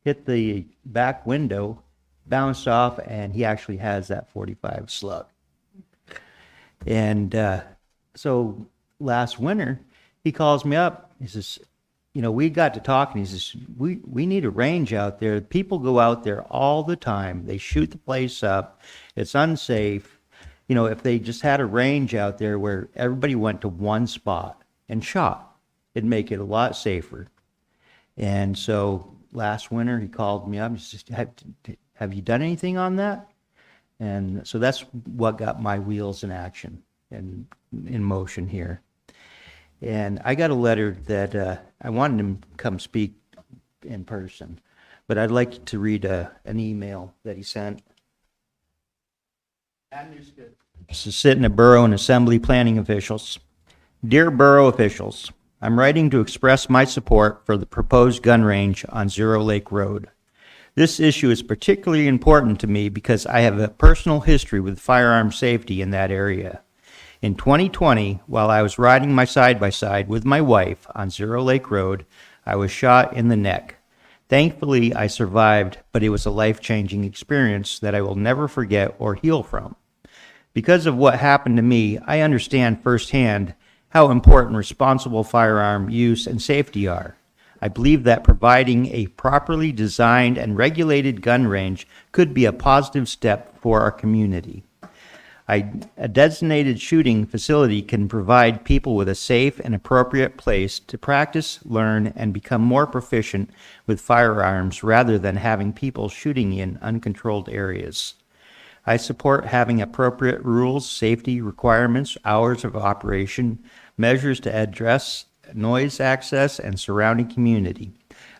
hit the back window, bounced off, and he actually has that .45 slug. And so last winter, he calls me up. He says, we got to talking. He says, we need a range out there. People go out there all the time. They shoot the place up. It's unsafe. If they just had a range out there where everybody went to one spot and shot, it'd make it a lot safer. And so last winter, he called me up and said, have you done anything on that? And so that's what got my wheels in action and in motion here. And I got a letter that I wanted him to come speak in person, but I'd like to read an email that he sent. Matanuska-Susitna Borough and Assembly Planning Officials. Dear Borough officials, I'm writing to express my support for the proposed gun range on Zero Lake Road. This issue is particularly important to me because I have a personal history with firearm safety in that area. In 2020, while I was riding my side-by-side with my wife on Zero Lake Road, I was shot in the neck. Thankfully, I survived, but it was a life-changing experience that I will never forget or heal from. Because of what happened to me, I understand firsthand how important responsible firearm use and safety are. I believe that providing a properly designed and regulated gun range could be a positive step for our community. A designated shooting facility can provide people with a safe and appropriate place to practice, learn, and become more proficient with firearms rather than having people shooting in uncontrolled areas. I support having appropriate rules, safety requirements, hours of operation, measures to address noise access, and surrounding community.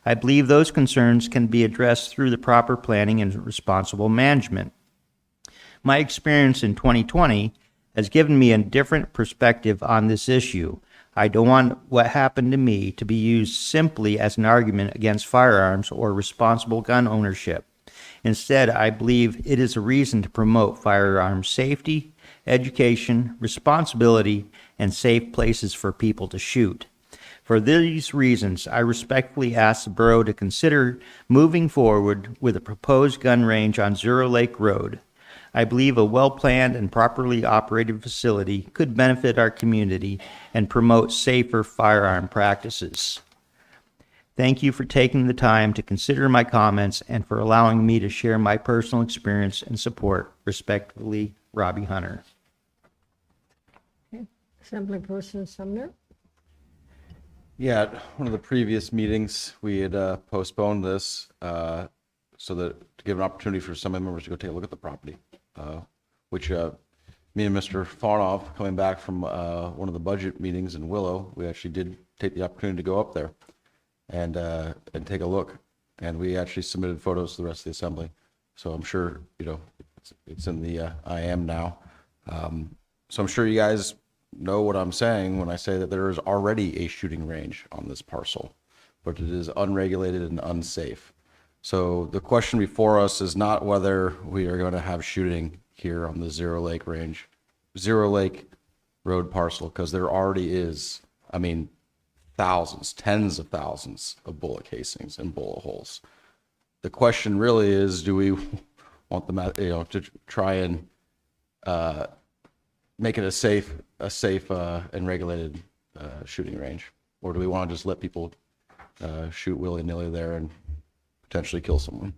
I believe those concerns can be addressed through the proper planning and responsible management. My experience in 2020 has given me a different perspective on this issue. I don't want what happened to me to be used simply as an argument against firearms or responsible gun ownership. Instead, I believe it is a reason to promote firearm safety, education, responsibility, and safe places for people to shoot. For these reasons, I respectfully ask the borough to consider moving forward with a proposed gun range on Zero Lake Road. I believe a well-planned and properly operated facility could benefit our community and promote safer firearm practices. Thank you for taking the time to consider my comments and for allowing me to share my personal experience and support. Respectfully, Robbie Hunter. Assemblyperson Sumner. Yeah, at one of the previous meetings, we had postponed this so that to give an opportunity for some members to go take a look at the property, which me and Mr. Farnoff, coming back from one of the budget meetings in Willow, we actually did take the opportunity to go up there and take a look. And we actually submitted photos to the rest of the assembly. So I'm sure, it's in the IM now. So I'm sure you guys know what I'm saying when I say that there is already a shooting range on this parcel, but it is unregulated and unsafe. So the question before us is not whether we are going to have shooting here on the Zero Lake Road parcel, because there already is, thousands, tens of thousands of bullet casings and bullet holes. The question really is, do we want them, to try and make it a safe and regulated shooting range, or do we want to just let people shoot willy-nilly there and potentially kill someone?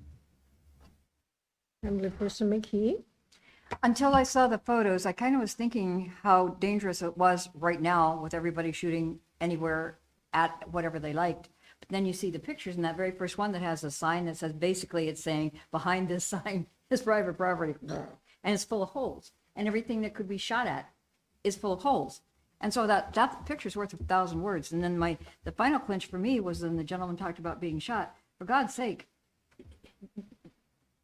Assemblyperson McKee. Until I saw the photos, I kind of was thinking how dangerous it was right now with everybody shooting anywhere at whatever they liked. But then you see the pictures, and that very first one that has a sign that says, basically it's saying, behind this sign is private property, and it's full of holes. And everything that could be shot at is full of holes. And so that picture's worth 1,000 words. And then the final clinch for me was when the gentleman talked about being shot. For God's sake,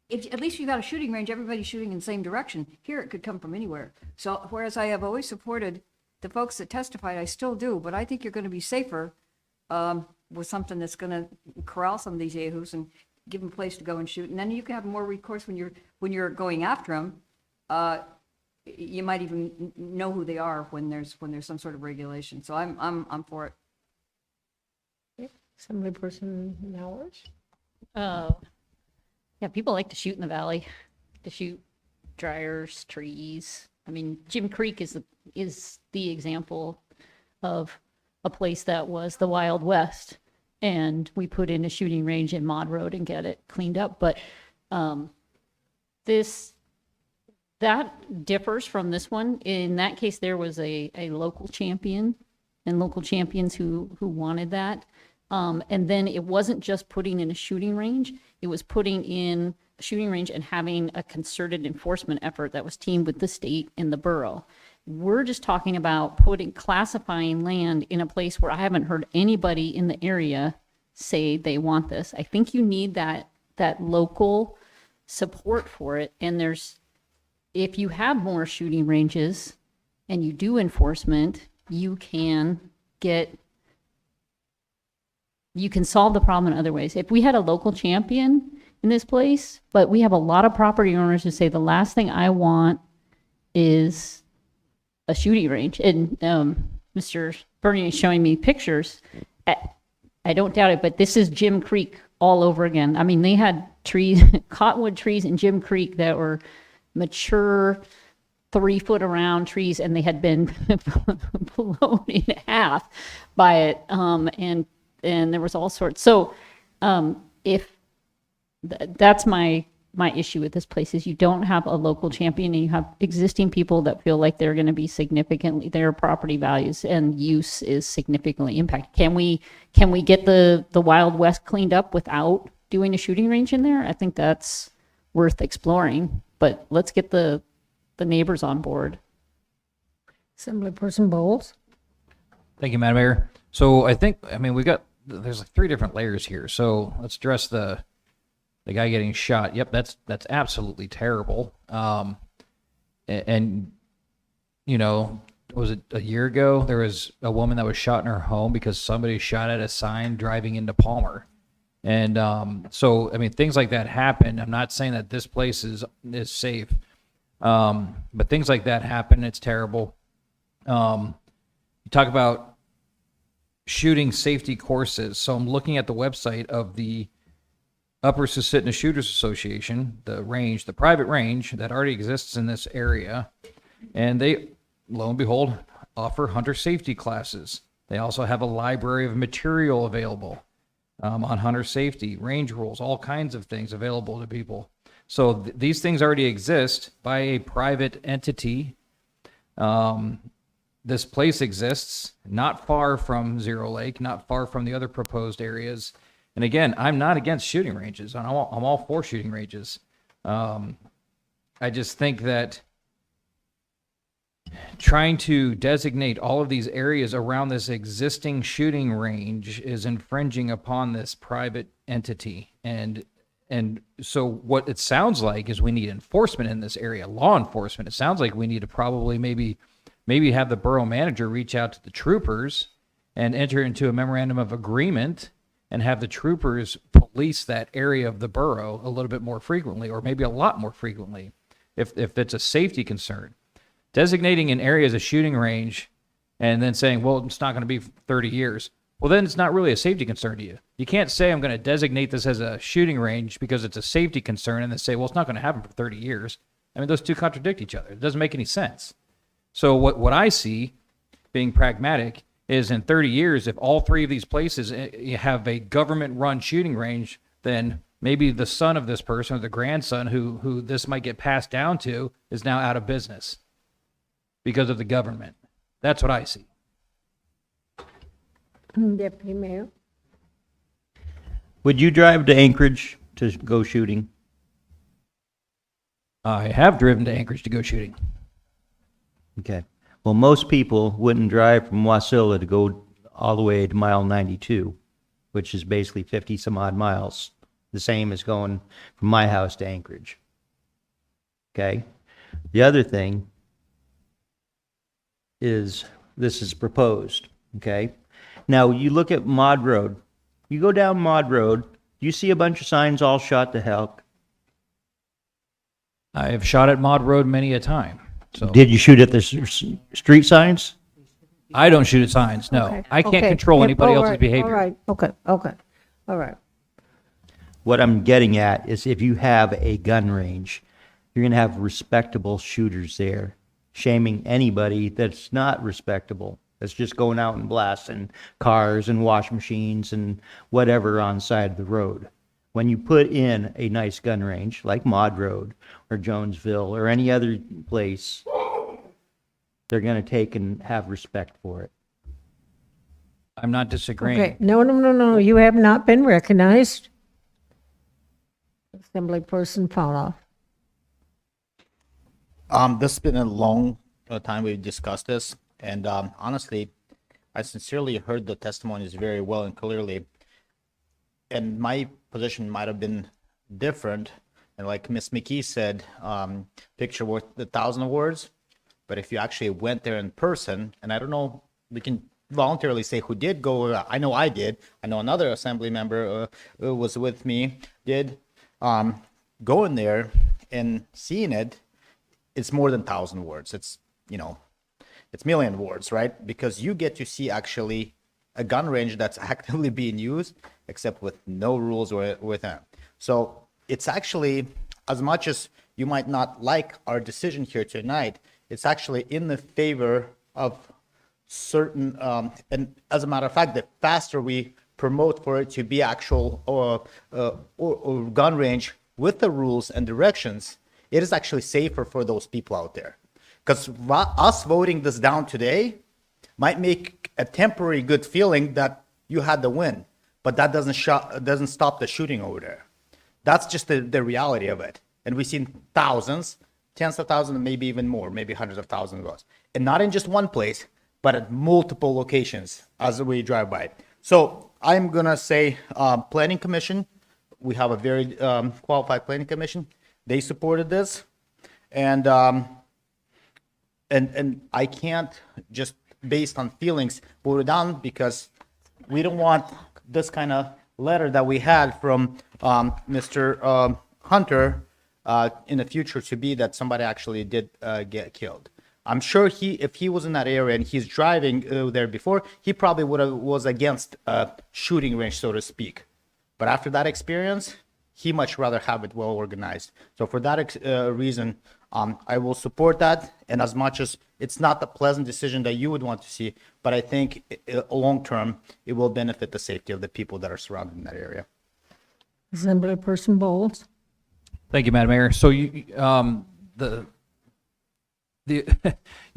at least you got a shooting range, everybody's shooting in the same direction. Here it could come from anywhere. So whereas I have always supported the folks that testified, I still do, but I think you're going to be safer with something that's going to corral some of these yahoos and give them a place to go and shoot. And then you can have more recourse when you're going after them. You might even know who they are when there's some sort of regulation. So I'm for it. Okay. Assemblyperson Mowers. Yeah, people like to shoot in the valley, to shoot dryers, trees. Jim Creek is the example of a place that was the Wild West. and we put in a shooting range in Mod Road and get it cleaned up. But that differs from this one. In that case, there was a local champion and local champions who wanted that. And then it wasn't just putting in a shooting range, it was putting in a shooting range and having a concerted enforcement effort that was teamed with the state and the borough. We're just talking about classifying land in a place where I haven't heard anybody in the area say they want this. I think you need that local support for it. And if you have more shooting ranges and you do enforcement, you can solve the problem in other ways. If we had a local champion in this place, but we have a lot of property owners who say the last thing I want is a shooting range. And Mr. Bernier is showing me pictures. I don't doubt it, but this is Jim Creek all over again. I mean, they had trees, cottonwood trees in Jim Creek that were mature, 3 foot around trees, and they had been blown in half by it. And there was all sorts. So that's my issue with this place is you don't have a local champion and you have existing people that feel like they're going to be their property values and use is significantly impacted. Can we get the Wild West cleaned up without doing a shooting range in there? I think that's worth exploring, but let's get the neighbors on board. Assemblyperson Bowles. Thank you, Madam Mayor. So there's like 3 different layers here. So let's address the guy getting shot. Yep, that's absolutely terrible. And you know, was it a year ago? There was a woman that was shot in her home because somebody shot at a sign driving into Palmer. And so I mean, things like that happen. I'm not saying that this place is safe, but things like that happen. It's terrible. You talk about shooting safety courses. So I'm looking at the website of the Upper Susitna Shooters Association, the private range that already exists in this area. And they, lo and behold, offer hunter safety classes. They also have a library of material available on hunter safety, range rules, all kinds of things available to people. So these things already exist by a private entity. This place exists not far from Zero Lake, not far from the other proposed areas. And again, I'm not against shooting ranges. I'm all for shooting ranges. I just think that trying to designate all of these areas around this existing shooting range is infringing upon this private entity. And so what it sounds like is we need enforcement in this area, law enforcement. It sounds like we need to probably maybe have the borough manager reach out to the troopers and enter into a memorandum of agreement and have the troopers police that area of the borough a little bit more frequently, or maybe a lot more frequently, if it's a safety concern. Designating an area as a shooting range and then saying, well, it's not going to be 30 years. Well, then it's not really a safety concern to you. You can't say I'm going to designate this as a shooting range because it's a safety concern and then say, well, it's not going to happen for 30 years. I mean, those two contradict each other. It doesn't make any sense. So what I see, being pragmatic, is in 30 years, if all 3 of these places have a government-run shooting range, then maybe the son of this person or the grandson who this might get passed down to is now out of business because of the government. That's what I see. Deputy Mayor. Would you drive to Anchorage to go shooting? I have driven to Anchorage to go shooting. Okay. Well, most people wouldn't drive from Wasilla to go all the way to mile 92, which is basically 50 some odd miles. The same as going from my house to Anchorage. Okay. The other thing is this is proposed. Okay. Now you look at Mod Road. You go down Mod Road, you see a bunch of signs all shot to hell. I have shot at Mod Road many a time. So did you shoot at the street signs? I don't shoot at signs. No, Okay. I can't Okay. control Yep. anybody All else's right. behavior. All right. Okay. All right. What I'm getting at is if you have a gun range, you're going to have respectable shooters there, shaming anybody that's not respectable that's just going out and blasting cars and washing machines and whatever on the side of the road. When you put in a nice gun range like Maud Road or Jonesville or any other place, they're going to take and have respect for it. I'm not disagreeing. Okay, no, you have not been recognized. Assemblyperson Paulo. This has been a long time we've discussed this, and honestly, I sincerely heard the testimonies very well and clearly, and my position might have been different. And like Miss McKee said, picture worth 1,000 words. But if you actually went there in person, and I don't know, we can voluntarily say who did go. I know I did. I know another assembly member who was with me did. Go in there and seeing it, it's more than 1,000 words. It's, it's million words, right? Because you get to see actually a gun range that's actively being used, except with no rules or within. So it's actually, as much as you might not like our decision here tonight, it's actually in the favor of certain, and as a matter of fact, the faster we promote for it to be actual or gun range with the rules and directions, it is actually safer for those people out there. Because us voting this down today might make a temporary good feeling that you had the win, but that doesn't stop the shooting over there. That's just the reality of it. And we've seen thousands, tens of thousands, maybe even more, maybe hundreds of thousands of us. And not in just one place, but at multiple locations as we drive by. So I'm going to say Planning Commission. We have a very qualified Planning Commission. They supported this. And I can't just based on feelings vote it down, because we don't want this kind of letter that we had from Mr. Hunter in the future to be that somebody actually did get killed. I'm sure if he was in that area and he's driving there before, he probably was against shooting range, so to speak. But after that experience, he much rather have it well organized. So for that reason, I will support that. And as much as it's not the pleasant decision that you would want to see, but I think long term, it will benefit the safety of the people that are surrounded in that area. Assemblyperson Bowles. Thank you, Madam Mayor. So you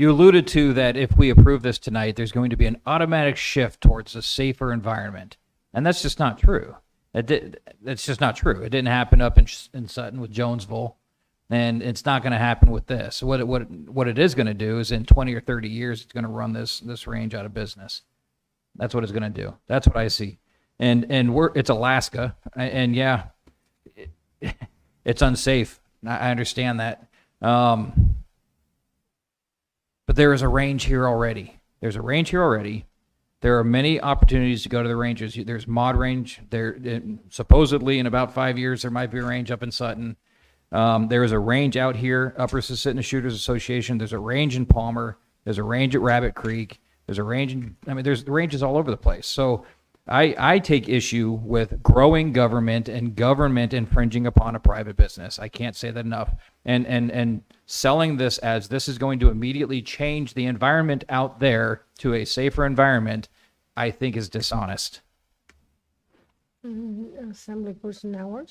alluded to that if we approve this tonight, there's going to be an automatic shift towards a safer environment, and that's just not true. That's just not true. It didn't happen up in Sutton with Jonesville, and it's not going to happen with this. What it is going to do is in 20 or 30 years, it's going to run this range out of business. That's what it's going to do. That's what I see. And it's Alaska, and yeah, it's unsafe. I understand that. But there is a range here already. There's a range here already. There are many opportunities to go to the ranges. There's Mod Range. Supposedly in about 5 years, there might be a range up in Sutton. There is a range out here, Upper Susitna Shooters Association. There's a range in Palmer. There's a range at Rabbit Creek. There's a range there's ranges all over the place. So I take issue with growing government and government infringing upon a private business. I can't say that enough. And selling this as this is going to immediately change the environment out there to a safer environment, I think is dishonest. Assemblyperson Howard.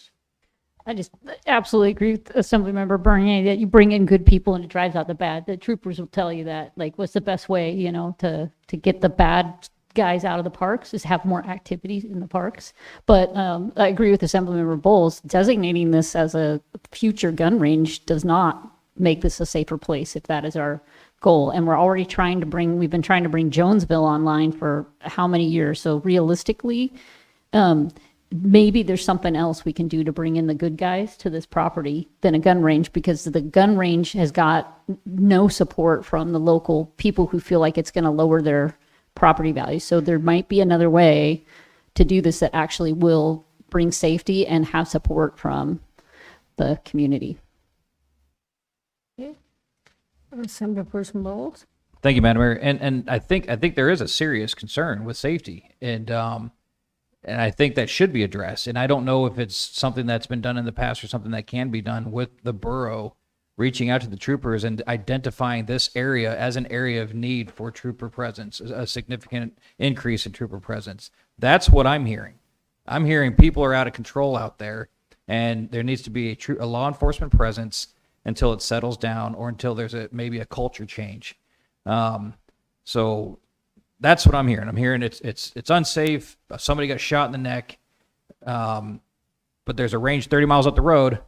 I just absolutely agree with Assemblymember Bernier that you bring in good people and it drives out the bad. The troopers will tell you that, like, what's the best way, to get the bad guys out of the parks is have more activities in the parks. But I agree with Assemblymember Bowles. Designating this as a future gun range does not make this a safer place if that is our goal. And we're already we've been trying to bring Jonesville online for how many years? So realistically, maybe there's something else we can do to bring in the good guys to this property than a gun range, because the gun range has got no support from the local people who feel like it's going to lower their property value. So there might be another way to do this that actually will bring safety and have support from the community. Assemblyperson Bowles. Thank you, Madam Mayor. And I think there is a serious concern with safety, and I think that should be addressed. And I don't know if it's something that's been done in the past or something that can be done with the borough reaching out to the troopers and identifying this area as an area of need for trooper presence, a significant increase in trooper presence. That's what I'm hearing. I'm hearing people are out of control out there, and there needs to be a law enforcement presence until it settles down or until there's maybe a culture change. So that's what I'm hearing. I'm hearing it's unsafe. Somebody got shot in the neck, but there's a range 30 miles up the road,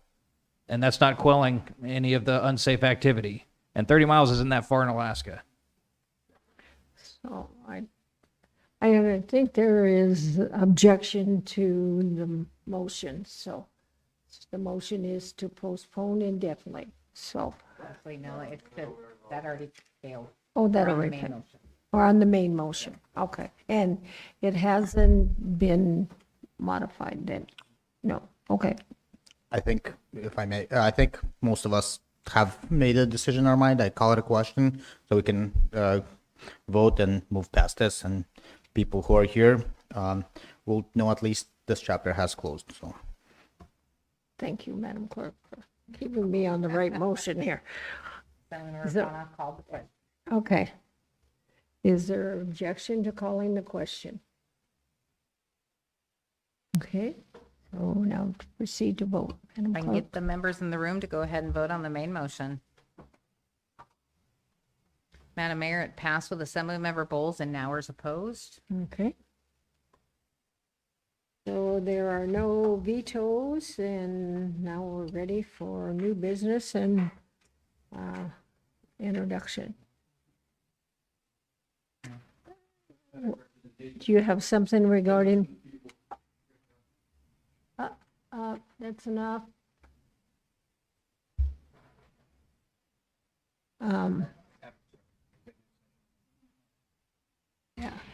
and that's not quelling any of the unsafe activity. And 30 miles isn't that far in Alaska. So I think there is objection to the motion, so the motion is to postpone indefinitely, so. Actually, no, that already failed. Oh, that We're on the already main failed. motion. Or on the main motion, okay. And it hasn't been modified then? No, okay. I think, if I may, I think most of us have made a decision in our mind. I call it a question so we can vote and move past this. And people who are here will know at least this chapter has closed. So, Thank you, Madam Clerk, for keeping me on the right motion here. Senator Is there- O'Connor called the question. Okay. Is there objection to calling the question? Okay, so now proceed to vote. Madam If I can Clerk. get the members in the room to go ahead and vote on the main motion. Madam Mayor, it passed with Assemblymember Bowles and Nowers opposed. Okay. So there are no vetoes, and now we're ready for new business and introduction. Do you have something regarding? That's enough. Yeah.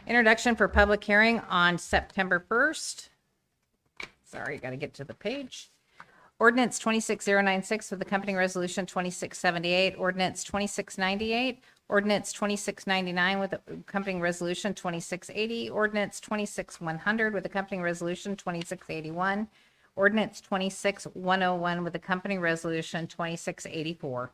Introduction for public hearing on September 1st. Sorry, got to get to the page. Ordinance 26096 with accompanying resolution 2678, ordinance 2698, ordinance 2699 with accompanying resolution 2680, ordinance 26100 with accompanying resolution 2681, ordinance 26101 with accompanying resolution 2684.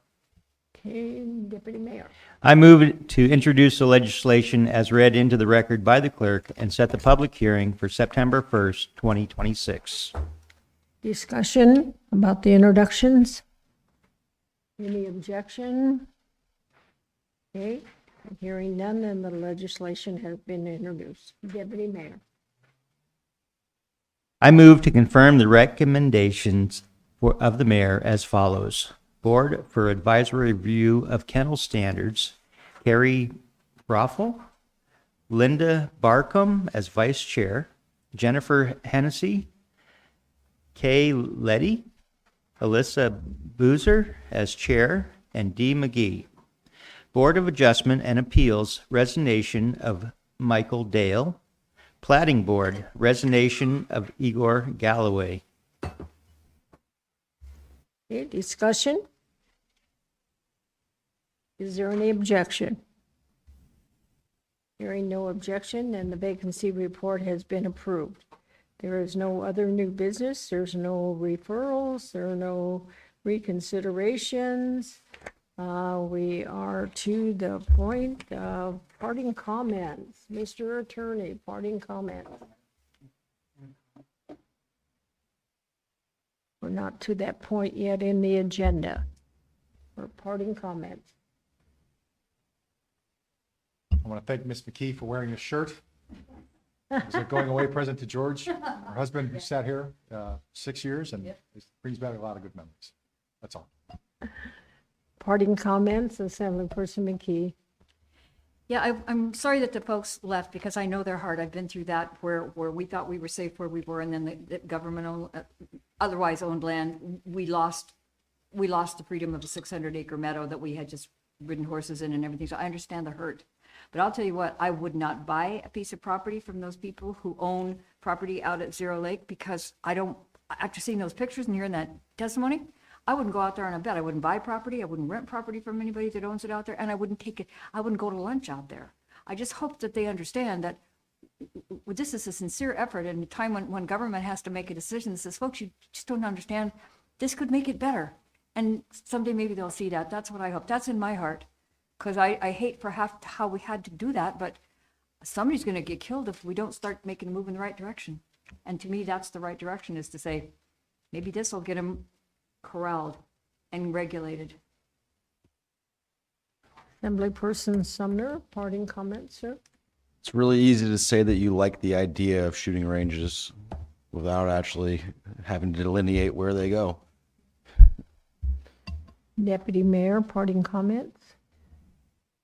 Okay, Deputy Mayor. I move to introduce the legislation as read into the record by the clerk and set the public hearing for September 1st, 2026. Discussion about the introductions? Any objection? Okay, hearing none, then the legislation has been introduced. Deputy Mayor. I move to confirm the recommendations of the mayor as follows. Board for Advisory Review of Kennel Standards, Carrie Roffel, Linda Barcom as Vice Chair, Jennifer Hennessy, Kay Letty, Alyssa Boozer as Chair, and Dee McGee. Board of Adjustment and Appeals, resignation of Michael Dale. Plating Board, resignation of Igor Galloway. Okay, discussion? Is there any objection? Hearing no objection, then the vacancy report has been approved. There is no other new business, there's no referrals, there are no reconsiderations. We are to the point of parting comments. Mr. Attorney, parting comments. We're not to that point yet in the agenda. For parting comments. I want to thank Miss McKee for wearing this shirt. It's a going away present to George, her husband, who sat here 6 years, and it brings back a lot of good memories. That's all. Parting comments, Assemblyperson McKee. Yeah, I'm sorry that the folks left because I know their heart. I've been through that where we thought we were safe where we were, and then the government otherwise owned land, we lost the freedom of a 600-acre meadow that we had just ridden horses in and everything. So I understand the hurt. But I'll tell you what, I would not buy a piece of property from those people who own property out at Zero Lake because after seeing those pictures and hearing that testimony, I wouldn't go out there on a bet. I wouldn't buy property. I wouldn't rent property from anybody that owns it out there. And I wouldn't go to lunch out there. I just hope that they understand that this is a sincere effort in a time when government has to make a decision that says, folks, you just don't understand. This could make it better. And someday maybe they'll see that. That's what I hope. That's in my heart. Because I hate for how we had to do that, but somebody's going to get killed if we don't start making a move in the right direction. And to me, that's the right direction, is to say, maybe this will get them corralled and regulated. Assemblyperson Sumner, parting comments, sir? It's really easy to say that you like the idea of shooting ranges without actually having to delineate where they go. Deputy Mayor, parting comments?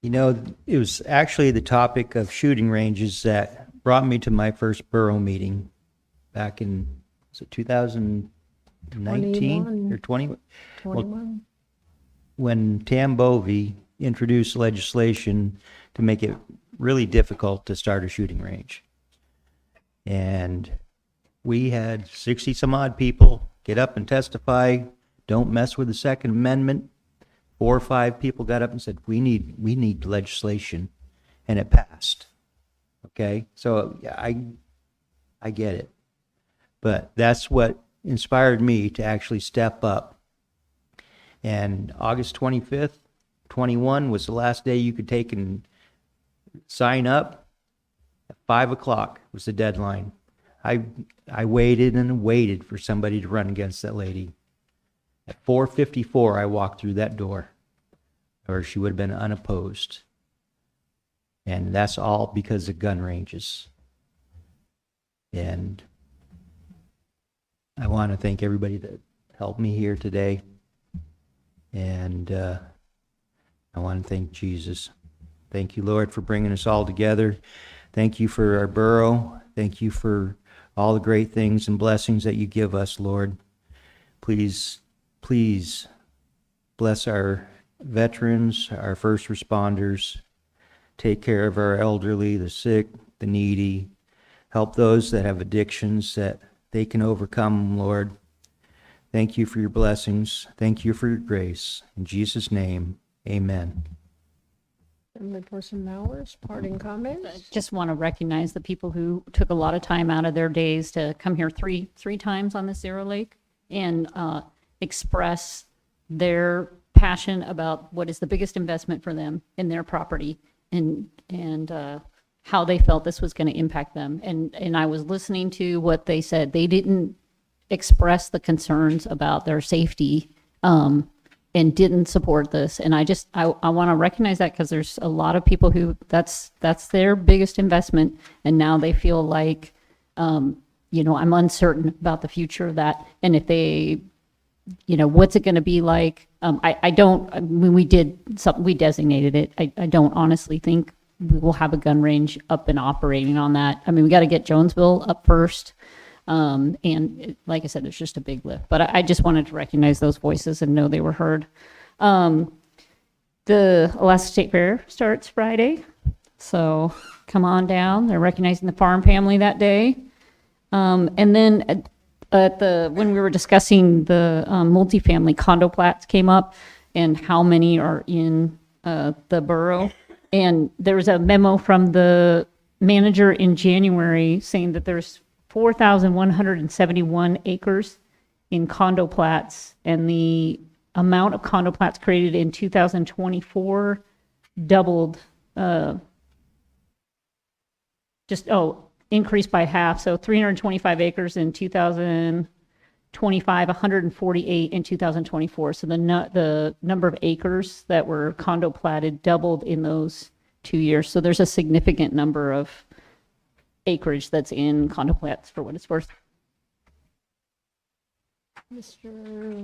You know, it was actually the topic of shooting ranges that brought me to my first borough meeting back in, was it 2019 or 20? 21. When Tam Bovey introduced legislation to make it really difficult to start a shooting range. And we had 60 some odd people get up and testify, don't mess with the Second Amendment. 4 or 5 people got up and said, we need legislation, and it passed. Okay, so yeah, I get it. But that's what inspired me to actually step up. And August 25th, 21 was the last day you could take and sign up. At 5 o'clock was the deadline. I waited and waited for somebody to run against that lady. At 4:54, I walked through that door, or she would have been unopposed. And that's all because of gun ranges. And I want to thank everybody that helped me here today. And I want to thank Jesus. Thank you, Lord, for bringing us all together. Thank you for our borough. Thank you for all the great things and blessings that you give us, Lord. Please bless our veterans, our first responders. Take care of our elderly, the sick, the needy. Help those that have addictions that they can overcome, Lord. Thank you for your blessings. Thank you for your grace. In Jesus' name, amen. Assemblyperson Mowers, parting comments? Just want to recognize the people who took a lot of time out of their days to come here three times on the Zero Lake and express their passion about what is the biggest investment for them in their property and how they felt this was going to impact them. And I was listening to what they said. They didn't express the concerns about their safety and didn't support this. And I want to recognize that, because there's a lot of people who that's their biggest investment. And now they feel like, I'm uncertain about the future of that. And if they, what's it going to be like? When we designated it, I don't honestly think we will have a gun range up and operating on that. I mean, we got to get Jonesville up first. Like I said, it's just a big lift, but I just wanted to recognize those voices and know they were heard. The Alaska State Fair starts Friday, so come on down. They're recognizing the farm family that day. And then when we were discussing the multifamily condo plats came up and how many are in the borough. And there was a memo from the manager in January saying that there's 4,171 acres in condo plats, and the amount of condo plats created in 2024 doubled, increased by half. So 325 acres in 2025, 148 in 2024. So the number of acres that were condo platted doubled in those 2 years. So there's a significant number of acreage that's in condo plats, for what it's worth. Mr.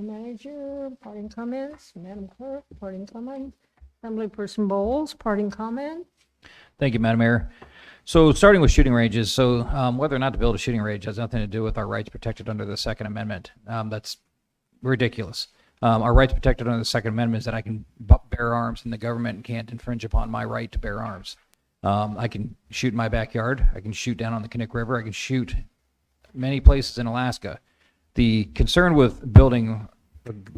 Manager, parting comments. Madam Clerk, parting comments. Assemblyperson Bowles, parting comment. Thank you, Madam Mayor. So starting with shooting ranges, so whether or not to build a shooting range has nothing to do with our rights protected under the Second Amendment. That's ridiculous. Our rights protected under the Second Amendment is that I can bear arms, and the government can't infringe upon my right to bear arms. I can shoot in my backyard. I can shoot down on the Knik River. I can shoot many places in Alaska. The concern with building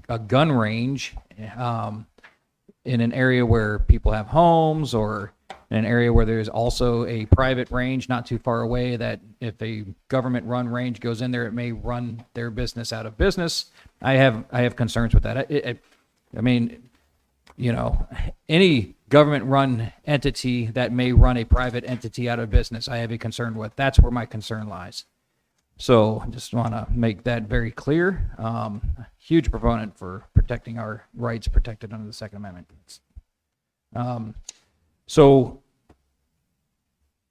a gun range in an area where people have homes, or in an area where there's also a private range not too far away, that if a government-run range goes in there, it may run their business out of business, I have concerns with that. I mean, you know, any government-run entity that may run a private entity out of business, I have a concern with. That's where my concern lies. So I just want to make that very clear. Huge proponent for protecting our rights protected under the Second Amendment. So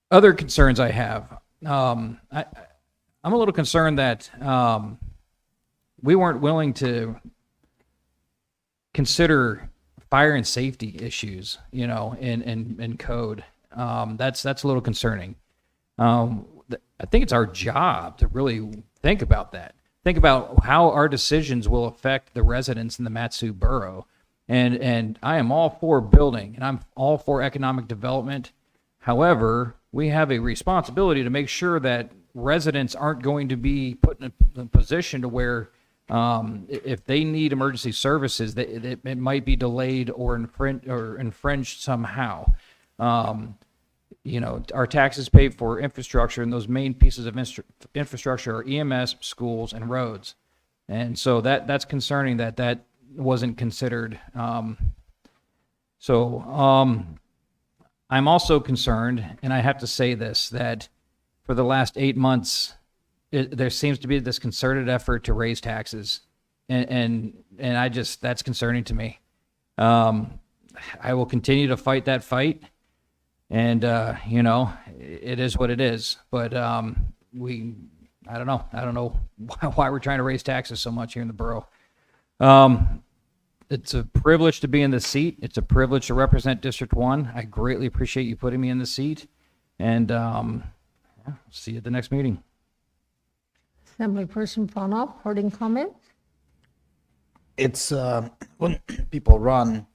other concerns I have, I'm a little concerned that we weren't willing to consider fire and safety issues, you know, in code. That's a little concerning. I think it's our job to really think about that. Think about how our decisions will affect the residents in the Matsu borough. And I am all for building, and I'm all for economic development. However, we have a responsibility to make sure that residents aren't going to be put in a position to where if they need emergency services, that it might be delayed or infringed somehow. You know, our taxes pay for infrastructure, and those main pieces of infrastructure are EMS, schools, and roads. And so that's concerning that wasn't considered. I'm also concerned, and I have to say this, that for the last 8 months, there seems to be this concerted effort to raise taxes, and that's concerning to me. I will continue to fight that fight, and you know, it is what it is. But I don't know why we're trying to raise taxes so much here in the borough. It's a privilege to be in this seat. It's a privilege to represent District 1. I greatly appreciate you putting me in the seat, and see you at the next meeting. Assemblyperson Fana, parting comments? It's when people run,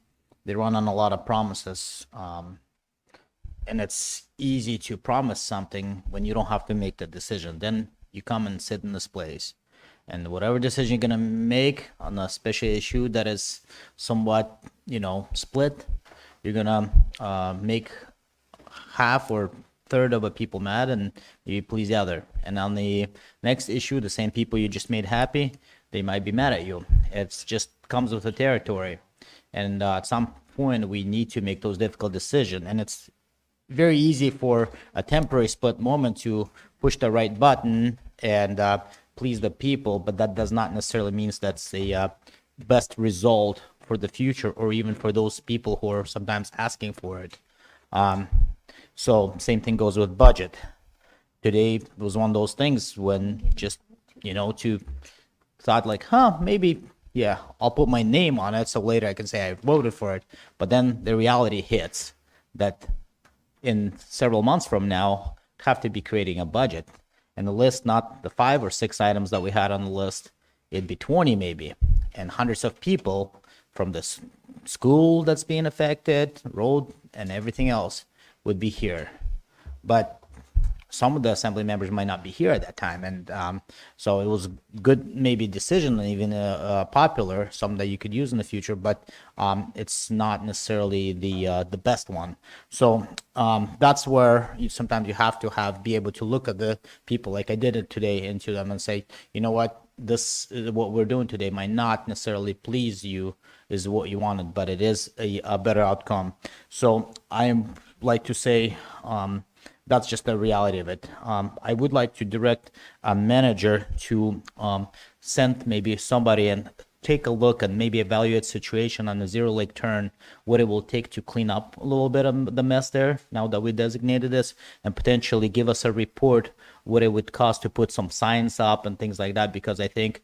they run on a lot of promises. And it's easy to promise something when you don't have to make the decision. Then you come and sit in this place. And whatever decision you're going to make on a special issue that is somewhat, you know, split, you're going to make half or third of the people mad, and you please the other. And on the next issue, the same people you just made happy, they might be mad at you. It's just comes with the territory. And at some point, we need to make those difficult decisions. And it's very easy for a temporary split moment to push the right button and please the people, but that does not necessarily mean that's the best result for the future, or even for those people who are sometimes asking for it. So same thing goes with budget. Today was one of those things when just, you know, to thought like, maybe, yeah, I'll put my name on it so later I can say I voted for it. But then the reality hits that in several months from now, have to be creating a budget. And the list, not the 5 or 6 items that we had on the list, it'd be 20 maybe, and hundreds of people from the school that's being affected, road, and everything else would be here. But some of the assembly members might not be here at that time, and so it was good maybe decision, and even popular, something that you could use in the future, but it's not necessarily the best one. So that's where sometimes you have to be able to look at the people like I did it today into them and say, you know what, what we're doing today might not necessarily please you, is what you wanted, but it is a better outcome. So I like to say, that's just the reality of it. I would like to direct a manager to send maybe somebody and take a look and maybe evaluate situation on the Zero Lake turn, what it will take to clean up a little bit of the mess there now that we designated this, and potentially give us a report what it would cost to put some signs up and things like that, because I think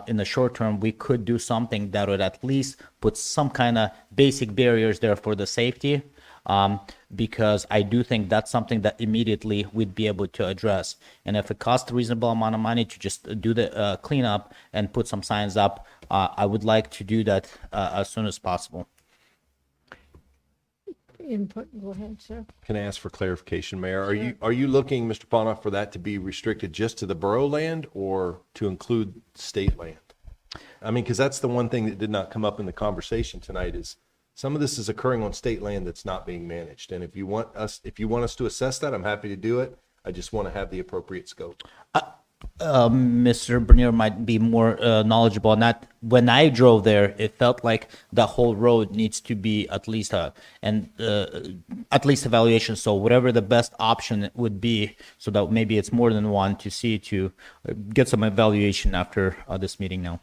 in the short term we could do something that would at least put some kind of basic barriers there for the safety. Because I do think that's something that immediately we'd be able to address. And if it costs a reasonable amount of money to just do the cleanup and put some signs up, I would like to do that as soon as possible. Input, go ahead, sir. Can I ask for clarification, Mayor? Are you looking, Mr. Pana, for that to be restricted just to the borough land or to include state land? I mean, because that's the one thing that did not come up in the conversation tonight is some of this is occurring on state land that's not being managed. And if you want us to assess that, I'm happy to do it. I just want to have the appropriate scope. Mr. Bernier might be more knowledgeable on that. When I drove there, it felt like the whole road needs to be at least at least evaluation. So whatever the best option would be, so that maybe it's more than one to see to get some evaluation after this meeting now.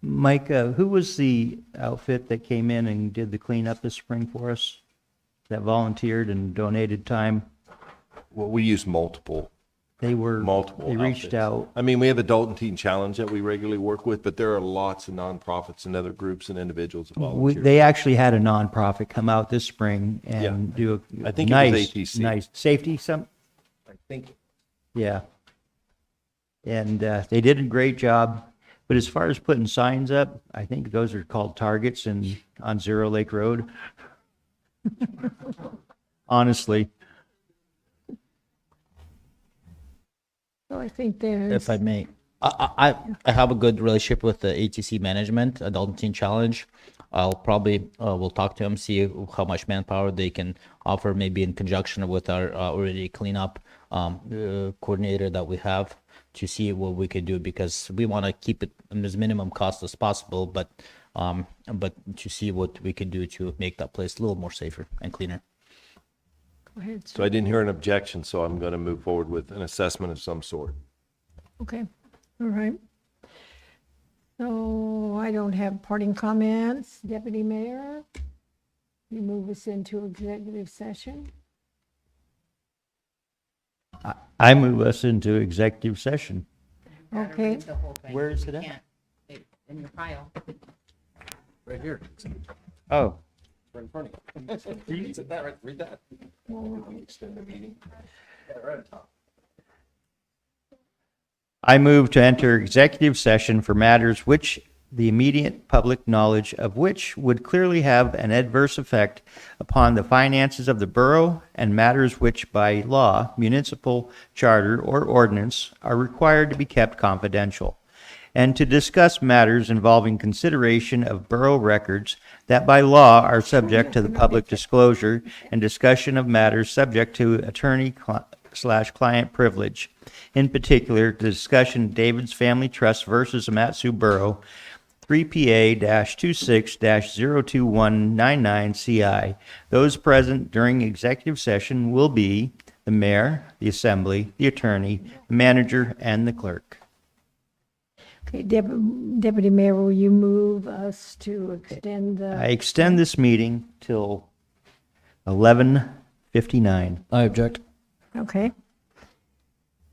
Mike, who was the outfit that came in and did the cleanup this spring for us? That volunteered and donated time? Well, we use multiple. They reached outfits. out. I mean, we have Adult and Teen Challenge that we regularly work with, but there are lots of nonprofits and other groups and individuals that volunteer. They actually had a nonprofit come out this spring and do a I think nice, it was ATC. nice safety. I think. Yeah. And they did a great job. But as far as putting signs up, I think those are called targets on Zero Lake Road. Honestly. So I think there's. If I may, I have a good relationship with the ATC management, Adult and Teen Challenge. I'll probably we'll talk to them, see how much manpower they can offer, maybe in conjunction with our already cleanup coordinator that we have, to see what we could do, because we want to keep it as minimum cost as possible, but to see what we could do to make that place a little more safer and cleaner. Go ahead, So I didn't hear an objection, so I'm going to move forward with an assessment of some sort. Okay, all right. So I don't have parting comments. Deputy Mayor, you move us into executive session. I move us into executive session. Okay. Where is it at? In your file. Right here. Oh. Right in front of you. Read that, right? Read that. Extend the meeting. Right at top. I move to enter executive session for matters which the immediate public knowledge of which would clearly have an adverse effect upon the finances of the borough, and matters which by law, municipal charter, or ordinance are required to be kept confidential, and to discuss matters involving consideration of borough records that by law are subject to the public disclosure, and discussion of matters subject to attorney/client privilege. In particular, the discussion of David's Family Trust versus Amatsu Borough, 3PA-26-02199CI. Those present during executive session will be the mayor, the assembly, the attorney, the manager, and the clerk. Okay, Deputy Mayor, will you move us to extend the? I extend this meeting till 11:59. I object. Okay.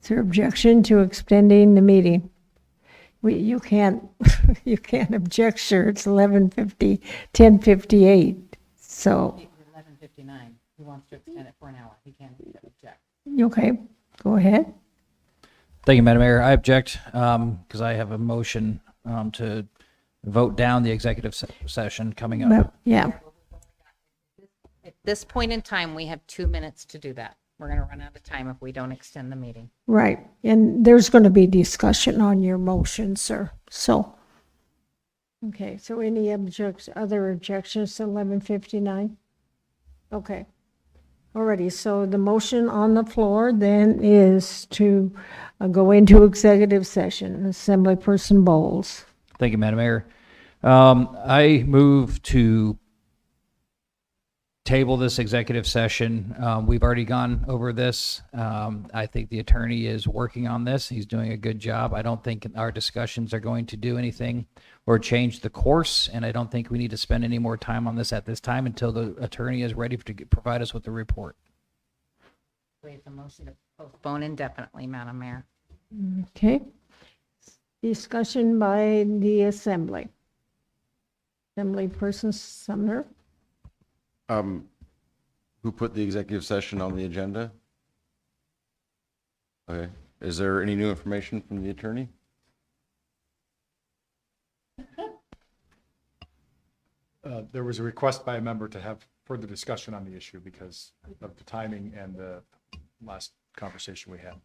Is there objection to extending the meeting? You can't, you can't object, sir. It's 11:50, 10:58. So, 11:59. He wants to extend it for an hour. He can't object. okay, go ahead. Thank you, Madam Mayor. I object because I have a motion to vote down the executive session coming up. Well, yeah, At this point in time, we have 2 minutes to do that. We're going to run out of time if we don't extend the meeting. right. And there's going to be discussion on your motion, sir. So, okay, so any other objections to 11:59? Okay. Alrighty, so the motion on the floor then is to go into executive session. Assemblyperson Bowles. Thank you, Madam Mayor. I move to table this executive session. We've already gone over this. I think the attorney is working on this. He's doing a good job. I don't think our discussions are going to do anything or change the course, and I don't think we need to spend any more time on this at this time until the attorney is ready to provide us with the report. We have a motion to postpone indefinitely, Madam Mayor. Okay. Discussion by the assembly. Assemblyperson Sumner. Who put the executive session on the agenda? Okay. Is there any new information from the attorney? There was a request by a member to have further discussion on the issue because of the timing and the last conversation we had.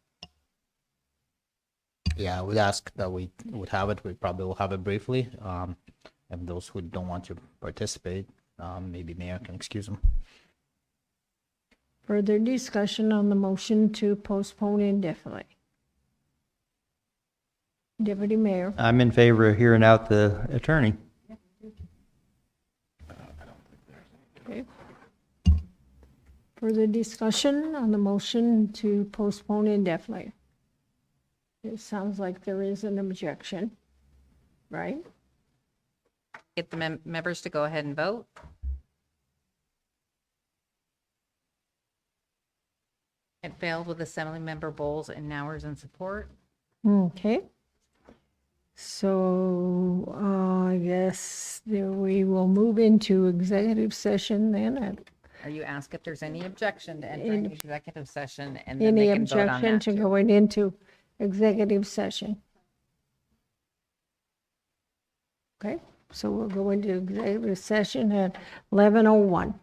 Yeah, I would ask that we would have it. We probably will have it briefly. And those who don't want to participate, maybe Mayor can excuse them. Further discussion on the motion to postpone indefinitely. Deputy Mayor. I'm in favor of hearing out the attorney. Okay. Further discussion on the motion to postpone indefinitely? It sounds like there is an objection, right? Get the members to go ahead and vote. It failed with Assemblymember Bowles and Nowers in support. Okay. So I guess we will move into executive session then. Or you ask if there's any objection to entering executive session, and then Any they can vote on objection that to too. going into executive session? Okay, so we'll go into executive session at 11:01.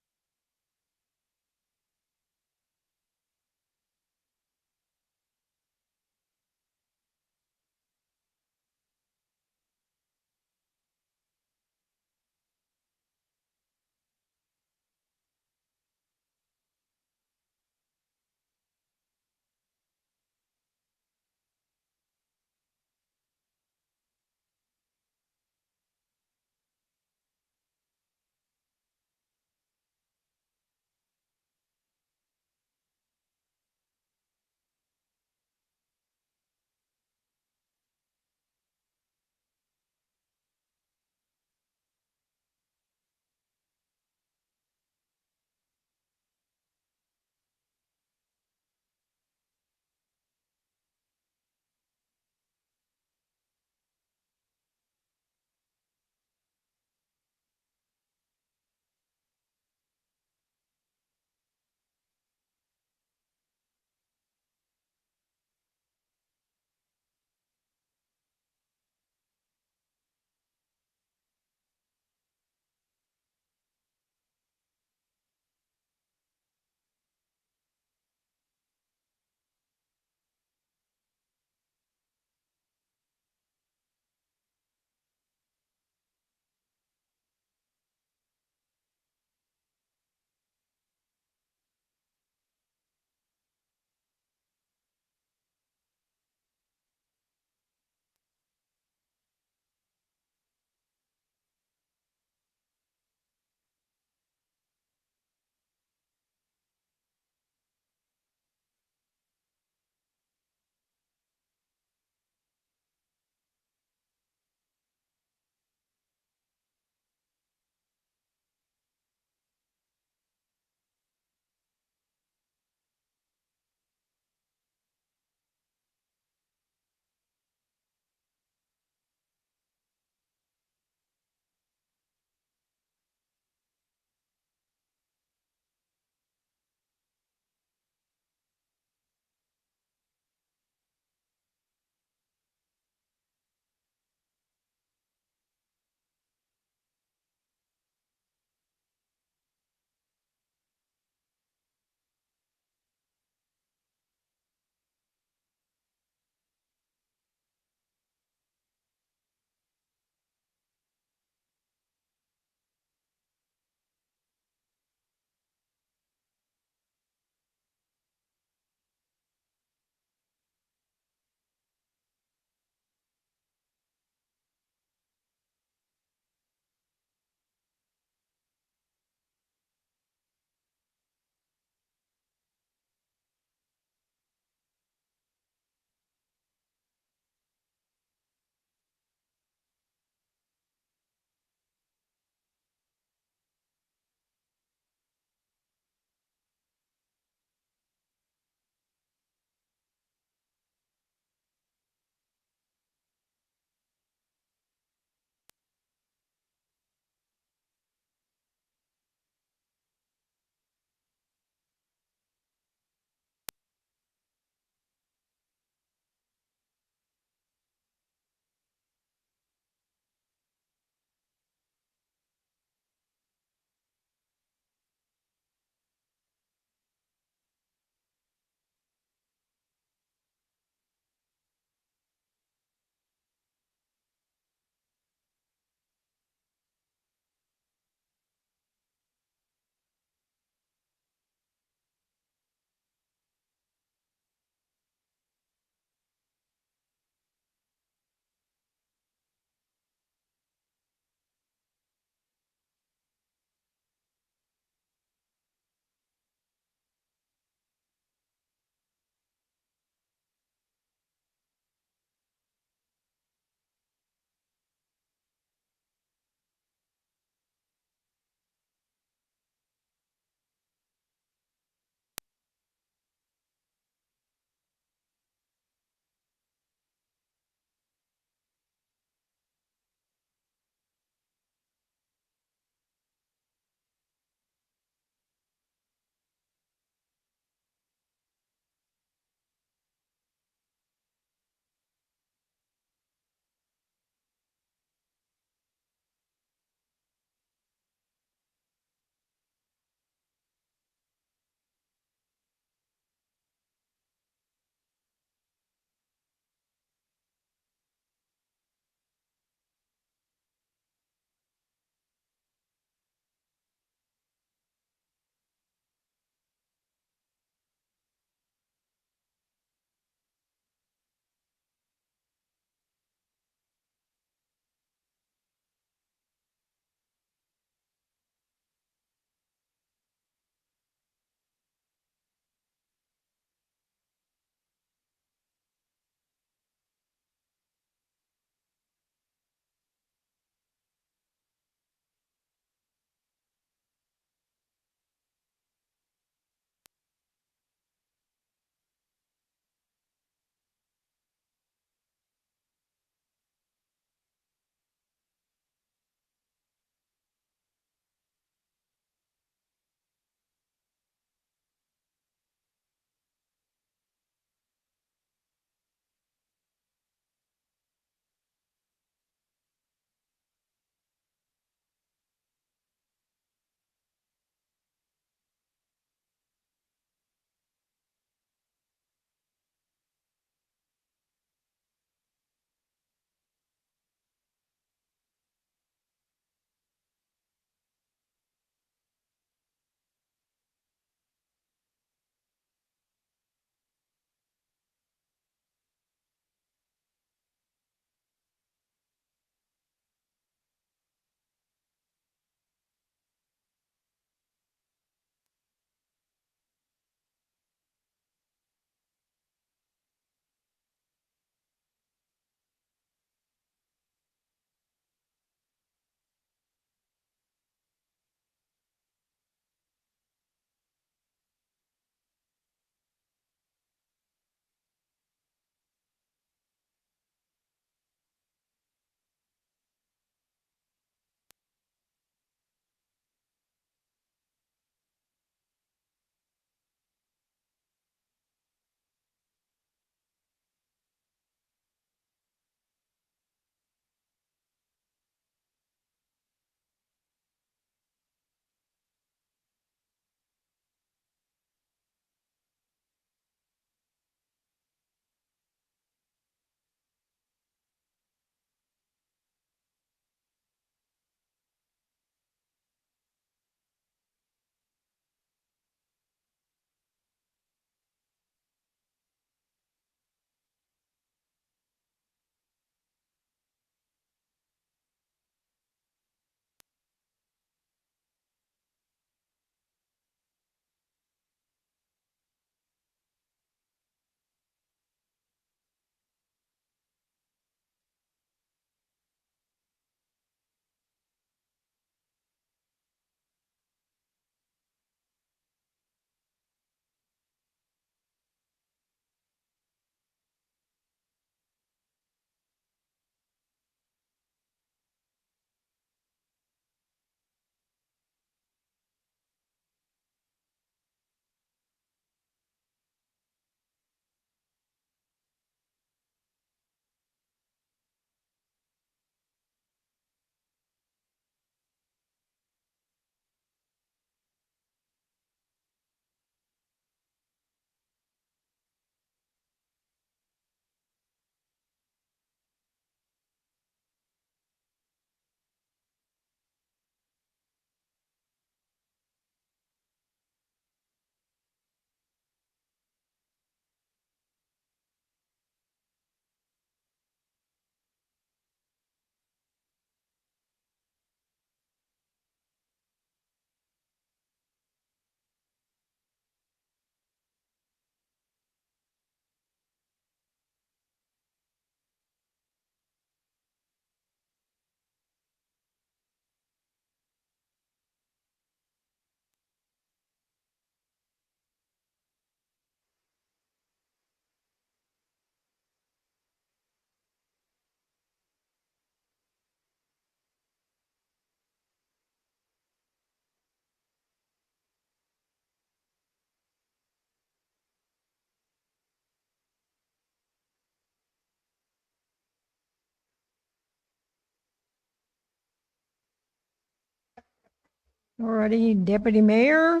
Alrighty, Deputy Mayor,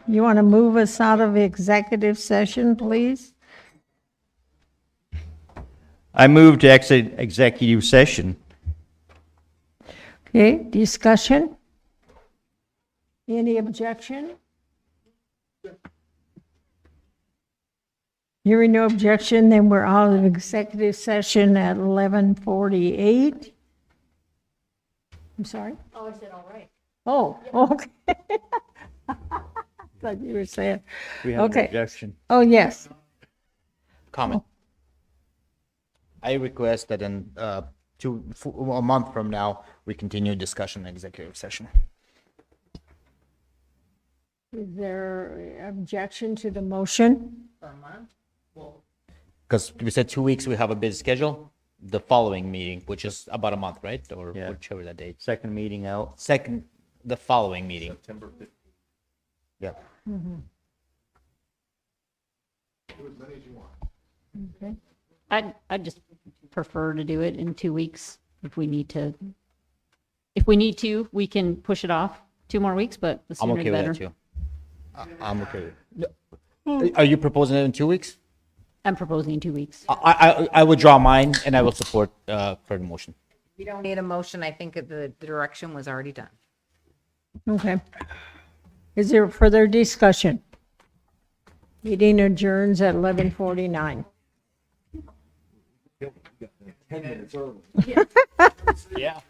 you want to move us out of executive session, please? I move to exit executive session. Okay, discussion? Any objection? Hearing no objection, then we're out of executive session at 11:48. I'm sorry? Oh, I said, all right. Oh, okay. Thought you were saying, We have an okay. objection. Oh, yes. Comment. I request that in a month from now, we continue discussion in executive session. Is there objection to the motion? Because we said 2 weeks, we have a busy schedule. The following meeting, which is about a month, right? Or Yeah. whichever that date. Second meeting out. The following meeting. September 15th. Yeah. Okay. I'd just prefer to do it in 2 weeks if we need to. If we need to, we can push it off 2 more weeks, but the I'm sooner okay the with better. that too. I'm okay with it. Are you proposing it in 2 weeks? I'm proposing in 2 weeks. I would draw mine and I will support for the motion. We don't need a motion. I think the direction was already done. Okay. Is there further discussion? Meeting adjourns at 11:49. 10 minutes early. Yeah.